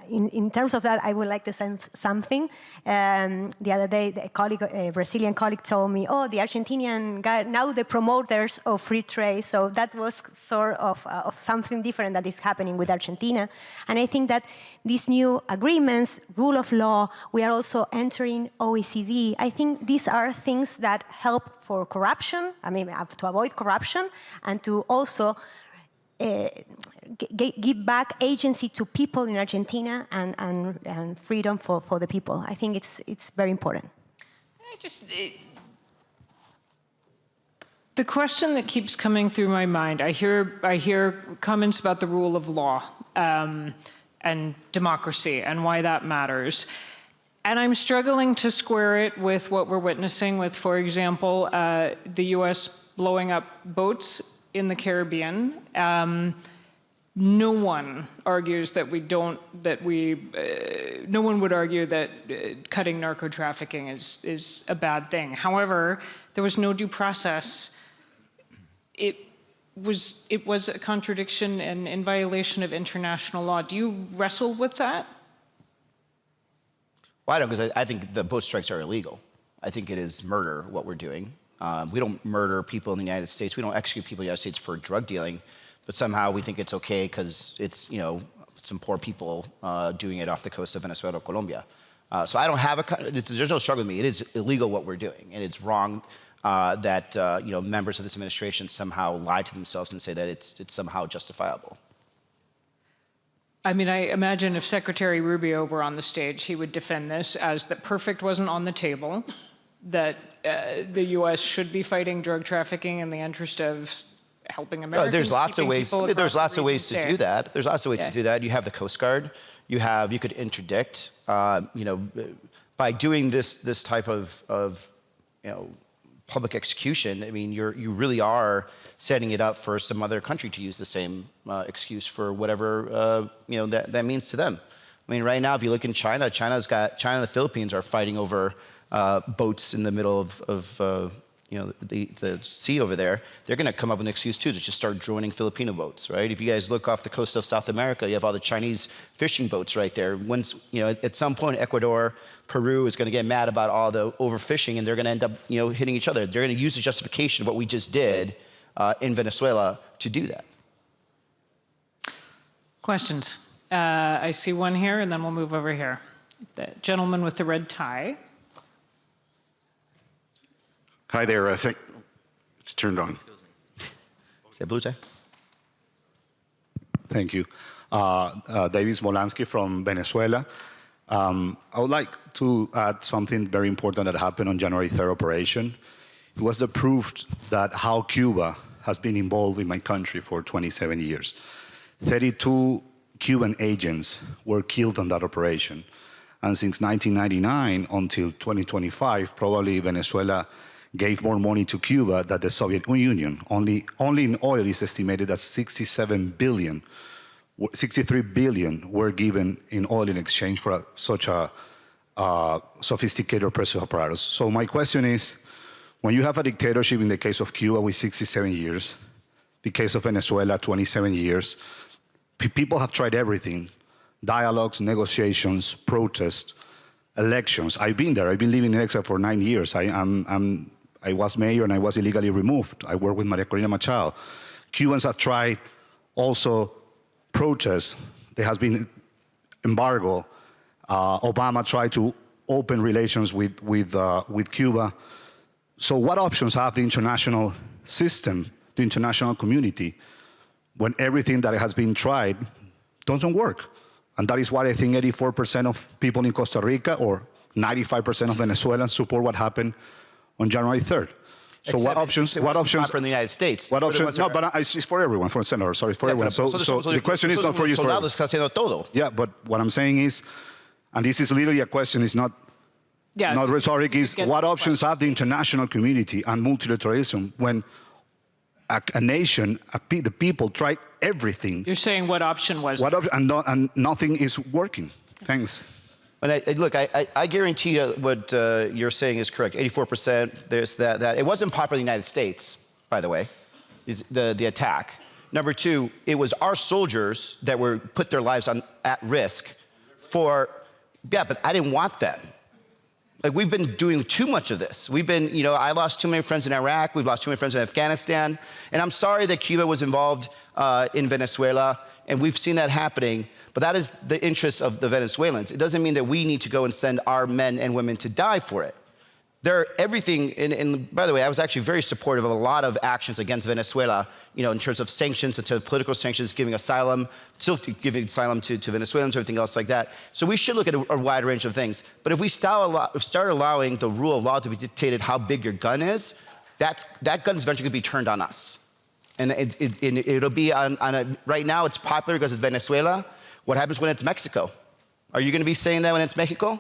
In terms of that, I would like to say something. The other day, a Brazilian colleague told me, oh, the Argentinian guy, now the promoters of free trade. So that was sort of something different that is happening with Argentina. And I think that these new agreements, rule of law, we are also entering OECD. I think these are things that help for corruption, I mean, to avoid corruption, and to also give back agency to people in Argentina and freedom for the people. I think it's very important. The question that keeps coming through my mind, I hear comments about the rule of law and democracy and why that matters. And I'm struggling to square it with what we're witnessing with, for example, the US blowing up boats in the Caribbean. No one argues that no one would argue that cutting narco trafficking is a bad thing. However, there was no due process. It was a contradiction and in violation of international law. Do you wrestle with that? Well, I don't, because I think the boat strikes are illegal. I think it is murder, what we're doing. We don't murder people in the United States. We don't execute people in the United States for drug dealing, but somehow we think it's okay because it's, you know, some poor people doing it off the coast of Venezuela or Colombia. So I don't have there's no struggle with me. It is illegal what we're doing, and it's wrong that you know, members of this administration somehow lie to themselves and say that it's somehow justifiable. I mean, I imagine if Secretary Rubio were on the stage, he would defend this as that perfect wasn't on the table, that the U.S. should be fighting drug trafficking in the interest of helping Americans. There's lots of ways. There's lots of ways to do that. There's lots of ways to do that. You have the Coast Guard. You could interdict. You know, by doing this type of you know, public execution, I mean, you really are setting it up for some other country to use the same excuse for whatever that means to them. I mean, right now, if you look in China, China and the Philippines are fighting over boats in the middle of the sea over there. They're going to come up with an excuse too to just start joining Filipino boats, right? If you guys look off the coast of South America, you have all the Chinese fishing boats right there. Once, at some point, Ecuador, Peru is going to get mad about all the overfishing, and they're going to end up, hitting each other. They're going to use the justification of what we just did in Venezuela to do that. Questions? I see one here, and then we'll move over here. The gentleman with the red tie. Hi there. I think it's turned on. Is that blue tie? Thank you. David Smolansky from Venezuela. I would like to add something very important that happened on January 3rd operation. It was the proof that how Cuba has been involved in my country for 27 years. 32 Cuban agents were killed on that operation. And since 1999 until 2025, probably Venezuela gave more money to Cuba than the Soviet Union. Only in oil is estimated that 63 billion were given in oil in exchange for such a sophisticated repressive apparatus. So my question is, when you have a dictatorship in the case of Cuba with 67 years, the case of Venezuela, 27 years, people have tried everything: dialogues, negotiations, protests, elections. I've been there. I've been living in exile for 9 years. I was mayor and I was illegally removed. I worked with Maria Corina Machado. Cubans have tried also protests. There has been embargo. Obama tried to open relations with Cuba. So what options have the international system, the international community, when everything that has been tried doesn't work? And that is why I think 84% of people in Costa Rica or 95% of Venezuelans support what happened on January 3rd. So Except what options? What options for the United States? What options? No, but it's for everyone, for Senator. Sorry, it's for everyone. So the question is not for you. Yeah, but what I'm saying is, and this is literally a question, it's not rhetoric, is what options have the international community and multilateralism when a nation, the people tried everything? You're saying what option was and nothing is working. Thanks. And look, I guarantee you what you're saying is correct. 84%, there's that. It wasn't popular in the United States, by the way, the attack. Number two, it was our soldiers that were put their lives at risk for, but I didn't want them. Like, we've been doing too much of this. We've been, I lost too many friends in Iraq. We've lost too many friends in Afghanistan. And I'm sorry that Cuba was involved in Venezuela. And we've seen that happening. But that is the interest of the Venezuelans. It doesn't mean that we need to go and send our men and women to die for it. Everything, and by the way, I was actually very supportive of a lot of actions against Venezuela, in terms of sanctions, in terms of political sanctions, giving asylum, still giving asylum to Venezuelans, everything else like that. So we should look at a wide range of things. But if we start allowing the rule of law to be dictated how big your gun is, that gun is eventually going to be turned on us. And it'll be right now it's popular because it's Venezuela. What happens when it's Mexico? Are you going to be saying that when it's Mexico?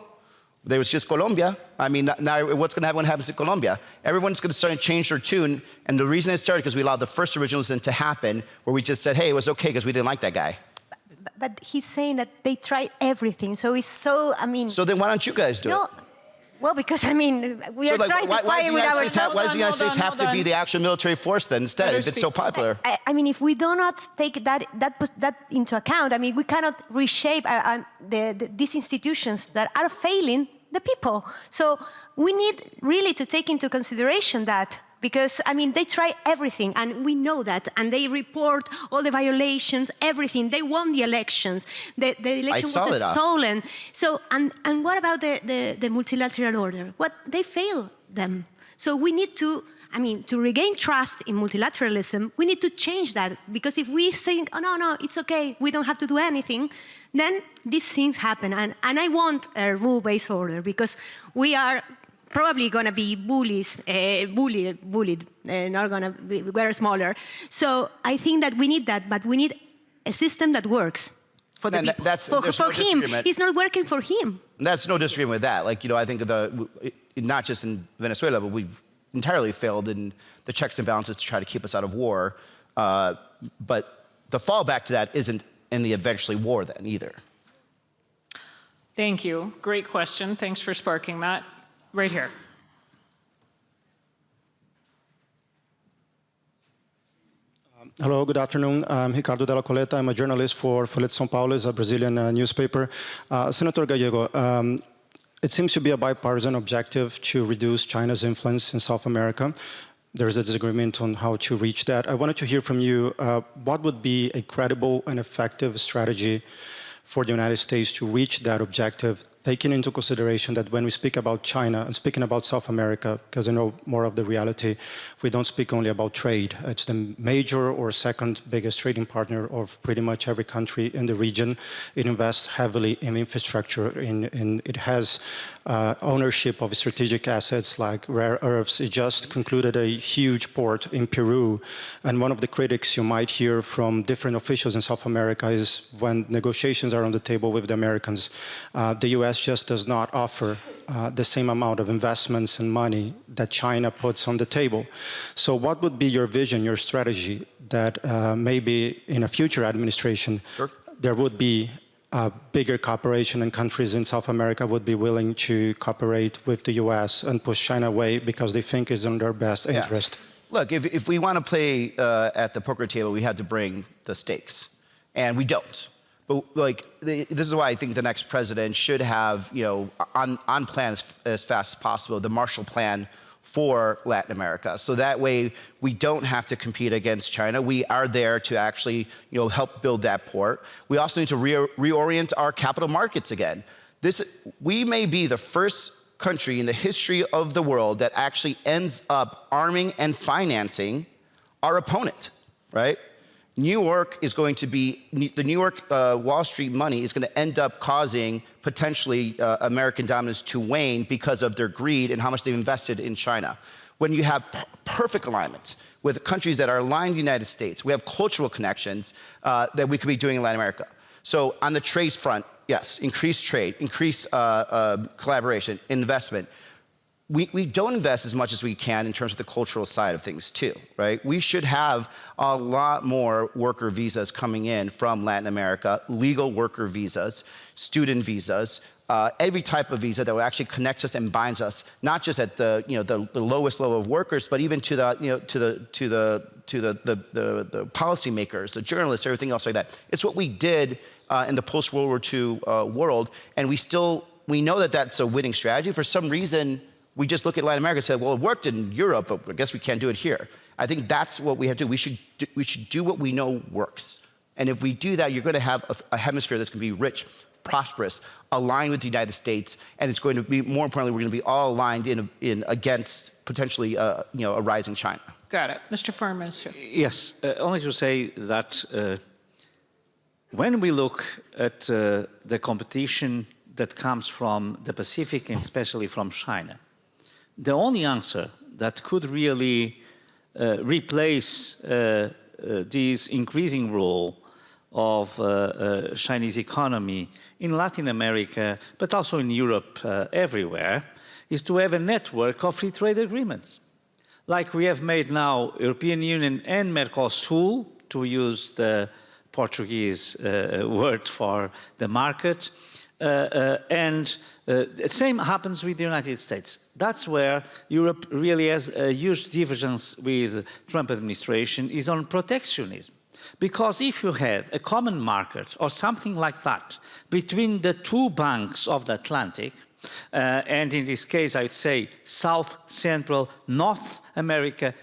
There was just Colombia. I mean, now what's going to happen when it happens to Colombia? Everyone's going to start to change their tune. And the reason it started because we allowed the first originalism to happen, where we just said, hey, it was okay because we didn't like that guy. But he's saying that they tried everything. So it's so, So then why don't you guys do it? Well, because, we are trying to fight with ourselves. Why does the United States have to be the actual military force then instead, if it's so popular? If we do not take that into account, we cannot reshape these institutions that are failing the people. So we need really to take into consideration that, because, they try everything, and we know that, and they report all the violations, everything. They won the elections. The election was stolen. So, and what about the multilateral order? They failed them. So we need to, to regain trust in multilateralism, we need to change that, because if we think, oh, no, it's okay, we don't have to do anything, then these things happen. And I want a rule-based order, because we are probably going to be bullied, not going to be, we're smaller. So I think that we need that, but we need a system that works for the people. For him, it's not working for him. That's no disagreement with that. I think not just in Venezuela, but entirely failed in the checks and balances to try to keep us out of war. But the fallback to that isn't in the eventually war then either. Thank you. Great question. Thanks for sparking that. Right here. Hello, good afternoon. I'm Ricardo Della Coleta. I'm a journalist for Folha de São Paulo, a Brazilian newspaper. Senator Gallego, it seems to be a bipartisan objective to reduce China's influence in South America. There is a disagreement on how to reach that. I wanted to hear from you, what would be a credible and effective strategy for the United States to reach that objective, taking into consideration that when we speak about China and speaking about South America, because I know more of the reality, we don't speak only about trade. It's the major or second biggest trading partner of pretty much every country in the region. It invests heavily in infrastructure. It has ownership of strategic assets like rare earths. It just concluded a huge port in Peru. And one of the critics you might hear from different officials in South America is when negotiations are on the table with the Americans, the US just does not offer the same amount of investments and money that China puts on the table. So what would be your vision, your strategy that maybe in a future administration, there would be a bigger cooperation and countries in South America would be willing to cooperate with the US and push China away because they think it's in their best interest? Look, if we want to play at the poker table, we have to bring the stakes. And we don't. But like, this is why I think the next president should have, you know, on plan as fast as possible, the Marshall Plan for Latin America. So that way we don't have to compete against China. We are there to actually, you know, help build that port. We also need to reorient our capital markets again. We may be the first country in the history of the world that actually ends up arming and financing our opponent, right? New York is going to be, the New York Wall Street money is going to end up causing potentially American dominance to wane because of their greed and how much they've invested in China. When you have perfect alignment with countries that are aligned with the United States, we have cultural connections that we could be doing in Latin America. So on the trade front, yes, increase trade, increase collaboration, investment. We don't invest as much as we can in terms of the cultural side of things too, right? We should have a lot more worker visas coming in from Latin America, legal worker visas, student visas, every type of visa that will actually connect us and binds us, not just at the, you know, the lowest level of workers, but even to the, you know, to the policymakers, the journalists, everything else like that. It's what we did in the post-World War II world, and we know that that's a winning strategy. For some reason, we just look at Latin America and say, well, it worked in Europe, but I guess we can't do it here. I think that's what we have to do. We should do what we know works. And if we do that, you're going to have a hemisphere that's going to be rich, prosperous, aligned with the United States, and it's going to be, more importantly, we're going to be all aligned in against potentially you know, a rising China. Got it. Mr. Foreign Minister. Yes, only to say that when we look at the competition that comes from the Pacific and especially from China, the only answer that could really replace this increasing role of Chinese economy in Latin America, but also in Europe everywhere, is to have a network of free trade agreements. Like we have made now, European Union and Mercosur, to use the Portuguese word for the market, and the same happens with the United States. That's where Europe really has a huge divergence with the Trump administration, is on protectionism. Because if you had a common market or something like that between the two banks of the Atlantic, and in this case I'd say South, Central, North America,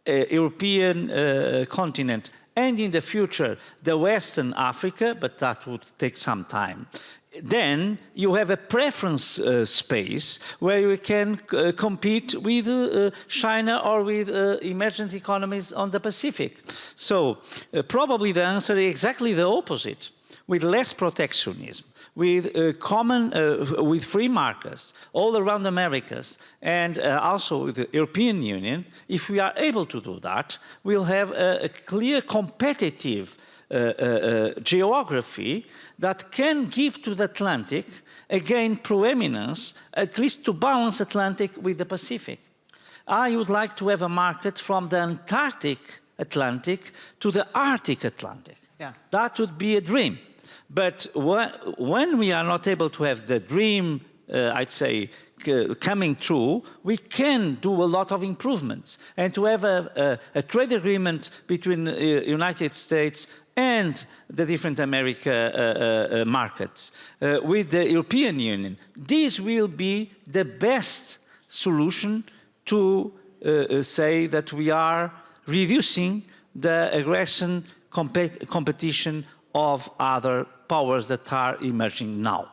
European continent, and in the future the Western Africa, but that would take some time, then you have a preference space where you can compete with China or with emerging economies on the Pacific. So probably the answer is exactly the opposite, with less protectionism, with with free markets all around the Americas, and also with the European Union. If we are able to do that, we'll have a clear competitive geography that can give to the Atlantic, again, preeminence, at least to balance Atlantic with the Pacific. I would like to have a market from the Antarctic Atlantic to the Arctic Atlantic. Yeah. That would be a dream. But when we are not able to have the dream, I'd say, coming true, we can do a lot of improvements. And to have a trade agreement between the United States and the different America markets with the European Union, this will be the best solution to say that we are reducing the aggression competition of other powers that are emerging now.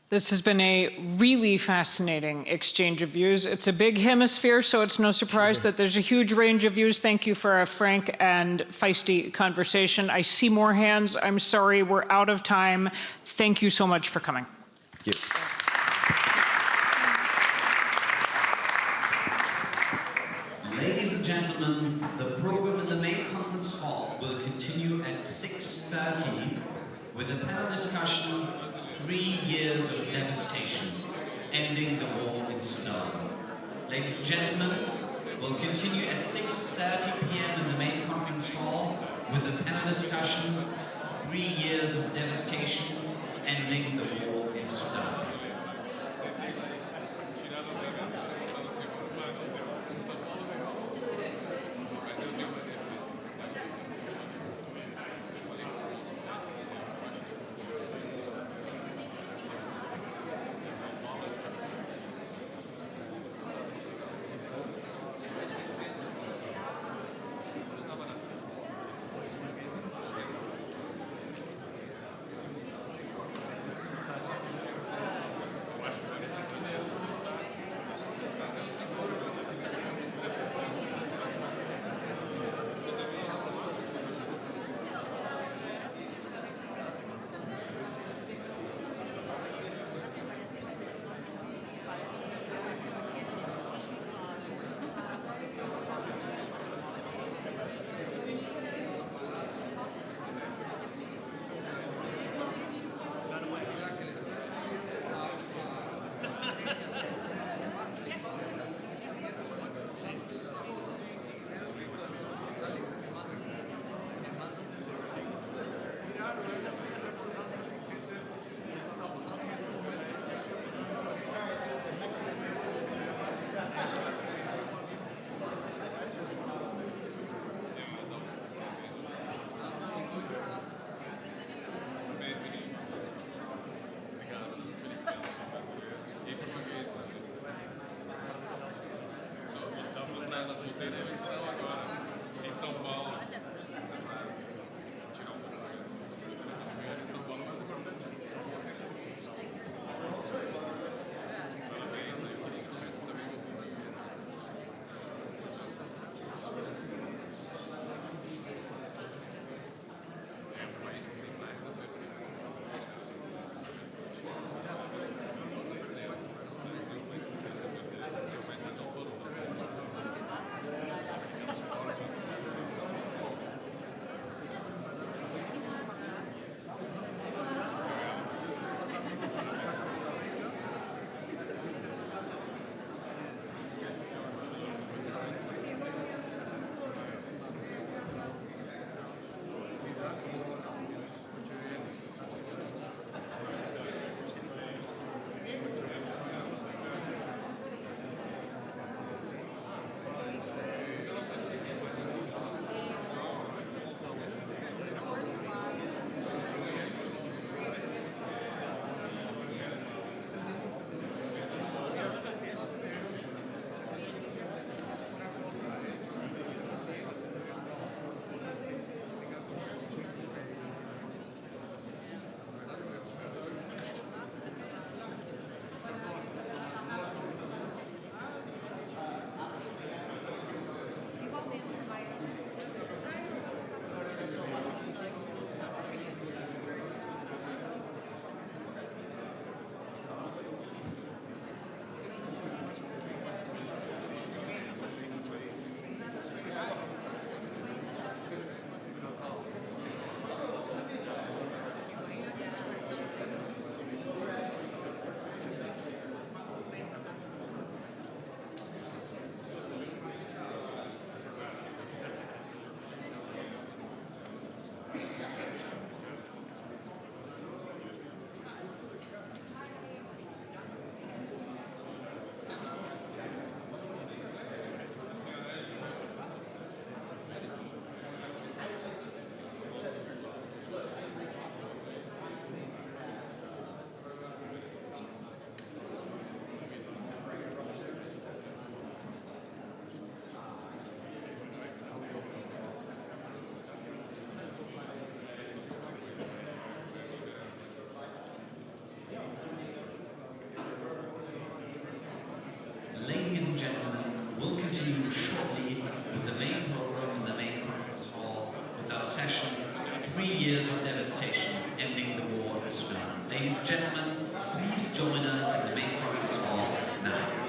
This has been a really fascinating exchange of views. It's a big hemisphere, so it's no surprise that there's a huge range of views. Thank you for a frank and feisty conversation. I see more hands. I'm sorry, we're out of time. Thank you so much for coming. Thank you. Ladies and gentlemen, the program in the main conference hall will continue at 6:30 with a panel discussion, 3 years of devastation, ending the war in Sudan. Ladies and gentlemen, we'll continue at 6:30 p.m. in the main conference hall with a panel discussion, 3 years of devastation, ending the war in Sudan. Ladies and gentlemen, please join us in the main conference hall now.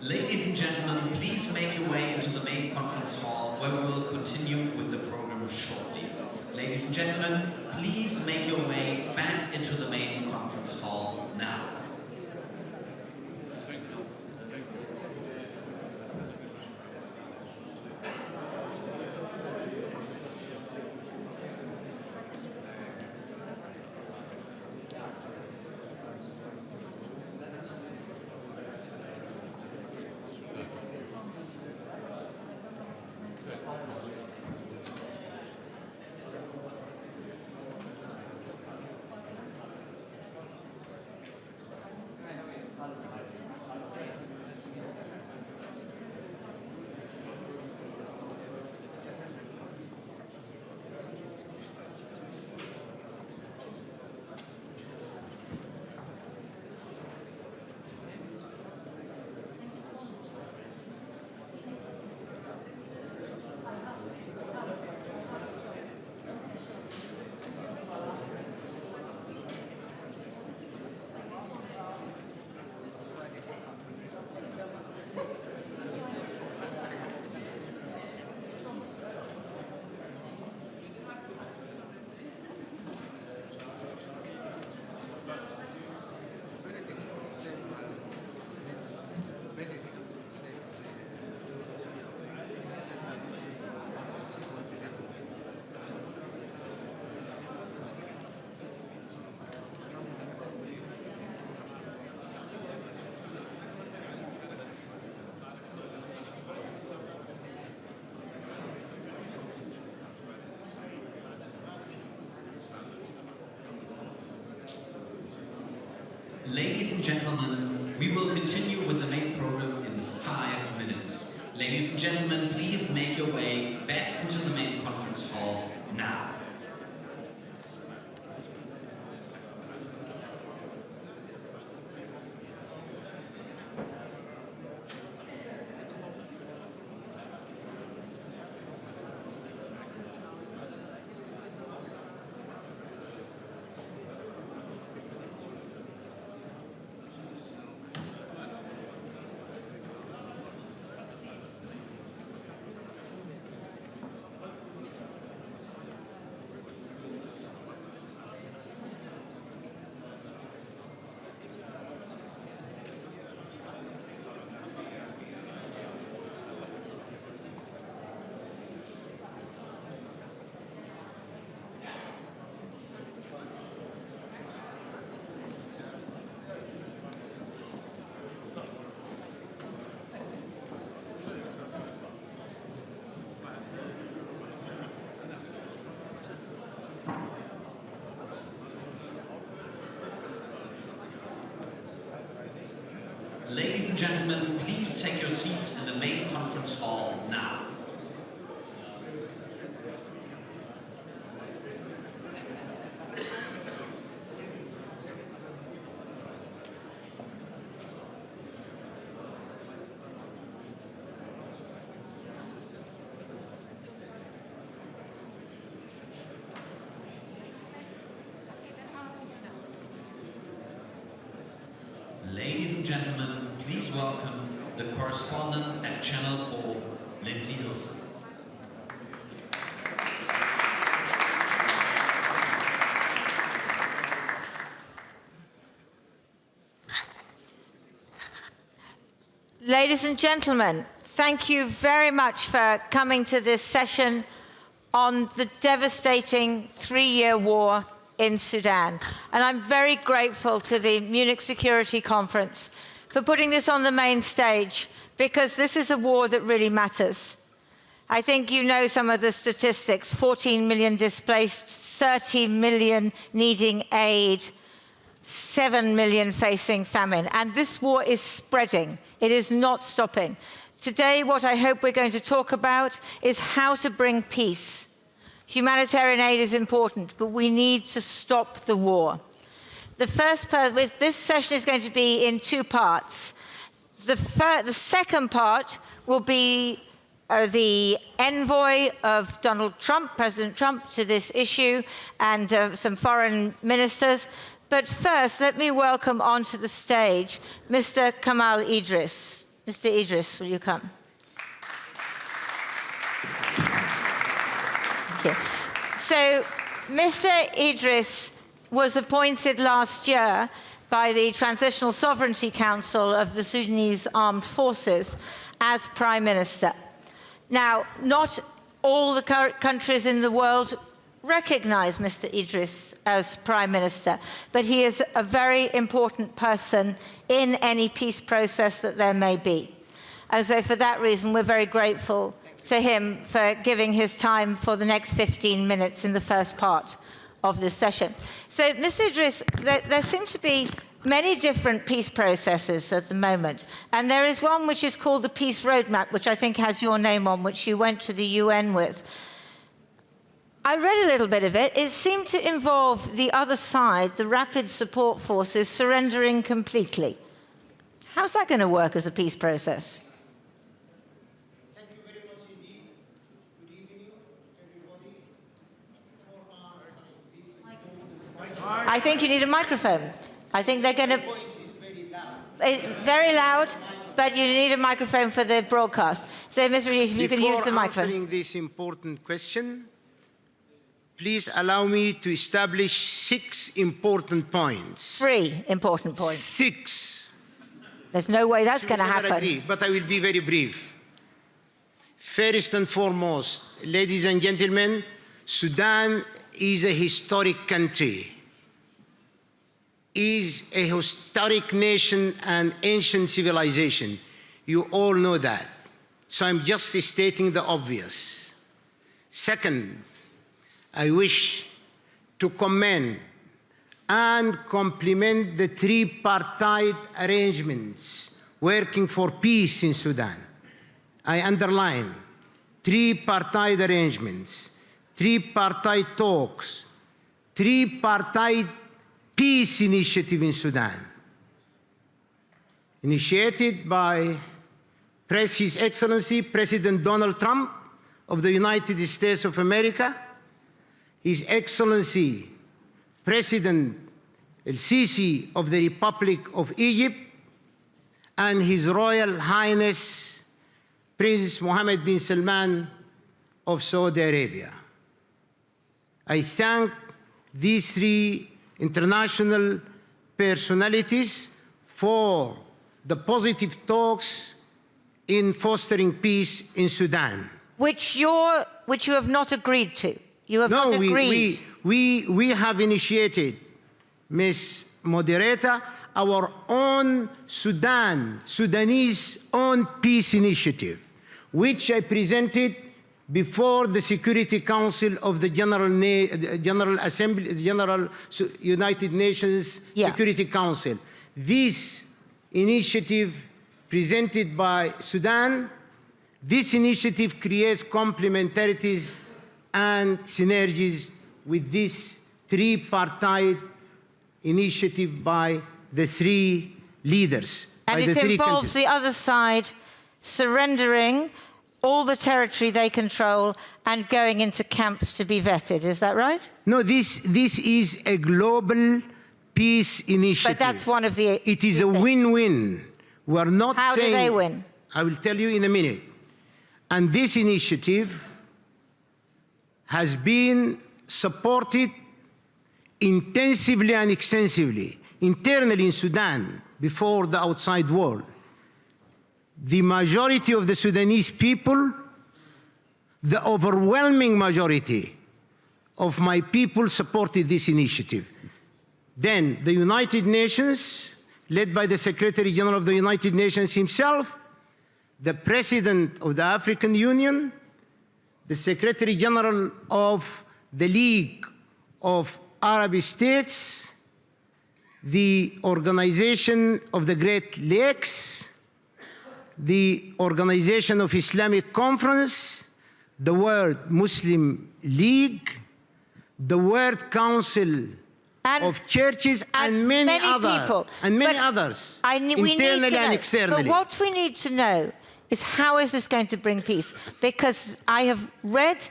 Ladies and gentlemen, please make your way into the main conference hall where we will continue with the program shortly. Ladies and gentlemen, please make your way back into the main conference hall now. Ladies and gentlemen, we will continue with the main program in 5 minutes. Ladies and gentlemen, please make your way back into the main conference hall now. Ladies and gentlemen, please take your seats in the main conference hall now. Ladies and gentlemen, please welcome the correspondent at Channel 4, Lindsay Hilson. Ladies and gentlemen, thank you very much for coming to this session on the devastating three-year war in Sudan. And I'm very grateful to the Munich Security Conference for putting this on the main stage, because this is a war that really matters. I think you know some of the statistics: 14 million displaced, 30 million needing aid, 7 million facing famine. And this war is spreading. It is not stopping. Today, what I hope we're going to talk about is how to bring peace. Humanitarian aid is important, but we need to stop the war. The first part, this session is going to be in two parts. The second part will be the envoy of Donald Trump, President Trump, to this issue, and some foreign ministers. But first, let me welcome onto the stage Mr. Kamal Idris. Mr. Idris, will you come? So, Mr. Idris was appointed last year by the Transitional Sovereignty Council of the Sudanese Armed Forces as Prime Minister. Now, not all the countries in the world recognize Mr. Idris as Prime Minister, but he is a very important person in any peace process that there may be. And so for that reason, we're very grateful to him for giving his time for the next 15 minutes in the first part of this session. So, Mr. Idris, there seem to be many different peace processes at the moment, and there is one which is called the Peace Roadmap, which I think has your name on, which you went to the UN with. I read a little bit of it. It seemed to involve the other side, the Rapid Support Forces, surrendering completely. How's that going to work as a peace process? I think you need a microphone. I think they're going to... Very loud, but you need a microphone for the broadcast. So, Mr. Idris, if you can use the microphone. Before answering this important question, please allow me to establish 6 important points. 3 important points. 6. There's no way that's going to happen. Agree, but I will be very brief. First and foremost, ladies and gentlemen, Sudan is a historic country, is a historic nation and ancient civilization. You all know that. So I'm just stating the obvious. Second, I wish to commend and compliment the tripartite arrangements working for peace in Sudan. I underline tripartite arrangements, tripartite talks, tripartite peace initiative in Sudan, initiated by His Excellency President Donald Trump of the United States of America, His Excellency President El-Sisi of the Republic of Egypt, and His Royal Highness Prince Mohammed bin Salman of Saudi Arabia. I thank these 3 international personalities for the positive talks in fostering peace in Sudan. Which you have not agreed to. You have not agreed. We have initiated, Ms. Moderator, our own Sudanese own peace initiative, which I presented before the Security Council of the General United Nations Security Council. This initiative presented by Sudan. This initiative creates complementarities and synergies with this tripartite initiative by the three leaders. And it involves the other side surrendering all the territory they control and going into camps to be vetted. Is that right? No, this is a global peace initiative. But that's one of the... It is a win-win. We are not How saying... do they win? I will tell you in a minute. And this initiative has been supported intensively and extensively, internally in Sudan, before the outside world. The majority of the Sudanese people, the overwhelming majority of my people supported this initiative. Then the United Nations, led by the Secretary General of the United Nations himself, the President of the African Union, the Secretary General of the League of Arab States, the Organization of the Great Lakes, the Organization of Islamic Conference, the World Muslim League, the World Council of Churches, and many others, people. And many others, internally and externally. But what we need to know is how is this going to bring peace? Because I have read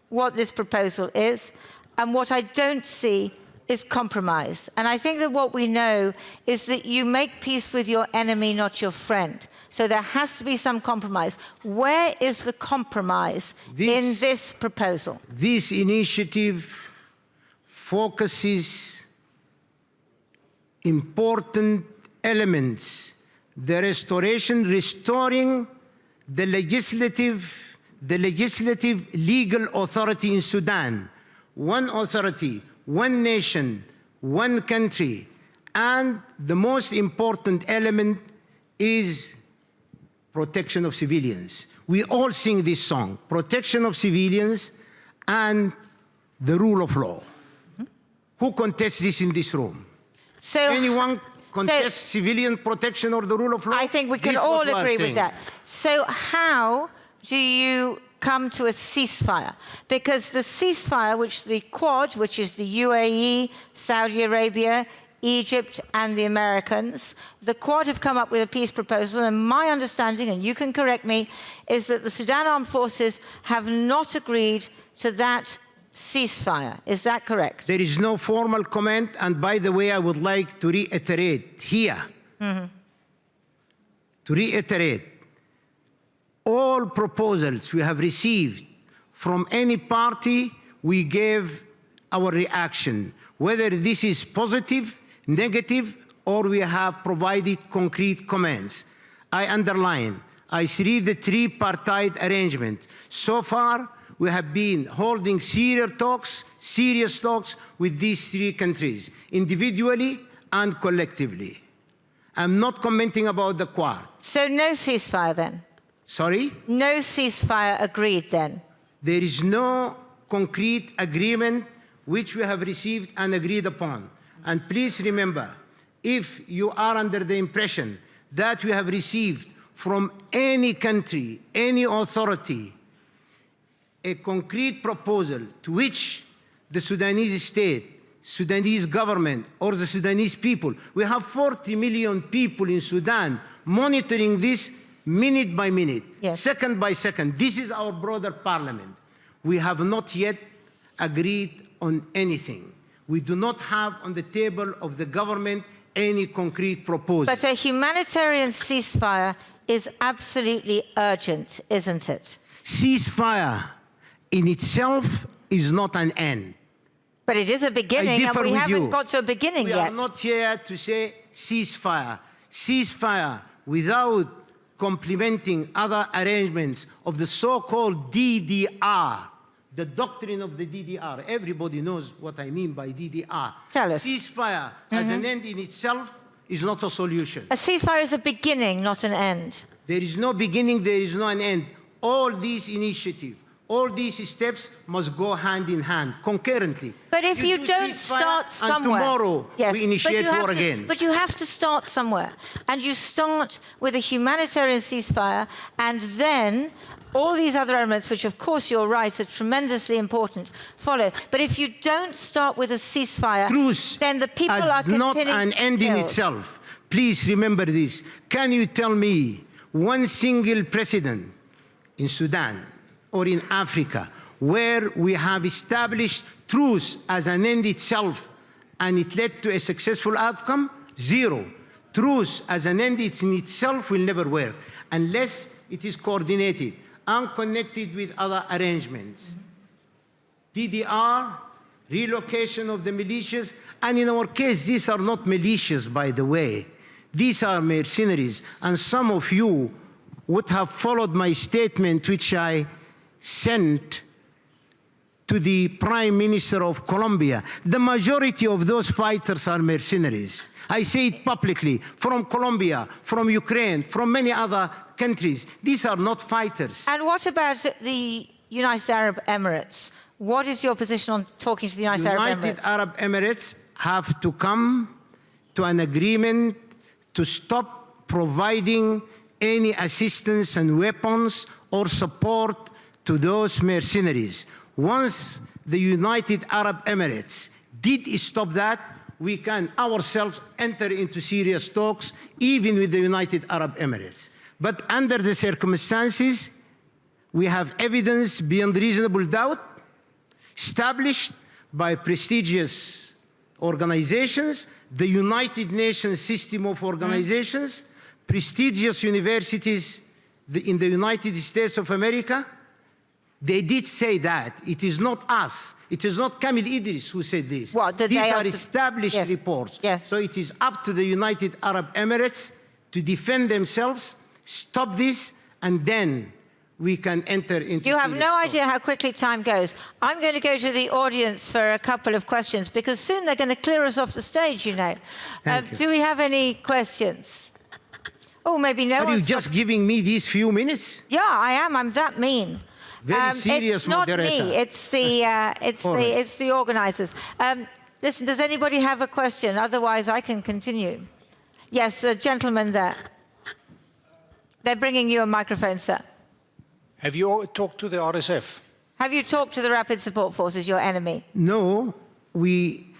what this proposal is, and what I don't see is compromise. And I think that what we know is that you make peace with your enemy, not your friend. So there has to be some compromise. Where is the compromise in this proposal? This initiative focuses important elements, the restoring the legislative legal authority in Sudan. One authority, one nation, one country, and the most important element is protection of civilians. We all sing this song, protection of civilians and the rule of law. Who contests this in this room? So, anyone contest civilian protection or the rule of law? I think we can all agree with that. So how do you come to a ceasefire? Because the ceasefire, which the Quad, which is the UAE, Saudi Arabia, Egypt and the Americans, the Quad have come up with a peace proposal, and my understanding, and you can correct me, is that the Sudan Armed Forces have not agreed to that ceasefire. Is that correct? There is no formal comment, and by the way, I would like to reiterate here, all proposals we have received from any party, we gave our reaction, whether this is positive, negative, or we have provided concrete comments. I underline, I see the tripartite arrangement. So far, we have been holding serious talks with these three countries, individually and collectively. I'm not commenting about the Quad. So no ceasefire then? Sorry? No ceasefire agreed then? There is no concrete agreement which we have received and agreed upon. And please remember, if you are under the impression that we have received from any country, any authority, a concrete proposal to which the Sudanese state, Sudanese government, or the Sudanese people, we have 40 million people in Sudan monitoring this minute by minute, second by second. This is our broader parliament. We have not yet agreed on anything. We do not have on the table of the government any concrete proposal. But a humanitarian ceasefire is absolutely urgent, isn't it? Ceasefire in itself is not an end. But it is a beginning, and we haven't got to a beginning yet. We are not here to say ceasefire. Ceasefire without complementing other arrangements of the so-called DDR, the doctrine of the DDR. Everybody knows what I mean by DDR. Tell us. Ceasefire as an end in itself is not a solution. A ceasefire is a beginning, not an end. There is no beginning, there is no an end. All these initiatives, All these steps must go hand in hand, concurrently. But if you don't start somewhere, and tomorrow we initiate war again. But you have to start somewhere, and you start with a humanitarian ceasefire, and then all these other elements, which of course you're right, are tremendously important, follow. But if you don't start with a ceasefire, then the people are continuing not an end in itself. Please remember this. Can you tell me one single precedent in Sudan or in Africa where we have established truce as an end itself and it led to a successful outcome? Zero. Truce as an end in itself will never work unless it is coordinated and connected with other arrangements. DDR, relocation of the militias, and in our case, these are not militias, by the way. These are mercenaries, and some of you would have followed my statement, which I sent to the Prime Minister of Colombia. The majority of those fighters are mercenaries. I say it publicly, from Colombia, from Ukraine, from many other countries. These are not fighters. And what about the United Arab Emirates? What is your position on talking to the United Arab Emirates? United Arab Emirates have to come to an agreement to stop providing any assistance and weapons or support to those mercenaries. Once the United Arab Emirates did stop that, we can ourselves enter into serious talks, even with the United Arab Emirates. But under the circumstances, we have evidence beyond reasonable doubt, established by prestigious organizations, the United Nations system of organizations, prestigious universities in the United States of America. They did say that. It is not us. It is not Kamil Idris who said this. These are established reports. So it is up to the United Arab Emirates to defend themselves, stop this, and then we can enter into You have no idea how quickly time goes. I'm going to go to the audience for a couple of questions, because soon they're going to clear us off the stage, you know. Do we have any questions? Oh, maybe no. Are you just giving me these few minutes? Yeah, I am. I'm that mean. Very serious moderator. It's not me. It's the it's the organisers. Listen, does anybody have a question? Otherwise, I can continue. Yes, the gentleman there. They're bringing you a microphone, sir. Have you talked to the RSF? Have you talked to the Rapid Support Forces, your enemy? No.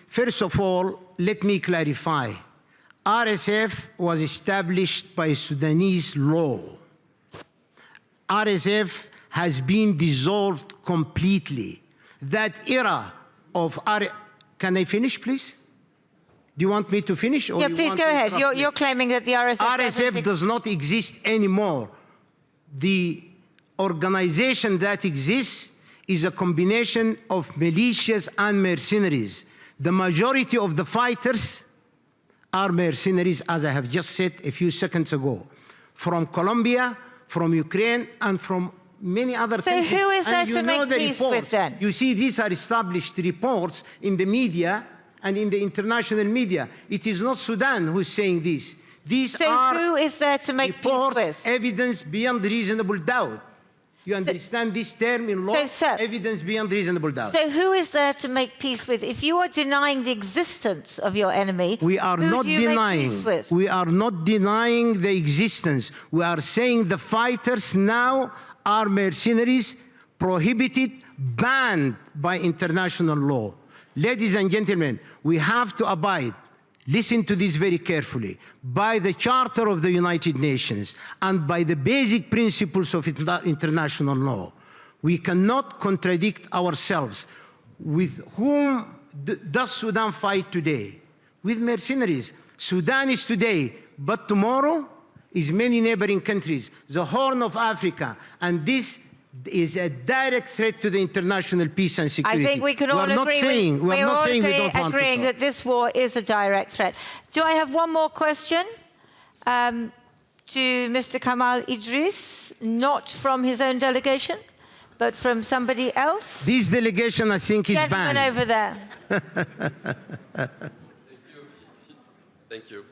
First of all, let me clarify. RSF was established by Sudanese law. RSF has been dissolved completely. That era of Can I finish, please? Do you want me to finish? Or yeah, please go ahead. You're claiming that the RSF does not exist anymore. The organization that exists is a combination of militias and mercenaries. The majority of the fighters are mercenaries, as I have just said a few seconds ago, from Colombia, from Ukraine, and from many other countries. So who is there to make peace with then? You see, these are established reports in the media and in the international media. It is not Sudan who's saying this. These are who is there to make reports, peace with? Evidence beyond reasonable doubt. You understand this term in law? Evidence beyond reasonable doubt. So who is there to make peace with? If you are denying the existence of your enemy, we are not denying. We are not denying the existence. We are saying the fighters now are mercenaries, prohibited, banned by international law. Ladies and gentlemen, we have to abide, listen to this very carefully, by the Charter of the United Nations and by the basic principles of international law. We cannot contradict ourselves. With whom does Sudan fight today? With mercenaries. Sudan is today, but tomorrow is many neighboring countries, the Horn of Africa, and this is a direct threat to the international peace and security. I think we can all agree. We're not saying we don't want to agreeing that this war is a direct threat. Do I have one more question to Mr. Kamal Idris, not from his own delegation, but from somebody else? This delegation, I think, is banned. Gentleman over there. Thank you.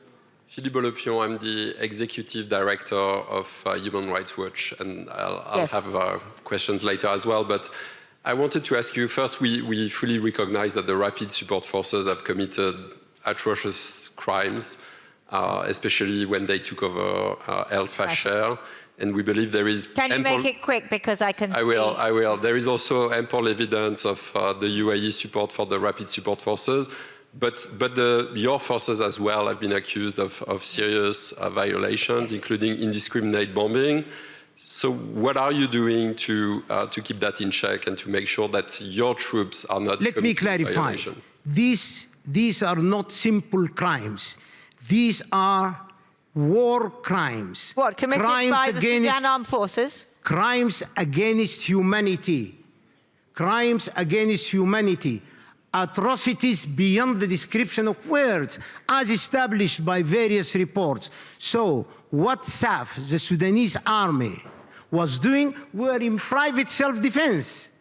Philippe Bolopion, I'm the Executive Director of Human Rights Watch, and I'll have questions later as well. But I wanted to ask you, first, we fully recognize that the Rapid Support Forces have committed atrocious crimes, especially when they took over El Fasher, and we believe there is... Can you make it quick, because I can I will. There is also ample evidence of the UAE support for the Rapid Support Forces. But your forces as well have been accused of serious violations, including indiscriminate bombing. So what are you doing to keep that in check and to make sure that your troops are not Let me clarify. Violations? These are not simple crimes. These are war crimes. What, committed by the Sudan Armed Forces? Crimes against humanity. Crimes against humanity. Atrocities beyond the description of words, as established by various reports. So, what SAF, the Sudanese army, was doing were in private self-defense.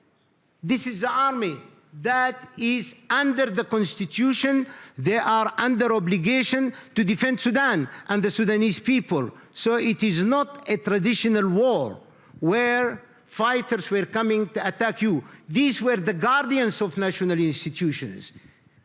This is the army that is under the constitution. They are under obligation to defend Sudan and the Sudanese people. So it is not a traditional war where fighters were coming to attack you. These were the guardians of national institutions.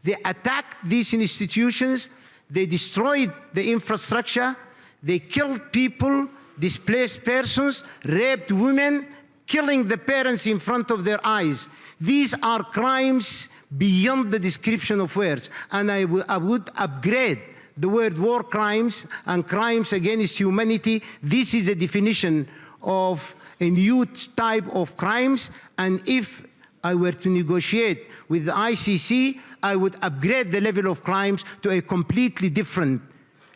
They attacked these institutions, they destroyed the infrastructure, they killed people, displaced persons, raped women, killing the parents in front of their eyes. These are crimes beyond the description of words. And I would upgrade the word war crimes and crimes against humanity. This is a definition of a new type of crimes, and if I were to negotiate with the ICC, I would upgrade the level of crimes to a completely different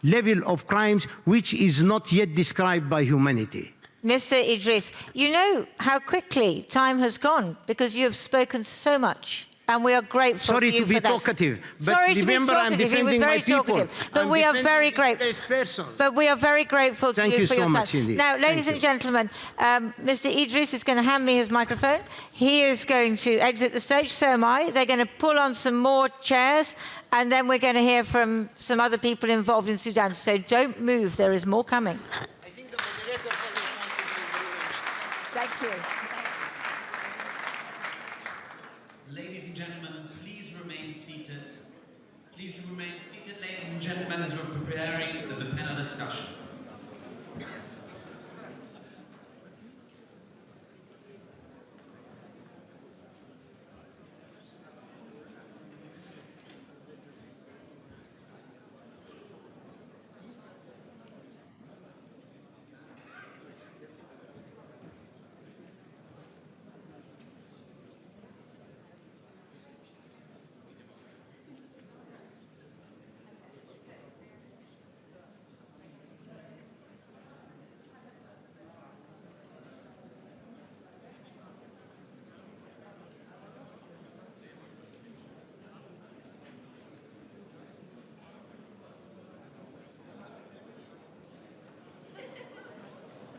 level of crimes, which is not yet described by humanity. Mr. Idris, you know how quickly time has gone because you have spoken so much. And we are grateful Sorry to you to be for that. talkative, but Sorry remember I'm defending my people. But we are very grateful. But we are very grateful to you for your time. Thank you so much indeed. Now, ladies and gentlemen, Mr. Idris is going to hand me his microphone. He is going to exit the stage, so am I. They're going to pull on some more chairs, and then we're going to hear from some other people involved in Sudan. So don't move, there is more coming. Thank you. Ladies and gentlemen, please remain seated. Please remain seated, ladies and gentlemen, as we're preparing the panel discussion.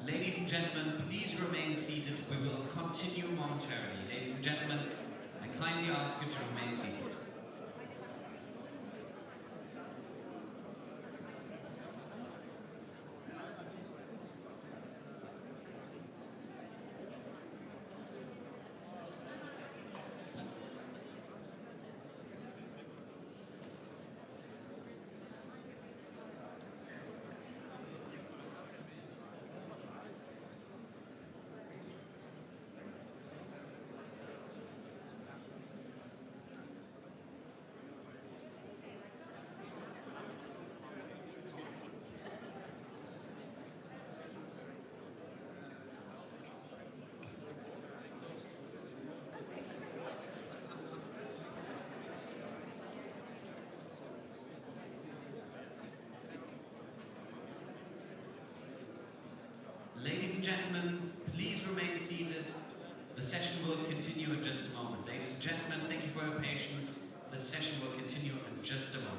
Ladies and gentlemen, please remain seated. We will continue momentarily. Ladies and gentlemen, I kindly ask you to remain seated. Ladies and gentlemen, please remain seated. The session will continue in just a moment. Ladies and gentlemen, thank you for your patience. The session will continue in just a moment.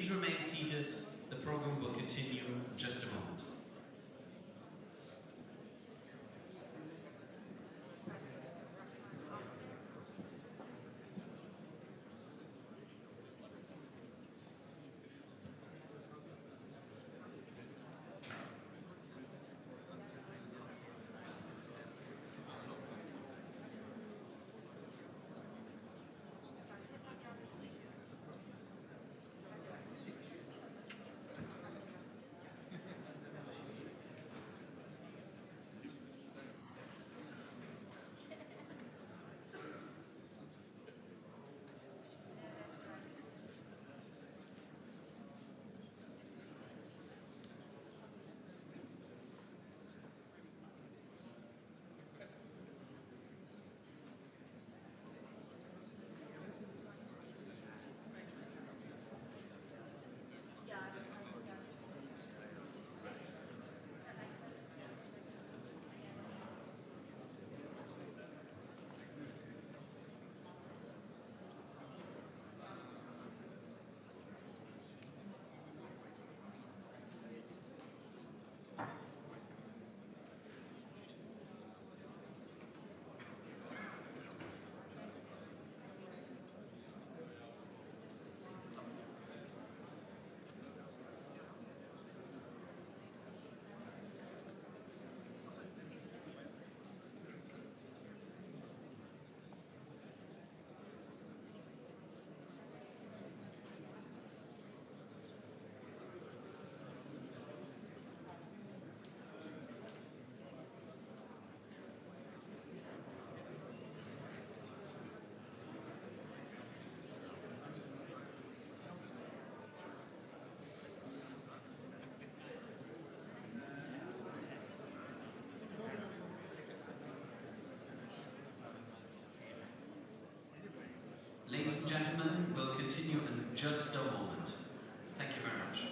Please remain seated. The program will continue in just a moment. Ladies and gentlemen, we'll continue in just a moment. Thank you very much.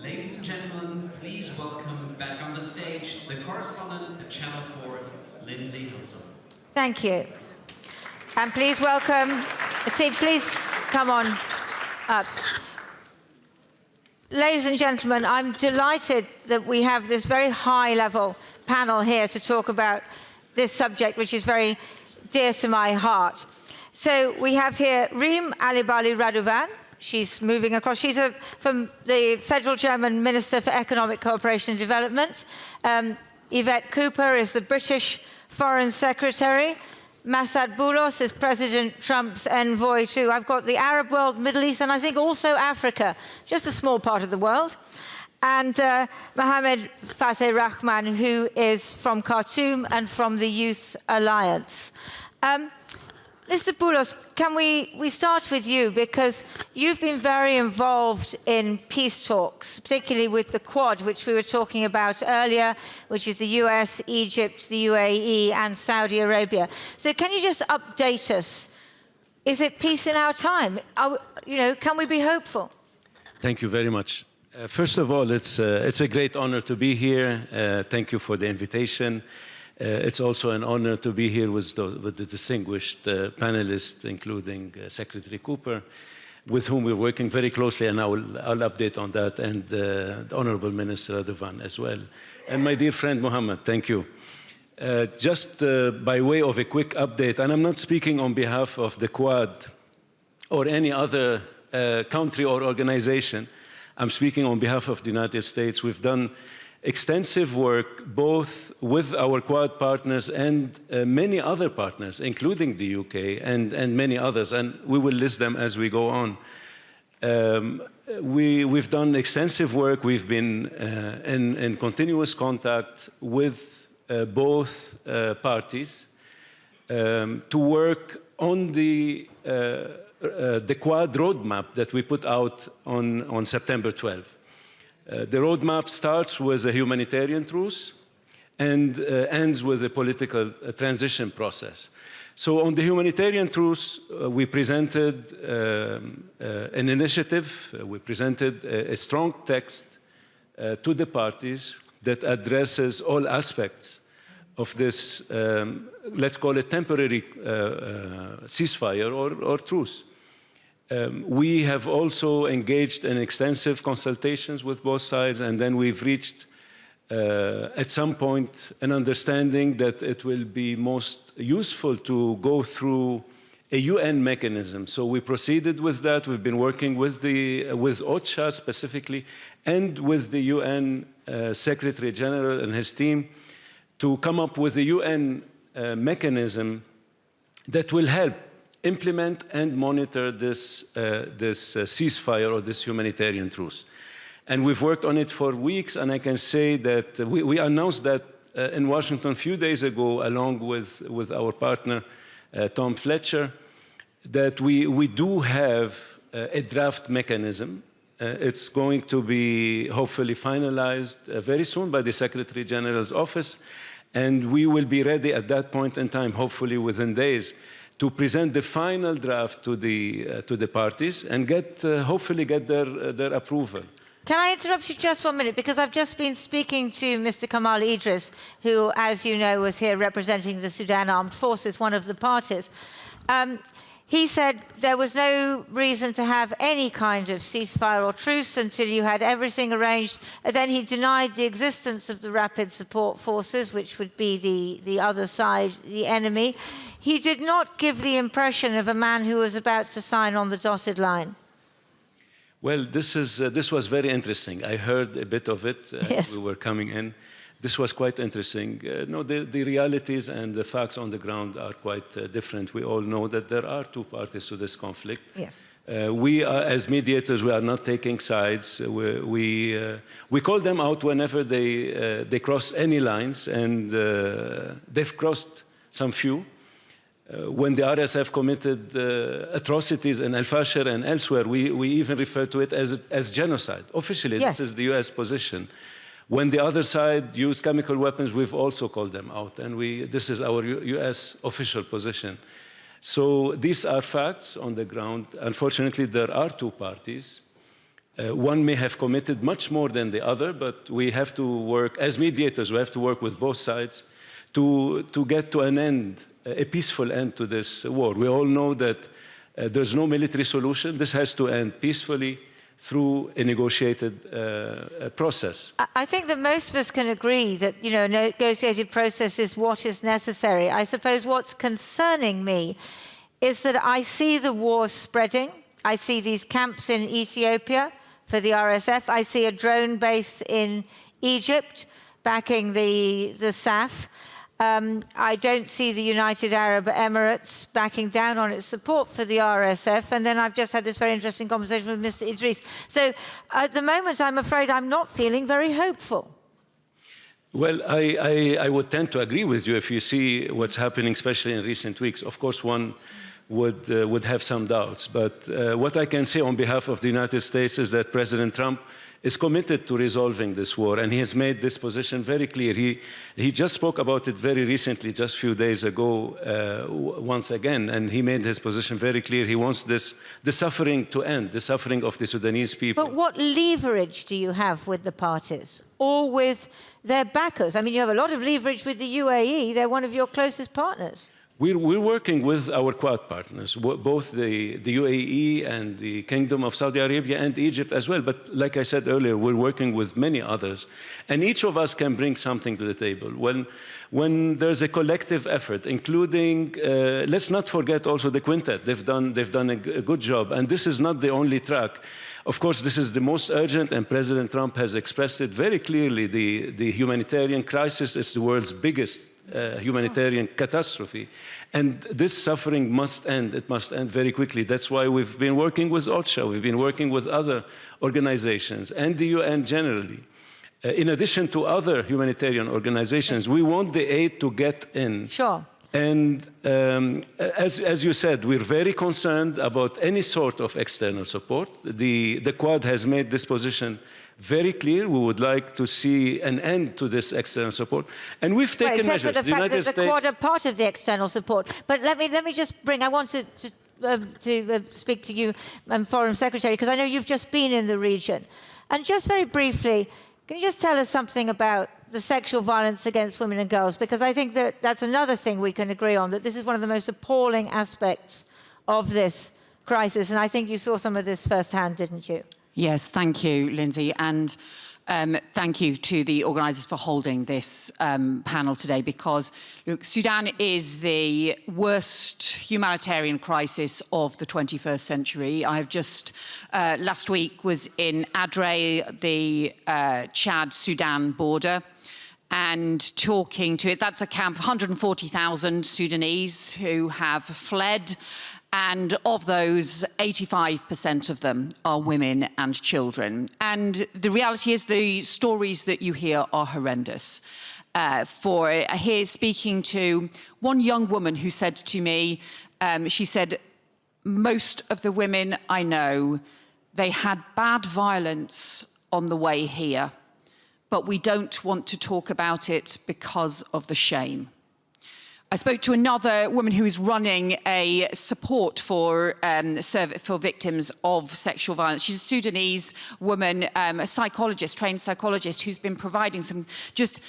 Ladies and gentlemen, please welcome back on the stage the correspondent at Channel 4, Lindsay Hilson. Thank you. And please welcome the team. Please come on up. Ladies and gentlemen, I'm delighted that we have this very high-level panel here to talk about this subject, which is very dear to my heart. So we have here Reem Alibali Radovan. She's moving across. She's from the Federal German Minister for Economic Cooperation and Development. Yvette Cooper is the British Foreign Secretary. Massad Boulos is President Trump's envoy to, I've got the Arab world, Middle East, and I think also Africa, just a small part of the world. And Mohammed Fateh Rahman, who is from Khartoum and from the Youth Alliance. Mr. Boulos, can we start with you, because you've been very involved in peace talks, particularly with the Quad, which we were talking about earlier, which is the US, Egypt, the UAE, and Saudi Arabia. So can you just update us? Is it peace in our time? Can we be hopeful? Thank you very much. First of all, it's a great honor to be here. Thank you for the invitation. It's also an honor to be here with the distinguished panelists, including Secretary Cooper, with whom we're working very closely, and I'll update on that, and the Honorable Minister Erdogan as well. And my dear friend Mohammed, thank you. Just by way of a quick update, and I'm not speaking on behalf of the Quad or any other country or organization, I'm speaking on behalf of the United States. We've done extensive work both with our Quad partners and many other partners, including the UK and many others, and we will list them as we go on. We've done extensive work. We've been in continuous contact with both parties to work on the Quad roadmap that we put out on September 12th. The roadmap starts with a humanitarian truce and ends with a political transition process. So on the humanitarian truce, we presented an initiative, we presented a strong text to the parties that addresses all aspects of this, let's call it temporary ceasefire or truce. We have also engaged in extensive consultations with both sides, and then we've reached, at some point, an understanding that it will be most useful to go through a UN mechanism. So we proceeded with that. We've been working with OCHA specifically, and with the UN Secretary General and his team to come up with a UN mechanism that will help implement and monitor this ceasefire or this humanitarian truce. And we've worked on it for weeks, and I can say that we announced that in Washington a few days ago, along with our partner, Tom Fletcher, that we do have a draft mechanism. It's going to be hopefully finalized very soon by the Secretary General's office, and we will be ready at that point in time, hopefully within days, to present the final draft to the parties and hopefully get their approval. Can I interrupt you just 1 minute? Because I've just been speaking to Mr. Kamal Idris, who, as you know, was here representing the Sudan Armed Forces, one of the parties. He said there was no reason to have any kind of ceasefire or truce until you had everything arranged. And then he denied the existence of the rapid support forces, which would be the other side, the enemy. He did not give the impression of a man who was about to sign on the dotted line. Well, this was very interesting. I heard a bit of it as we were coming in. This was quite interesting. No, the realities and the facts on the ground are quite different. We all know that there are two parties to this conflict. Yes. We are, as mediators, we are not taking sides. We call them out whenever they cross any lines, and they've crossed some few. When the RSF committed atrocities in Al-Fashir and elsewhere, we even refer to it as genocide. Officially, yes. This is the US position. When the other side used chemical weapons, we've also called them out, and this is our US official position. So these are facts on the ground. Unfortunately, there are two parties. One may have committed much more than the other, but we have to work, as mediators, we have to work with both sides to get to an end, a peaceful end to this war. We all know that there's no military solution. This has to end peacefully through a negotiated process. I think that most of us can agree that, a negotiated process is what is necessary. I suppose what's concerning me is that I see the war spreading. I see these camps in Ethiopia for the RSF. I see a drone base in Egypt backing the SAF. I don't see the United Arab Emirates backing down on its support for the RSF. And then I've just had this very interesting conversation with Mr. Idris. So at the moment, I'm afraid I'm not feeling very hopeful. Well, I would tend to agree with you if you see what's happening, especially in recent weeks. Of course, one would have some doubts. But what I can say on behalf of the United States is that President Trump is committed to resolving this war, and he has made this position very clear. He just spoke about it very recently, just a few days ago, once again, and he made his position very clear. He wants the suffering to end, the suffering of the Sudanese people. But what leverage do you have with the parties or with their backers? I mean, you have a lot of leverage with the UAE. They're one of your closest partners. We're working with our Quad partners, both the UAE and the Kingdom of Saudi Arabia and Egypt as well. But like I said earlier, we're working with many others. And each of us can bring something to the table. When there's a collective effort, including, let's not forget also the quintet. They've done a good job. And this is not the only track. Of course, this is the most urgent, and President Trump has expressed it very clearly. The humanitarian crisis is the world's biggest humanitarian catastrophe. And this suffering must end. It must end very quickly. That's why we've been working with OCHA. We've been working with other organizations and the UN generally. In addition to other humanitarian organizations, we want the aid to get in. Sure. And as you said, we're very concerned about any sort of external support. The Quad has made this position very clear. We would like to see an end to this external support, and we've taken measures. Except for the fact that the Quad are part of the external support. But let me just bring. I want to speak to you, Foreign Secretary, because I know you've just been in the region, and just very briefly, can you just tell us something about the sexual violence against women and girls? Because I think that that's another thing we can agree on, that this is one of the most appalling aspects of this crisis, and I think you saw some of this firsthand, didn't you? Yes, thank you, Lindsay, and thank you to the organisers for holding this panel today, because, look, Sudan is the worst humanitarian crisis of the 21st century. I have just, last week, was in Adre, the Chad-Sudan border, and talking to it. That's a camp of 140,000 Sudanese who have fled. And of those, 85% of them are women and children. And the reality is the stories that you hear are horrendous. Here, speaking to one young woman who said to me, she said, most of the women I know, they had bad violence on the way here, but we don't want to talk about it because of the shame. I spoke to another woman who is running a support for victims of sexual violence. She's a Sudanese woman, a psychologist, trained psychologist, who's been providing some just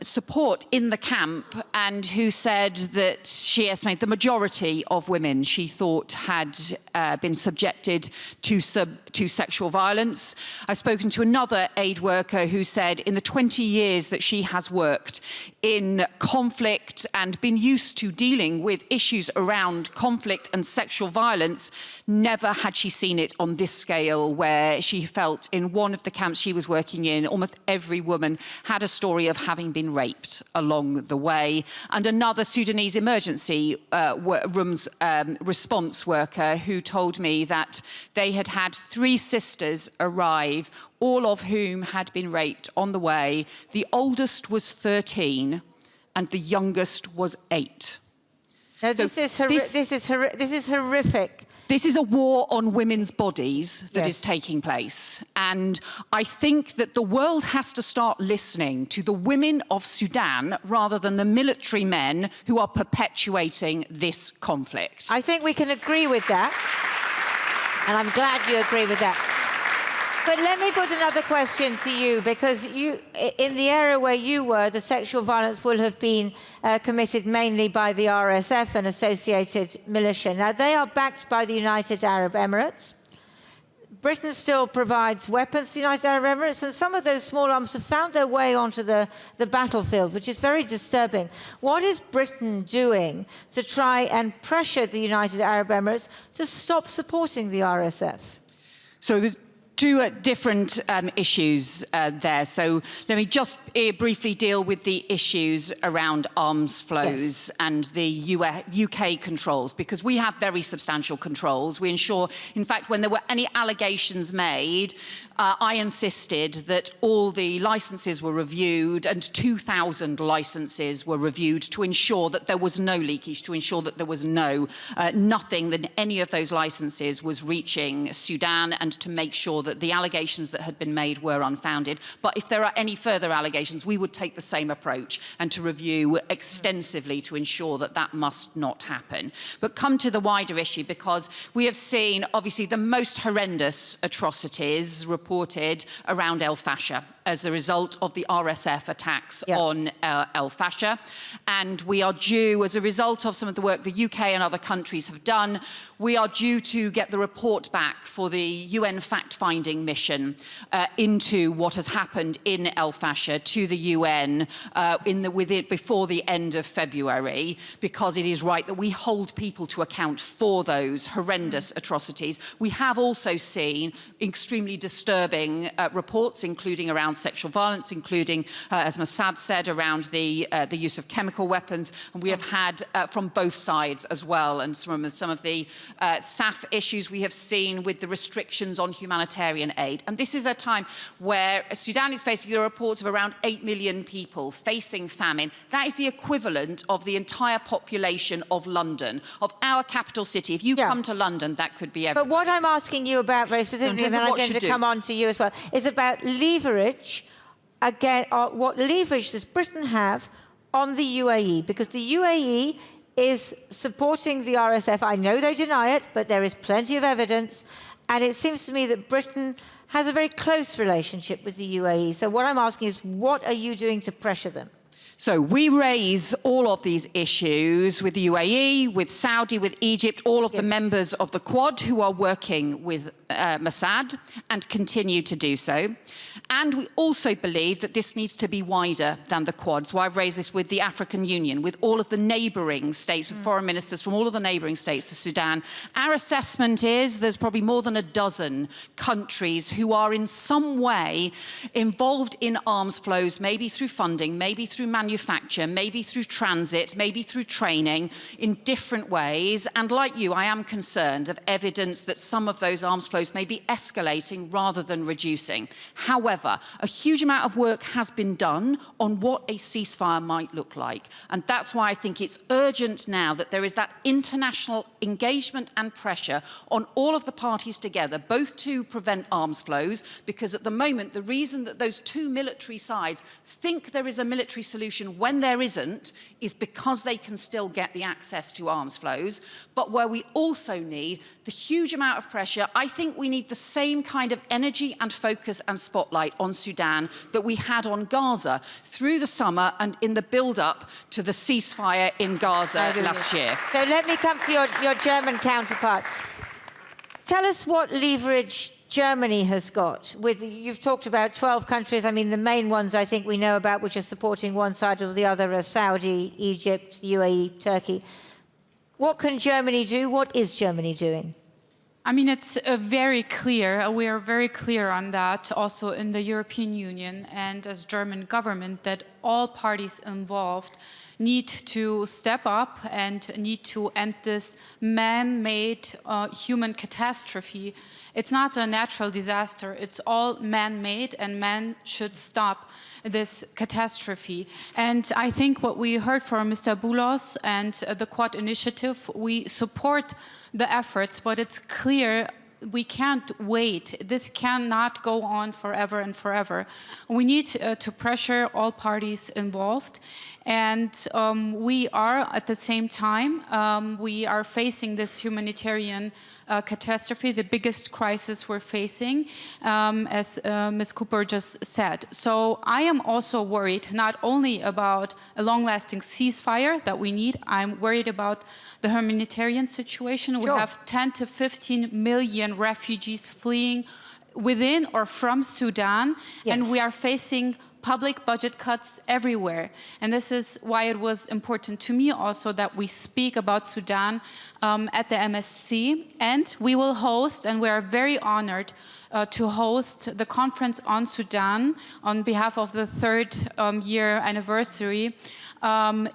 support in the camp, and who said that she estimated the majority of women she thought had been subjected to sexual violence. I've spoken to another aid worker who said in the 20 years that she has worked in conflict and been used to dealing with issues around conflict and sexual violence, never had she seen it on this scale, where she felt in one of the camps she was working in, almost every woman had a story of having been raped along the way. And another Sudanese emergency room's response worker who told me that they had had 3 sisters arrive, all of whom had been raped on the way. The oldest was 13 and the youngest was 8. Now, this is horrific. This is a war on women's bodies that is taking place. And I think that the world has to start listening to the women of Sudan rather than the military men who are perpetuating this conflict. I think we can agree with that. And I'm glad you agree with that. But let me put another question to you, because you, in the area where you were, the sexual violence will have been committed mainly by the RSF and associated militia. Now, they are backed by the United Arab Emirates. Britain still provides weapons to the United Arab Emirates, and some of those small arms have found their way onto the battlefield, which is very disturbing. What is Britain doing to try and pressure the United Arab Emirates to stop supporting the RSF? So two different issues there. So let me just briefly deal with the issues around arms flows and the UK controls, because we have very substantial controls. We ensure, in fact, when there were any allegations made, I insisted that all the licenses were reviewed, and 2,000 licenses were reviewed to ensure that there was no leakage, to ensure that there was nothing that any of those licenses was reaching Sudan, and to make sure that the allegations that had been made were unfounded. But if there are any further allegations, we would take the same approach and to review extensively to ensure that that must not happen. But come to the wider issue, because we have seen, obviously, the most horrendous atrocities reported around El Fasher as a result of the RSF attacks on El Fasher. And we are due, as a result of some of the work the UK and other countries have done, we are due to get the report back for the UN fact-finding mission into what has happened in El Fasher to the UN before the end of February, because it is right that we hold people to account for those horrendous atrocities. We have also seen extremely disturbing reports, including around sexual violence, including, as Mossad said, around the use of chemical weapons. And we have had from both sides as well, and some of the SAF issues we have seen with the restrictions on humanitarian aid. And this is a time where Sudan is facing the reports of around 8 million people facing famine. That is the equivalent of the entire population of London, of our capital city. If you come to London, that could be everywhere. But what I'm asking you about very specifically, and then I'm going to come on to you as well, is about leverage. Again, what leverage does Britain have on the UAE? Because the UAE is supporting the RSF. I know they deny it, but there is plenty of evidence. And it seems to me that Britain has a very close relationship with the UAE. So what I'm asking is, what are you doing to pressure them? So we raise all of these issues with the UAE, with Saudi, with Egypt, all of the members of the Quad who are working with Mossad and continue to do so. And we also believe that this needs to be wider than the Quad. So I've raised this with the African Union, with all of the neighbouring states, with foreign ministers from all of the neighbouring states of Sudan. Our assessment is there's probably more than a dozen countries who are in some way involved in arms flows, maybe through funding, maybe through manufacture, maybe through transit, maybe through training, in different ways. And like you, I am concerned of evidence that some of those arms flows may be escalating rather than reducing. However, a huge amount of work has been done on what a ceasefire might look like. And that's why I think it's urgent now that there is that international engagement and pressure on all of the parties together, both to prevent arms flows, because at the moment, the reason that those two military sides think there is a military solution when there isn't is because they can still get the access to arms flows. But where we also need the huge amount of pressure, I think we need the same kind of energy and focus and spotlight on Sudan that we had on Gaza through the summer and in the build-up to the ceasefire in Gaza last year. So let me come to your German counterpart. Tell us what leverage Germany has got. You've talked about 12 countries. I mean, the main ones I think we know about, which are supporting one side or the other, are Saudi, Egypt, UAE, Turkey. What can Germany do? What is Germany doing? I mean, it's very clear, we are very clear on that also in the European Union and as German government, that all parties involved need to step up and need to end this man-made human catastrophe. It's not a natural disaster, it's all man-made, and man should stop this catastrophe. And I think what we heard from Mr. Boulos and the Quad Initiative, we support the efforts, but it's clear we can't wait. This cannot go on forever and forever. We need to pressure all parties involved. And we are, at the same time, we are facing this humanitarian catastrophe, the biggest crisis we're facing, as Ms. Cooper just said. So I am also worried not only about a long-lasting ceasefire that we need, I'm worried about the humanitarian situation. Sure. We have 10 to 15 million refugees fleeing within or from Sudan, yes. And we are facing public budget cuts everywhere. And this is why it was important to me also that we speak about Sudan at the MSC. And we will host, and we are very honored to host the conference on Sudan on behalf of the third year anniversary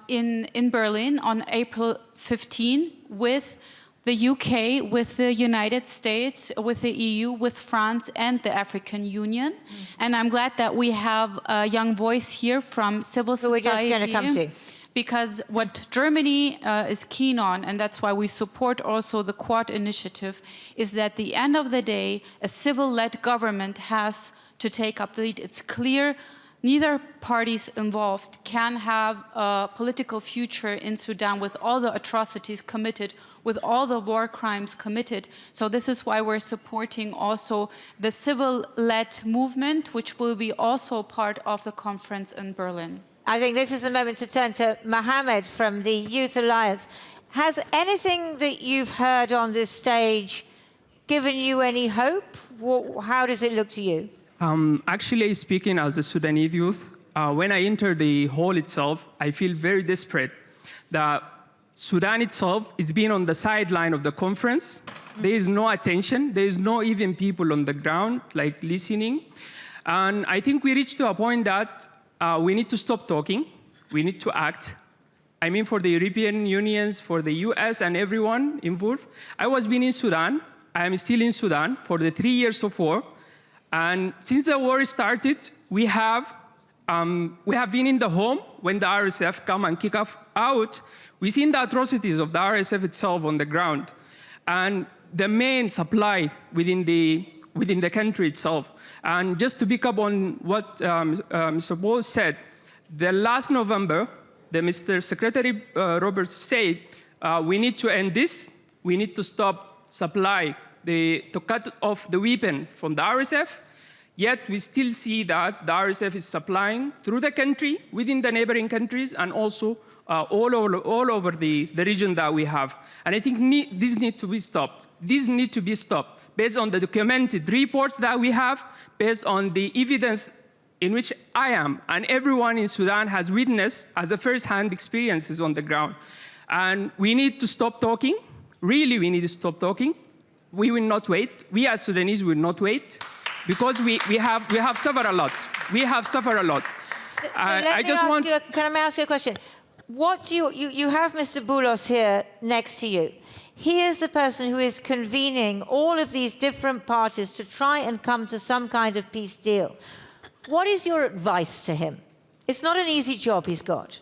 in Berlin on April 15 with the UK, with the United States, with the EU, with France and the African Union. And I'm glad that we have a young voice here from civil society. We're just going to come to. Because what Germany is keen on, and that's why we support also the Quad initiative, is that at the end of the day, a civil-led government has to take up the lead. It's clear neither parties involved can have a political future in Sudan with all the atrocities committed, with all the war crimes committed. So this is why we're supporting also the civil-led movement, which will be also part of the conference in Berlin. I think this is the moment to turn to Mohammed from the Youth Alliance. Has anything that you've heard on this stage given you any hope? How does it look to you? Actually, speaking as a Sudanese youth, when I enter the hall itself, I feel very desperate that Sudan itself is being on the sideline of the conference. There is no attention. There is no even people on the ground, like listening. And I think we reached to a point that we need to stop talking. We need to act. I mean, for the European Unions, for the US and everyone involved. I was been in Sudan. I am still in Sudan for the 3 years of war. And since the war started, we have been in the home when the RSF come and kick us out. We've seen the atrocities of the RSF itself on the ground. And the main supply within the country itself. And just to pick up on what Mr. Bose said, the last November, Mr. Secretary Roberts said, we need to end this. We need to stop supply, to cut off the weapon from the RSF. Yet we still see that the RSF is supplying through the country, within the neighboring countries, and also all over the region that we have. And I think this needs to be stopped. This needs to be stopped based on the documented reports that we have, based on the evidence in which I am and everyone in Sudan has witnessed as a first-hand experiences on the ground. And we need to stop talking. Really, we need to stop talking. We will not wait. We as Sudanese will not wait, because we have suffered a lot. We have suffered a lot. So can I ask you a question? What do you have Mr. Boulos here next to you. He is the person who is convening all of these different parties to try and come to some kind of peace deal. What is your advice to him? It's not an easy job he's got.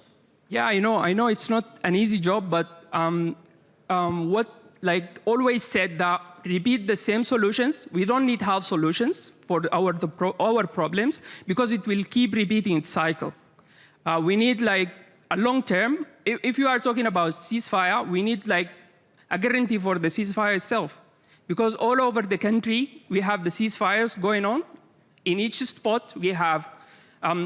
Yeah, I know it's not an easy job, but what, like always said, that repeat the same solutions. We don't need half solutions for our problems, because it will keep repeating its cycle. We need like a long term. If you are talking about ceasefire, we need like a guarantee for the ceasefire itself, because all over the country we have the ceasefires going on. In each spot we have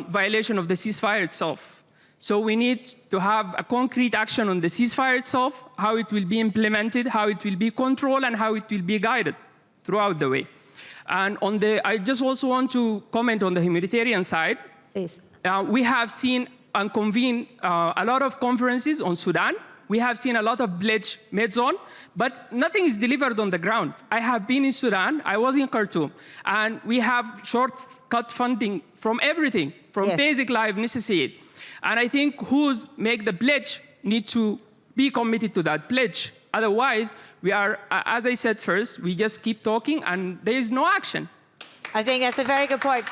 violation of the ceasefire itself. So we need to have a concrete action on the ceasefire itself, how it will be implemented, how it will be controlled, and how it will be guided throughout the way. And I just also want to comment on the humanitarian side. Please. We have seen and convened a lot of conferences on Sudan. We have seen a lot of pledge made on, but nothing is delivered on the ground. I have been in Sudan, I was in Khartoum, and we have short-cut funding from everything, from basic life necessity. And I think who's make the pledge need to be committed to that pledge. Otherwise, we are, as I said first, we just keep talking and there is no action. I think that's a very good point.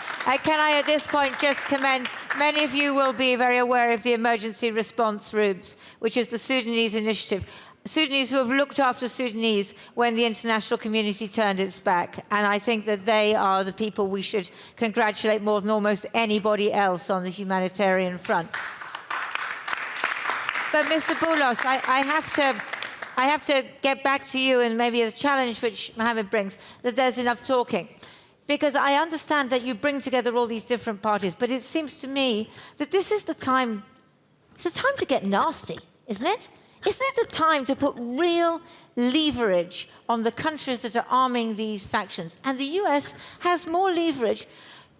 Can I, at this point, just commend, many of you will be very aware of the emergency response RUBS, which is the Sudanese initiative. Sudanese who have looked after Sudanese when the international community turned its back. And I think that they are the people we should congratulate more than almost anybody else on the humanitarian front. But Mr. Boulos, I have to get back to you, and maybe a challenge which Mohammed brings, that there's enough talking. Because I understand that you bring together all these different parties, but it seems to me that this is the time, it's the time to get nasty, isn't it? Isn't it the time to put real leverage on the countries that are arming these factions? And the US has more leverage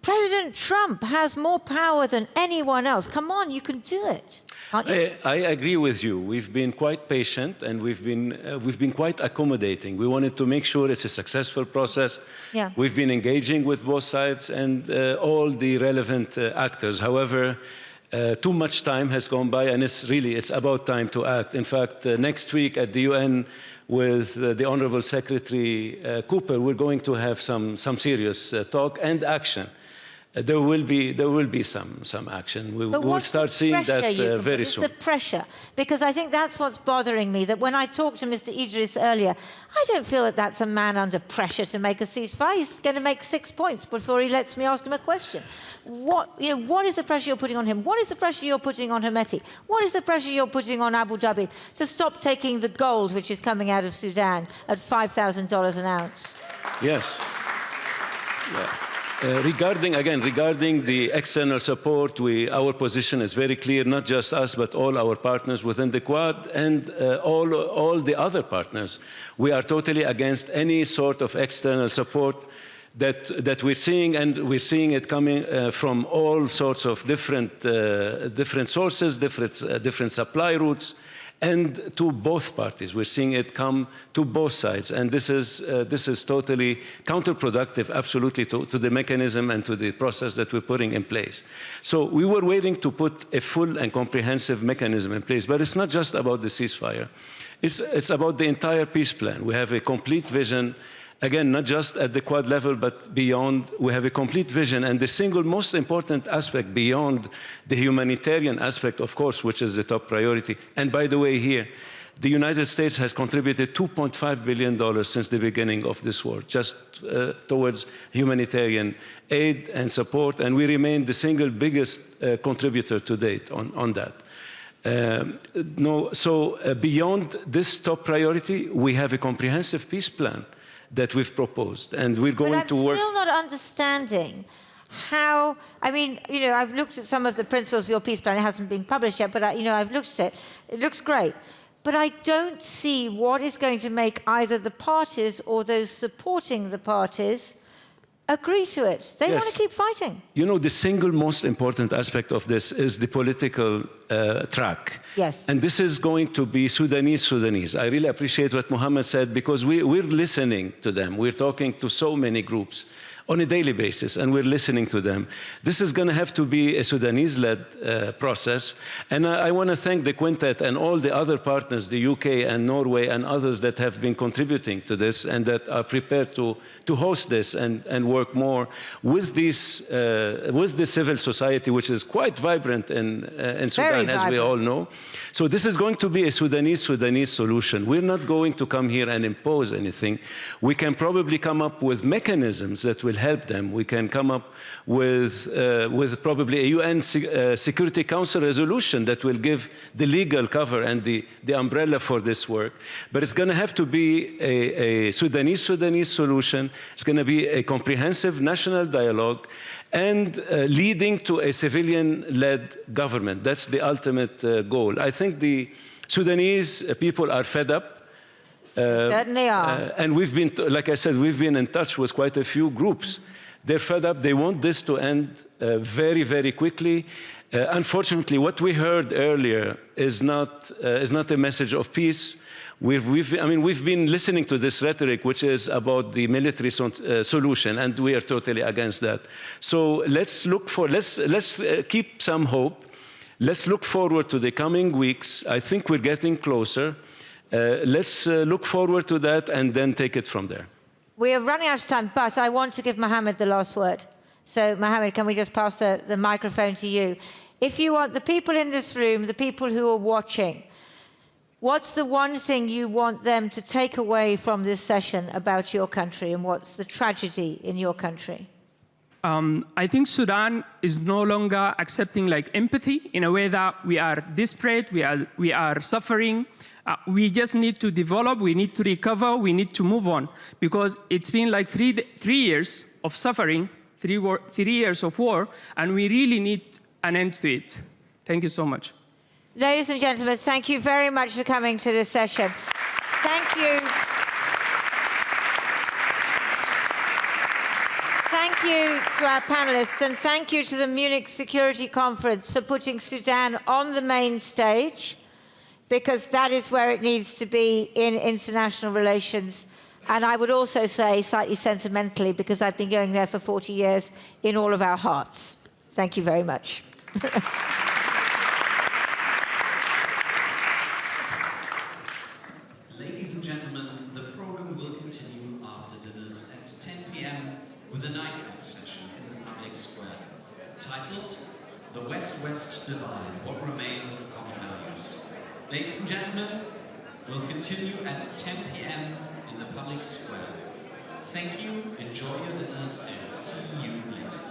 President Trump has more power than anyone else. Come on, you can do it. I agree with you. We've been quite patient and we've been quite accommodating. We wanted to make sure it's a successful process. Yeah. We've been engaging with both sides and all the relevant actors. However, too much time has gone by, and it's about time to act. In fact, next week at the UN with the Honorable Secretary Cooper, we're going to have some serious talk and action. There will be some action. We will start seeing that very soon. What's the pressure? Because I think that's what's bothering me, that when I talked to Mr. Idris earlier, I don't feel that that's a man under pressure to make a ceasefire. He's going to make 6 points before he lets me ask him a question. What is the pressure you're putting on him? What is the pressure you're putting on Hemeti? What is the pressure you're putting on Abu Dhabi to stop taking the gold which is coming out of Sudan at $5,000 an ounce? Yes. Yeah. Regarding the external support, our position is very clear, not just us, but all our partners within the Quad and all the other partners. We are totally against any sort of external support that we're seeing, and we're seeing it coming from all sorts of different sources, different supply routes, and to both parties. We're seeing it come to both sides, and this is totally counterproductive, absolutely, to the mechanism and to the process that we're putting in place. So we were waiting to put a full and comprehensive mechanism in place, but it's not just about the ceasefire. It's about the entire peace plan. We have a complete vision. Again, not just at the Quad level, but beyond. We have a complete vision, and the single most important aspect beyond the humanitarian aspect, of course, which is the top priority. And by the way, here, the United States has contributed $2.5 billion since the beginning of this war, just towards humanitarian aid and support, and we remain the single biggest contributor to date on that. Beyond this top priority, we have a comprehensive peace plan that we've proposed, and we're going to work. I'm still not understanding how. I mean, I've looked at some of the principles of your peace plan. It hasn't been published yet, but I've looked at it. It looks great, but I don't see what is going to make either the parties or those supporting the parties agree to it. They want to keep fighting. The single most important aspect of this is the political track. Yes. And this is going to be Sudanese. I really appreciate what Mohammed said, because we're listening to them. We're talking to so many groups on a daily basis, and we're listening to them. This is going to have to be a Sudanese-led process. And I want to thank the Quintet and all the other partners, the UK and Norway and others that have been contributing to this and that are prepared to host this and work more with the civil society, which is quite vibrant in Sudan, as we all know. So this is going to be a Sudanese solution. We're not going to come here and impose anything. We can probably come up with mechanisms that will help them. We can come up with probably a UN Security Council resolution that will give the legal cover and the umbrella for this work. But it's going to have to be a Sudanese solution. It's going to be a comprehensive national dialogue and leading to a civilian-led government. That's the ultimate goal. I think the Sudanese people are fed up. Certainly are. And we've been, like I said, we've been in touch with quite a few groups. They're fed up. They want this to end very, very quickly. Unfortunately, what we heard earlier is not a message of peace. We've been listening to this rhetoric, which is about the military solution, and we are totally against that. So let's keep some hope. Let's look forward to the coming weeks. I think we're getting closer. Let's look forward to that and then take it from there. We are running out of time, but I want to give Mohammed the last word. So, Mohammed, can we just pass the microphone to you? If you want the people in this room, the people who are watching, what's the one thing you want them to take away from this session about your country, and what's the tragedy in your country? I think Sudan is no longer accepting empathy in a way that we are desperate, we are suffering. We just need to develop, we need to recover, we need to move on, because it's been like three years of suffering, 3 years of war, and we really need an end to it. Thank you so much. Ladies and gentlemen, thank you very much for coming to this session. Thank you. Thank thank you to our panelists, and thank you to the Munich Security Conference for putting Sudan on the main stage, because that is where it needs to be in international relations. And I would also say, slightly sentimentally, because I've been going there for 40 years, in all of our hearts. Thank you very much. Ladies and gentlemen, the program will continue after dinners at 10 p.m. with a nightclub session in the public square, titled The West-West Divide, What Remains of Common Values. Ladies and gentlemen, we'll continue at 10 p.m. in the public square. Thank you, enjoy your dinners, and see you later.